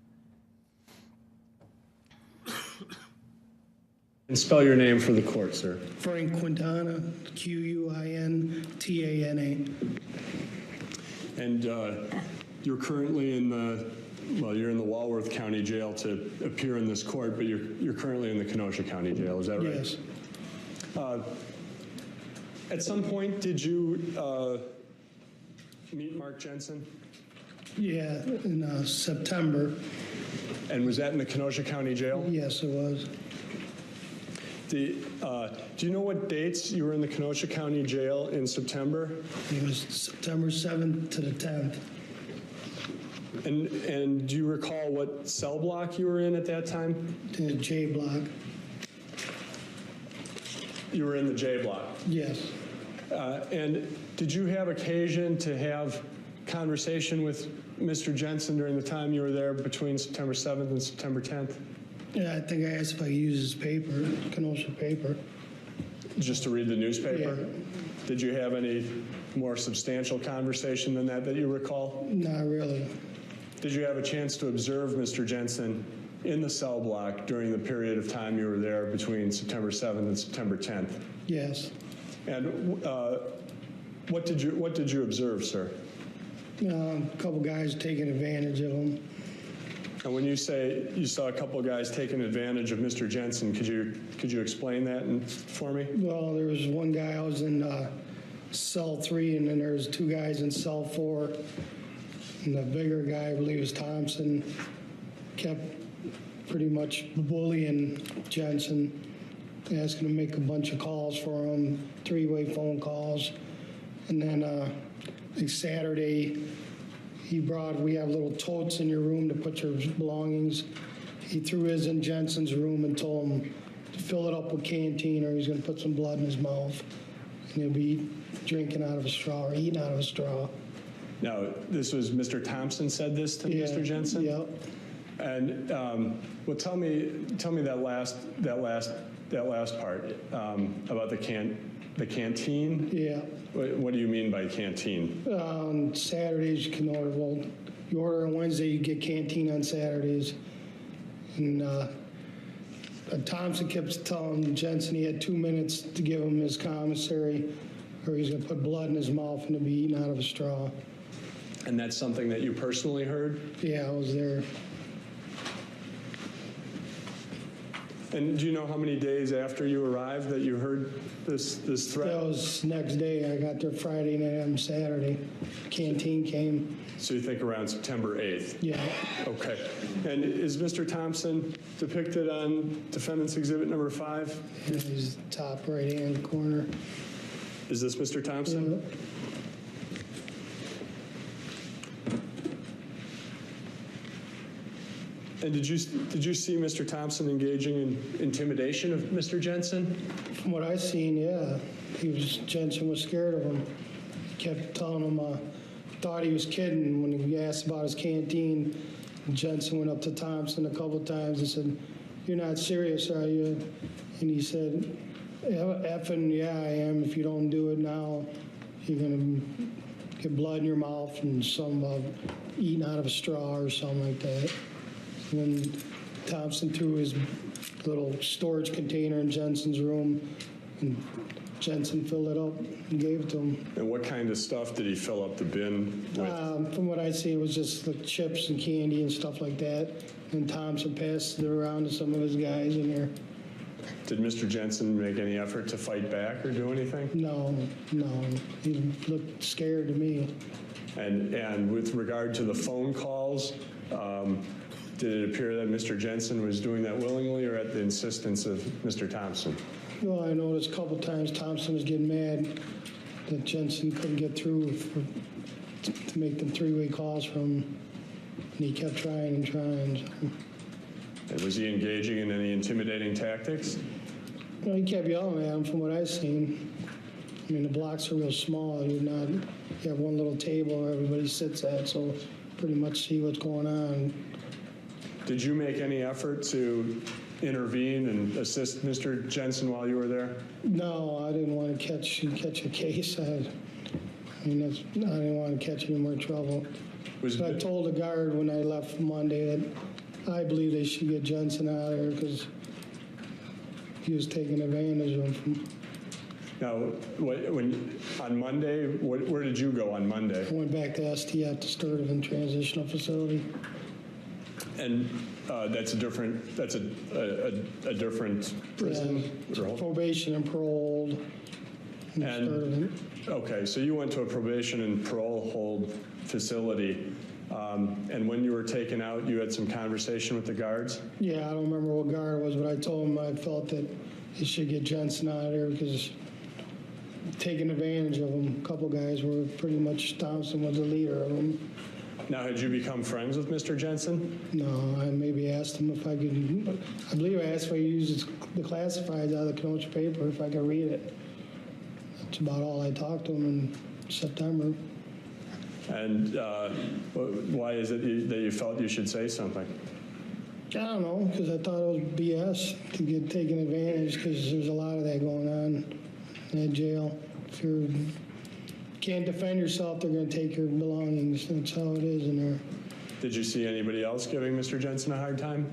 And spell your name for the court, sir. Frank Quintana, Quintana. And you're currently in the... Well, you're in the Walworth County Jail to appear in this court, but you're currently in the Kenosha County Jail, is that right? Yes. At some point, did you meet Mark Jensen? Yeah, in September. And was that in the Kenosha County Jail? Yes, it was. Do you know what dates you were in the Kenosha County Jail in September? It was September 7th to the 10th. And do you recall what cell block you were in at that time? The J block. You were in the J block? Yes. And did you have occasion to have conversation with Mr. Jensen during the time you were there between September 7th and September 10th? Yeah, I think I asked if I could use his paper, Kenosha paper. Just to read the newspaper? Yeah. Did you have any more substantial conversation than that you recall? Not really. Did you have a chance to observe Mr. Jensen in the cell block during the period of time you were there between September 7th and September 10th? Yes. And what did you observe, sir? A couple guys taking advantage of him. And when you say you saw a couple guys taking advantage of Mr. Jensen, could you explain that for me? Well, there was one guy, I was in cell 3, and then there was 2 guys in cell 4. And the bigger guy, I believe was Thompson, kept pretty much bullying Jensen, asking him to make a bunch of calls for him, 3-way phone calls. And then like Saturday, we have little totes in your room to put your belongings. He threw his in Jensen's room and told him to fill it up with canteen or he's going to put some blood in his mouth. And he'll be drinking out of a straw or eating out of a straw. Now, this was Mr. Thompson said this to Mr. Jensen? Yep. And well, tell me that last part about the canteen. Yeah. What do you mean by canteen? On Saturdays, you can order. Well, you order on Wednesday, you get canteen on Saturdays. And Thompson kept telling Jensen he had 2 minutes to give him his commissary, or he's going to put blood in his mouth and to be eaten out of a straw. And that's something that you personally heard? Yeah, I was there. And do you know how many days after you arrived that you heard this threat? That was next day. I got there Friday night and Saturday. Canteen came. So you think around September 8th? Yeah. Okay. And is Mr. Thompson depicted on Defendant's Exhibit number 5? Yeah, he's top right-hand corner. Is this Mr. Thompson? Yeah. And did you see Mr. Thompson engaging in intimidation of Mr. Jensen? From what I seen, yeah. Jensen was scared of him. Kept telling him, thought he was kidding when he asked about his canteen. Jensen went up to Thompson a couple times and said, "You're not serious, are you?" And he said, "Effing yeah, I am. If you don't do it now, you're going to get blood in your mouth and something about eating out of a straw or something like that." When Thompson threw his little storage container in Jensen's room, and Jensen filled it up and gave it to him. And what kind of stuff did he fill up the bin with? From what I see, it was just like chips and candy and stuff like that. And Thompson passed it around to some of his guys in there. Did Mr. Jensen make any effort to fight back or do anything? No. He looked scared to me. And with regard to the phone calls, did it appear that Mr. Jensen was doing that willingly or at the insistence of Mr. Thompson? Well, I noticed a couple times Thompson was getting mad that Jensen couldn't get through to make them 3-way calls from him. And he kept trying and trying. And was he engaging in any intimidating tactics? Well, he kept yelling at him from what I've seen. I mean, the blocks are real small. You have one little table where everybody sits at, so pretty much see what's going on. Did you make any effort to intervene and assist Mr. Jensen while you were there? No, I didn't want to catch a case. I didn't want to catch any more trouble. I told the guard when I left Monday that I believe they should get Jensen out of there because he was taking advantage of him. Now, on Monday, where did you go on Monday? I went back to STF, to Sturtevant Transitional Facility. And that's a different prison? Yeah, probation and paroled. And okay, so you went to a probation and parole hold facility. And when you were taken out, you had some conversation with the guards? Yeah, I don't remember what guard it was, but I told him I felt that he should get Jensen out of there because taking advantage of him. A couple guys were pretty much, Thompson was the leader of them. Now, had you become friends with Mr. Jensen? No, I maybe asked him if I could, I believe I asked if I used the classifieds out of the Kenosha paper, if I could read it. That's about all I talked to him in September. And why is it that you felt you should say something? I don't know, because I thought it was BS to get taken advantage because there's a lot of that going on. in jail. If you can't defend yourself, they're going to take your belongings. That's how it is in there. Did you see anybody else giving Mr. Jensen a hard time?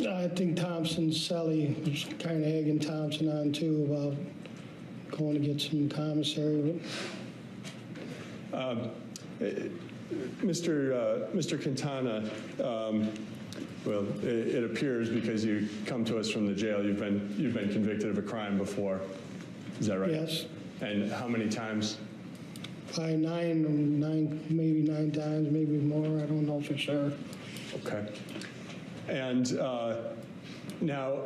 I think Thompson, Selly was kind of egging Thompson on too about going to get some commissary. Mr. Quintana, well, it appears because you come to us from the jail, you've been convicted of a crime before. Is that right? Yes. And how many times? Probably maybe nine times, maybe more. I don't know for sure. Okay. And now,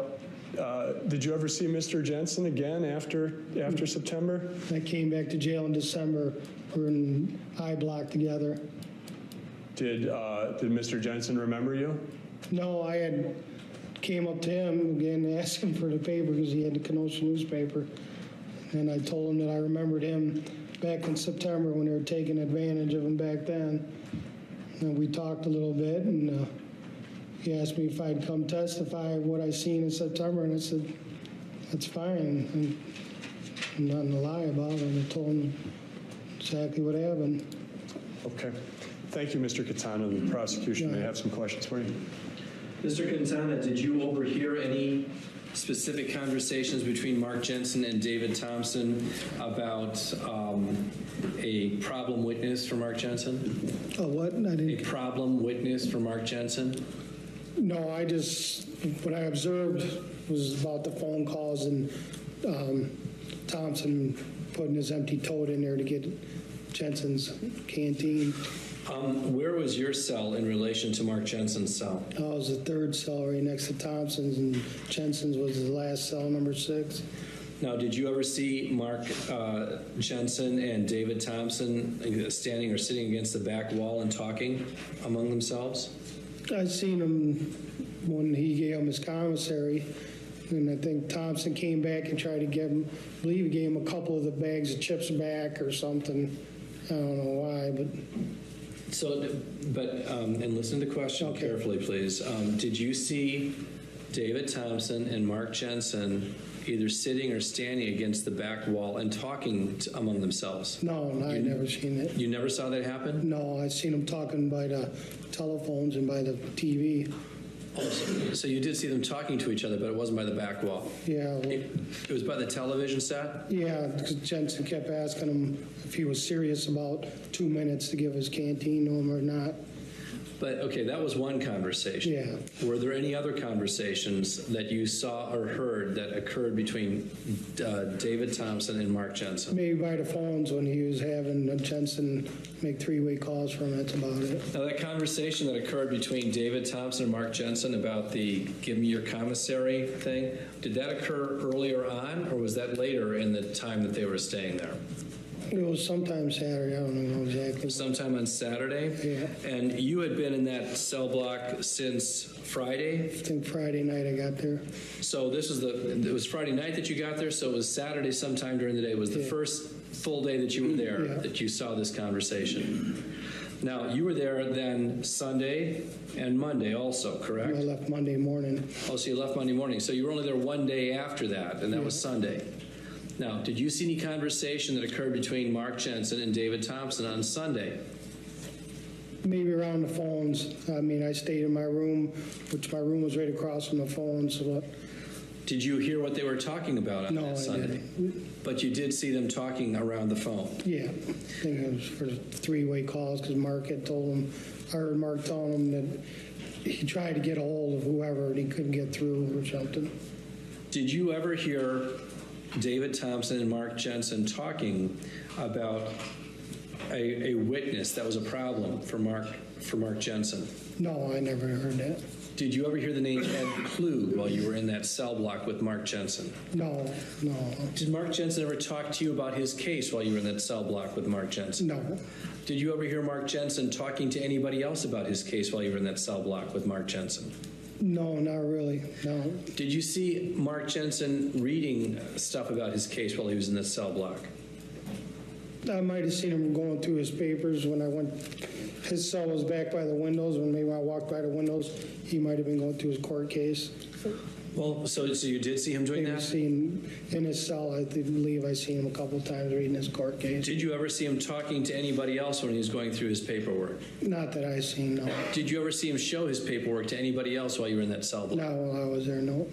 did you ever see Mr. Jensen again after September? I came back to jail in December. We're in I block together. Did Mr. Jensen remember you? No, I had came up to him again and asked him for the paper because he had the Kenosha newspaper. And I told him that I remembered him back in September when they were taking advantage of him back then. And we talked a little bit, and he asked me if I'd come testify what I seen in September, and I said, that's fine. And nothing to lie about it. And I told him exactly what happened. Okay. Thank you, Mr. Quintana. The prosecution may have some questions for you. Mr. Quintana, did you overhear any specific conversations between Mark Jensen and David Thompson about a problem witness for Mark Jensen? Oh, what? I didn't. A problem witness for Mark Jensen? No, what I observed was about the phone calls and Thompson putting his empty tote in there to get Jensen's canteen. Where was your cell in relation to Mark Jensen's cell? I was the third cell right next to Thompson's, and Jensen's was the last cell, number 6. Now, did you ever see Mark Jensen and David Thompson standing or sitting against the back wall and talking among themselves? I seen him when he gave him his commissary, and I think Thompson came back and tried to give him, I believe he gave him a couple of the bags of chips back or something. I don't know why, but... So, and listen to the question carefully, please. Did you see David Thompson and Mark Jensen either sitting or standing against the back wall and talking among themselves? No, I never seen it. You never saw that happen? No, I seen them talking by the telephones and by the TV. Oh, so you did see them talking to each other, but it wasn't by the back wall? Yeah. Well, it was by the television set? Yeah, because Jensen kept asking him if he was serious about 2 minutes to give his canteen to him or not. But, okay, that was one conversation. Yeah. Were there any other conversations that you saw or heard that occurred between David Thompson and Mark Jensen? Maybe by the phones when he was having Jensen make 3-way calls for him. That's about it. Now, that conversation that occurred between David Thompson and Mark Jensen about the give me your commissary thing, did that occur earlier on, or was that later in the time that they were staying there? It was sometime Saturday. I don't know exactly. Sometime on Saturday? Yeah. And you had been in that cell block since Friday? I think Friday night I got there. So it was Friday night that you got there, so it was Saturday sometime during the day. It was the first full day that you were there that you saw this conversation. Now, you were there then Sunday and Monday also, correct? I left Monday morning. Oh, so you left Monday morning. So you were only there one day after that, and that was Sunday. Now, did you see any conversation that occurred between Mark Jensen and David Thompson on Sunday? Maybe around the phones. I mean, I stayed in my room, which my room was right across from the phones. So did you hear what they were talking about on that Sunday? No, I didn't. But you did see them talking around the phone? Yeah. I think it was for the 3-way calls because Mark had told him, I heard Mark telling him that he tried to get a hold of whoever and he couldn't get through or something. Did you ever hear David Thompson and Mark Jensen talking about a witness that was a problem for Mark Jensen? No, I never heard that. Did you ever hear the name Ed Klug while you were in that cell block with Mark Jensen? No. Did Mark Jensen ever talk to you about his case while you were in that cell block with Mark Jensen? No. Did you ever hear Mark Jensen talking to anybody else about his case while you were in that cell block with Mark Jensen? No, not really, no. Did you see Mark Jensen reading stuff about his case while he was in that cell block? I might have seen him going through his papers when I went. His cell was back by the windows. When maybe I walked by the windows, he might have been going through his court case. Well, so you did see him doing I've that? seen in his cell, I believe I seen him a couple times reading his court case. Did you ever see him talking to anybody else when he was going through his paperwork? Not that I seen, no. Did you ever see him show his paperwork to anybody else while you were in that cell block? Not while I was there, no.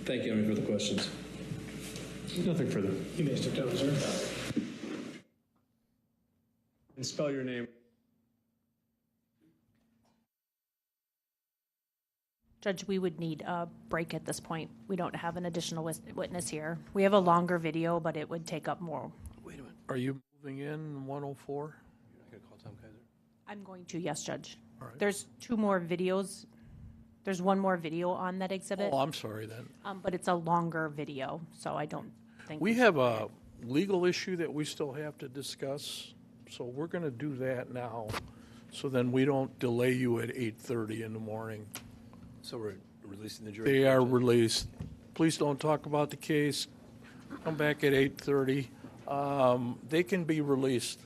Thank you. Any further questions? Nothing further. You may step down, sir. And spell your name. Judge, we would need a break at this point. We don't have an additional witness here. We have a longer video, but it would take up more. Wait a minute. Are you moving in 104? You're not going to call Tom Kaiser? I'm going to, yes, Judge. All right. There's 2 more videos. There's 1 more video on that exhibit. Oh, I'm sorry then. But it's a longer video, so I don't think. We have a legal issue that we still have to discuss, so we're going to do that now, so then we don't delay you at 8:30 in the morning. So we're releasing the jury? They are released. Please don't talk about the case. Come back at 8:30. They can be released.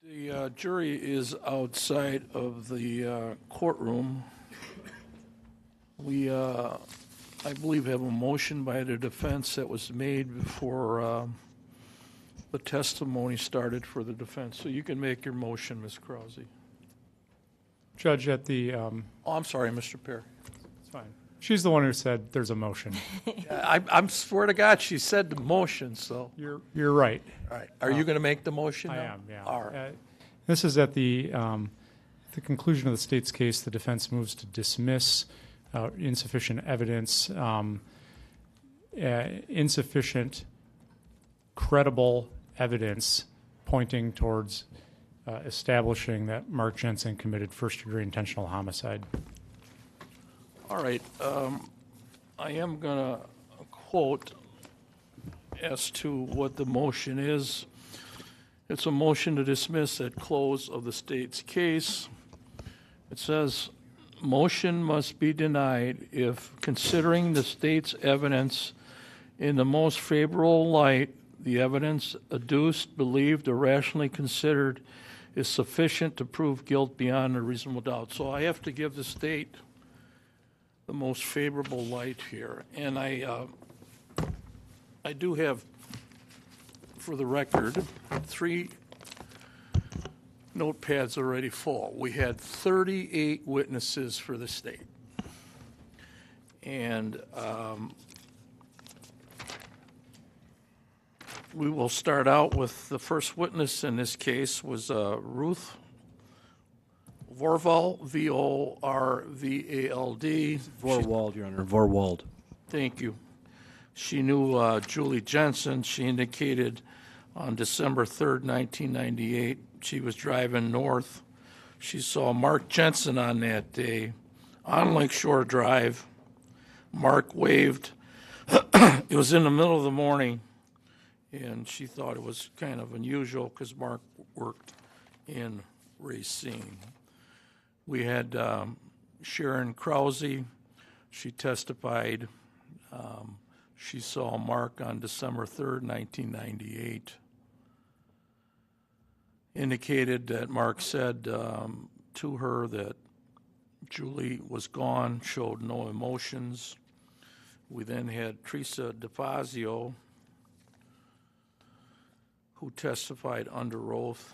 The jury is outside of the courtroom. We, I believe, have a motion by the defense that was made before the testimony started for the defense. So you can make your motion, Ms. Krause. Judge, at the, Oh, I'm sorry, Mr. Perry. it's fine. She's the one who said there's a motion. I'm swear to God, she said the motion, so. You're right. All right. Are you going to make the motion I now? am, yeah. All right. This is at the conclusion of the state's case. The defense moves to dismiss insufficient evidence, insufficient credible evidence pointing towards establishing that Mark Jensen committed first-degree intentional homicide. All right. I am going to quote as to what the motion is. It's a motion to dismiss at close of the state's case. It says, motion must be denied if, considering the state's evidence in the most favorable light, the evidence adduced, believed, or rationally considered is sufficient to prove guilt beyond a reasonable doubt. So I have to give the state the most favorable light here. And I do have, for the record, 3 notepads already full. We had 38 witnesses for the state. And we will start out with the first witness in this case was Ruth Vorval, V-O-R-V-A-L-D. Vorwald, Your Honor, Vorwald. Thank you. She knew Julie Jensen. She indicated on December 3rd, 1998, she was driving north. She saw Mark Jensen on that day on Lakeshore Drive. Mark waved. It was in the middle of the morning, and she thought it was kind of unusual because Mark worked in Racine. We had Sharon Krause. She testified. She saw Mark on December 3rd, 1998. Indicated that Mark said to her that Julie was gone, showed no emotions. We then had Teresa DeFazio, who testified under oath.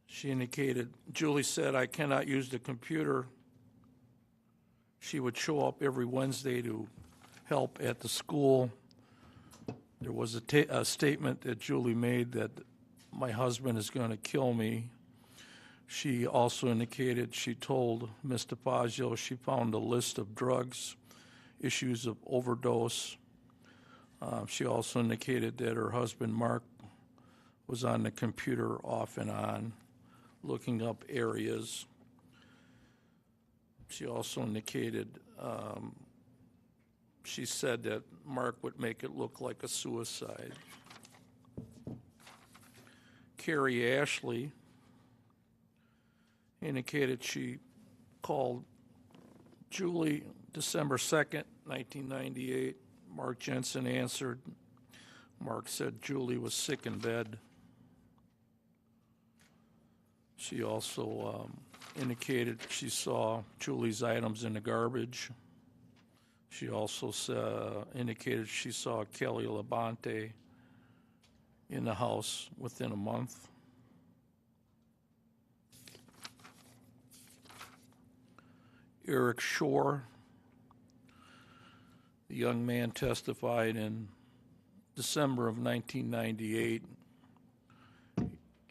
She indicated, Julie said, I cannot use the computer. She would show up every Wednesday to help at the school. There was a statement that Julie made that my husband is going to kill me. She also indicated she told Ms. DeFazio she found a list of drugs, issues of overdose. She also indicated that her husband, Mark, was on the computer off and on, looking up areas. She also indicated, she said that Mark would make it look like a suicide. Carrie Ashley indicated she called Julie December 2nd, 1998. Mark Jensen answered. Mark said Julie was sick in bed. She also indicated she saw Julie's items in the garbage. She also indicated she saw Kelly Labonte in the house within a month. Eric Shore, the young man, testified in December of 1998.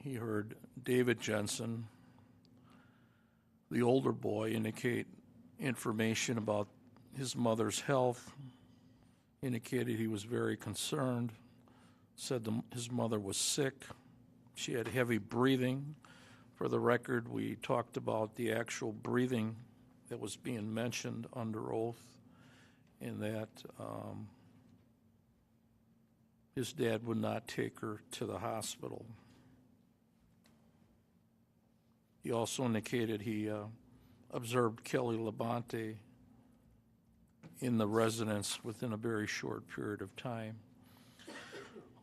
He heard David Jensen, the older boy, indicate information about his mother's health, indicated he was very concerned, said his mother was sick. She had heavy breathing. For the record, we talked about the actual breathing that was being mentioned under oath, and that his dad would not take her to the hospital. He also indicated he observed Kelly Labonte in the residence within a very short period of time.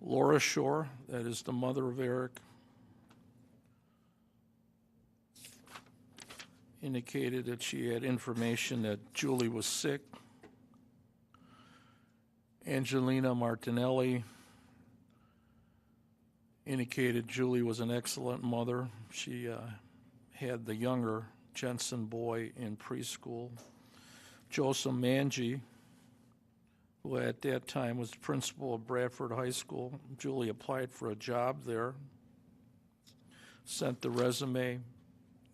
Laura Shore, that is the mother of Eric, indicated that she had information that Julie was sick. Angelina Martinelli indicated Julie was an excellent mother. She had the younger Jensen boy in preschool. Joseph Mangi, who at that time was principal of Bradford High School. Julie applied for a job there, sent the resume.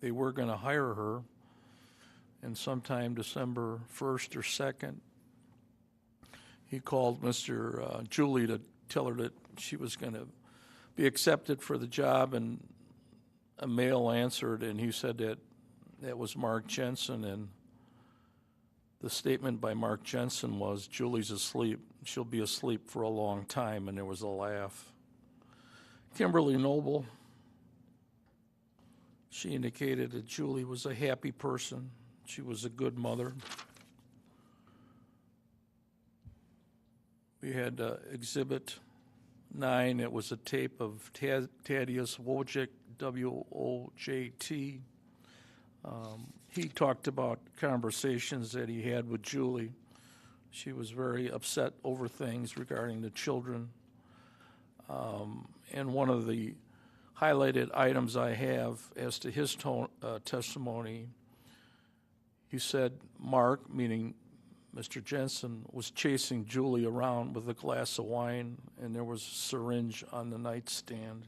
They were going to hire her, and sometime December 1st or 2nd, he called Julie to tell her that she was going to be accepted for the job, and a male answered, and he said that was Mark Jensen, and the statement by Mark Jensen was, Julie's asleep. She'll be asleep for a long time, and there was a laugh. Kimberly Noble, she indicated that Julie was a happy person. She was a good mother. We had Exhibit 9. It was a tape of Tadeusz Wojcik, W-O-J-T. He talked about conversations that he had with Julie. She was very upset over things regarding the children. And one of the highlighted items I have as to his testimony, he said Mark, meaning Mr. Jensen, was chasing Julie around with a glass of wine, and there was a syringe on the nightstand.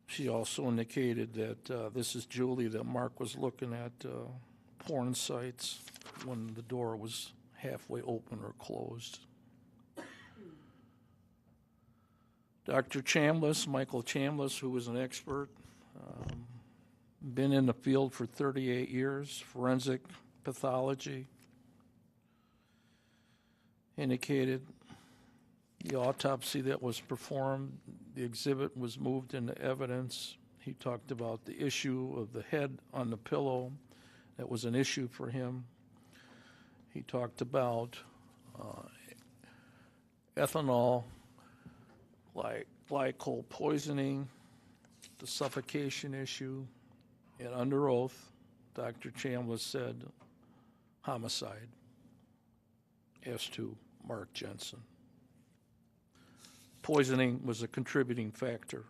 She also indicated that this is Julie, that Mark was looking at porn sites when the door was halfway open or closed. Dr. Chambliss, Michael Chambliss, who was an expert, been in the field for 38 years, forensic pathology, indicated the autopsy that was performed, the exhibit was moved into evidence. He talked about the issue of the head on the pillow. That was an issue for him. He talked about ethanol, glycol poisoning, the suffocation issue, and under oath, Dr. Chambliss said homicide as to Mark Jensen. Poisoning was a contributing factor.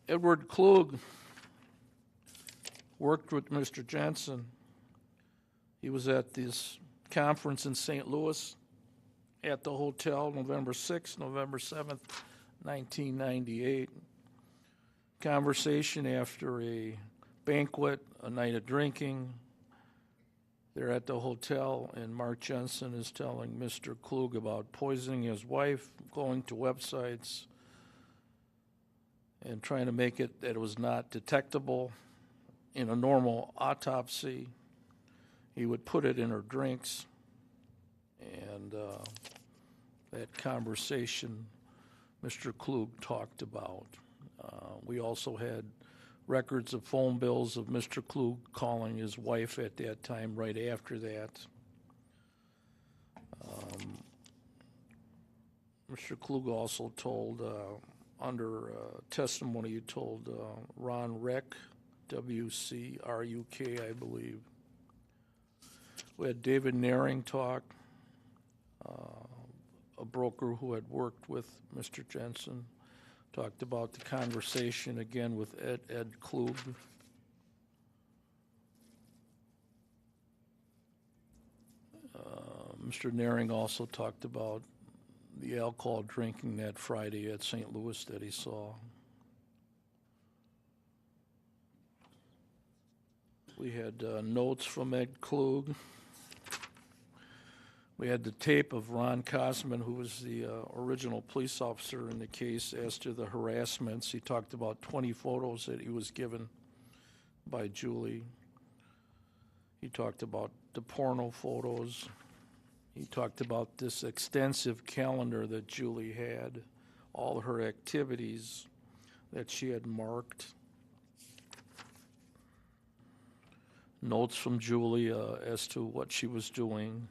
Edward Klug worked with Mr. Jensen. He was at this conference in St. Louis at the hotel November 6th, November 7th, 1998. Conversation after a banquet, a night of drinking. They're at the hotel, and Mark Jensen is telling Mr. Klug about poisoning his wife, going to websites, and trying to make it that it was not detectable in a normal autopsy. He would put it in her drinks, and that conversation Mr. Klug talked about. We also had records of phone bills of Mr. Klug calling his wife at that time, right after that. Mr. Klug also told, under testimony, he told Ron Reck, W-C-R-U-K, I believe. We had David Naring talk, a broker who had worked with Mr. Jensen, talked about the conversation again with Ed Klug. Mr. Naring also talked about the alcohol drinking that Friday at St. Louis that he saw. We had notes from Ed Klug. We had the tape of Ron Kosman, who was the original police officer in the case, as to the harassments. He talked about 20 photos that he was given by Julie. He talked about the porno photos. He talked about this extensive calendar that Julie had, all her activities that she had marked. Notes from Julie as to what she was doing.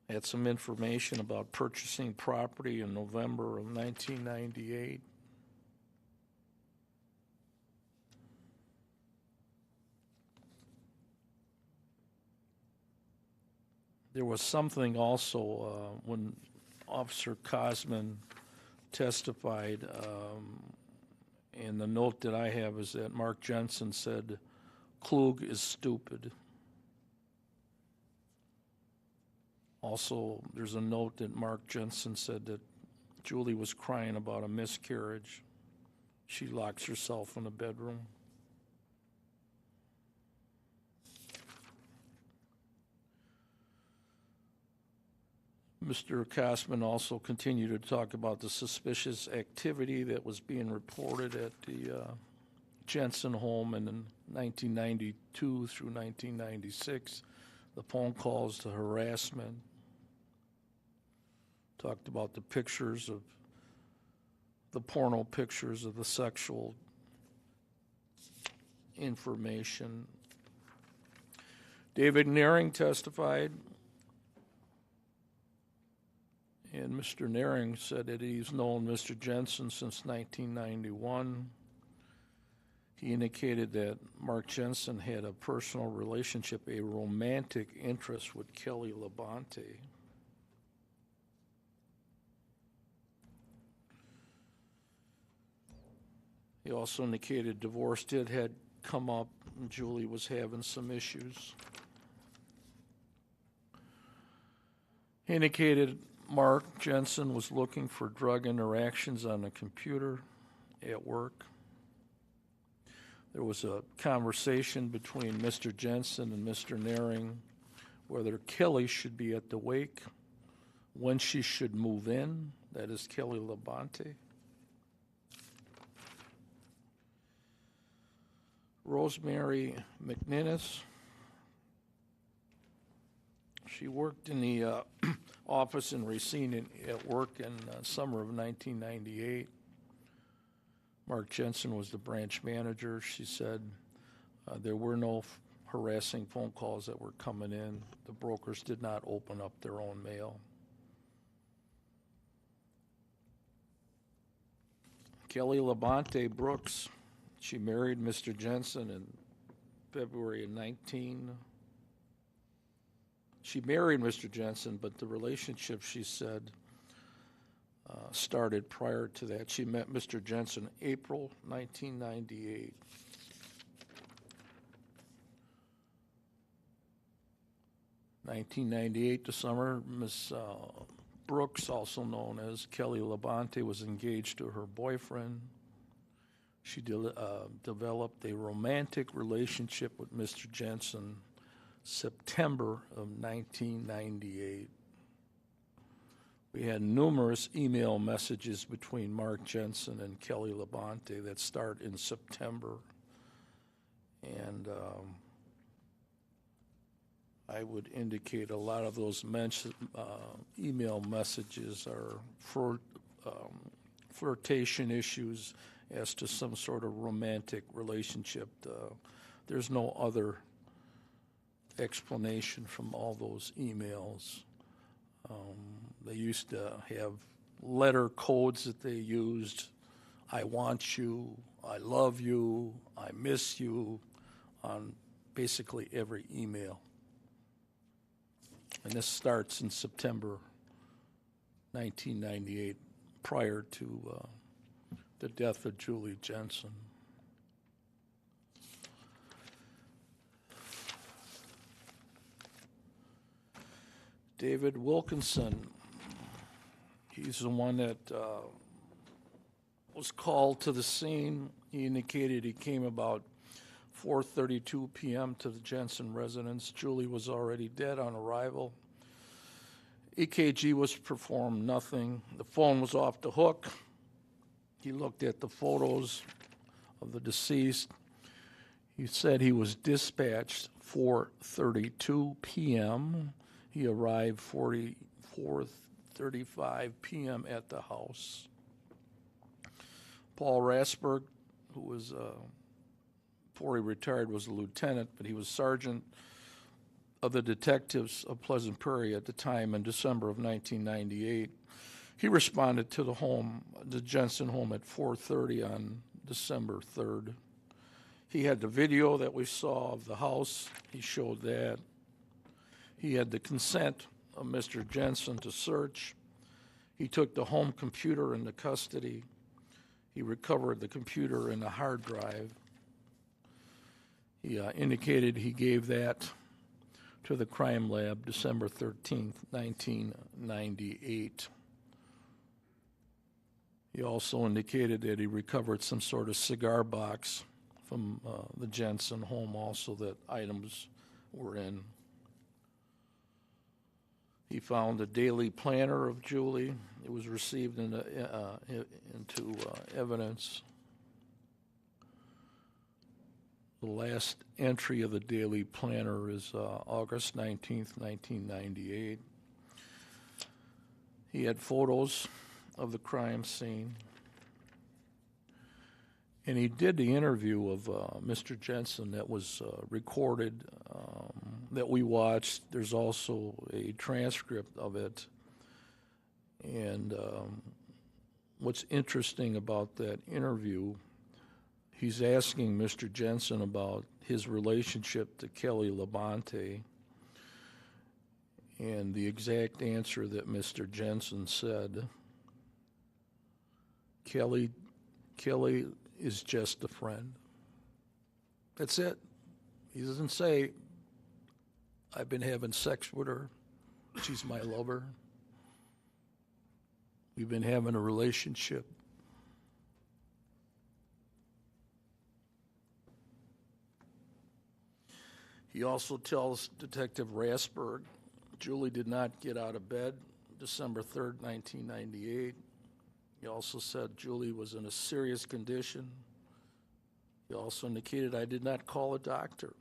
Had some information about purchasing property in November of 1998. There was something also when Officer Kosman testified, and the note that I have is that Mark Jensen said, Klug is stupid. Also, there's a note that Mark Jensen said that Julie was crying about a miscarriage. She locks herself in a bedroom. Mr. Kosman also continued to talk about the suspicious activity that was being reported at the Jensen home in 1992 through 1996, the phone calls, the harassment. Talked about the pictures of the porno pictures of the sexual information. David Naring testified, and Mr. Naring said that he's known Mr. Jensen since 1991. He indicated that Mark Jensen had a personal relationship, a romantic interest with Kelly Labonte. He also indicated divorce had come up and Julie was having some issues. He indicated Mark Jensen was looking for drug interactions on the computer at work. There was a conversation between Mr. Jensen and Mr. Naring whether Kelly should be at the wake, when she should move in, that is Kelly Labonte. Rosemary McNinnis, she worked in the office in Racine at work in summer of 1998. Mark Jensen was the branch manager. She said there were no harassing phone calls that were coming in. The brokers did not open up their own mail. Kelly Labonte Brooks, she married Mr. Jensen in February of 19. She married Mr. Jensen, but the relationship, she said, started prior to that. She met Mr. Jensen April 1998. The summer, Ms. Brooks, also known as Kelly Labonte, was engaged to her boyfriend. She developed a romantic relationship with Mr. Jensen September of 1998. We had numerous email messages between Mark Jensen and Kelly Labonte that start in September. And I would indicate a lot of those email messages are flirtation issues as to some sort of romantic relationship. There's no other explanation from all those emails. They used to have letter codes that they used. I want you, I love you, I miss you, on basically every email. And this starts in September 1998, prior to the death of Julie Jensen. David Wilkinson, he's the one that was called to the scene. He indicated he came about 4:32 p.m. to the Jensen residence. Julie was already dead on arrival. EKG was performed, nothing. The phone was off the hook. He looked at the photos of the deceased. He said he was dispatched 4:32 p.m. He arrived 4:35 p.m. at the house. Paul Rasberg, who was, before he retired, was a lieutenant, but he was sergeant of the detectives of Pleasant Prairie at the time in December of 1998. He responded to the Jensen home at 4:30 on December 3rd. He had the video that we saw of the house. He showed that. He had the consent of Mr. Jensen to search. He took the home computer into custody. He recovered the computer and the hard drive. He indicated he gave that to the crime lab December 13th, 1998. He also indicated that he recovered some sort of cigar box from the Jensen home also that items were in. He found a daily planner of Julie. It was received into evidence. The last entry of the daily planner is August 19th, 1998. He had photos of the crime scene. And he did the interview of Mr. Jensen that was recorded, that we watched. There's also a transcript of it. And what's interesting about that interview, he's asking Mr. Jensen about his relationship to Kelly Labonte. And the exact answer that Mr. Jensen said, Kelly is just a friend. That's it. He doesn't say, I've been having sex with her. She's my lover. We've been having a relationship. He also tells Detective Rasberg, Julie did not get out of bed December 3rd, 1998. He also said Julie was in a serious condition. He also indicated I did not call a doctor.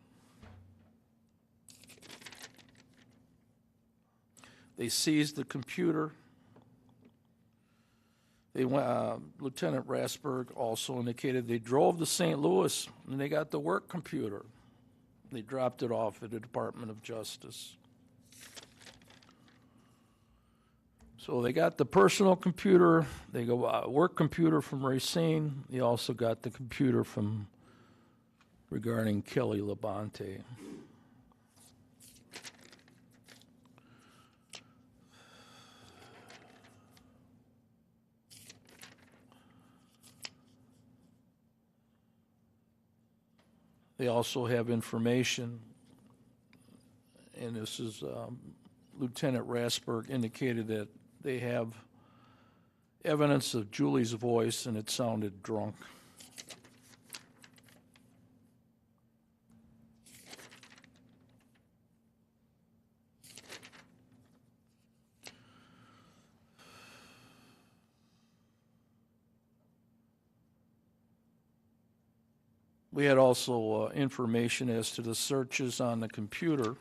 They seized the computer. Lieutenant Rasberg also indicated they drove to St. Louis and they got the work computer. They dropped it off at the Department of Justice. So they got the personal computer, they go work computer from Racine. They also got the computer from regarding Kelly Labonte. They also have information, and this is Lieutenant Rasberg indicated that they have evidence of Julie's voice, and it sounded drunk. We had also information as to the searches on the computer,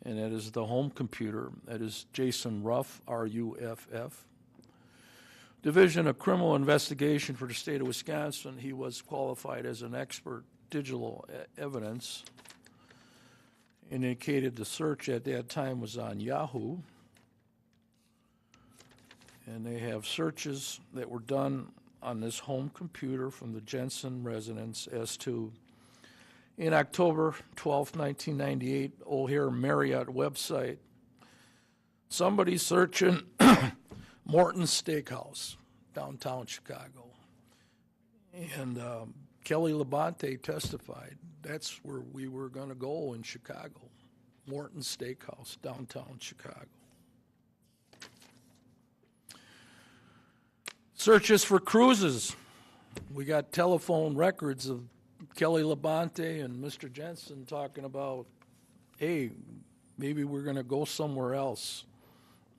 and that is the home computer. That is Jason Ruff, R-U-F-F. Division of Criminal Investigation for the state of Wisconsin. He was qualified as an expert digital evidence. Indicated the search at that time was on Yahoo. And they have searches that were done on this home computer from the Jensen residence as to, in October 12, 1998, O'Hare Marriott website, somebody searching Morton's Steakhouse, downtown Chicago. And Kelly Labonte testified that's where we were going to go in Chicago, Morton's Steakhouse, downtown Chicago. Searches for cruises. We got telephone records of Kelly Labonte and Mr. Jensen talking about, hey, maybe we're going to go somewhere else.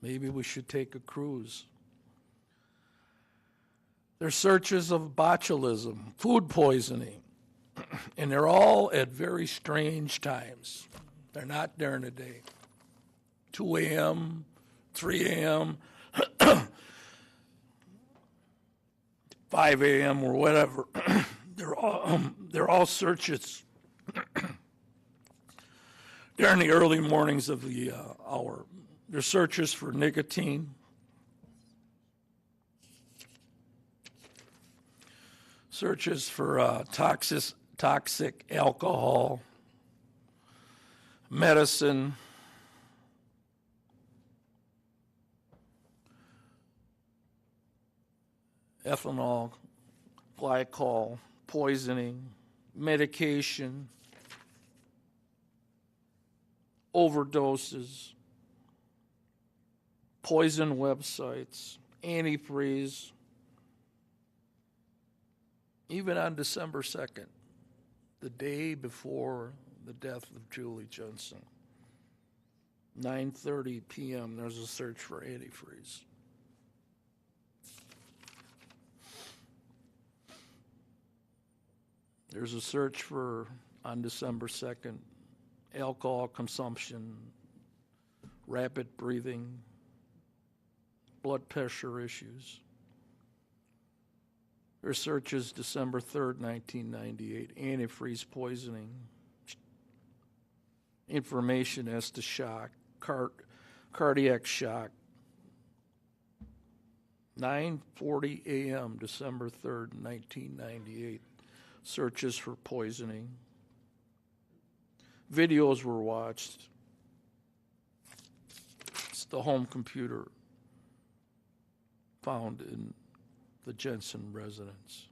Maybe we should take a cruise. There's searches of botulism, food poisoning, and they're all at very strange times. They're not during the day. 2 a.m., 3 a.m., 5 a.m. or whatever. They're all searches during the early mornings of the hour. They're searches for nicotine, searches for toxic alcohol, medicine, ethanol, glycol, poisoning, medication, overdoses, poison websites, antifreeze. Even on December 2nd, the day before the death of Julie Jensen, 9:30 p.m., there's a search for antifreeze. There's a search for, on December 2nd, alcohol consumption, rapid breathing, blood pressure issues. There's searches December 3rd, 1998, antifreeze poisoning, information as to shock, cardiac shock. 9:40 a.m., December 3rd, 1998. Searches for poisoning. Videos were watched. It's the home computer found in the Jensen residence.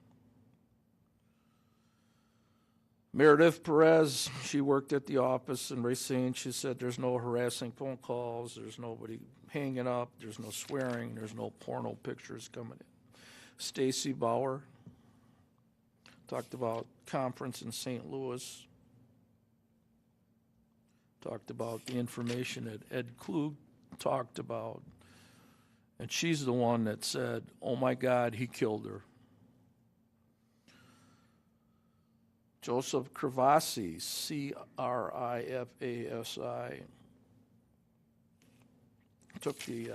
Meredith Perez, she worked at the office in Racine. She said there's no harassing phone calls, there's nobody hanging up, there's no swearing, there's no porno pictures coming in. Stacy Bauer talked about conference in St. Louis. Talked about the information that Ed Klug talked about. And she's the one that said, oh my God, he killed her. Joseph Crivasi, C-R-I-F-A-S-I, took the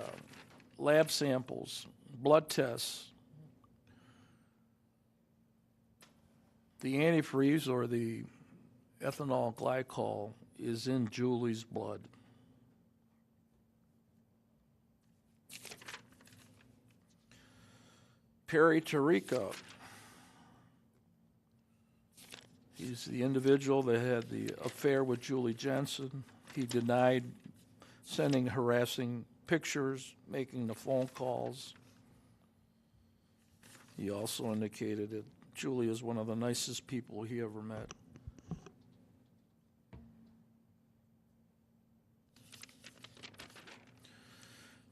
lab samples, blood tests, The antifreeze, or the ethanol glycol, is in Julie's blood. Perry Tarica. He's the individual that had the affair with Julie Jensen. He denied sending harassing pictures, making the phone calls. He also indicated that Julie is one of the nicest people he ever met.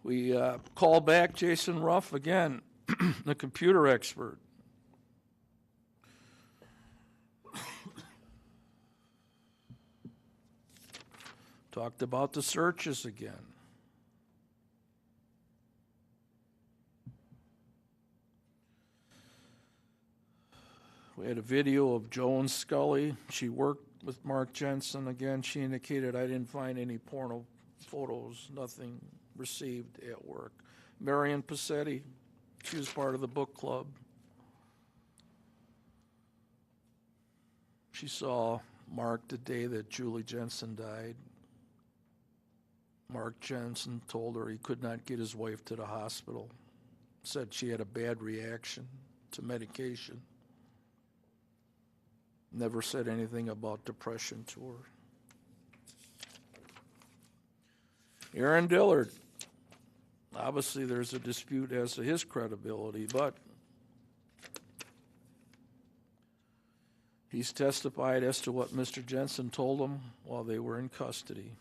We call back Jason Ruff again, the computer expert. Talked about the searches again. We had a video of Joan Scully. She worked with Mark Jensen. Again, she indicated, I didn't find any porno photos, nothing received at work. Marion Passetti, she was part of the book club. She saw Mark the day that Julie Jensen died. Mark Jensen told her he could not get his wife to the hospital. Said she had a bad reaction to medication. Never said anything about depression to her. Aaron Dillard. Obviously, there's a dispute as to his credibility, but he's testified as to what Mr. Jensen told him while they were in custody.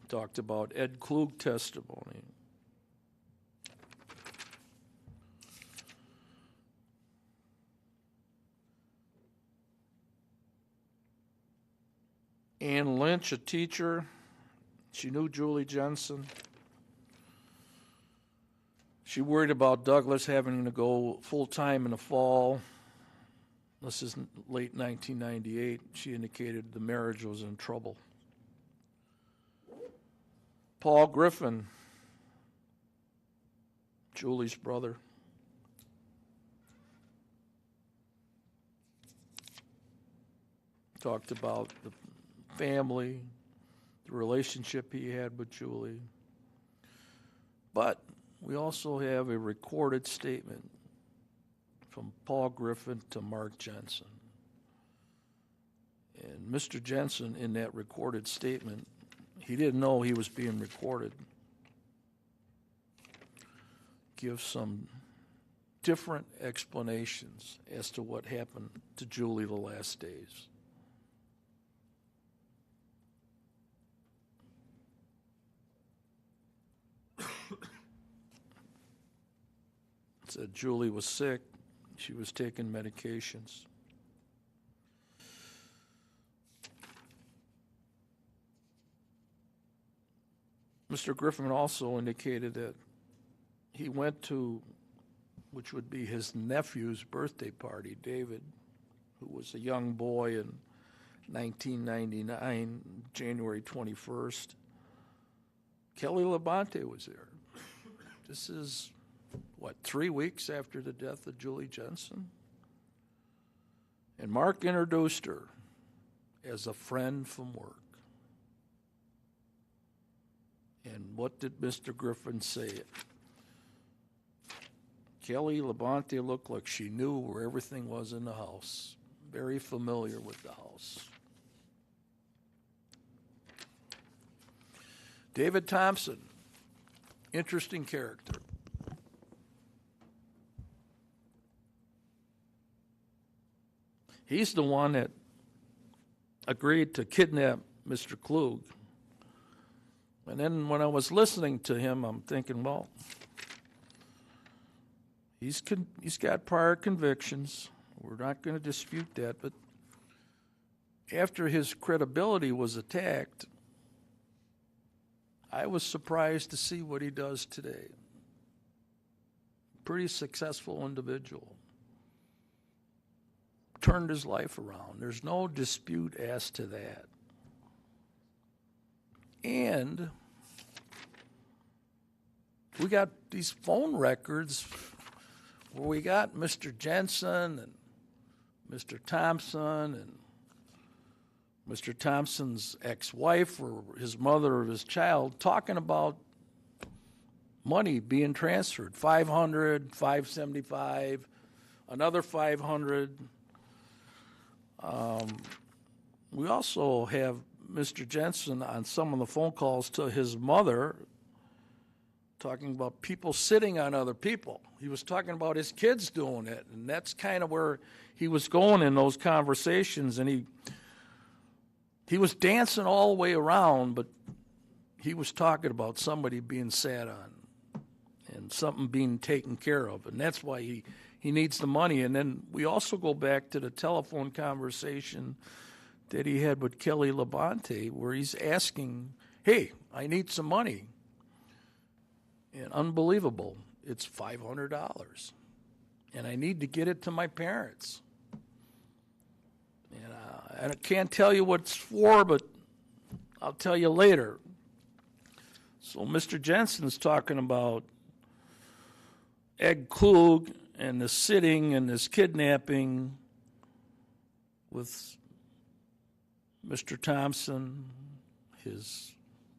Talked about Ed Klug testimony. Ann Lynch, a teacher, she knew Julie Jensen. She worried about Douglas having to go full-time in the fall. This is late 1998. She indicated the marriage was in trouble. Paul Griffin, Julie's brother. Talked about the family, the relationship he had with Julie. But we also have a recorded statement from Paul Griffin to Mark Jensen. And Mr. Jensen, in that recorded statement, he didn't know he was being recorded. Gives some different explanations as to what happened to Julie the last days. Said Julie was sick. She was taking medications. Mr. Griffin also indicated that he went to, which would be his nephew's birthday party, David, who was a young boy in 1999, January 21st. Kelly Labonte was there. This is, 3 weeks after the death of Julie Jensen? And Mark introduced her as a friend from work. And what did Mr. Griffin say? Kelly Labonte looked like she knew where everything was in the house. Very familiar with the house. David Thompson, interesting character. He's the one that agreed to kidnap Mr. Klug. And then when I was listening to him, I'm thinking, well, he's got prior convictions. We're not going to dispute that. But after his credibility was attacked, I was surprised to see what he does today. Pretty successful individual. Turned his life around. There's no dispute as to that. And we got these phone records where we got Mr. Jensen and Mr. Thompson and Mr. Thompson's ex-wife or his mother or his child talking about money being transferred, 500, 575, another 500. We also have Mr. Jensen on some of the phone calls to his mother talking about people sitting on other people. He was talking about his kids doing it, and that's kind of where he was going in those conversations, and he was dancing all the way around, but he was talking about somebody being sat on and something being taken care of, and that's why he needs the money. And then we also go back to the telephone conversation that he had with Kelly Labonte, where he's asking, hey, I need some money. And unbelievable, it's $500. And I need to get it to my parents. And I can't tell you what it's for, but I'll tell you later. So Mr. Jensen's talking about Ed Klug and the sitting and this kidnapping with Mr. Thompson, his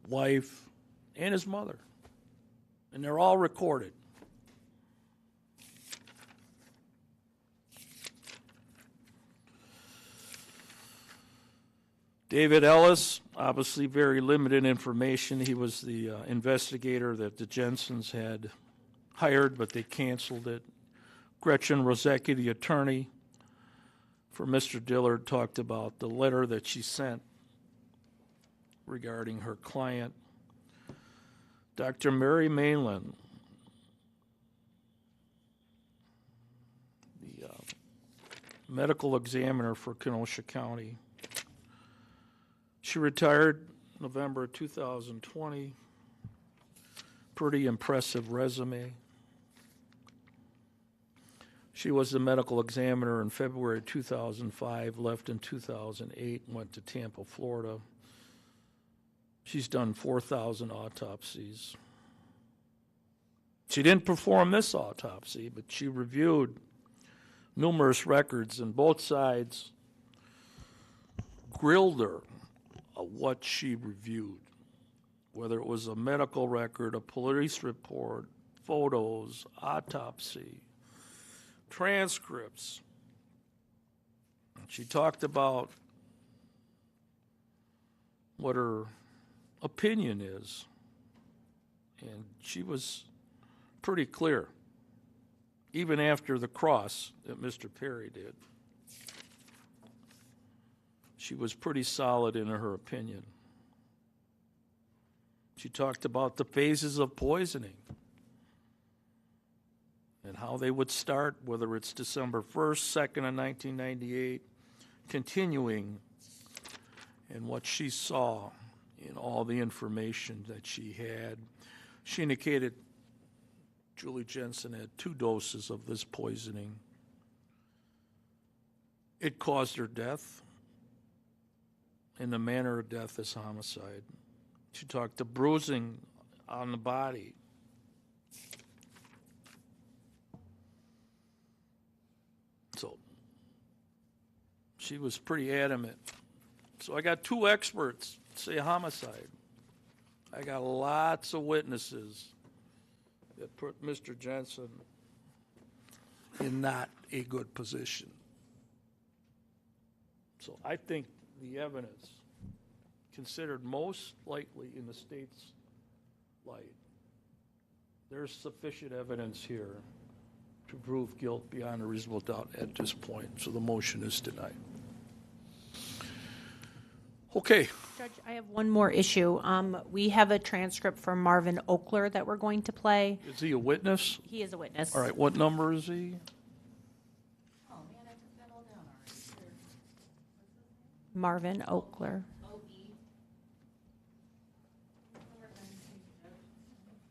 wife, and his mother. And they're all recorded. David Ellis, obviously very limited information. He was the investigator that the Jensens had hired, but they canceled it. Gretchen Rosecki, the attorney for Mr. Dillard, talked about the letter that she sent regarding her client. Dr. Mary Mainland, the medical examiner for Kenosha County. She retired November 2020. Pretty impressive resume. She was the medical examiner in February 2005, left in 2008, and went to Tampa, Florida. She's done 4,000 autopsies. She didn't perform this autopsy, but she reviewed numerous records, and both sides grilled her of what she reviewed, whether it was a medical record, a police report, photos, autopsy, transcripts. She talked about what her opinion is, and she was pretty clear, even after the cross that Mr. Perry did. She was pretty solid in her opinion. She talked about the phases of poisoning and how they would start, whether it's December 1st, 2nd of 1998, continuing, and what she saw in all the information that she had. She indicated Julie Jensen had 2 doses of this poisoning. It caused her death, and the manner of death is homicide. She talked to bruising on the body. So she was pretty adamant. So I got 2 experts say homicide. I got lots of witnesses that put Mr. Jensen in not a good position. So I think the evidence considered most likely in the state's light, there's sufficient evidence here to prove guilt beyond a reasonable doubt at this point. So the motion is denied. Okay. Judge, I have one more issue. We have a transcript from Marvin Oakler that we're going to play. Is he a witness? He is a witness. All right, what number is he? Oh, man, I took that all down already. Marvin Oakler. O-E.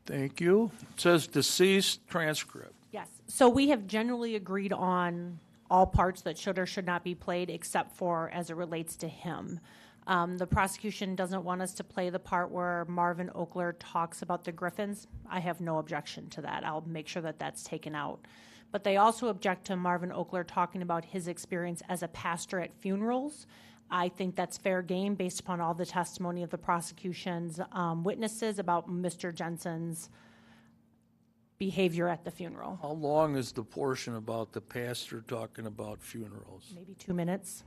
Thank you. It says deceased transcript. Yes. So we have generally agreed on all parts that should or should not be played except for as it relates to him. The prosecution doesn't want us to play the part where Marvin Oakler talks about the Griffins. I have no objection to that. I'll make sure that that's taken out. But they also object to Marvin Oakler talking about his experience as a pastor at funerals. I think that's fair game based upon all the testimony of the prosecution's witnesses about Mr. Jensen's behavior at the funeral. How long is the portion about the pastor talking about funerals? Maybe 2 minutes.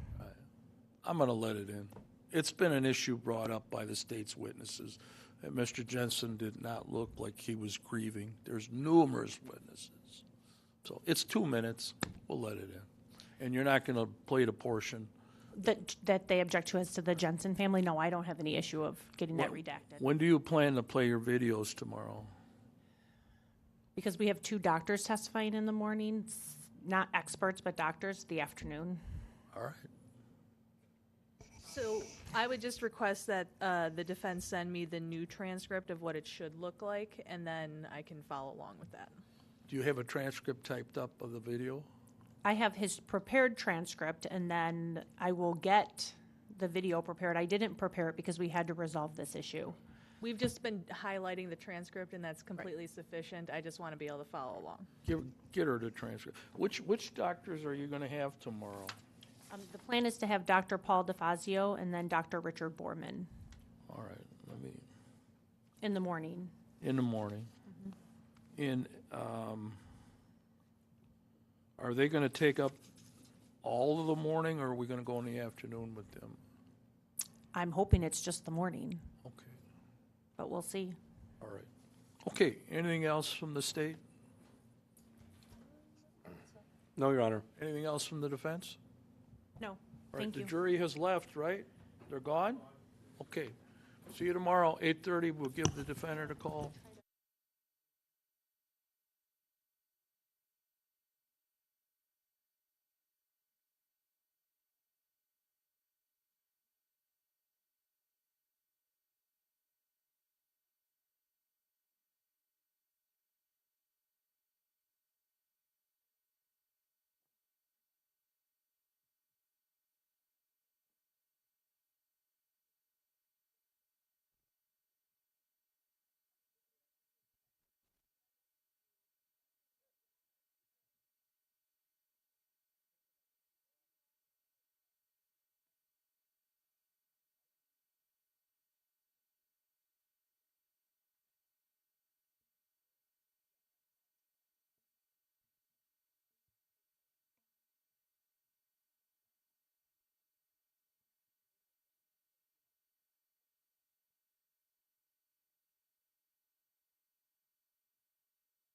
I'm going to let it in. It's been an issue brought up by the state's witnesses that Mr. Jensen did not look like he was grieving. There's numerous witnesses. So it's 2 minutes. We'll let it in. And you're not going to play the portion. That they object to as to the Jensen family? No, I don't have any issue of getting that redacted. When do you plan to play your videos tomorrow? Because we have 2 doctors testifying in the morning, not experts, but doctors, the afternoon. All right. So I would just request that the defense send me the new transcript of what it should look like, and then I can follow along with that. Do you have a transcript typed up of the video? I have his prepared transcript, and then I will get the video prepared. I didn't prepare it because we had to resolve this issue. We've just been highlighting the transcript, and that's completely sufficient. I just want to be able to follow along. Get her the transcript. Which doctors are you going to have tomorrow? The plan is to have Dr. Paul DeFazio and then Dr. Richard Borman. All right. In the morning. In the morning. Mm-hmm. Are they going to take up all of the morning, or are we going to go in the afternoon with them? I'm hoping it's just the morning. Okay. But we'll see. All right. Okay. Anything else from the state? No, Your Honor. Anything else from the defense? No. All right. Thank you. The jury has left, right? They're gone? Okay. See you tomorrow, 8:30. We'll give the defendant a call.